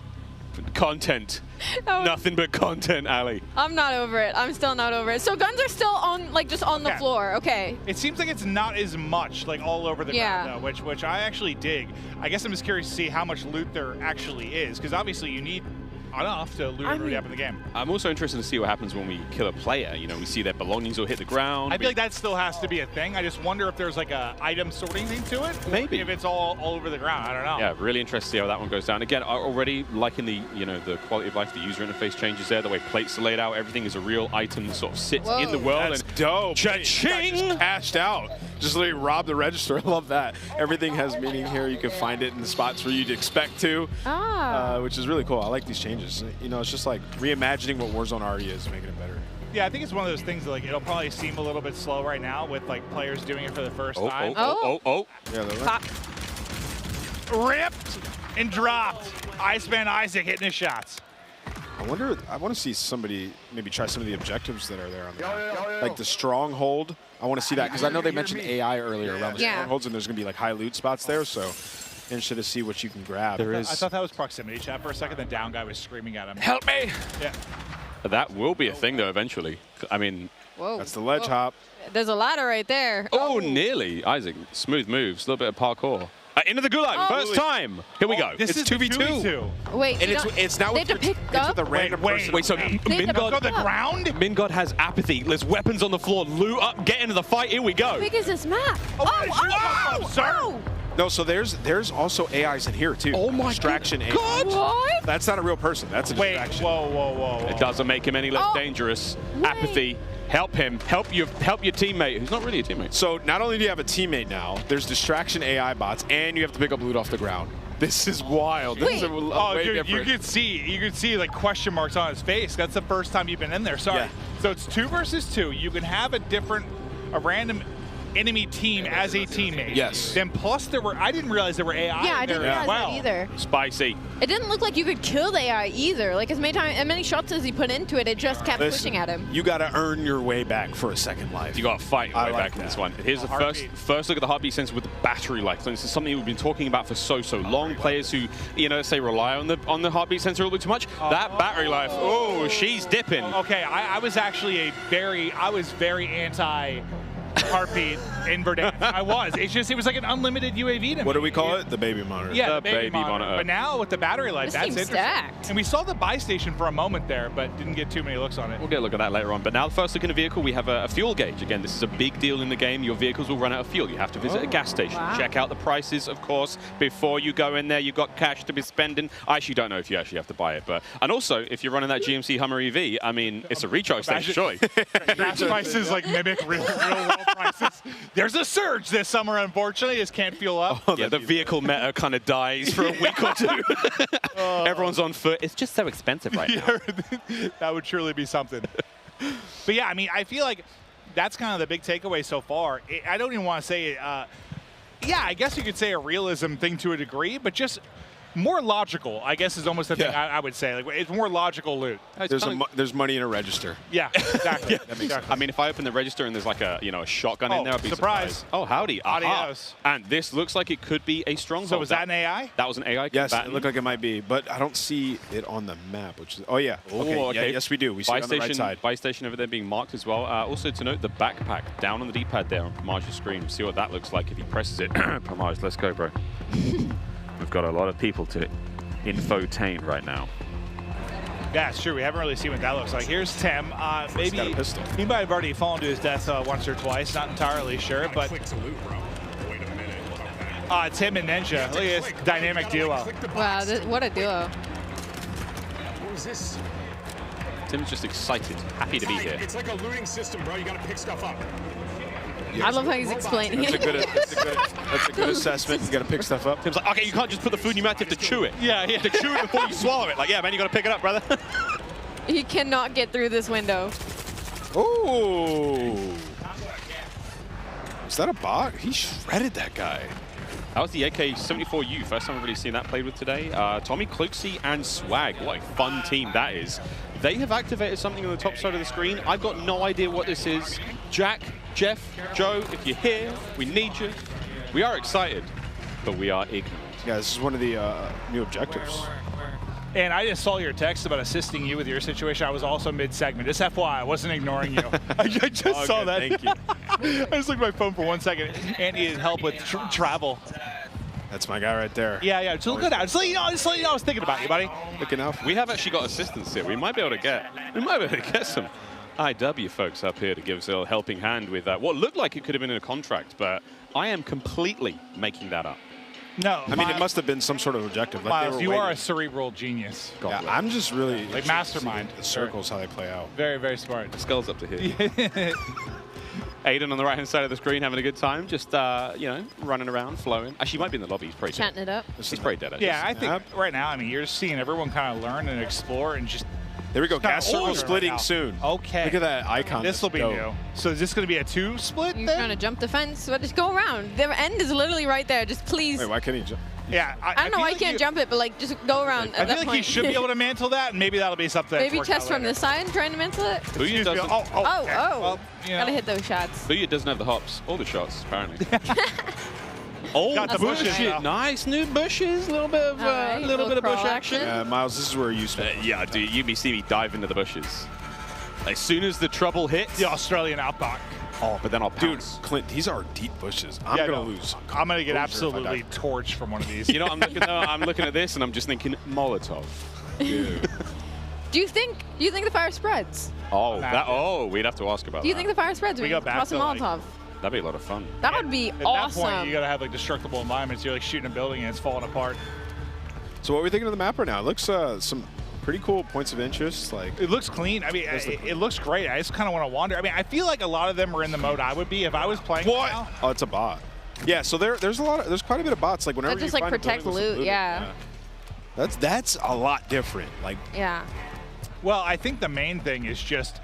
Content. Nothing but content, Ali. I'm not over it. I'm still not over it. So guns are still on, like, just on the floor. Okay. It seems like it's not as much, like, all over the ground, though, which I actually dig. I guess I'm just curious to see how much loot there actually is, because obviously you need enough to loot everybody up in the game. I'm also interested to see what happens when we kill a player. You know, we see their belongings will hit the ground. I feel like that still has to be a thing. I just wonder if there's like a item sorting thing to it. Maybe. If it's all over the ground. I don't know. Yeah, really interested to see how that one goes down. Again, already liking the the quality of life, the user interface changes there, the way plates are laid out. Everything is a real item that sort of sits in the world. That's dope. Cha-ching! Just cashed out. Just literally robbed the register. I love that. Everything has meaning here. You can find it in the spots where you'd expect to, which is really cool. I like these changes. You know, it's just like reimagining what Warzone already is, making it better. Yeah, I think it's one of those things that, like, it'll probably seem a little bit slow right now with like players doing it for the first time. Oh. Yeah, they're right. Ripped and dropped. Iceman Isaac hitting his shots. I want to see somebody maybe try some of the objectives that are there on the map. Like the stronghold. I want to see that because I know they mentioned AI earlier around the strongholds, and there's going to be like high loot spots there. So interested to see what you can grab. I thought that was proximity chat for a second. The down guy was screaming at him. Help me! Yeah. That will be a thing, though, eventually. I mean... Whoa. That's the ledge hop. There's a ladder right there. Oh, nearly. Isaac, smooth moves, a little bit of parkour. Into the gulag, first time. Here we go. This it's is 2v2. Wait, And it's now they have to pick it's up? with a random person. Wait, so They have to Go Mingod, to the ground? Mingod has apathy. There's weapons on the floor. Loot up, get into the fight. Here we go. How big is this map? Sir. No, so there's also AIs in here too. Oh my distraction AI. God. What? That's not a real person. That's a Wait, distraction. whoa. It doesn't make him any less dangerous. Wait. Apathy. Help him. Help your teammate, who's not really a teammate. So not only do you have a teammate now, there's distraction AI bots, and you have to pick up loot off the ground. This is wild. This is way dude, different. you could see like question marks on his face. That's the first time you've been in there. Sorry. Yeah. So it's 2 versus 2. You can have a random enemy team as a teammate. Yes. Then plus I didn't realize there were AI. Yeah, I in there didn't realize as well. that either. Spicy. It didn't look like you could kill the AI either. Like as many shots as he put into it, it just kept pushing at him. You got to earn your way back for a second life. You got to fight your way like back in this one. Here's the first look at the heartbeat sensor with the battery life. So this is something we've been talking about for so long. Players who, say rely on the heartbeat sensor a little bit too much. That battery life, oh, she's dipping. Okay, I was actually very anti heartbeat in Verdansk. I was. It was like an unlimited UAV to me. What do we call it? The baby monitor. Yeah, the baby monitor. But now with the battery life, This that's seems interesting. stacked. And we saw the buy station for a moment there, but didn't get too many looks on it. We'll get a look at that later on. But now, first look in the vehicle, we have a fuel gauge. Again, this is a big deal in the game. Your vehicles will run out of fuel. You have to visit a gas station. Wow. Check out the prices, of course, before you go in there. You've got cash to be spending. I actually don't know if you actually have to buy it. And also, if you're running that GMC Hummer EV, I mean, it's a recharge station, surely. Gas prices like mimic real world prices. There's a surge this summer, unfortunately. Just can't fuel up. Yeah, the vehicle meta kind of dies for a week or two. Everyone's on foot. It's just so expensive right now. That would surely be something. But yeah, I mean, I feel like that's kind of the big takeaway so far. I don't even want to say, yeah, I guess you could say a realism thing to a degree, but just more logical, I guess, is almost the thing I would say. Like, it's more logical loot. There's money in a register. Yeah, exactly. Exactly. I mean, if I open the register and there's like a shotgun in there, I'd be surprise. surprised. Oh, howdy. Adios. And this looks like it could be a stronghold. So was that an AI? That was an AI. Yes, combatant. it looked like it might be, but I don't see it on the map. Which is, okay. Okay. Yeah, yes, we do. We see it on the right side. Buy station over there being marked as well. Also to note, the backpack down on the D-pad there on Pamage's screen. See what that looks like if he presses it. Pamage, let's go, bro. We've got a lot of people to infotain right now. Yeah, it's true. We haven't really seen what that looks like. Here's Tim. Maybe got a pistol. He might have already fallen to his death once or twice. Not entirely sure, but Tim and Ninja. Look at this dynamic duo. Wow, what a duo. What is this? Tim's just excited, happy to be here. It's like a looting system, bro. You gotta pick stuff up. I love how he's explaining That's it. a good assessment. You got to pick stuff up. Tim's like, okay, you can't just put the food in your mouth, you have to chew it. Yeah. You have to chew it before you swallow it. Like, yeah, man, you got to pick it up, brother. He cannot get through this window. Ooh. Is that a bot? He shredded that guy. That was the AK-74U. First time I've really seen that played with today. Tommy Kluxy and Swag. What a fun team that is. They have activated something on the top side of the screen. I've got no idea what this is. Jack, Jeff, Joe, if you're here, we need you. We are excited, but we are ignorant. Yeah, this is one of the new objectives. And I just saw your text about assisting you with your situation. I was also mid-segment. Just FYI, I wasn't ignoring you. I just saw that. Thank you. I just looked at my phone for 1 second and needed help with travel. That's my guy right there. Yeah. Just look it out. Just let you know I was thinking about you, buddy. Looking out. We have actually got assistance here. We might be able to get some IW folks up here to give us a little helping hand with what looked like it could have been in a contract, but I am completely making that up. No. I mean, it must have been some sort of objective. Like Miles, you are a cerebral genius. Yeah, I'm just really like mastermind. The circles, how they play out. Very, very smart. The skull's up to here. Aiden on the right-hand side of the screen having a good time, just, running around, flowing. Actually, he might be in the lobby. He's pretty Chatting it up. He's pretty dead. Yeah, I think right now, I mean, you're seeing everyone kind of learn and explore and just... There we go. Gas circle splitting soon. Okay. Look at that icon. This will be new. So is this going to be a 2 split You're then? trying to jump the fence. But just go around. The end is literally right there. Just please. Wait, why can't he jump? Yeah. I don't know why you can't jump it, but like just go around I at feel that like point. he should be able to mantle that, and maybe that'll be something. Maybe chest from the side trying to mantle it. Booyah doesn't. Oh. Well, Gotta hit those shots. Booyah doesn't have the hops or the shots, apparently. Got the bushes. Nice new bushes. A little bit of bush action. Miles, this is where you spend. Yeah, dude, you see me dive into the bushes. As soon as the trouble hits, the Australian outback. Oh, but then I'll Dude, pounce. Clint, these are deep bushes. I'm Yeah, gonna no. lose. I'm gonna get composure if I absolutely die. torched from one of these. You know, I'm looking at this and I'm just thinking Molotov. Dude. Do you think the fire spreads? Oh, we'd have to ask about Do you that. think the fire spreads? We when go back toss a to, like- Molotov. That'd be a lot of fun. That would be At awesome. that point, you gotta have like destructible environments. You're like shooting a building and it's falling apart. So what are we thinking of the map right now? It looks some pretty cool points of interest. Like It looks clean. I mean, it looks great. I just kind of want to wander. I mean, I feel like a lot of them are in the mode I would be if I was playing. What? Now. Oh, it's a bot. Yeah, so there's quite a bit of bots. Like whenever That just you like find a protect building with some loot. Yeah. That's a lot different. Like Yeah. Well, I think the main thing is just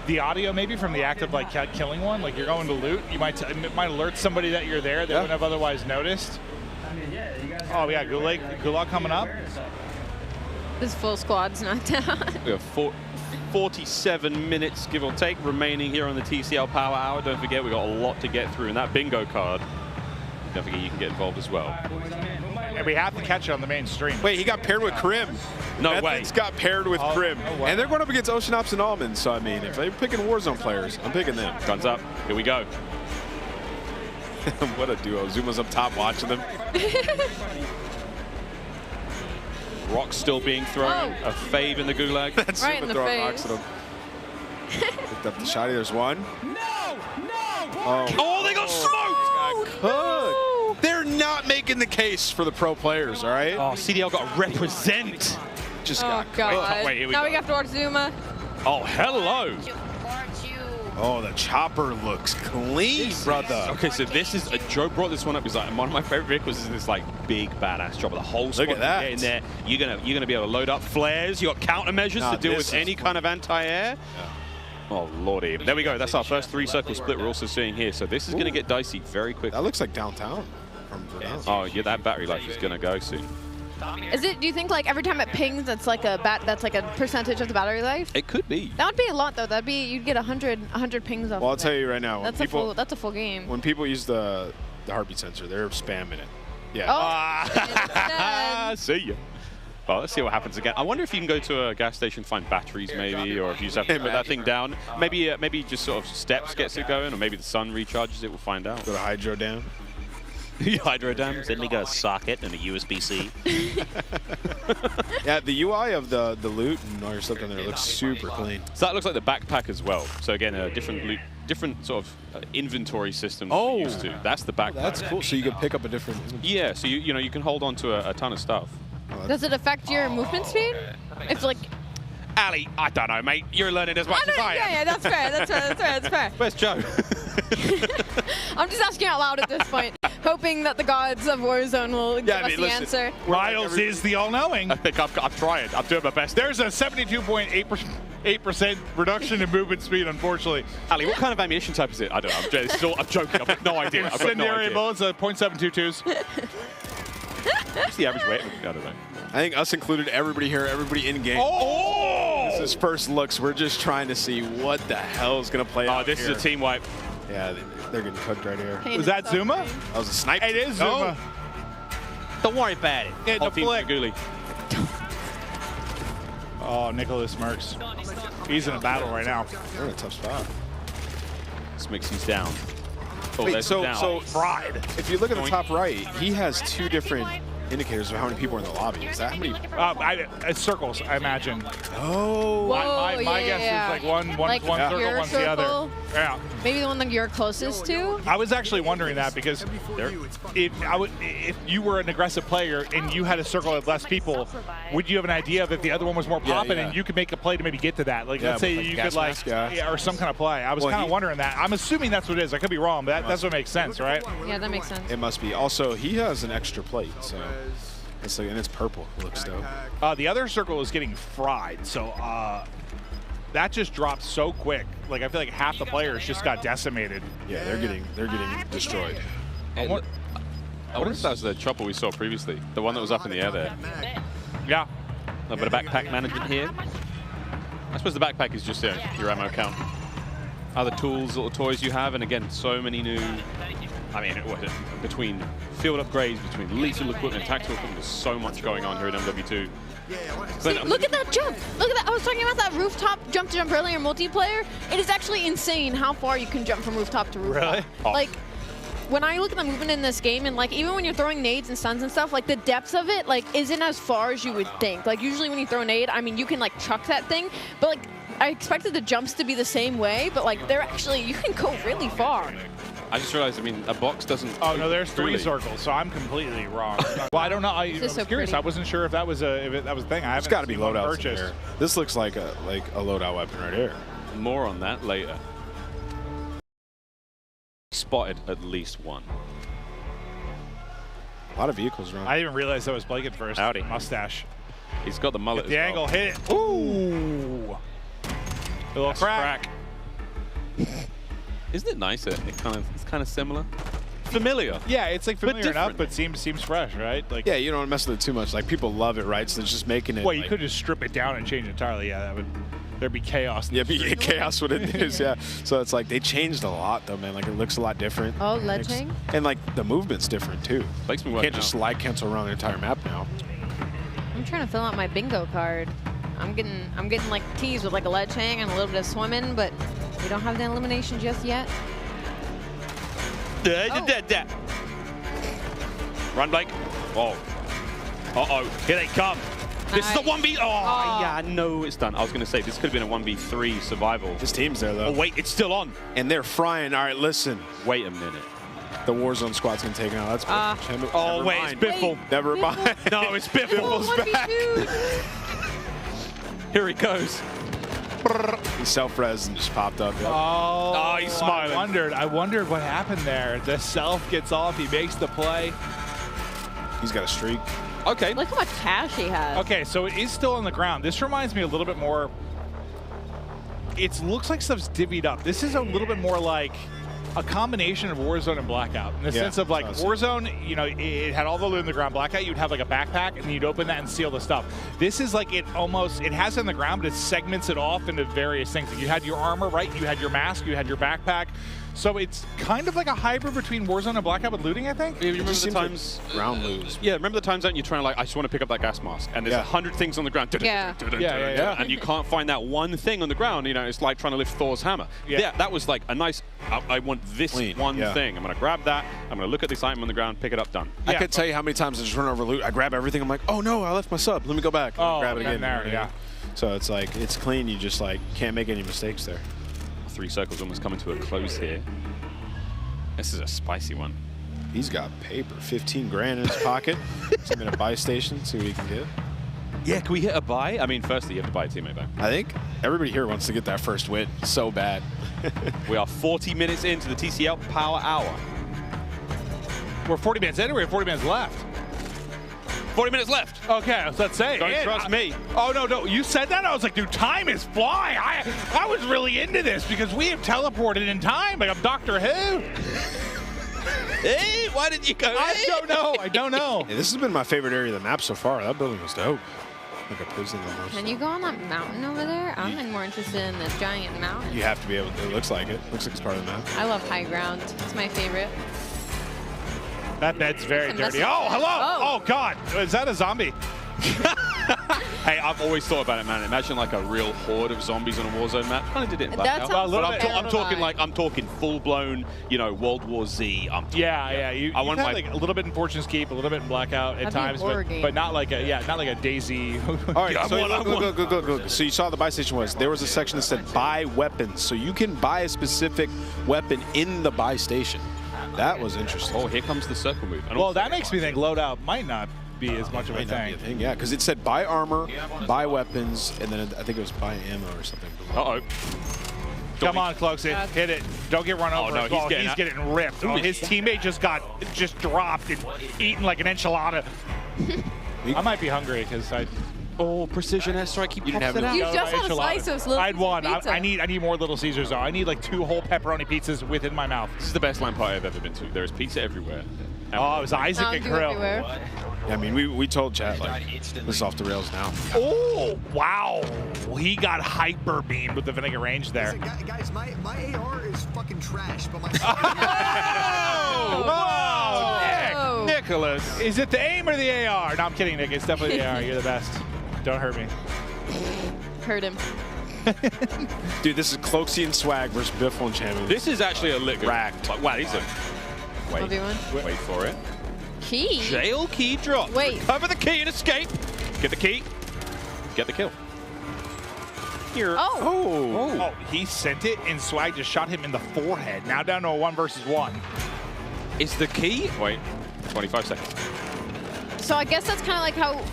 the audio, maybe from the act of like killing one. Like you're going to loot, it might alert somebody that you're there. They wouldn't have otherwise noticed. Oh yeah, Gulag coming up. This full squad's not down. We have 47 minutes, give or take, remaining here on the TCL Power Hour. Don't forget, we've got a lot to get through. And that bingo card, don't forget you can get involved as well. And we have to catch it on the main stream. Wait, he got paired with Krim. No way. Method's got paired with Krim. no way. And they're going up against Ocean Ops and Almonds. So, I mean, if they're picking Warzone players, I'm picking them. Guns up. Here we go. What a duo. Zuma's up top watching them. Rock's still being thrown. Oh. A fave in the gulag. That's Right Zuma in the throwing face. rocks at him. Picked up the shotty. There's one. Oh, they got smoked! Cooked. They're not making the case for the pro players, all right? Oh, CDL got to represent. Just Oh got God. Wait, here we now go. we have to watch Zuma. Oh, hello. Oh, the chopper looks clean, brother. Okay, so this is Joe brought this one up because like, one of my favorite vehicles is this like big badass chopper. The whole squad Look at that. can get in there. You're gonna be able to load up flares. You got countermeasures to deal this with is any fun. kind of anti-air. Oh lordy! There we go. That's our first 3-circle split. We're also seeing here. So this is gonna get dicey very quickly. That looks like downtown. Oh yeah, that battery life is gonna go soon. Is it? Do you think like every time it pings, that's like a percentage of the battery life? It could be. That would be a lot though. That'd be you'd get 100 pings off. Well, I'll of tell that. you right now. That's a full game. When people use the heartbeat sensor, they're spamming it. Yeah. Oh. See ya. Well, let's see what happens again. I wonder if you can go to a gas station, find batteries maybe, or if you just have to put that thing down. Maybe just sort of steps gets it going, or maybe the sun recharges it. We'll find out. Go to Hydro Dam. Hydro Dam. Suddenly got a socket and a USB-C. Yeah, the UI of the loot and all your stuff in there looks super clean. So that looks like the backpack as well. So again, a different loot, different sort of inventory system than we're used to. That's the backpack. That's cool. So you can pick up a different. Yeah. So you can hold on to a ton of stuff. Does it affect your movement speed? It's like. Ali, I don't know, mate. You're learning as much as I am. Yeah, that's fair. That's fair. Where's Joe? I'm just asking out loud at this point, hoping that the gods of Warzone will give us the answer. Riles is the all-knowing. I think I'm trying. I'm doing my best. There's a 72.8% reduction in movement speed, unfortunately. Ali, what kind of ammunition type is it? I don't know. I'm joking. I've got no idea. I've got no Incendiary idea. bullets, .722s. What's the average weight? I don't know. I think us included, everybody here, everybody in game. Oh! This is first looks. We're just trying to see what the hell is going to play out. Oh, this is a team wipe. Yeah, they're getting cooked right here. Was that Zuma? That was a sniper. It is Zuma. Don't worry about it. Get the flick. Gooly. Oh, Nicholas Merckx. He's in a battle right now. They're in a tough spot. Smixy's down. Oh, Wait, there's so down. Fried. If you look at the top right, he has two different indicators of how many people are in the lobby. Is that how many? It's circles, I imagine. Oh. My guess is like one circle, your one's the other. circle? Yeah. Maybe the one that you're closest to? I was actually wondering that because if you were an aggressive player and you had a circle of less people, would you have an idea of if the other one was more popping and you could make a play to maybe get to that? Like, let's say you could or some kind of play. I was kind of wondering that. I'm assuming that's what it is. I could be wrong, but that's what makes sense, right? Yeah, that makes sense. It must be. Also, he has an extra plate, so it's like, and it's purple. It looks dope. The other circle is getting fried, so that just dropped so quick. Like I feel like half the players just got decimated. Yeah, they're getting destroyed. I wonder if that was the chopper we saw previously, the one that was up in the air there. Yeah. A bit of backpack management here. I suppose the backpack is just your ammo count. Other tools, little toys you have, and again, so many new. I mean, between field upgrades, between lethal equipment, tactical equipment, there's so much going on here at MW2. See, look at that jump. Look at that. I was talking about that rooftop jump earlier in multiplayer. It is actually insane how far you can jump from rooftop to rooftop. Really? Like, when I look at the movement in this game, and like even when you're throwing nades and stuns and stuff, like the depth of it like isn't as far as you would think. Like usually when you throw a nade, I mean you can like chuck that thing, but like I expected the jumps to be the same way, but like they're actually, you can go really far. I just realized, I mean, a box doesn't... Oh, no, there's 3 circles, so I'm completely wrong. Well, I don't know. I was so curious. pretty. I wasn't sure if that was a thing. I haven't It's got to be seen one loadouts in purchased. here. This looks like a loadout weapon right here. More on that later. Spotted at least one. A lot of vehicles around. I didn't even realize that was Blake at first. Howdy. Mustache. He's got the mullet Get the as well. angle, hit it. Ooh. A little crack. Isn't it nicer? It's kind of similar. Familiar. Yeah, it's like familiar enough, different. but seems fresh, right? Like, Yeah, you don't want to mess with it too much. Like people love it, right? So they're just making it. well, you like, could just strip it down and change it entirely. Yeah, there'd be chaos. Yeah, be chaos what it is. Yeah. So it's like they changed a lot though, man. Like it looks a lot different. Oh, ledging. And like the movement's different too. Makes me You work can't just out. slide cancel around the entire map now. I'm trying to fill out my bingo card. I'm getting like teased with like a ledge hang and a little bit of swimming, but we don't have the elimination just yet. Run, Blake. Oh. Uh-oh. Here they come. This is a 1v... Oh, yeah, no, it's done. I was going to say, this could have been a 1v3 survival. His team's there, though. Oh, wait, it's still on. And they're frying. All right, listen. Wait a minute. The Warzone squad's going to take it out. That's Never Oh, wait, mind. it's Biffle. Never mind. No, it's Biffle's back. Here he goes. He self-res and just popped up. Yep. Oh, he's smiling. I wondered what happened there. The self gets off. He makes the play. He's got a streak. Okay. Look how much cash he has. Okay, so it is still on the ground. This reminds me a little bit more. It looks like stuff's divvied up. This is a little bit more like a combination of Warzone and Blackout. In the sense of like Warzone, you know, it had all the loot in the ground. Blackout, you'd have like a backpack and you'd open that and steal the stuff. This is like it has it in the ground, but it segments it off into various things. Like you had your armor, right? You had your mask, you had your backpack. So it's kind of like a hybrid between Warzone and Blackout with looting, I think. Yeah, you remember the times round loot. Yeah, remember the times that you're trying to like, I just want to pick up that gas mask, and there's 100 things on the ground. Yeah. And you can't find that one thing on the ground. You know, it's like trying to lift Thor's hammer. Yeah, that was like a nice. I want this one thing. I'm gonna grab that. I'm gonna look at this item on the ground, pick it up, done. I could tell you how many times I just run over loot. I grab everything. I'm like, oh no, I left my sub. Let me go back. And grab it again. There, yeah. So it's like it's clean. You just like can't make any mistakes there. 3 circles almost coming to a close here. This is a spicy one. He's got paper, 15 grand in his pocket. So I'm gonna buy station, see what he can get. Yeah, can we hit a buy? I mean, firstly, you have to buy a teammate back. I think everybody here wants to get that first win so bad. We are 40 minutes into the TCL Power Hour. We're 40 minutes in, we have 40 minutes left. 40 minutes left. Okay, I was about to say. Don't trust me. Oh, no. You said that? I was like, dude, time is flying. I was really into this because we have teleported in time. Like I'm Doctor Who. Hey, why did you go? I don't know. Hey, this has been my favorite area of the map so far. That building was dope. Like a prison almost. Can you go on that mountain over there? I'm more interested in this giant mountain. You have to be able to. It looks like it. Looks like it's part of the map. I love high ground. It's my favorite. That bed's very It's a dirty. message. Oh, hello. Oh. Oh, God. Is that a zombie? Hey, I've always thought about it, man. Imagine like a real horde of zombies on a Warzone map. Kind of did it in That Blackout. sounds But like I'm talking like full blown, you know, World War Z. Yeah. You I want had my like a little bit in Fortune's Keep, a little bit in Blackout at That'd be a times, horror game. but not like a Daisy. All right, Yeah, so go. So you saw the buy station was. There was a section that said buy weapons. So you can buy a specific weapon in the buy station. That was interesting. Oh, here comes the circle move. Well, that makes me think loadout might not be as much of a thing. Yeah, because it said buy armor, buy weapons, and then I think it was buy ammo or something. Uh-oh. Come on, Cloaksy. Hit it. Don't get run over. no, as well. he's getting ripped. Oh, his teammate just dropped and eaten like an enchilada. I might be hungry because I. Oh, precision airstrike. Keep You just had a slice of Little I'd one. Caesar pizza. I need more Little Caesars though. I need like 2 whole pepperoni pizzas within my mouth. This is the best LAN party I've ever been to. There is pizza everywhere. Oh, it was Isaac and Krill. Everywhere. Yeah, I mean, we told chat like this is off the rails now. Oh, wow. He got hyper beamed with the vinegar range there. Guys, my AR is fucking trash, but my. Whoa! Nicholas. Is it the aim or the AR? No, I'm kidding, Nick. It's definitely the AR. You're the best. Don't hurt me. Hurt him. Dude, this is Cloaksy and Swag versus Biffle and Champion. This is actually a lit. Racked. Like, wow, these are. Wait. 1v1. Wait for it. Key. Jail key drop. Wait. Recover the key and escape. Get the key. Get the kill. Here. Oh. Oh, he sent it, and Swag just shot him in the forehead. Now down to a 1 versus 1. Is the key? Wait. 25 seconds. So I guess that's kind of like how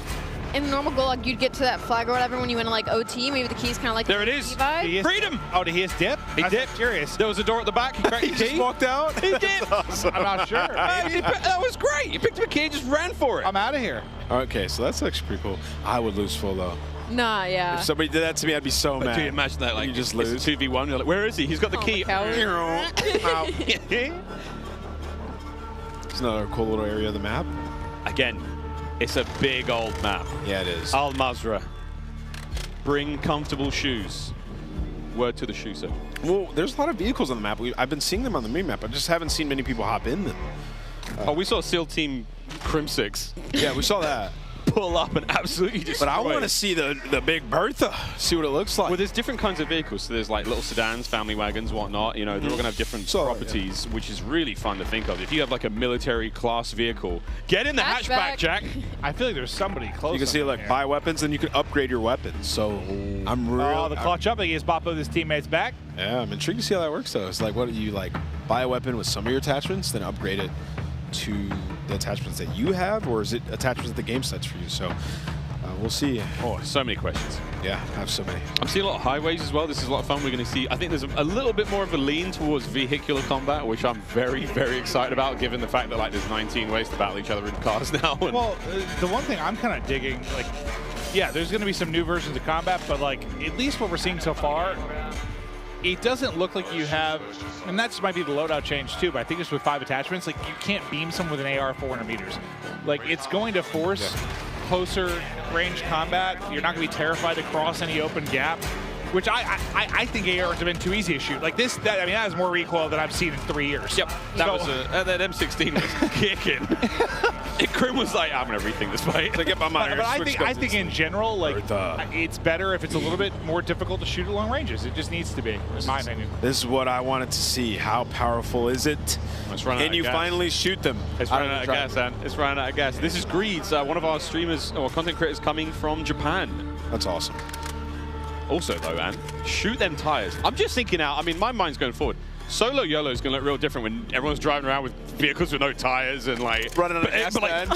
in normal Gulag you'd get to that flag or whatever when you went to like OT. Maybe the key's kind of like there it is. Freedom. Oh, did he just dip? He dipped. Curious. There was a door at the back. He cracked the key. Just walked out. He dipped. Awesome. I'm not sure. That was great. He picked up a key and just ran for it. I'm out of here. Okay, so that's actually pretty cool. I would lose full though. Nah, yeah. If somebody did that to me, I'd be so mad. Dude, imagine that. Like you just it's lose. a 2v1. You're like, where is he? He's got the key. It's another cool little area of the map. Again, it's a big old map. Yeah, it is. Al Mazrah. Bring comfortable shoes. Word to the shoe set. Well, there's a lot of vehicles on the map. I've been seeing them on the mini-map. I just haven't seen many people hop in them. Oh, we saw SEAL Team Crim6. Yeah, we saw that. Pull up and absolutely destroy. But I want to see the Big Bertha, see what it looks like. Well, there's different kinds of vehicles. So there's like little sedans, family wagons, whatnot. You know, they're all going to have different properties, which is really fun to think of. If you have like a military class vehicle, get in the hatchback, Jack. I feel like there's somebody close. You can see like buy weapons, and you can upgrade your weapons. So I'm really. Oh, the clutch up. He gets Bop with his teammates back. Yeah, I'm intrigued to see how that works though. It's like, what do you like? Buy a weapon with some of your attachments, then upgrade it to the attachments that you have, or is it attachments that the game sets for you? So we'll see. Oh, so many questions. Yeah, I have so many. I'm seeing a lot of highways as well. This is a lot of fun. We're going to see, I think there's a little bit more of a lean towards vehicular combat, which I'm very, very excited about, given the fact that like there's 19 ways to battle each other in cars now. Well, the one thing I'm kind of digging, like, yeah, there's going to be some new versions of combat, but like at least what we're seeing so far, it doesn't look like you have, and that might be the loadout change too, but I think just with 5 attachments, like you can't beam someone with an AR 400 meters. Like it's going to force closer range combat. You're not going to be terrified to cross any open gap, which I think ARs have been too easy to shoot. Like this, I mean, that has more recoil than I've seen in 3 years. Yep, that M16 was kicking. Krim was like, I'm going to rethink this fight. Like, yep, I'm out here. But I think in general, like, it's better if it's a little bit more difficult to shoot at long ranges. It just needs to be, in my opinion. This is what I wanted to see. How powerful is it? Can you finally shoot them? It's running out of gas, man. It's running out of gas. This is Greeds, one of our streamers or content creators coming from Japan. That's awesome. Also, though, man, shoot them tires. I'm just thinking out. I mean, my mind's going forward. Solo YOLO is going to look real different when everyone's driving around with vehicles with no tires and like running out of gas.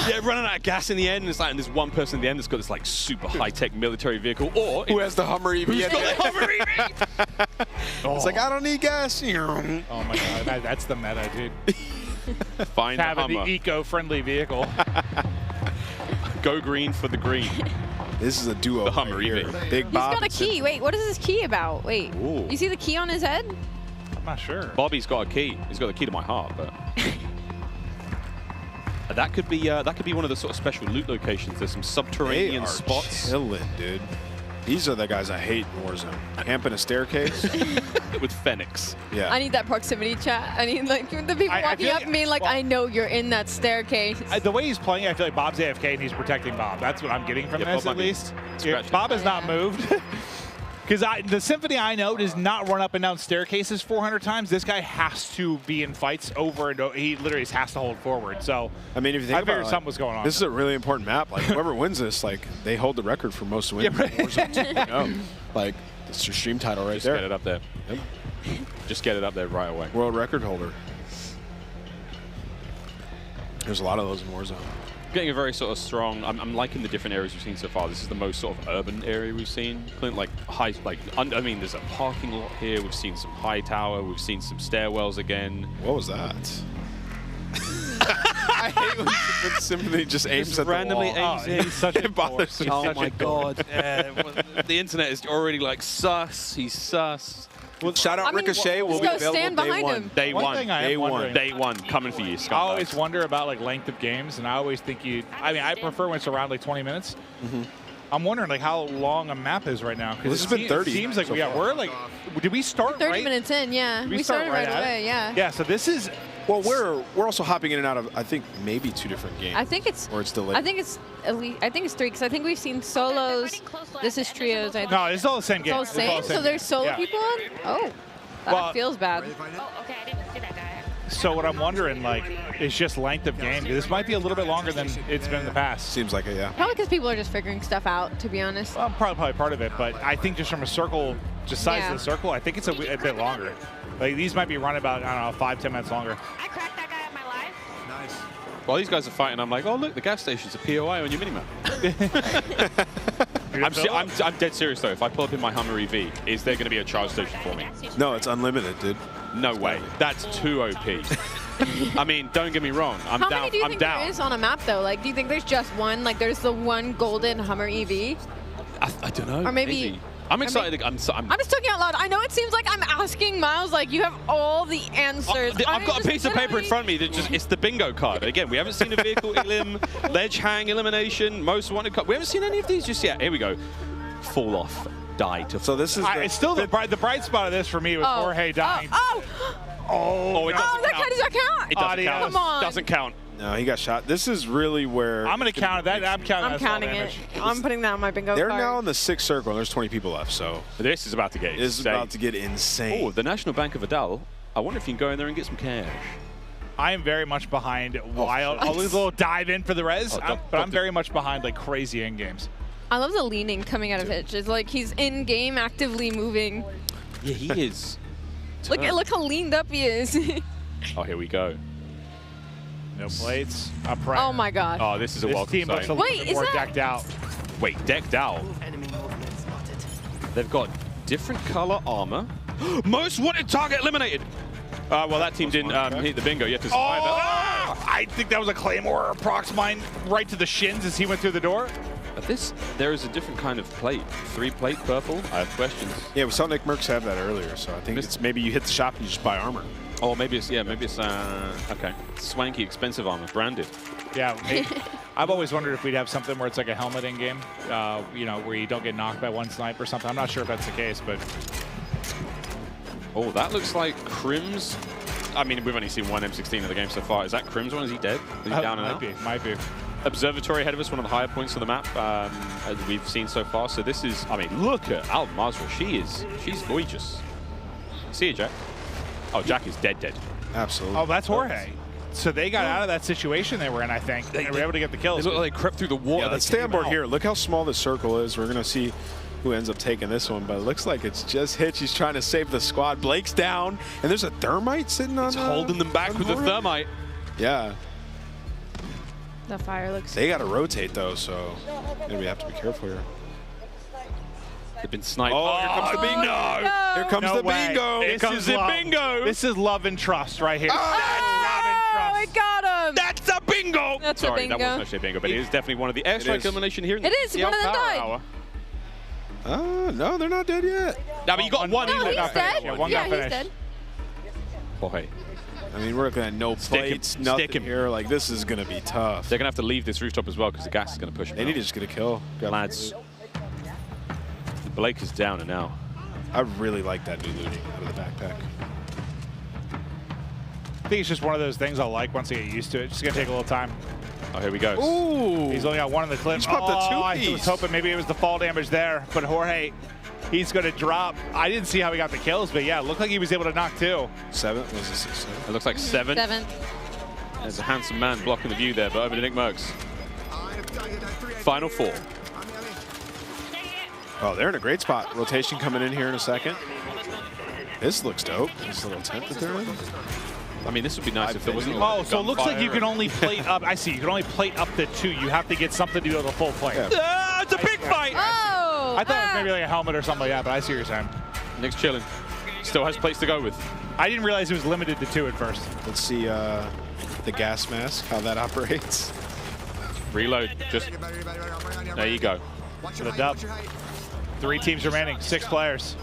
Yeah, running out of gas in the end. And it's like, and there's one person at the end that's got this like super high-tech military vehicle, or who has the Hummer EV? Who's got the Hummer EV? It's like, I don't need gas. Oh my god, that's the meta, dude. Find having the the eco-friendly vehicle. Go green for the green. This is a duo. The Hummer EV. Big Bob. He's got a key. Wait, what is this key about? Wait, you see the key on his head? I'm not sure. Bobby's got a key. He's got the key to my heart, but that could be one of the sort of special loot locations. There's some subterranean spots. Chilling, dude. These are the guys I hate in Warzone. Camp in a staircase with Fenix. Yeah. I need that proximity chat. I need like the people walking up to me like, I know you're in that staircase. The way he's playing, I feel like Bob's AFK and he's protecting Bob. That's what I'm getting from this, at least. Bob has not moved. Because the Symphony I know does not run up and down staircases 400 times. This guy has to be in fights over and over. He literally has to hold forward. So I mean, if you think about it, something was going on. This is a really important map. Like whoever wins this, like they hold the record for most wins. Yeah, right. In Warzone 2.0. Like it's your stream title right there. Just get it up there. Yep. Just get it up there right away. World record holder. There's a lot of those in Warzone. Getting a very sort of strong. I'm liking the different areas we've seen so far. This is the most sort of urban area we've seen. Like high, like I mean, there's a parking lot here. We've seen some high tower. We've seen some stairwells again. What was that? I hate when Symphony just aims at randomly the wall. aims in. He's such a bothers me. Oh my god! The internet is already like sus. He's sus. Well, shout out Ricochet. Will be available stand day behind one. him. Day one. Day one. Coming for you, I always wonder about like length of games, and I always think I mean, I prefer when it's around like 20 minutes. I'm wondering like how long a map is right now. Well, this has been 30. It seems like so we're like, did we start 30 right? minutes in, yeah. Did We start started right away, at it? yeah. Yeah, so this is Well, we're also hopping in and out of, I think, maybe 2 different games. I think it's. Or it's delayed. I think it's at least. I think it's 3 because I think we've seen solos. This is trios. I think. No, it's all the same game. It's all the same. So there's solo people on. Oh, that feels bad. Oh, okay, I didn't see that guy. So what I'm wondering, like, is just length of game. This might be a little bit longer than it's been in the past. Seems like it, yeah. Probably because people are just figuring stuff out, to be honest. Well, probably part of it, but I think just from a circle, just size of the circle, I think it's a bit longer. Like, these might be running about, I don't know, 5-10 minutes longer. I cracked that guy at my life. Nice. While these guys are fighting, I'm like, oh, look, the gas station's a POI on your minimap. I'm dead serious, though. If I pull up in my Hummer EV, is there going to be a charge station for me? No, it's unlimited, dude. No way. That's too OP. I mean, don't get me wrong. I'm How down. many do you think there is on a map, though? Like, do you think there's just one? Like, there's the one golden Hummer EV? I don't know. Or maybe I'm excited. I'm just talking out loud. I know it seems like I'm asking Miles, like, you have all the answers. I've got a piece of paper in front of me that just, it's the bingo card. Again, we haven't seen a vehicle elim, ledge hang elimination, most wanted card. We haven't seen any of these just yet. Here we go. Fall off, die to. So this is it's still the bright spot of this for me was Jorge dying. Oh, it doesn't that count. does that count? It doesn't count. Come on. Doesn't count. No, he got shot. This is really where I'm going to count that. I'm counting it. I'm putting that on my bingo They're card. now in the 6th circle, and there's 20 people left, so this is about to get insane. This is about to get insane. Oh, the National Bank of Vidal. I wonder if you can go in there and get some cash. I am very much behind Wild. I'll lose a little dive in for the res, but I'm very much behind like crazy end games. I love the leaning coming out of Hitch. It's like he's in game, actively moving. Yeah, he is. Look how leaned up he is. Oh, here we go. No plates. A prayer. Oh my god. Oh, this is a welcome team looks a sight. little bit more decked out. Wait, decked out? They've got different color armor. Most wanted target eliminated. Well, that team didn't hit the bingo. You have to survive that. I think that was a Claymore or Prox mine right to the shins as he went through the door. There is a different kind of plate. 3-plate purple. I have questions. Yeah, we saw Nick Merckx have that earlier, so I think it's maybe you hit the shop and you just buy armor. Oh, maybe it's okay. Swanky, expensive armor, branded. Yeah, I've always wondered if we'd have something where it's like a helmet in game, you know, where you don't get knocked by one snipe or something. I'm not sure if that's the case, but. Oh, that looks like Crim's. I mean, we've only seen one M16 of the game so far. Is that Crim's one? Is he dead? Is he down and out? Might be. Observatory ahead of us, one of the higher points of the map as we've seen so far. So this is, I mean, look at Al Mazrah. She's gorgeous. See you, Jack. Oh, Jack is dead. Absolutely. Oh, that's Jorge. So they got out of that situation they were in, I think. They were able to get the kills. They look like they crept through the water. Yeah, let's stay on board here. Look how small this circle is. We're going to see who ends up taking this one, but it looks like it's just Hitch. He's trying to save the squad. Blake's down, and there's a thermite sitting on. He's holding them back with the thermite. Yeah. The fire looks. They got to rotate though, so maybe we have to be careful here. They've been sniped. Oh, here comes the bingo! No. Here comes the bingo! Here comes the bingo! This is love and trust right here. Oh, it got him! That's a bingo! That's Sorry, a bingo. that wasn't actually a bingo, but it is definitely one of the airstrike elimination here. It is. One of them died. No, they're not dead yet. No, but you got one. No, he's dead. Yeah, he's dead. Jorge. I mean, we're looking at no plates, nothing here. Like, this is going to be tough. They're going to have to leave this rooftop as well because the gas is going to push them They need to just get a kill. Lads. Blake is down and out. I really like that new looting out of the backpack. I think it's just one of those things I'll like once I get used to it. It's going to take a little time. Oh, here we go. Ooh. He's only got one in the clip. He's popped a two-piece. I was hoping maybe it was the fall damage there, but Jorge, he's going to drop. I didn't see how he got the kills, but yeah, it looked like he was able to knock 2. 7? Was it 6? 7? It looks like 7. 7. There's a handsome man blocking the view there, but over to Nick Merckx. Final 4. Oh, they're in a great spot. Rotation coming in here in a second. This looks dope. This little tent that they're in. I mean, this would be nice if there wasn't. Oh, so it looks like you can only plate up. I see. You can only plate up to 2. You have to get something to go to the full plate. Yeah. It's a big fight. Oh! I thought it was maybe like a helmet or something like that, but I see what you're saying. Nick's chilling. Still has plates to go with. I didn't realize it was limited to 2 at first. Let's see the gas mask, how that operates. Reload. Just there you go. For the dub. 3 teams remaining, 6 players.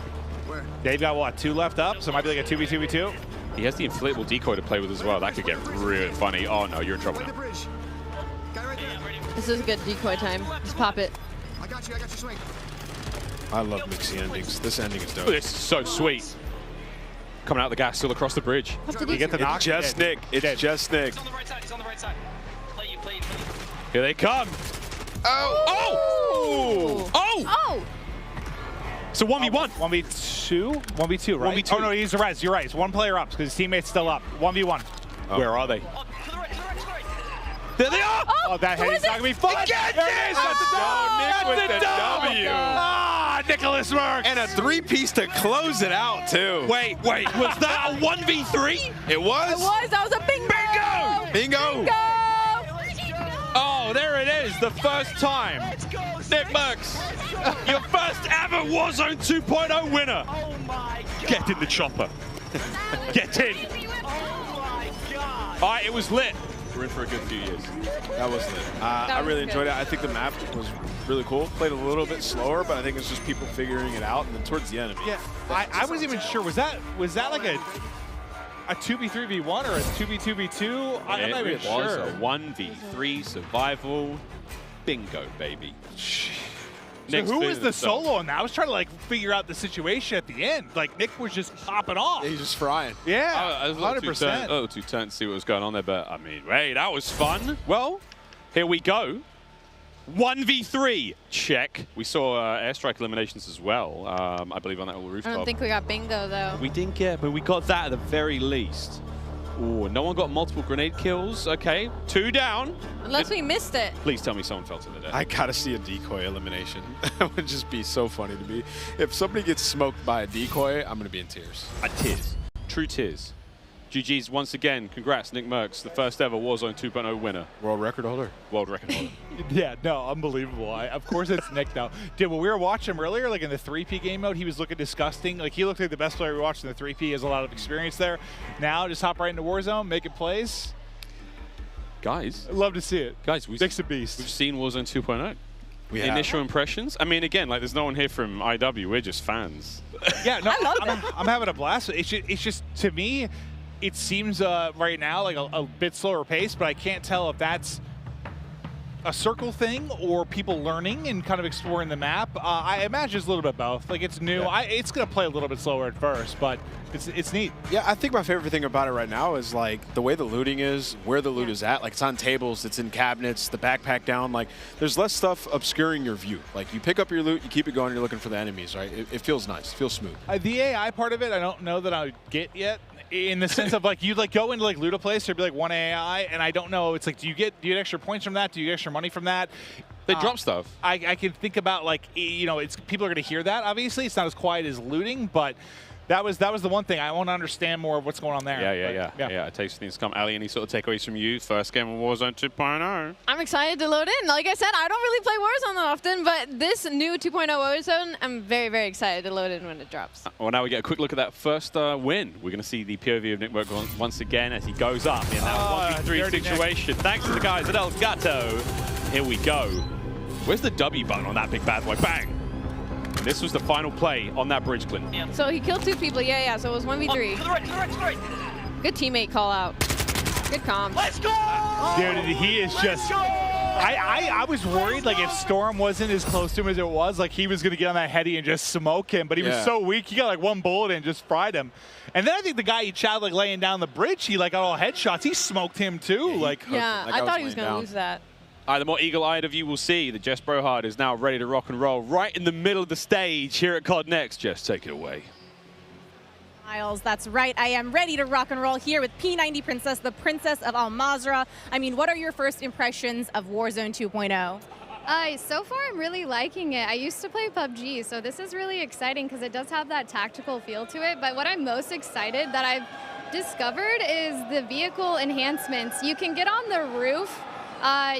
They've got what, 2 left up, so it might be like a 2v2v2. He has the inflatable decoy to play with as well. That could get really funny. Oh no, you're in trouble now. This is a good decoy time. Just pop it. I got you, swing. I love mixy endings. This ending is dope. This is so sweet. Coming out the gas, still across the bridge. You get the knock. It's just Nick. It's just Nick. Here they come. Oh! Oh! So 1v1. 1v2? 1v2, right? 1v2. Oh, no, he's a res. You're right. It's one player up because his teammate's still up. 1v1. Where are they? There they are! Oh, that heady's not going to be fun. There it is! That's Nick with the W. Ah, Nicholas Merckx. And a 3-piece to close it out, too. Wait, was that a 1v3? It was? That was a bingo! Bingo! Oh, there it is, the first time. Nick Merckx, your first ever Warzone 2.0 winner. Oh my God. Get in the chopper. Get in. All right, it was lit. We're in for a good few years. That was lit. I really enjoyed it. I think the map was really cool. Played a little bit slower, but I think it's just people figuring it out. And then towards the end, Yeah, I wasn't even sure. Was that like a 2v3v1 or a 2v2v2? I'm not even sure. It was a 1v3 survival. Bingo, baby. So who was the solo on that? I was trying to like figure out the situation at the end. Like Nick was just popping off. He's just frying. Yeah, I was 100%. a little too tense to see what was going on there, but I mean, hey, that was fun. Well, here we go. 1v3, check. We saw airstrike eliminations as well, I believe, on that little rooftop. I don't think we got bingo, though. We didn't get, but we got that at the very least. Ooh, no one got multiple grenade kills. Okay, 2 down. Unless we missed it. Please tell me someone fell to the death. I gotta see a decoy elimination. That would just be so funny to me. If somebody gets smoked by a decoy, I'm gonna be in tears. Tears. True tears. GG's once again. Congrats, Nick Merckx, the first ever Warzone 2.0 winner. World record holder. World record holder. Yeah, no, unbelievable. Of course it's Nick now. Dude, when we were watching him earlier, like in the 3P game mode, he was looking disgusting. Like he looked like the best player we watched in the 3P. He has a lot of experience there. Now, just hop right into Warzone, making plays. Guys. I'd love to see it. Guys, we've seen Warzone 2.0. Initial impressions? I mean, again, like there's no one here from IW. We're just fans. Yeah, no, I'm having a blast. It's just to me, it seems right now like a bit slower pace, but I can't tell if that's a circle thing or people learning and kind of exploring the map. I imagine it's a little bit both. Like it's new. Yeah. It's going to play a little bit slower at first, but it's neat. Yeah, I think my favorite thing about it right now is like the way the looting is, where the loot is at. Like it's on tables, it's in cabinets, the backpack down. Like there's less stuff obscuring your view. Like you pick up your loot, you keep it going, you're looking for the enemies, right? It feels nice, it feels smooth. The AI part of it, I don't know that I would get yet. In the sense of like you like go into like loot a place, there'd be like one AI, and I don't know. It's like do you get extra points from that? Do you get extra money from that? They drop stuff. I can think about like it's people are gonna hear that. Obviously, it's not as quiet as looting, but that was the one thing I want to understand more of what's going on there. Yeah. It takes things to come. Ali, any sort of takeaways from you? First game of Warzone 2.0. I'm excited to load in. Like I said, I don't really play Warzone that often, but this new 2.0 Warzone, I'm very, very excited to load in when it drops. Well, now we get a quick look at that first win. We're going to see the POV of Nick Merckx once again as he goes up in that 1v3 situation. Thanks to the guys at Elgato. Here we go. Where's the W button on that big bad boy? Bang! And this was the final play on that bridge, Clinton. So he killed 2 people. Yeah. So it was 1v3. To the right. Good teammate call out. Good comms. Let's go! Dude, he is just. I was worried like if Storm wasn't as close to him as it was, like he was gonna get on that heady and just smoke him, but he was so weak. He got like 1 bullet and just fried him. And then I think the guy he shot like laying down the bridge, he like got all headshots. He smoked him too. Yeah, I thought he was gonna lose that. All right, the more eagle-eyed of you will see that Jess Brohard is now ready to rock and roll right in the middle of the stage here at COD Next. Jess, take it away. Miles, that's right. I am ready to rock and roll here with P90 Princess, the Princess of Al Mazrah. I mean, what are your first impressions of Warzone 2.0? So far, I'm really liking it. I used to play PUBG, so this is really exciting because it does have that tactical feel to it. But what I'm most excited that I've discovered is the vehicle enhancements. You can get on the roof.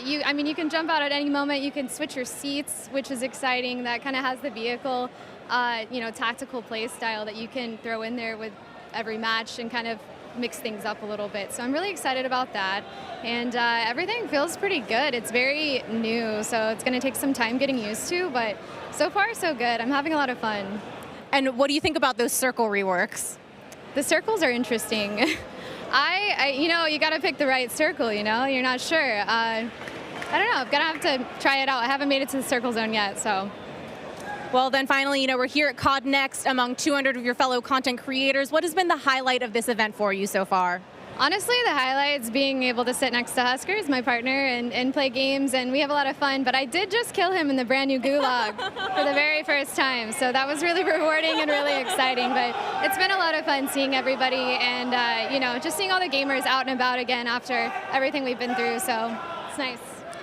You can jump out at any moment. You can switch your seats, which is exciting. That kind of has the vehicle, tactical play style that you can throw in there with every match and kind of mix things up a little bit. So I'm really excited about that. And everything feels pretty good. It's very new, so it's going to take some time getting used to, but so far so good. I'm having a lot of fun. And what do you think about those circle reworks? The circles are interesting. You got to pick the right circle, you're not sure. I don't know, I'm going to have to try it out. I haven't made it to the circle zone yet, so. Well, then finally, we're here at COD Next among 200 of your fellow content creators. What has been the highlight of this event for you so far? Honestly, the highlight's being able to sit next to Huskers, my partner, and play games, and we have a lot of fun. But I did just kill him in the brand new Gulag for the very first time, so that was really rewarding and really exciting. But it's been a lot of fun seeing everybody and, just seeing all the gamers out and about again after everything we've been through, so it's nice.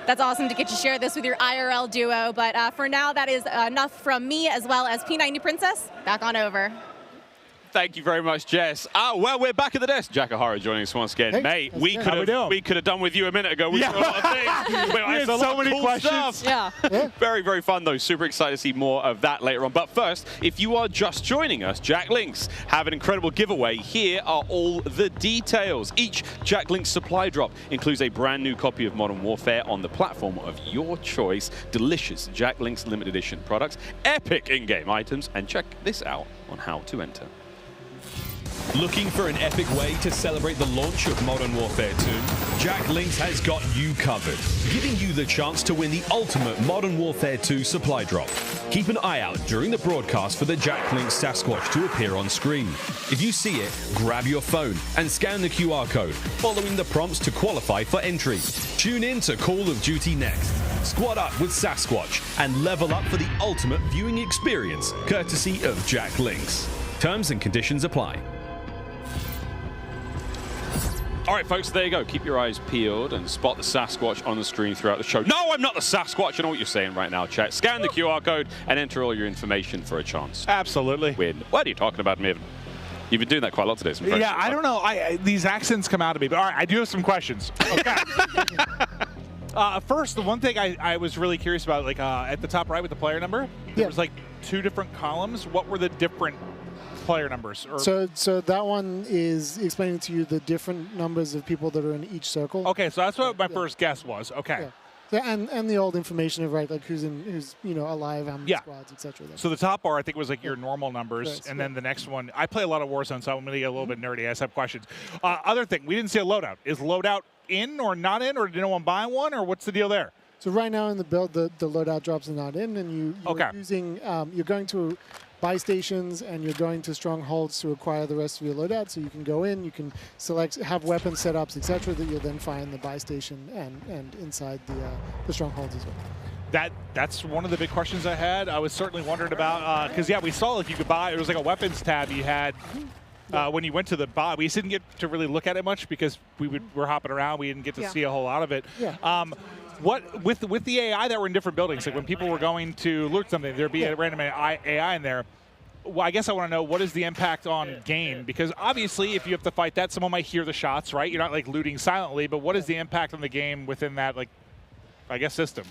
That's awesome to get to share this with your IRL duo, but for now, that is enough from me as well as P90 Princess. Back on over. Thank you very much, Jess. Well, we're back at the desk. Jack O'Hara joining us once again. Hey, mate, we could have done with you a minute ago. We saw a lot of things. We had so many cool questions. Stuff. Yeah. Very, very fun, though. Super excited to see more of that later on. But first, if you are just joining us, Jack Links have an incredible giveaway. Here are all the details. Each Jack Links supply drop includes a brand new copy of Modern Warfare on the platform of your choice. Delicious Jack Links limited edition products, epic in-game items, and check this out on how to enter. Looking for an epic way to celebrate the launch of Modern Warfare 2? Jack Links has got you covered, giving you the chance to win the ultimate Modern Warfare 2 supply drop. Keep an eye out during the broadcast for the Jack Links Sasquatch to appear on screen. If you see it, grab your phone and scan the QR code, following the prompts to qualify for entry. Tune in to Call of Duty Next. Squad up with Sasquatch and level up for the ultimate viewing experience, courtesy of Jack Links. Terms and conditions apply. All right, folks, there you go. Keep your eyes peeled and spot the Sasquatch on the screen throughout the show. No, I'm not the Sasquatch. I know what you're saying right now, chat. Scan the QR code and enter all your information for a chance. Absolutely. Win. What are you talking about, Maven? You've been doing that quite a lot today. Yeah, I don't know. These accents come out of me. But all right, I do have some questions. Okay. First, the one thing I was really curious about, like at the top right with the player number, there was like 2 different columns. What were the different player numbers? So that one is explaining to you the different numbers of people that are in each circle. Okay, so that's what my first guess was. Okay. Yeah, and the old information of like who's alive, how many squads, etc. So the top bar I think was like your normal numbers, and then the next one. I play a lot of Warzone, so I'm going to get a little bit nerdy. I just have questions. Other thing, we didn't see a loadout. Is loadout in or not in, or did no one buy one, or what's the deal there? So right now in the build, the loadout drops are not in, and you're using you're going to buy stations and you're going to strongholds to acquire the rest of your loadout. So you can go in, you can select, have weapon setups, etc. that you'll then find in the buy station and inside the strongholds as well. That's one of the big questions I had. I was certainly wondering about because we saw like you could buy. It was like a weapons tab you had. When you went to the buy, we didn't get to really look at it much because we're hopping around. We didn't get to see a whole lot of it. Yeah. What with the AI that were in different buildings, like when people were going to loot something, there'd be a random AI in there. Well, I guess I want to know, what is the impact on game? Because obviously, if you have to fight that, someone might hear the shots, right? You're not like looting silently, but what is the impact on the game within that, like, I guess, system?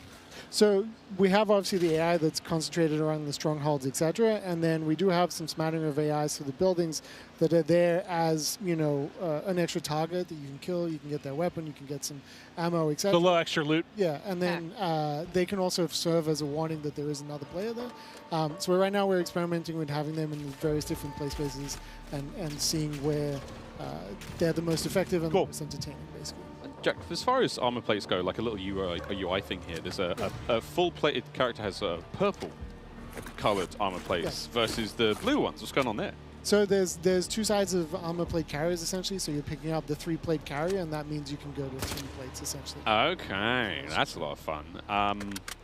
So we have obviously the AI that's concentrated around the strongholds, etc., and then we do have some smattering of AIs for the buildings that are there as an extra target that you can kill. You can get their weapon, you can get some ammo, etc. The little extra loot. Yeah, and then they can also serve as a warning that there is another player there. So right now we're experimenting with having them in various different play spaces and seeing where they're the most effective and the most entertaining, basically. Jack, as far as armor plates go, like a little UI thing here, there's a full-plated character has a purple colored armor plates versus the blue ones. What's going on there? So there's 2 sides of armor plate carriers, essentially. So you're picking up the 3-plate carrier, and that means you can go to 3 plates, essentially. Okay, that's a lot of fun.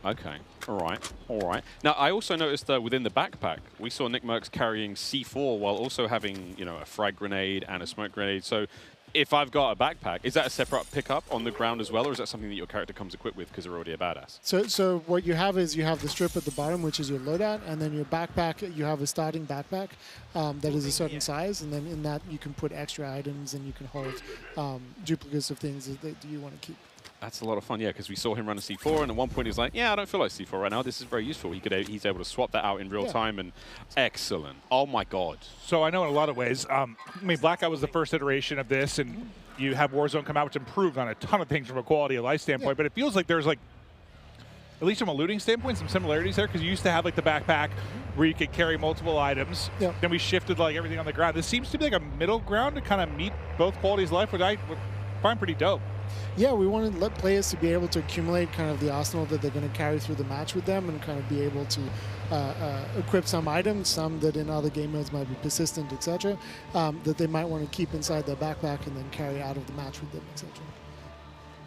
Okay, all right. Now, I also noticed within the backpack, we saw Nick Merckx carrying C4 while also having, a frag grenade and a smoke grenade. So if I've got a backpack, is that a separate pickup on the ground as well, or is that something that your character comes equipped with because they're already a badass? So what you have is you have the strip at the bottom, which is your loadout, and then your backpack, you have a starting backpack that is a certain size, and then in that you can put extra items and you can hold duplicates of things that you want to keep. That's a lot of fun, yeah, because we saw him run a C4, and at one point he's like, yeah, I don't feel like C4 right now. This is very useful. He's able to swap that out in real time, and excellent. Oh, my God. So I know in a lot of ways, Blackout was the first iteration of this, and you have Warzone come out, which improved on a ton of things from a quality of life standpoint, but it feels like there's, like, at least from a looting standpoint, some similarities there, because you used to have, like, the backpack where you could carry multiple items. Then we shifted, like, everything on the ground. This seems to be, like, a middle ground to kind of meet both qualities of life, which I find pretty dope. Yeah, we wanted players to be able to accumulate kind of the arsenal that they're going to carry through the match with them and kind of be able to equip some items, some that in other game modes might be persistent, etc., that they might want to keep inside their backpack and then carry out of the match with them, etc.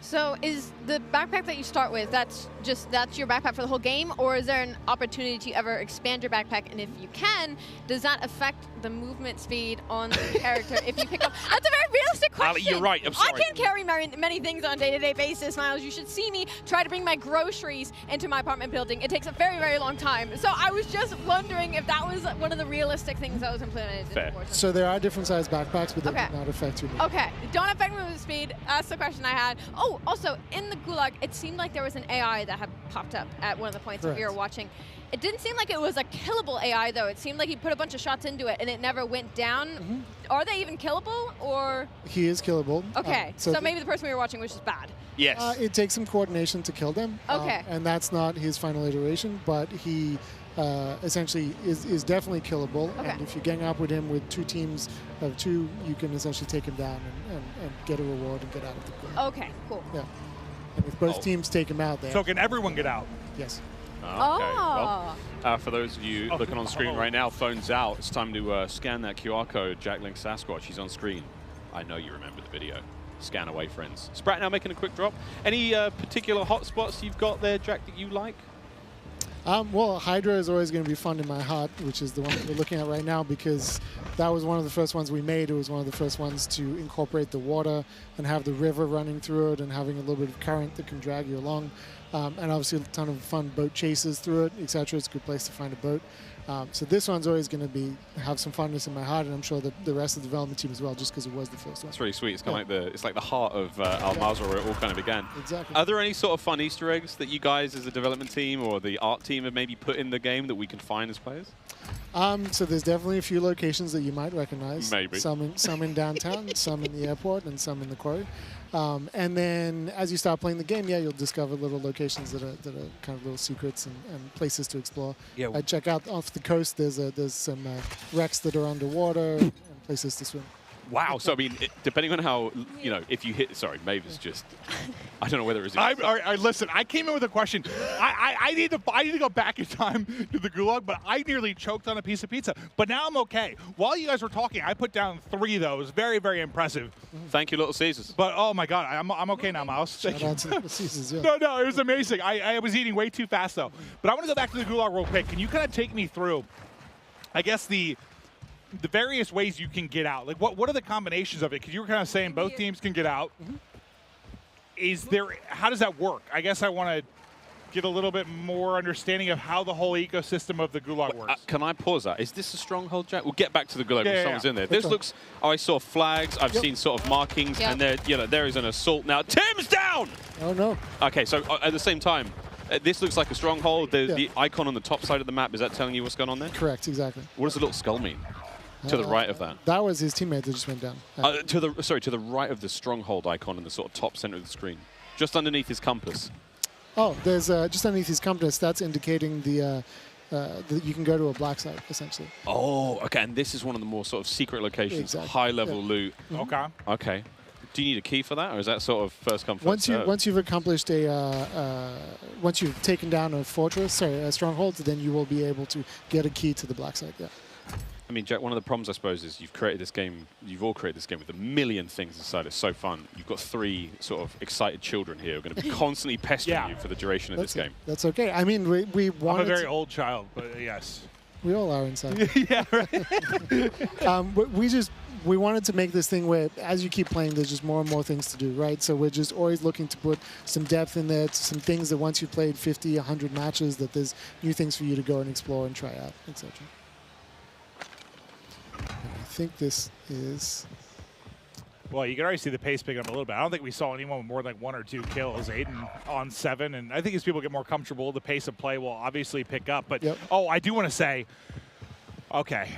So is the backpack that you start with, that's your backpack for the whole game, or is there an opportunity to ever expand your backpack? And if you can, does that affect the movement speed on the character if you pick up? That's a very realistic question. Ali, you're right. I'm sorry. I can't carry many things on a day-to-day basis, Miles. You should see me try to bring my groceries into my apartment building. It takes a very, very long time. So I was just wondering if that was one of the realistic things that was implemented. Fair. So there are different sized backpacks, but they do not affect your movement. Okay, don't affect movement speed. That's the question I had. Oh, also, in the Gulag, it seemed like there was an AI that had popped up at one of the points that we were watching. It didn't seem like it was a killable AI, though. It seemed like he put a bunch of shots into it, and it never went down. Are they even killable, or? He is killable. Okay, so maybe the person we were watching was just bad. Yes. It takes some coordination to kill them. Okay. And that's not his final iteration, but he essentially is definitely killable. Okay. And if you gang up with him with 2 teams of 2, you can essentially take him down and get a reward and get out of the game. Okay, cool. Yeah. And if both teams take him out, So can everyone get out? Yes. Okay. Well, for those of you looking on screen right now, phones out. It's time to scan that QR code. Jack Link Sasquatch, he's on screen. I know you remember the video. Scan away, friends. Sprat now making a quick drop. Any particular hotspots you've got there, Jack, that you like? Well, Hydra is always going to be fun in my heart, which is the one that we're looking at right now, because that was one of the first ones we made. It was one of the first ones to incorporate the water and have the river running through it and having a little bit of current that can drag you along. And obviously a ton of fun boat chases through it, etc. It's a good place to find a boat. So this one's always going to have some funness in my heart, and I'm sure that the rest of the development team as well, just because it was the first one. It's really sweet. It's kind of like the heart of Al Mazrah, where it all kind of began. Exactly. Are there any sort of fun Easter eggs that you guys, as a development team or the art team, have maybe put in the game that we can find as players? So there's definitely a few locations that you might recognize. Maybe. Some in downtown, some in the airport, and some in the quarry. And then as you start playing the game, you'll discover little locations that are kind of little secrets and places to explore. Yeah. I check out off the coast. There's some wrecks that are underwater and places to swim. Wow. So, I mean, depending on how, if you hit... Sorry, Maeve is just... I don't know whether it's... Listen, I came in with a question. I need to go back in time to the Gulag, but I nearly choked on a piece of pizza. But now I'm okay. While you guys were talking, I put down 3 of those. Very, very impressive. Thank you, Little Caesars. But, oh, my God, I'm okay now, Miles. Shout out to Little Caesars, yeah. No, it was amazing. I was eating way too fast, though. But I want to go back to the Gulag real quick. Can you kind of take me through, I guess, the various ways you can get out? Like, what are the combinations of it? Because you were kind of saying both teams can get out. How does that work? I guess I want to get a little bit more understanding of how the whole ecosystem of the Gulag works. Can I pause that? Is this a stronghold, Jack? We'll get back to the Gulag when someone's in there. This looks... I saw flags. I've seen sort of markings, and there is an assault now. Tim's down! Oh, no. Okay, so at the same time, this looks like a stronghold. The icon on the top side of the map, is that telling you what's going on there? Correct, exactly. What does the little skull mean? To the right of that. That was his teammate that just went down. To the right of the stronghold icon in the sort of top center of the screen, just underneath his compass. Oh, there's just underneath his compass. That's indicating that you can go to a black site essentially. Oh, okay. And this is one of the more sort of secret locations, high-level loot. Okay. Okay. Do you need a key for that, or is that sort of first come first serve? Once you've accomplished once you've taken down a stronghold, then you will be able to get a key to the black site. Yeah. I mean, Jack, one of the problems, I suppose, is you've all created this game with a million things inside. It's so fun. You've got 3 sort of excited children here who are going to be constantly pestering you for the duration of this game. That's okay. I mean, we wanted... I'm a very old child, but yes. We all are inside. Yeah, right. We wanted to make this thing where, as you keep playing, there's just more and more things to do, right? So we're just always looking to put some depth in there, some things that once you've played 50, 100 matches, that there's new things for you to go and explore and try out, etc. I think this is... Well, you can already see the pace picking up a little bit. I don't think we saw anyone with more than like 1 or 2 kills. Aiden on 7, and I think as people get more comfortable, the pace of play will obviously pick up. But, I do want to say, okay,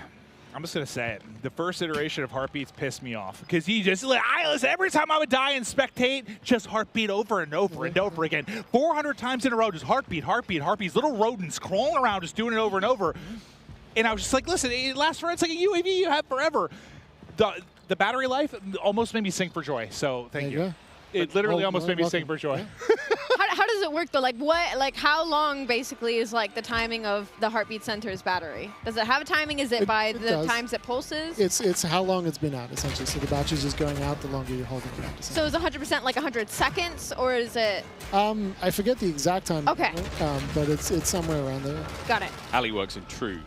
I'm just going to say it. The first iteration of Heartbeats pissed me off because he just, listen, every time I would die and spectate, just Heartbeat over and over and over again. 400 times in a row, just Heartbeat, Heartbeat, Heartbeats, little rodents crawling around, just doing it over and over. And I was just like, listen, it lasts for, it's like a UAV you have forever. The battery life almost made me sing for joy, so thank you. It literally almost made me sing for joy. How does it work though? Like what? Like how long basically is like the timing of the heartbeat center's battery? Does it have a timing? Is it by the does. times it pulses? It's how long it's been out essentially. So the battery's just going out the longer you're holding it out. So is 100% like 100 seconds, or is it? I forget the exact time. Okay. But it's somewhere around there. Got it. Ali works in true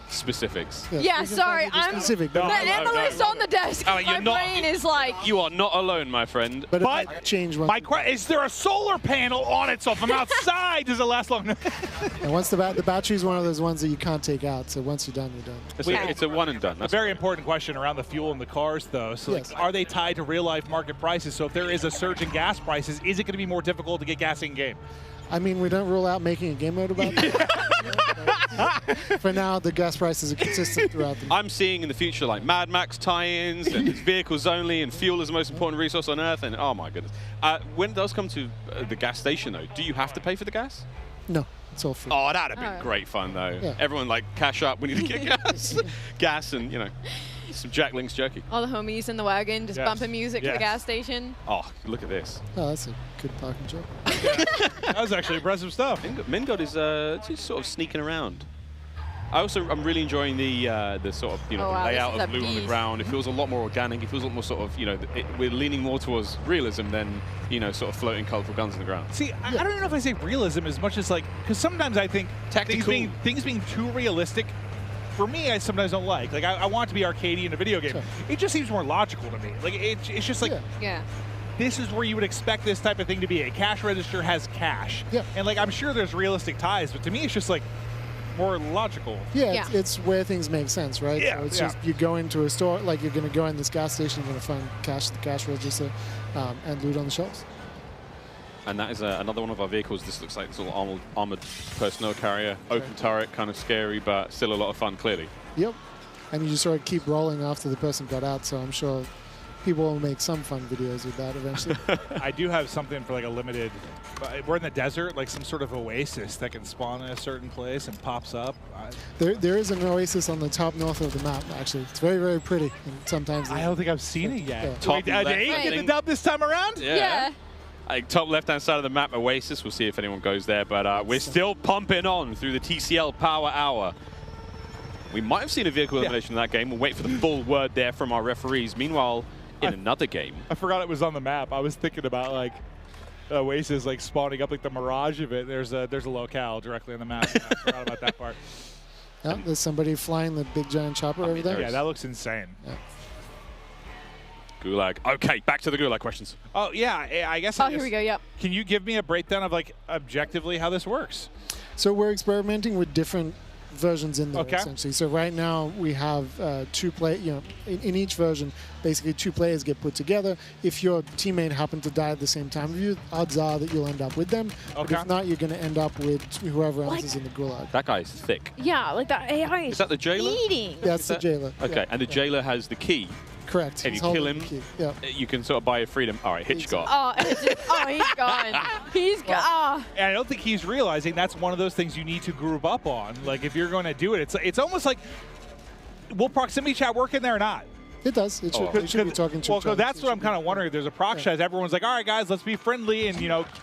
specifics. Yeah, sorry, I'm specific. the analyst on the desk. Ali, My brain is like. You are not alone, my friend. But it might change once. My question is: there a solar panel on it? So if I'm outside, does it last long enough? And once the battery is one of those ones that you can't take out. So once you're done, you're done. It's a one and done. A very important question around the fuel in the cars, though. So, like, are they tied to real-life market prices? So if there is a surge in gas prices, is it going to be more difficult to get gas in game? I mean, we don't rule out making a game mode about that. For now, the gas prices are consistent throughout the. I'm seeing in the future like Mad Max tie-ins and it's vehicles only, and fuel is the most important resource on Earth. And oh my goodness, when it does come to the gas station, though, do you have to pay for the gas? No, it's all free. Oh, that'd have been great fun, though. Yeah. Everyone like cash up. We need to get gas, gas, and some Jack Link's jerky. All the homies in the wagon just bumping music to the gas station. Oh, look at this. Oh, that's a good parking job. That was actually impressive stuff. Mingod is just sort of sneaking around. I'm really enjoying the sort of the layout of blue on the ground. It feels a lot more organic. It feels a lot more sort of we're leaning more towards realism than sort of floating colorful guns on the ground. See, I don't even know if I say realism as much as like, because sometimes I think things being too realistic. For me, I sometimes don't like. Like, I want it to be arcadey in a video game. Sure. It just seems more logical to me. Like, it's just like, this is where you would expect this type of thing to be. A cash register has cash. Yeah. And, like, I'm sure there's realistic ties, but to me, it's just, like, more logical. Yeah, it's where things make sense, right? Yeah, so it's just, you go into a store, like you're going to go in this gas station, you're going to find cash, the cash register, and loot on the shelves. And that is another one of our vehicles. This looks like this little armored personnel carrier. Open turret, kind of scary, but still a lot of fun, clearly. Yep. And you just sort of keep rolling after the person got out, so I'm sure people will make some fun videos with that eventually. I do have something for like a limited, we're in the desert, like some sort of oasis that can spawn in a certain place and pops up. There is an oasis on the top north of the map, actually. It's very, very pretty. And sometimes I don't think I've seen it yet. Yeah. Top Did Abe get the dub this time around? Yeah. Top left-hand side of the map, Oasis. We'll see if anyone goes there, but we're still pumping on through the TCL Power Hour. We might have seen a vehicle elimination in that game. We'll wait for the full word there from our referees. Meanwhile, in another game. I forgot it was on the map. I was thinking about, like, Oasis, like, spawning up, like, the mirage of it. There's a locale directly on the map. I forgot about that part. Oh, there's somebody flying the big giant chopper over there. Yeah, that looks insane. Yeah. Gulag. Okay, back to the Gulag questions. Oh, yeah, I guess. Here we go, yep. Can you give me a breakdown of, like, objectively how this works? So we're experimenting with different versions in there, Okay. essentially. So right now we have in each version, basically 2 players get put together. If your teammate happened to die at the same time as you, odds are that you'll end up with them. But if not, you're going to end up with whoever else is in the Gulag. That guy's thick. Yeah, like that AI Is that the jailer? eating. That's the jailer. Okay, Yeah. and the jailer has the key. Correct. If He's you kill holding him, the key. Yeah. you can sort of buy your freedom. All right, Hitchcock. Oh, he's gone. He's gone. And I don't think he's realizing that's one of those things you need to group up on. Like, if you're going to do it, it's almost like, will proximity chat work in there or not? It does. It should, you should be talking to each other. That's what I'm kind of wondering. If there's a proc chat, everyone's like, all right, guys, let's be friendly and,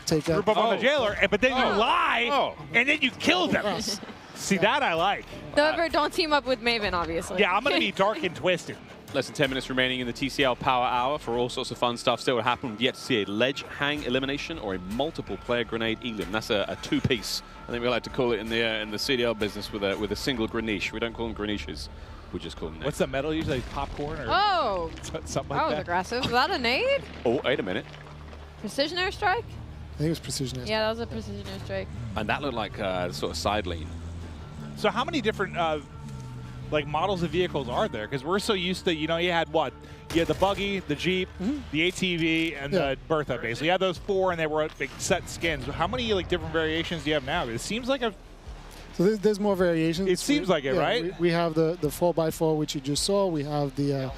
take group up on the jailer. But then you lie, and then you kill them. See, that I like. However, don't team up with Maven, obviously. Yeah, I'm going to be dark and twisted. Less than 10 minutes remaining in the TCL Power Hour for all sorts of fun stuff still to happen. We've yet to see a ledge hang elimination or a multiple player grenade elim. That's a 2-piece. I think we like to call it in the CDL business with a single greniche. We don't call them greniches. We just call them nades. What's the metal usually? Popcorn or something like that was aggressive. Was that a nade? Oh, wait a minute. Precision airstrike? I think it was precision airstrike. Yeah, that was a precision airstrike. And that looked like sort of side lean. So how many different like models of vehicles are there? Because we're so used to, you had what? You had the buggy, the Jeep, the ATV, and the Bertha, basically. You had those 4, and they were big set skins. How many different variations do you have now? It seems like So there's more variations. It seems like it, right? We have the 4x4, which you just saw. We have the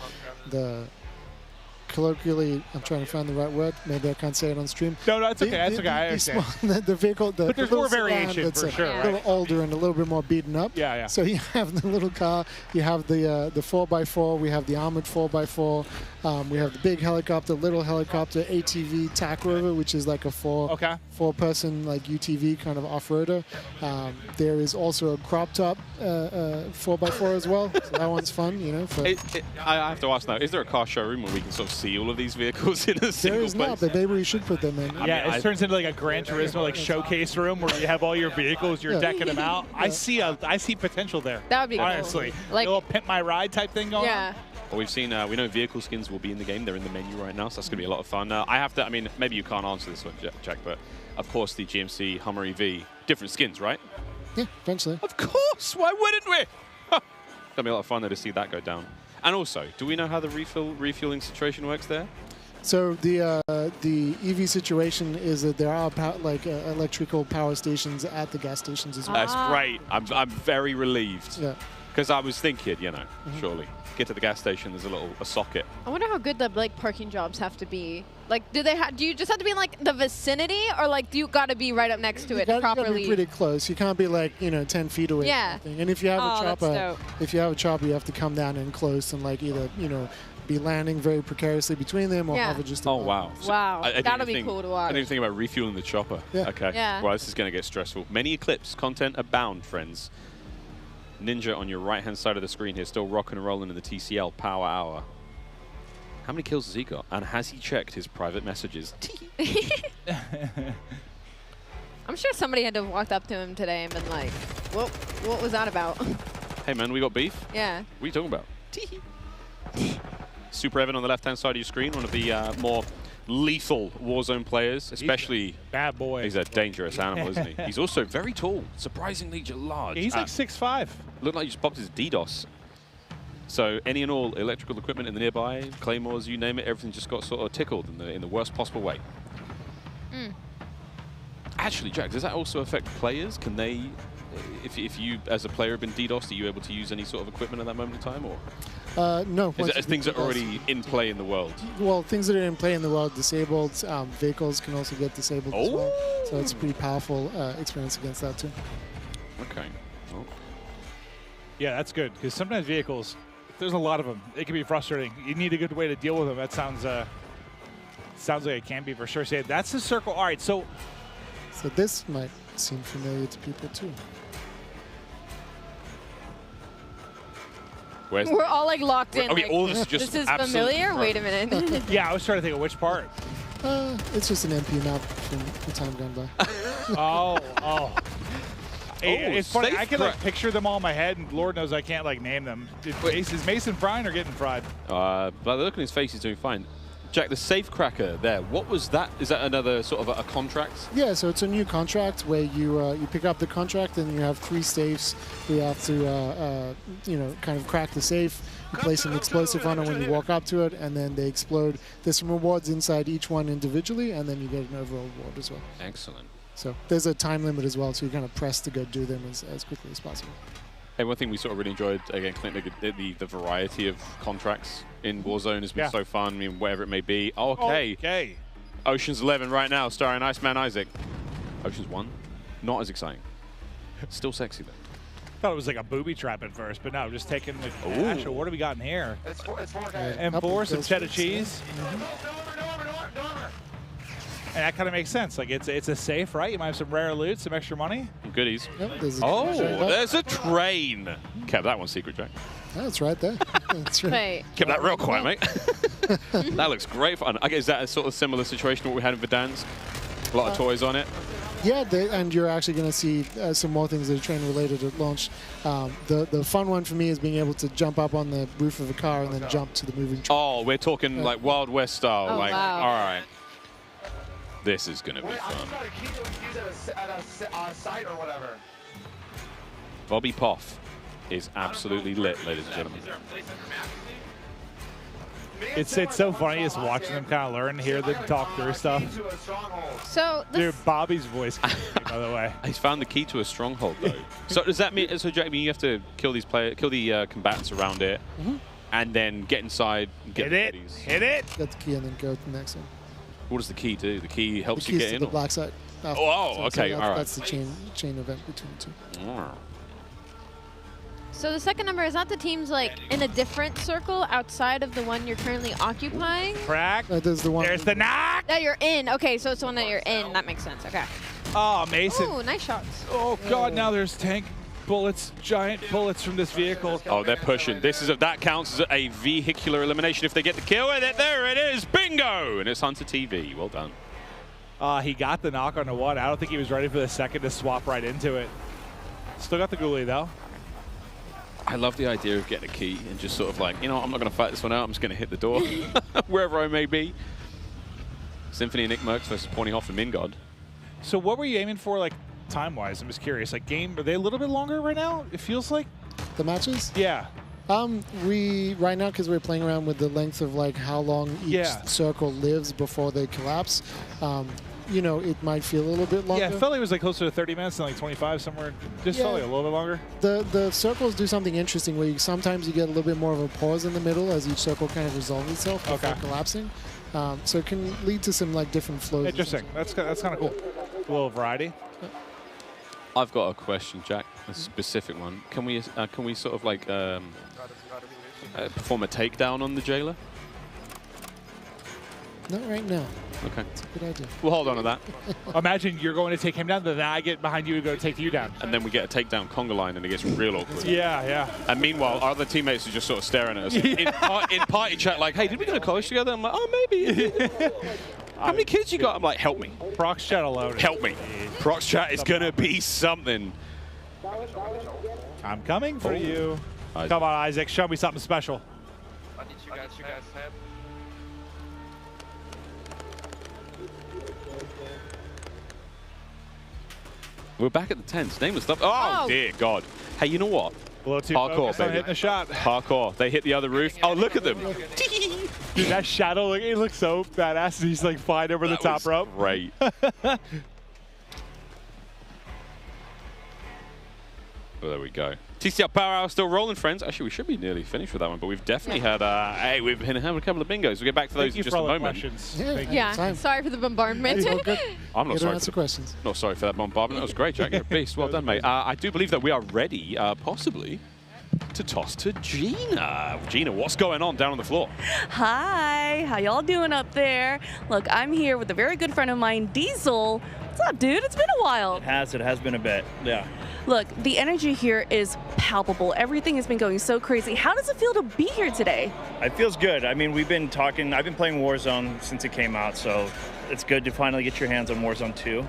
colloquially, I'm trying to find the right word. Maybe I can't say it on stream. No, it's okay. That's okay. I understand. The vehicle, but there's more variation that's for sure, a little older and a little bit more beaten up. Yeah, yeah. So you have the little car, you have the 4x4, we have the armored 4x4, we have the big helicopter, little helicopter, ATV, Tack Rover, which is like a four-person like UTV kind of off-roader. There is also a crop top 4x4 as well. So that one's fun, you know. I have to ask now: is there a car showroom where we can sort of see all of these vehicles in a single There is place? not, but maybe we should put them in. Yeah, it turns into like a Gran Turismo like showcase room where you have all your vehicles, you're decking them out. I see potential there. That would be cool. honestly, Like a little pimp my ride type thing going on. Well, we've seen, we know vehicle skins will be in the game. They're in the menu right now, so that's going to be a lot of fun. I have to, I mean, maybe you can't answer this one, Jack, but of course the GMC Hummer EV, different skins, right? Yeah, eventually. Of course, why wouldn't we? That'll be a lot of fun there to see that go down. And also, do we know how the refueling situation works there? So the EV situation is that there are electrical power stations at the gas stations as well. That's great. I'm very relieved. Yeah. Because I was thinking, you know, surely get to the gas station. There's a socket. I wonder how good the parking jobs have to be. Like, do you just have to be in like the vicinity, or like do you got to be right up next to it properly? You got to be pretty close. You can't be like 10 feet away. Yeah. And if you have a chopper, dope. you have to come down in close and like either be landing very precariously between them or hover just. Oh wow! Wow, that'll be cool to watch. I didn't even think about refueling the chopper. Yeah. Okay. Yeah. Well, this is going to get stressful. Many Eclipse content abound, friends. Ninja on your right-hand side of the screen here, still rocking and rolling in the TCL Power Hour. How many kills has he got? And has he checked his private messages? I'm sure somebody had to have walked up to him today and been like, what was that about? Hey man, we got beef? Yeah. What are you talking about? Super Evan on the left-hand side of your screen, one of the more lethal Warzone players, especially... Bad boy. He's a dangerous animal, isn't he? He's also very tall, surprisingly large. Yeah, he's like 6'5". Looked like he just popped his DDoS. So any and all electrical equipment in the nearby, claymores, you name it, everything just got sort of tickled in the worst possible way. Actually, Jack, does that also affect players? Can they, if you as a player have been DDoSed, are you able to use any sort of equipment at that moment in time, or? No. Is it things that are already in play in the world? Well, things that are in play in the world, disabled. Vehicles can also get disabled as well. So it's a pretty powerful experience against that too. Okay. Well. Yeah, that's good, because sometimes vehicles, there's a lot of them. It can be frustrating. You need a good way to deal with them. That sounds like it can be for sure. Say that's the circle. All right, so this might seem familiar to people too. We're all like locked in. Okay, all of us just this is familiar? Wait a minute. Yeah, I was trying to think of which part. It's just an MP map from the time gone by. Oh. It's funny. safe I can like picture them all in my head, and Lord knows I can't like name them. Is Mason frying or getting fried? But the look on his face, he's doing fine. Jack, the safe cracker there, what was that? Is that another sort of a contract? Yeah, so it's a new contract where you pick up the contract and you have 3 safes. You have to kind of crack the safe. You place an explosive on it when you walk up to it, and then they explode. There's some rewards inside each one individually, and then you get an overall reward as well. Excellent. So there's a time limit as well, so you kind of press to go do them as quickly as possible. Hey, one thing we sort of really enjoyed, again, Clint, the variety of contracts in Warzone has been so fun. I mean, whatever it may be. Oh, okay. Ocean's 11 right now, starring Iceman Isaac. Ocean's 1, not as exciting. Still sexy, though. I thought it was like a booby trap at first, but no, just taking the actual, what do we got in here? M4, some cheddar cheese. And that kind of makes sense. Like, it's a safe, right? You might have some rare loot, some extra money. Goodies. Yep, there's a train. Kept that one secret, Jack. That's right there. That's right. Kept that real quiet, mate. That looks great fun. I guess is that a sort of similar situation to what we had in Verdansk? A lot of toys on it. Yeah, and you're actually going to see some more things that are train related at launch. The fun one for me is being able to jump up on the roof of a car and then jump to the moving train. Oh, we're talking like Wild West style. Oh, like, wow. all right. This is going to be fun. Bobby Poff is absolutely lit, ladies and gentlemen. It's so funny just watching them kind of learn, hear them talk through stuff. So Dude, Bobby's voice, by the way. He's found the key to a stronghold, though. So does that mean? So Jack, you have to kill the combatants around it, and then get inside and get Hit the it. goodies. Hit it. Get the key and then go to the next one. What does the key do? The key helps The you keys get to in? the or- black side. Okay, all right. That's the chain event between the two. So the second number, is that the team's like in a different circle outside of the one you're currently occupying? Crack. There's the one. There's the knock. That you're in. Okay, so it's the one that you're in. That makes sense. Okay. Oh, Mason. Ooh, nice shots. Oh, God, now there's tank bullets, giant bullets from this vehicle. Oh, they're pushing. That counts as a vehicular elimination if they get the kill with it. There it is. Bingo. And it's Hunter TV. Well done. He got the knock on the one. I don't think he was ready for the second to swap right into it. Still got the ghoulie, though. I love the idea of getting a key and just sort of like, you know, I'm not going to fight this one out. I'm just going to hit the door wherever I may be. Symphony and Nick Merckx versus Pornyhoff and Mingod. So what were you aiming for, like, time-wise? I'm just curious. Like, are they a little bit longer right now? It feels like. The matches? Yeah. We right now, because we're playing around with the length of like how long each circle lives before they collapse. You know, it might feel a little bit longer. Yeah, it felt like it was like closer to 30 minutes than like 25 somewhere. Just felt like a little bit longer. The circles do something interesting where sometimes you get a little bit more of a pause in the middle as each circle kind of resolves itself before collapsing. So it can lead to some like different flows. Interesting. That's kind of cool. A little variety. I've got a question, Jack, a specific one. Can we sort of like perform a takedown on the jailer? Not right now. Okay. It's a good idea. We'll hold on to that. Imagine you're going to take him down, then I get behind you and go to take you down. And then we get a takedown conga line and it gets real awkward. Yeah. And meanwhile, our other teammates are just sort of staring at us. In party chat, like, hey, did we go to college together? I'm like, oh, maybe. How many kids you got? I'm like, help me. Prox chat alone. Help me. Prox chat is going to be something. I'm coming for you. Come on, Isaac. Show me something special. What did you guys have? We're back at the tents. Nameless stuff. Oh, dear God. Hey, you know what? A little too hardcore, baby. hitting a shot. Hardcore. They hit the other roof. Oh, look at them. Dude, that shadow, it looks so badass. He's like flying over the top rope. Great. Well, there we go. TCL Powerhouse still rolling, friends. Actually, we should be nearly finished with that one, but we've definitely had hey, we've had a couple of bingos. We'll get back to those in just a moment. Yeah, sorry for the bombardment. I'm not sorry. Questions. Not sorry for that bombardment. That was great, Jack. You're a beast. Well done, mate. I do believe that we are ready, possibly, to toss to Gina. Gina, what's going on down on the floor? Hi, how y'all doing up there? Look, I'm here with a very good friend of mine, Diesel. What's up, dude? It's been a while. It has been a bit, yeah. Look, the energy here is palpable. Everything has been going so crazy. How does it feel to be here today? It feels good. I mean, we've been talking, I've been playing Warzone since it came out, so it's good to finally get your hands on Warzone 2,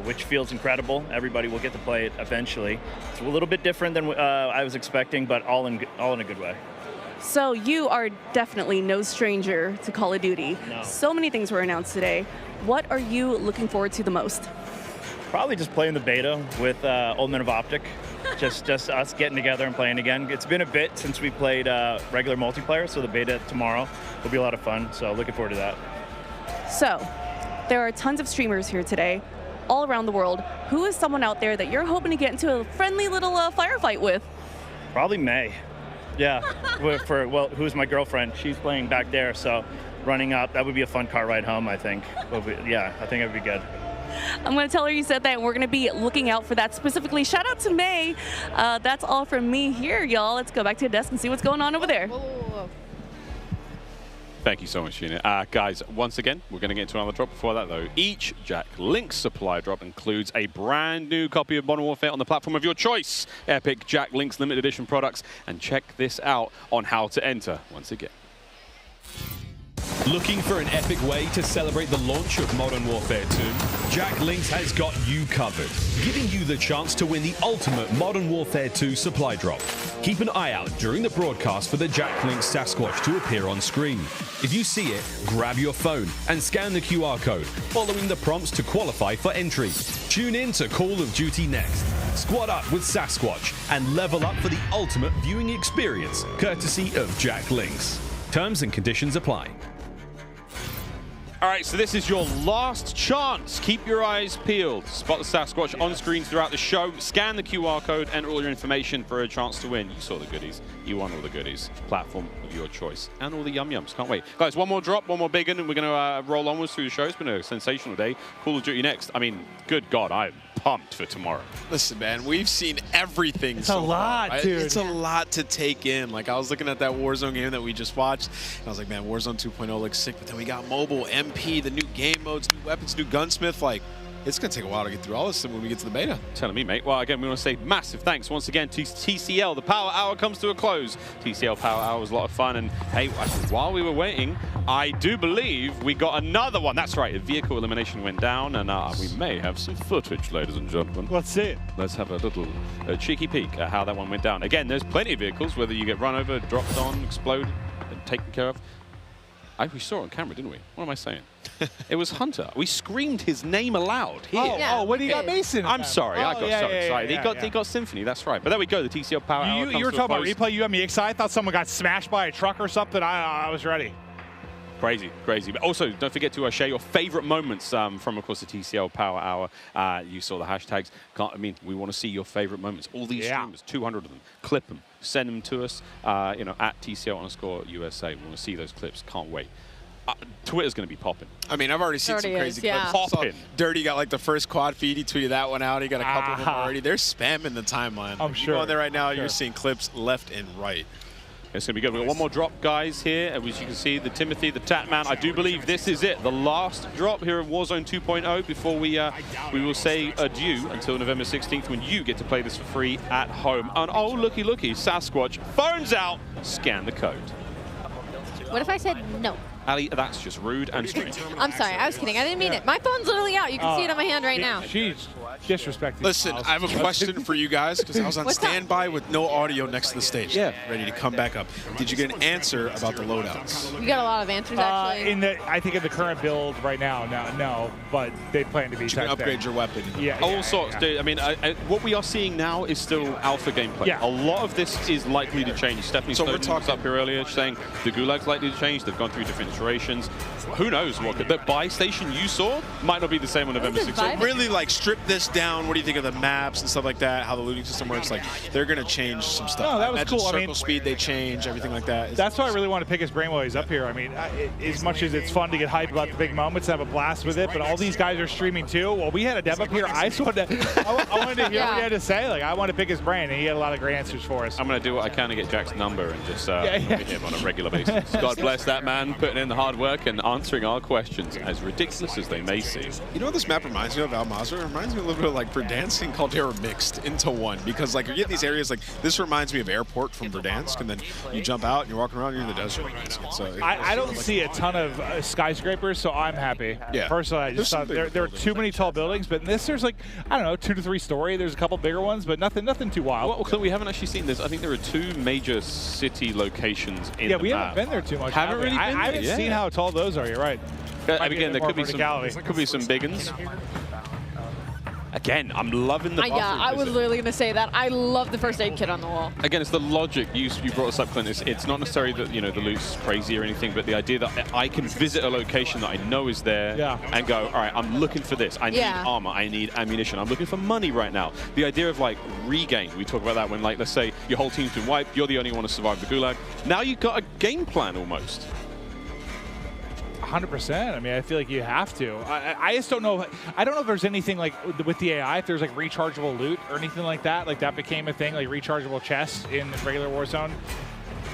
which feels incredible. Everybody will get to play it eventually. It's a little bit different than I was expecting, but all in a good way. So you are definitely no stranger to Call of Duty. No. So many things were announced today. What are you looking forward to the most? Probably just playing the beta with Old Men of Optic. just us getting together and playing again. It's been a bit since we played regular multiplayer, so the beta tomorrow will be a lot of fun. So looking forward to that. So, there are tons of streamers here today, all around the world. Who is someone out there that you're hoping to get into a friendly little firefight with? Probably May. Yeah, who's my girlfriend? She's playing back there, so running up, that would be a fun car ride home, I think. Yeah, I think it would be good. I'm going to tell her you said that, and we're going to be looking out for that specifically. Shout out to May. That's all from me here, y'all. Let's go back to the desk and see what's going on over there. Thank you so much, Gina. Guys, once again, we're going to get into another drop. Before that, though, each Jack Link's supply drop includes a brand new copy of Modern Warfare on the platform of your choice. Epic Jack Link's limited edition products. And check this out on how to enter once again. Looking for an epic way to celebrate the launch of Modern Warfare 2? Jack Links has got you covered, giving you the chance to win the ultimate Modern Warfare 2 supply drop. Keep an eye out during the broadcast for the Jack Links Sasquatch to appear on screen. If you see it, grab your phone and scan the QR code, following the prompts to qualify for entry. Tune in to Call of Duty next. Squad up with Sasquatch and level up for the ultimate viewing experience, courtesy of Jack Links. Terms and conditions apply. All right, so this is your last chance. Keep your eyes peeled. Spot the Sasquatch on screen throughout the show. Scan the QR code, enter all your information for a chance to win. You saw the goodies. You won all the goodies. Platform of your choice. And all the yum-yums. Can't wait. Guys, one more drop, one more big one, and we're going to roll onwards through the show. It's been a sensational day. Call of Duty next. I mean, good God, I'm pumped for tomorrow. Listen, man, we've seen everything. It's a lot, far, right? dude. It's a lot to take in. Like, I was looking at that Warzone game that we just watched, and I was like, man, Warzone 2.0 looks sick, but then we got mobile, MP, the new game modes, new weapons, new Gunsmith. Like, it's going to take a while to get through all this when we get to the beta. Telling me, mate. Well, again, we want to say massive thanks once again to TCL. The Power Hour comes to a close. TCL Power Hour was a lot of fun. And, hey, while we were waiting, I do believe we got another one. That's right. A vehicle elimination went down, and we may have some footage, ladies and gentlemen. Let's see it. Let's have a little cheeky peek at how that one went down. Again, there's plenty of vehicles, whether you get run over, dropped on, exploded, and taken care of. We saw it on camera, didn't we? What am I saying? It was Hunter. We screamed his name aloud here. Oh, when he got Mason. I'm sorry. I got so excited. He got Symphony. That's right. But there we go. The TCL Power Hour You were talking about replay. You got me excited. I thought someone got smashed by a truck or something. I was ready. Crazy, crazy. But also, don't forget to share your favorite moments from, of course, the TCL Power Hour. You saw the hashtags. We want to see your favorite moments. All these streamers, 200 of them. Clip them. Send them to us, at TCL_USA. We want to see those clips. Can't wait. Twitter's going to be popping. I mean, I've already seen some crazy clips. Popping. Dirty got like the first quad feed. He tweeted that one out. He got a couple of them already. They're spamming the timeline. I'm sure. You go on there right now, you're seeing clips left and right. It's going to be good. We've got one more drop, guys, here. As you can see, the Timothy, the Tatman. I do believe this is it. The last drop here in Warzone 2.0 before we will say adieu until November 16th when you get to play this for free at home. And oh, looky, Sasquatch. Phone's out. Scan the code. What if I said no? Ali, that's just rude and strange. I'm sorry, I was kidding. I didn't mean it. My phone's literally out. You can see it on my hand right now. She's disrespecting. Listen, I have a question for you guys because I was on standby with no audio next to the stage. Yeah. Ready to come back up. Did you get an answer about the loadouts? We got a lot of answers, actually. I think in the current build right now, no, but they plan to be. You can upgrade your weapon. Yeah. All sorts, dude. I mean, what we are seeing now is still alpha gameplay. Yeah. A lot of this is likely to change. Stephanie Snowden was up here earlier saying the Gulag's likely to change. They've gone through different iterations. Who knows what the buy station you saw might not be the same on November 16th. So really, like, strip this down. What do you think of the maps and stuff like that? How the looting system works? Like, they're going to change some stuff. No, that was cool. Circle speed, they change, everything like that. That's why I really want to pick his brain while he's up here. I mean, as much as it's fun to get hyped about the big moments and have a blast with it, but all these guys are streaming too. Well, we had a dev up here. I just wanted to, I wanted to hear what he had to say. Like, I want to pick his brain, and he had a lot of great answers for us. I'm going to do what I can to get Jack's number and just look at him on a regular basis. God bless that man, putting in the hard work and answering our questions, as ridiculous as they may seem. You know what this map reminds me of, Al Mazrah? It reminds me a little bit of like Verdansk and Caldera mixed into one, because like you get these areas like this reminds me of Airport from Verdansk, and then you jump out and you're walking around, you're in the desert. So I don't see a ton of skyscrapers, so I'm happy. Yeah. Personally, I just thought there are too many tall buildings, but in this there's like, I don't know, 2 to 3 story. There's a couple bigger ones, but nothing too wild. Well, we haven't actually seen this. I think there are 2 major city locations in the map. Yeah, we haven't been there too much. Haven't really been there? I haven't seen how tall those are. You're right. Again, there could be some big ones. Again, I'm loving the buffer. Yeah, I was literally going to say that. I love the first aid kit on the wall. Again, it's the logic. You brought this up, Clint. It's not necessarily that the loot's crazy or anything, but the idea that I can visit a location that I know is there and go, all right, I'm looking for this. I need armor. I need ammunition. I'm looking for money right now. The idea of like regain. We talk about that when, like, let's say your whole team's been wiped. You're the only one to survive the Gulag. Now you've got a game plan almost. 100%. I mean, I feel like you have to. I just don't know. I don't know if there's anything like with the AI, if there's like rechargeable loot or anything like that. Like that became a thing, like rechargeable chests in regular Warzone.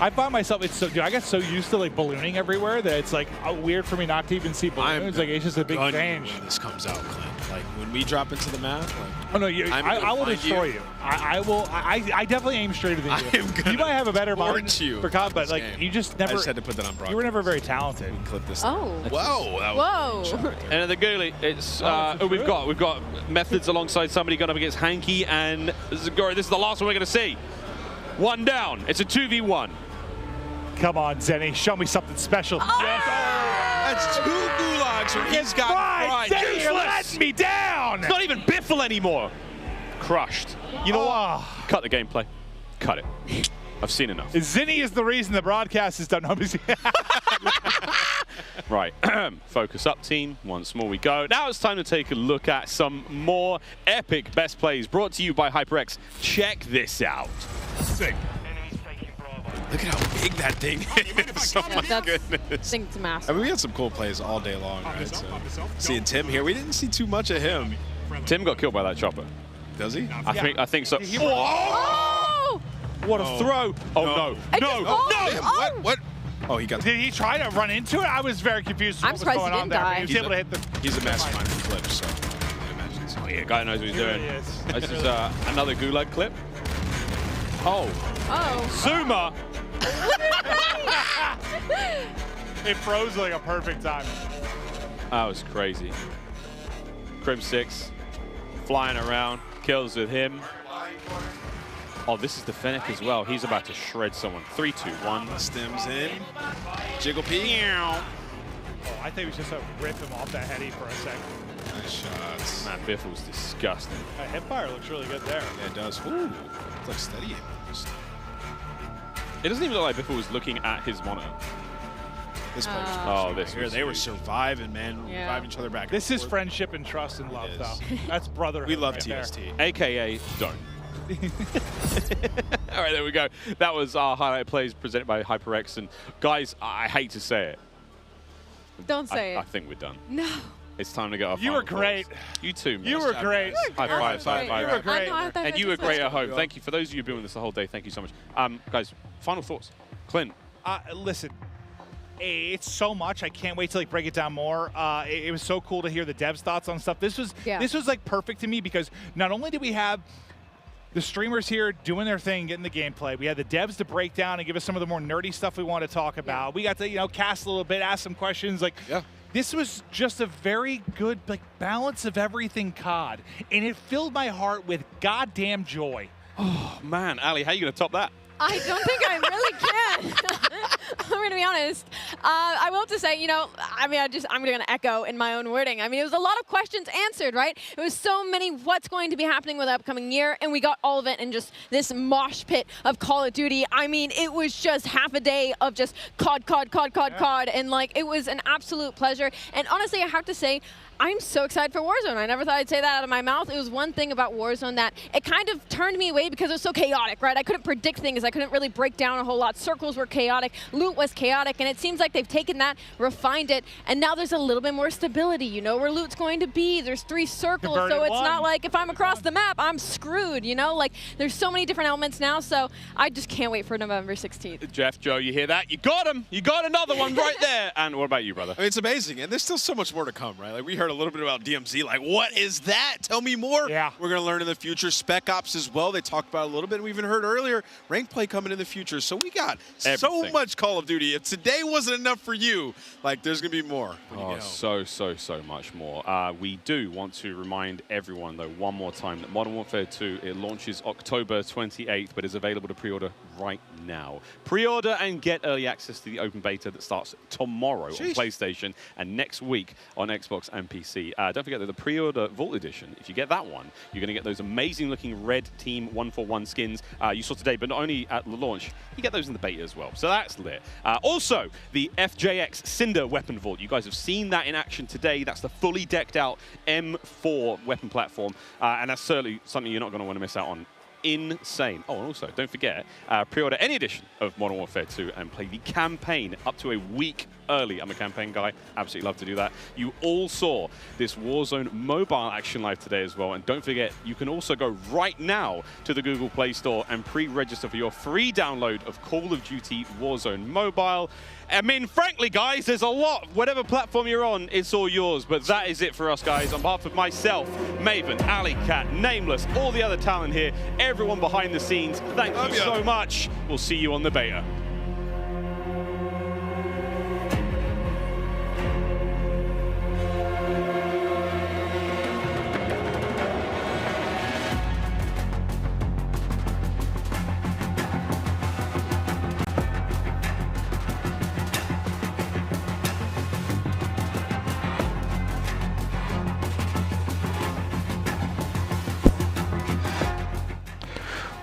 I find myself, I get so used to like ballooning everywhere that it's like weird for me not to even see balloons. Like it's just a big change. When this comes out, Clint. Like when we drop into the map. Like, oh no, I will destroy you. I will. I definitely aim straighter than you. You might have a better mind for combat, but like you just never. I just had to put that on broadcast. You were never very talented. Clip this. Oh. Whoa. And the Ghoulie, it's we've got methods alongside somebody going up against Hanky and Zagori. This is the last one we're going to see. One down. It's a 2v1. Come on, Zenny, show me something special. That's 2 Gulags where he's got pride. Zenny, you're letting me down. It's not even Biffle anymore. Crushed. You know what? Cut the gameplay. Cut it. I've seen enough. Zenny is the reason the broadcast is done. Right, focus up team, once more we go. Now it's time to take a look at some more epic best plays brought to you by HyperX. Check this out. Sick. Look at how big that thing is. Oh my goodness. I think it's massive. I mean, we had some cool plays all day long, right? So, seeing Tim here, we didn't see too much of him. Tim got killed by that chopper. Does he? I think so. Oh! What a throw! Oh no! No! What? Oh, he got. Did he try to run into it? I was very confused. I'm what was surprised going he on didn't there. die. He was able to hit the. He's a mastermind of clips, so I imagine so. Oh yeah, guy knows what he's doing. He is. This is another gulag clip. Oh. Oh. Zuma! It froze like a perfect time. That was crazy. Crim 6 flying around, kills with him. Oh, this is the Fennec as well. He's about to shred someone. 3, 2, 1. Stems in. Jiggle P. Oh, I think we should just rip him off that heady for a second. Nice shots. Man, Biffle's disgusting. Hipfire looks really good there. Yeah, it does. Ooh, it's like steady. It doesn't even look like Biffle was looking at his monitor. This play was Oh, this here. was They were huge. surviving, man. Yeah. Reviving each other back. This and is forth. friendship and trust and love, It though. is. That's brotherhood. We love right TST. there. AKA don't. All right, there we go. That was our highlight plays presented by HyperX. And guys, I hate to say it. Don't say I it. think we're done. No. It's time to get off. You were great. You too, man. You were great. High five, high five. You were great. And you were great at home. Thank you. For those of you who've been with us the whole day, thank you so much. Guys, final thoughts. Clint. Listen, it's so much. I can't wait to break it down more. It was so cool to hear the devs' thoughts on stuff. This was like perfect to me because not only did we have the streamers here doing their thing, getting the gameplay, we had the devs to break down and give us some of the more nerdy stuff we want to talk about. We got to cast a little bit, ask some questions. This was just a very good balance of everything COD, and it filled my heart with goddamn joy. Oh man, Ali, how are you gonna top that? I don't think I really can. I'm going to be honest. I will have to say, I'm going to echo in my own wording. I mean, it was a lot of questions answered, right? It was so many what's going to be happening with the upcoming year, and we got all of it in just this mosh pit of Call of Duty. I mean, it was just half a day of just COD, and it was an absolute pleasure. And honestly, I have to say, I'm so excited for Warzone. I never thought I'd say that out of my mouth. It was one thing about Warzone that it kind of turned me away because it was so chaotic, right? I couldn't predict things. I couldn't really break down a whole lot. Circles were chaotic. Loot was chaotic. And it seems like they've taken that, refined it, and now there's a little bit more stability. You know where loot's going to be. There's 3 circles, so it's not like if I'm across the map, I'm screwed, There's so many different elements now, so I just can't wait for November 16th. Jeff, Joe, you hear that? You got him. You got another one right there. And what about you, brother? I mean, it's amazing, and there's still so much more to come, right? We heard a little bit about DMZ. What is that? Tell me more. Yeah. We're going to learn in the future. Spec Ops as well. They talked about it a little bit. And we even heard earlier, rank play coming in the future. So we got so much Call of Duty. If today wasn't enough for you, there's going to be more. So much more. We do want to remind everyone, though, one more time that Modern Warfare 2, it launches October 28th, but is available to pre-order right now. Pre-order and get early access to the open beta that starts tomorrow on PlayStation and next week on Xbox and PC. Don't forget that the pre-order Vault Edition, if you get that one, you're going to get those amazing-looking red Team 141 skins you saw today, but not only at the launch, you get those in the beta as well. So that's lit. Also, the FJX Cinder weapon vault. You guys have seen that in action today. That's the fully decked out M4 weapon platform, and that's certainly something you're not going to want to miss out on. Insane. Oh, and also, don't forget, pre-order any edition of Modern Warfare 2 and play the campaign up to a week early. I'm a campaign guy. Absolutely love to do that. You all saw this Warzone mobile action live today as well. And don't forget, you can also go right now to the Google Play Store and pre-register for your free download of Call of Duty Warzone Mobile. I mean, frankly, guys, there's a lot. Whatever platform you're on, it's all yours. But that is it for us, guys. On behalf of myself, Maven, Alley Cat, Nameless, all the other talent here, everyone behind the scenes, thank you so much. We'll see you on the beta.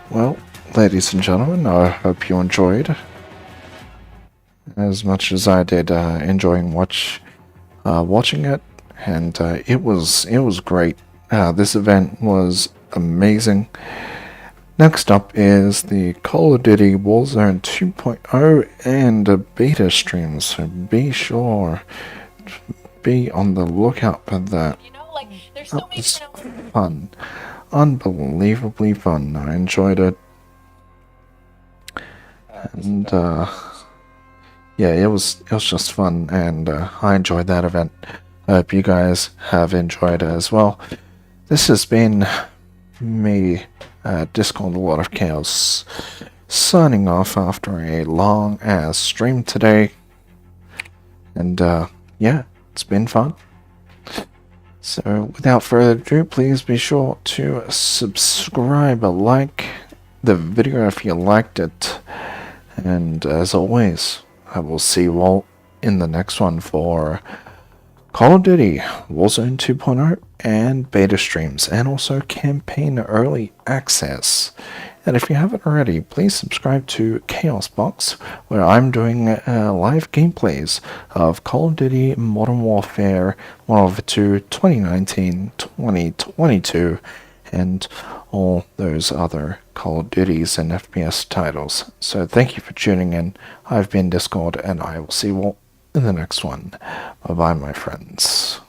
Well, ladies and gentlemen, I hope you enjoyed as much as I did enjoying watching it, and it was great. This event was amazing. Next up is the Call of Duty Warzone 2.0 and beta streams, so be sure to be on the lookout for that. That was fun. Unbelievably fun. I enjoyed it. And yeah, it was just fun, and I enjoyed that event. I hope you guys have enjoyed it as well. This has been me, Discord A Lot of Chaos, signing off after a long ass stream today. And yeah, it's been fun. So without further ado, please be sure to subscribe, like the video if you liked it, and as always, I will see you all in the next one for Call of Duty Warzone 2.0 and beta streams, and also campaign early access. And if you haven't already, please subscribe to Chaos Box, where I'm doing live gameplays of Call of Duty Modern Warfare 2 2019, 2022, and all those other Call of Duties and FPS titles. So thank you for tuning in. I've been Discord, and I will see you all in the next one. Bye bye, my friends.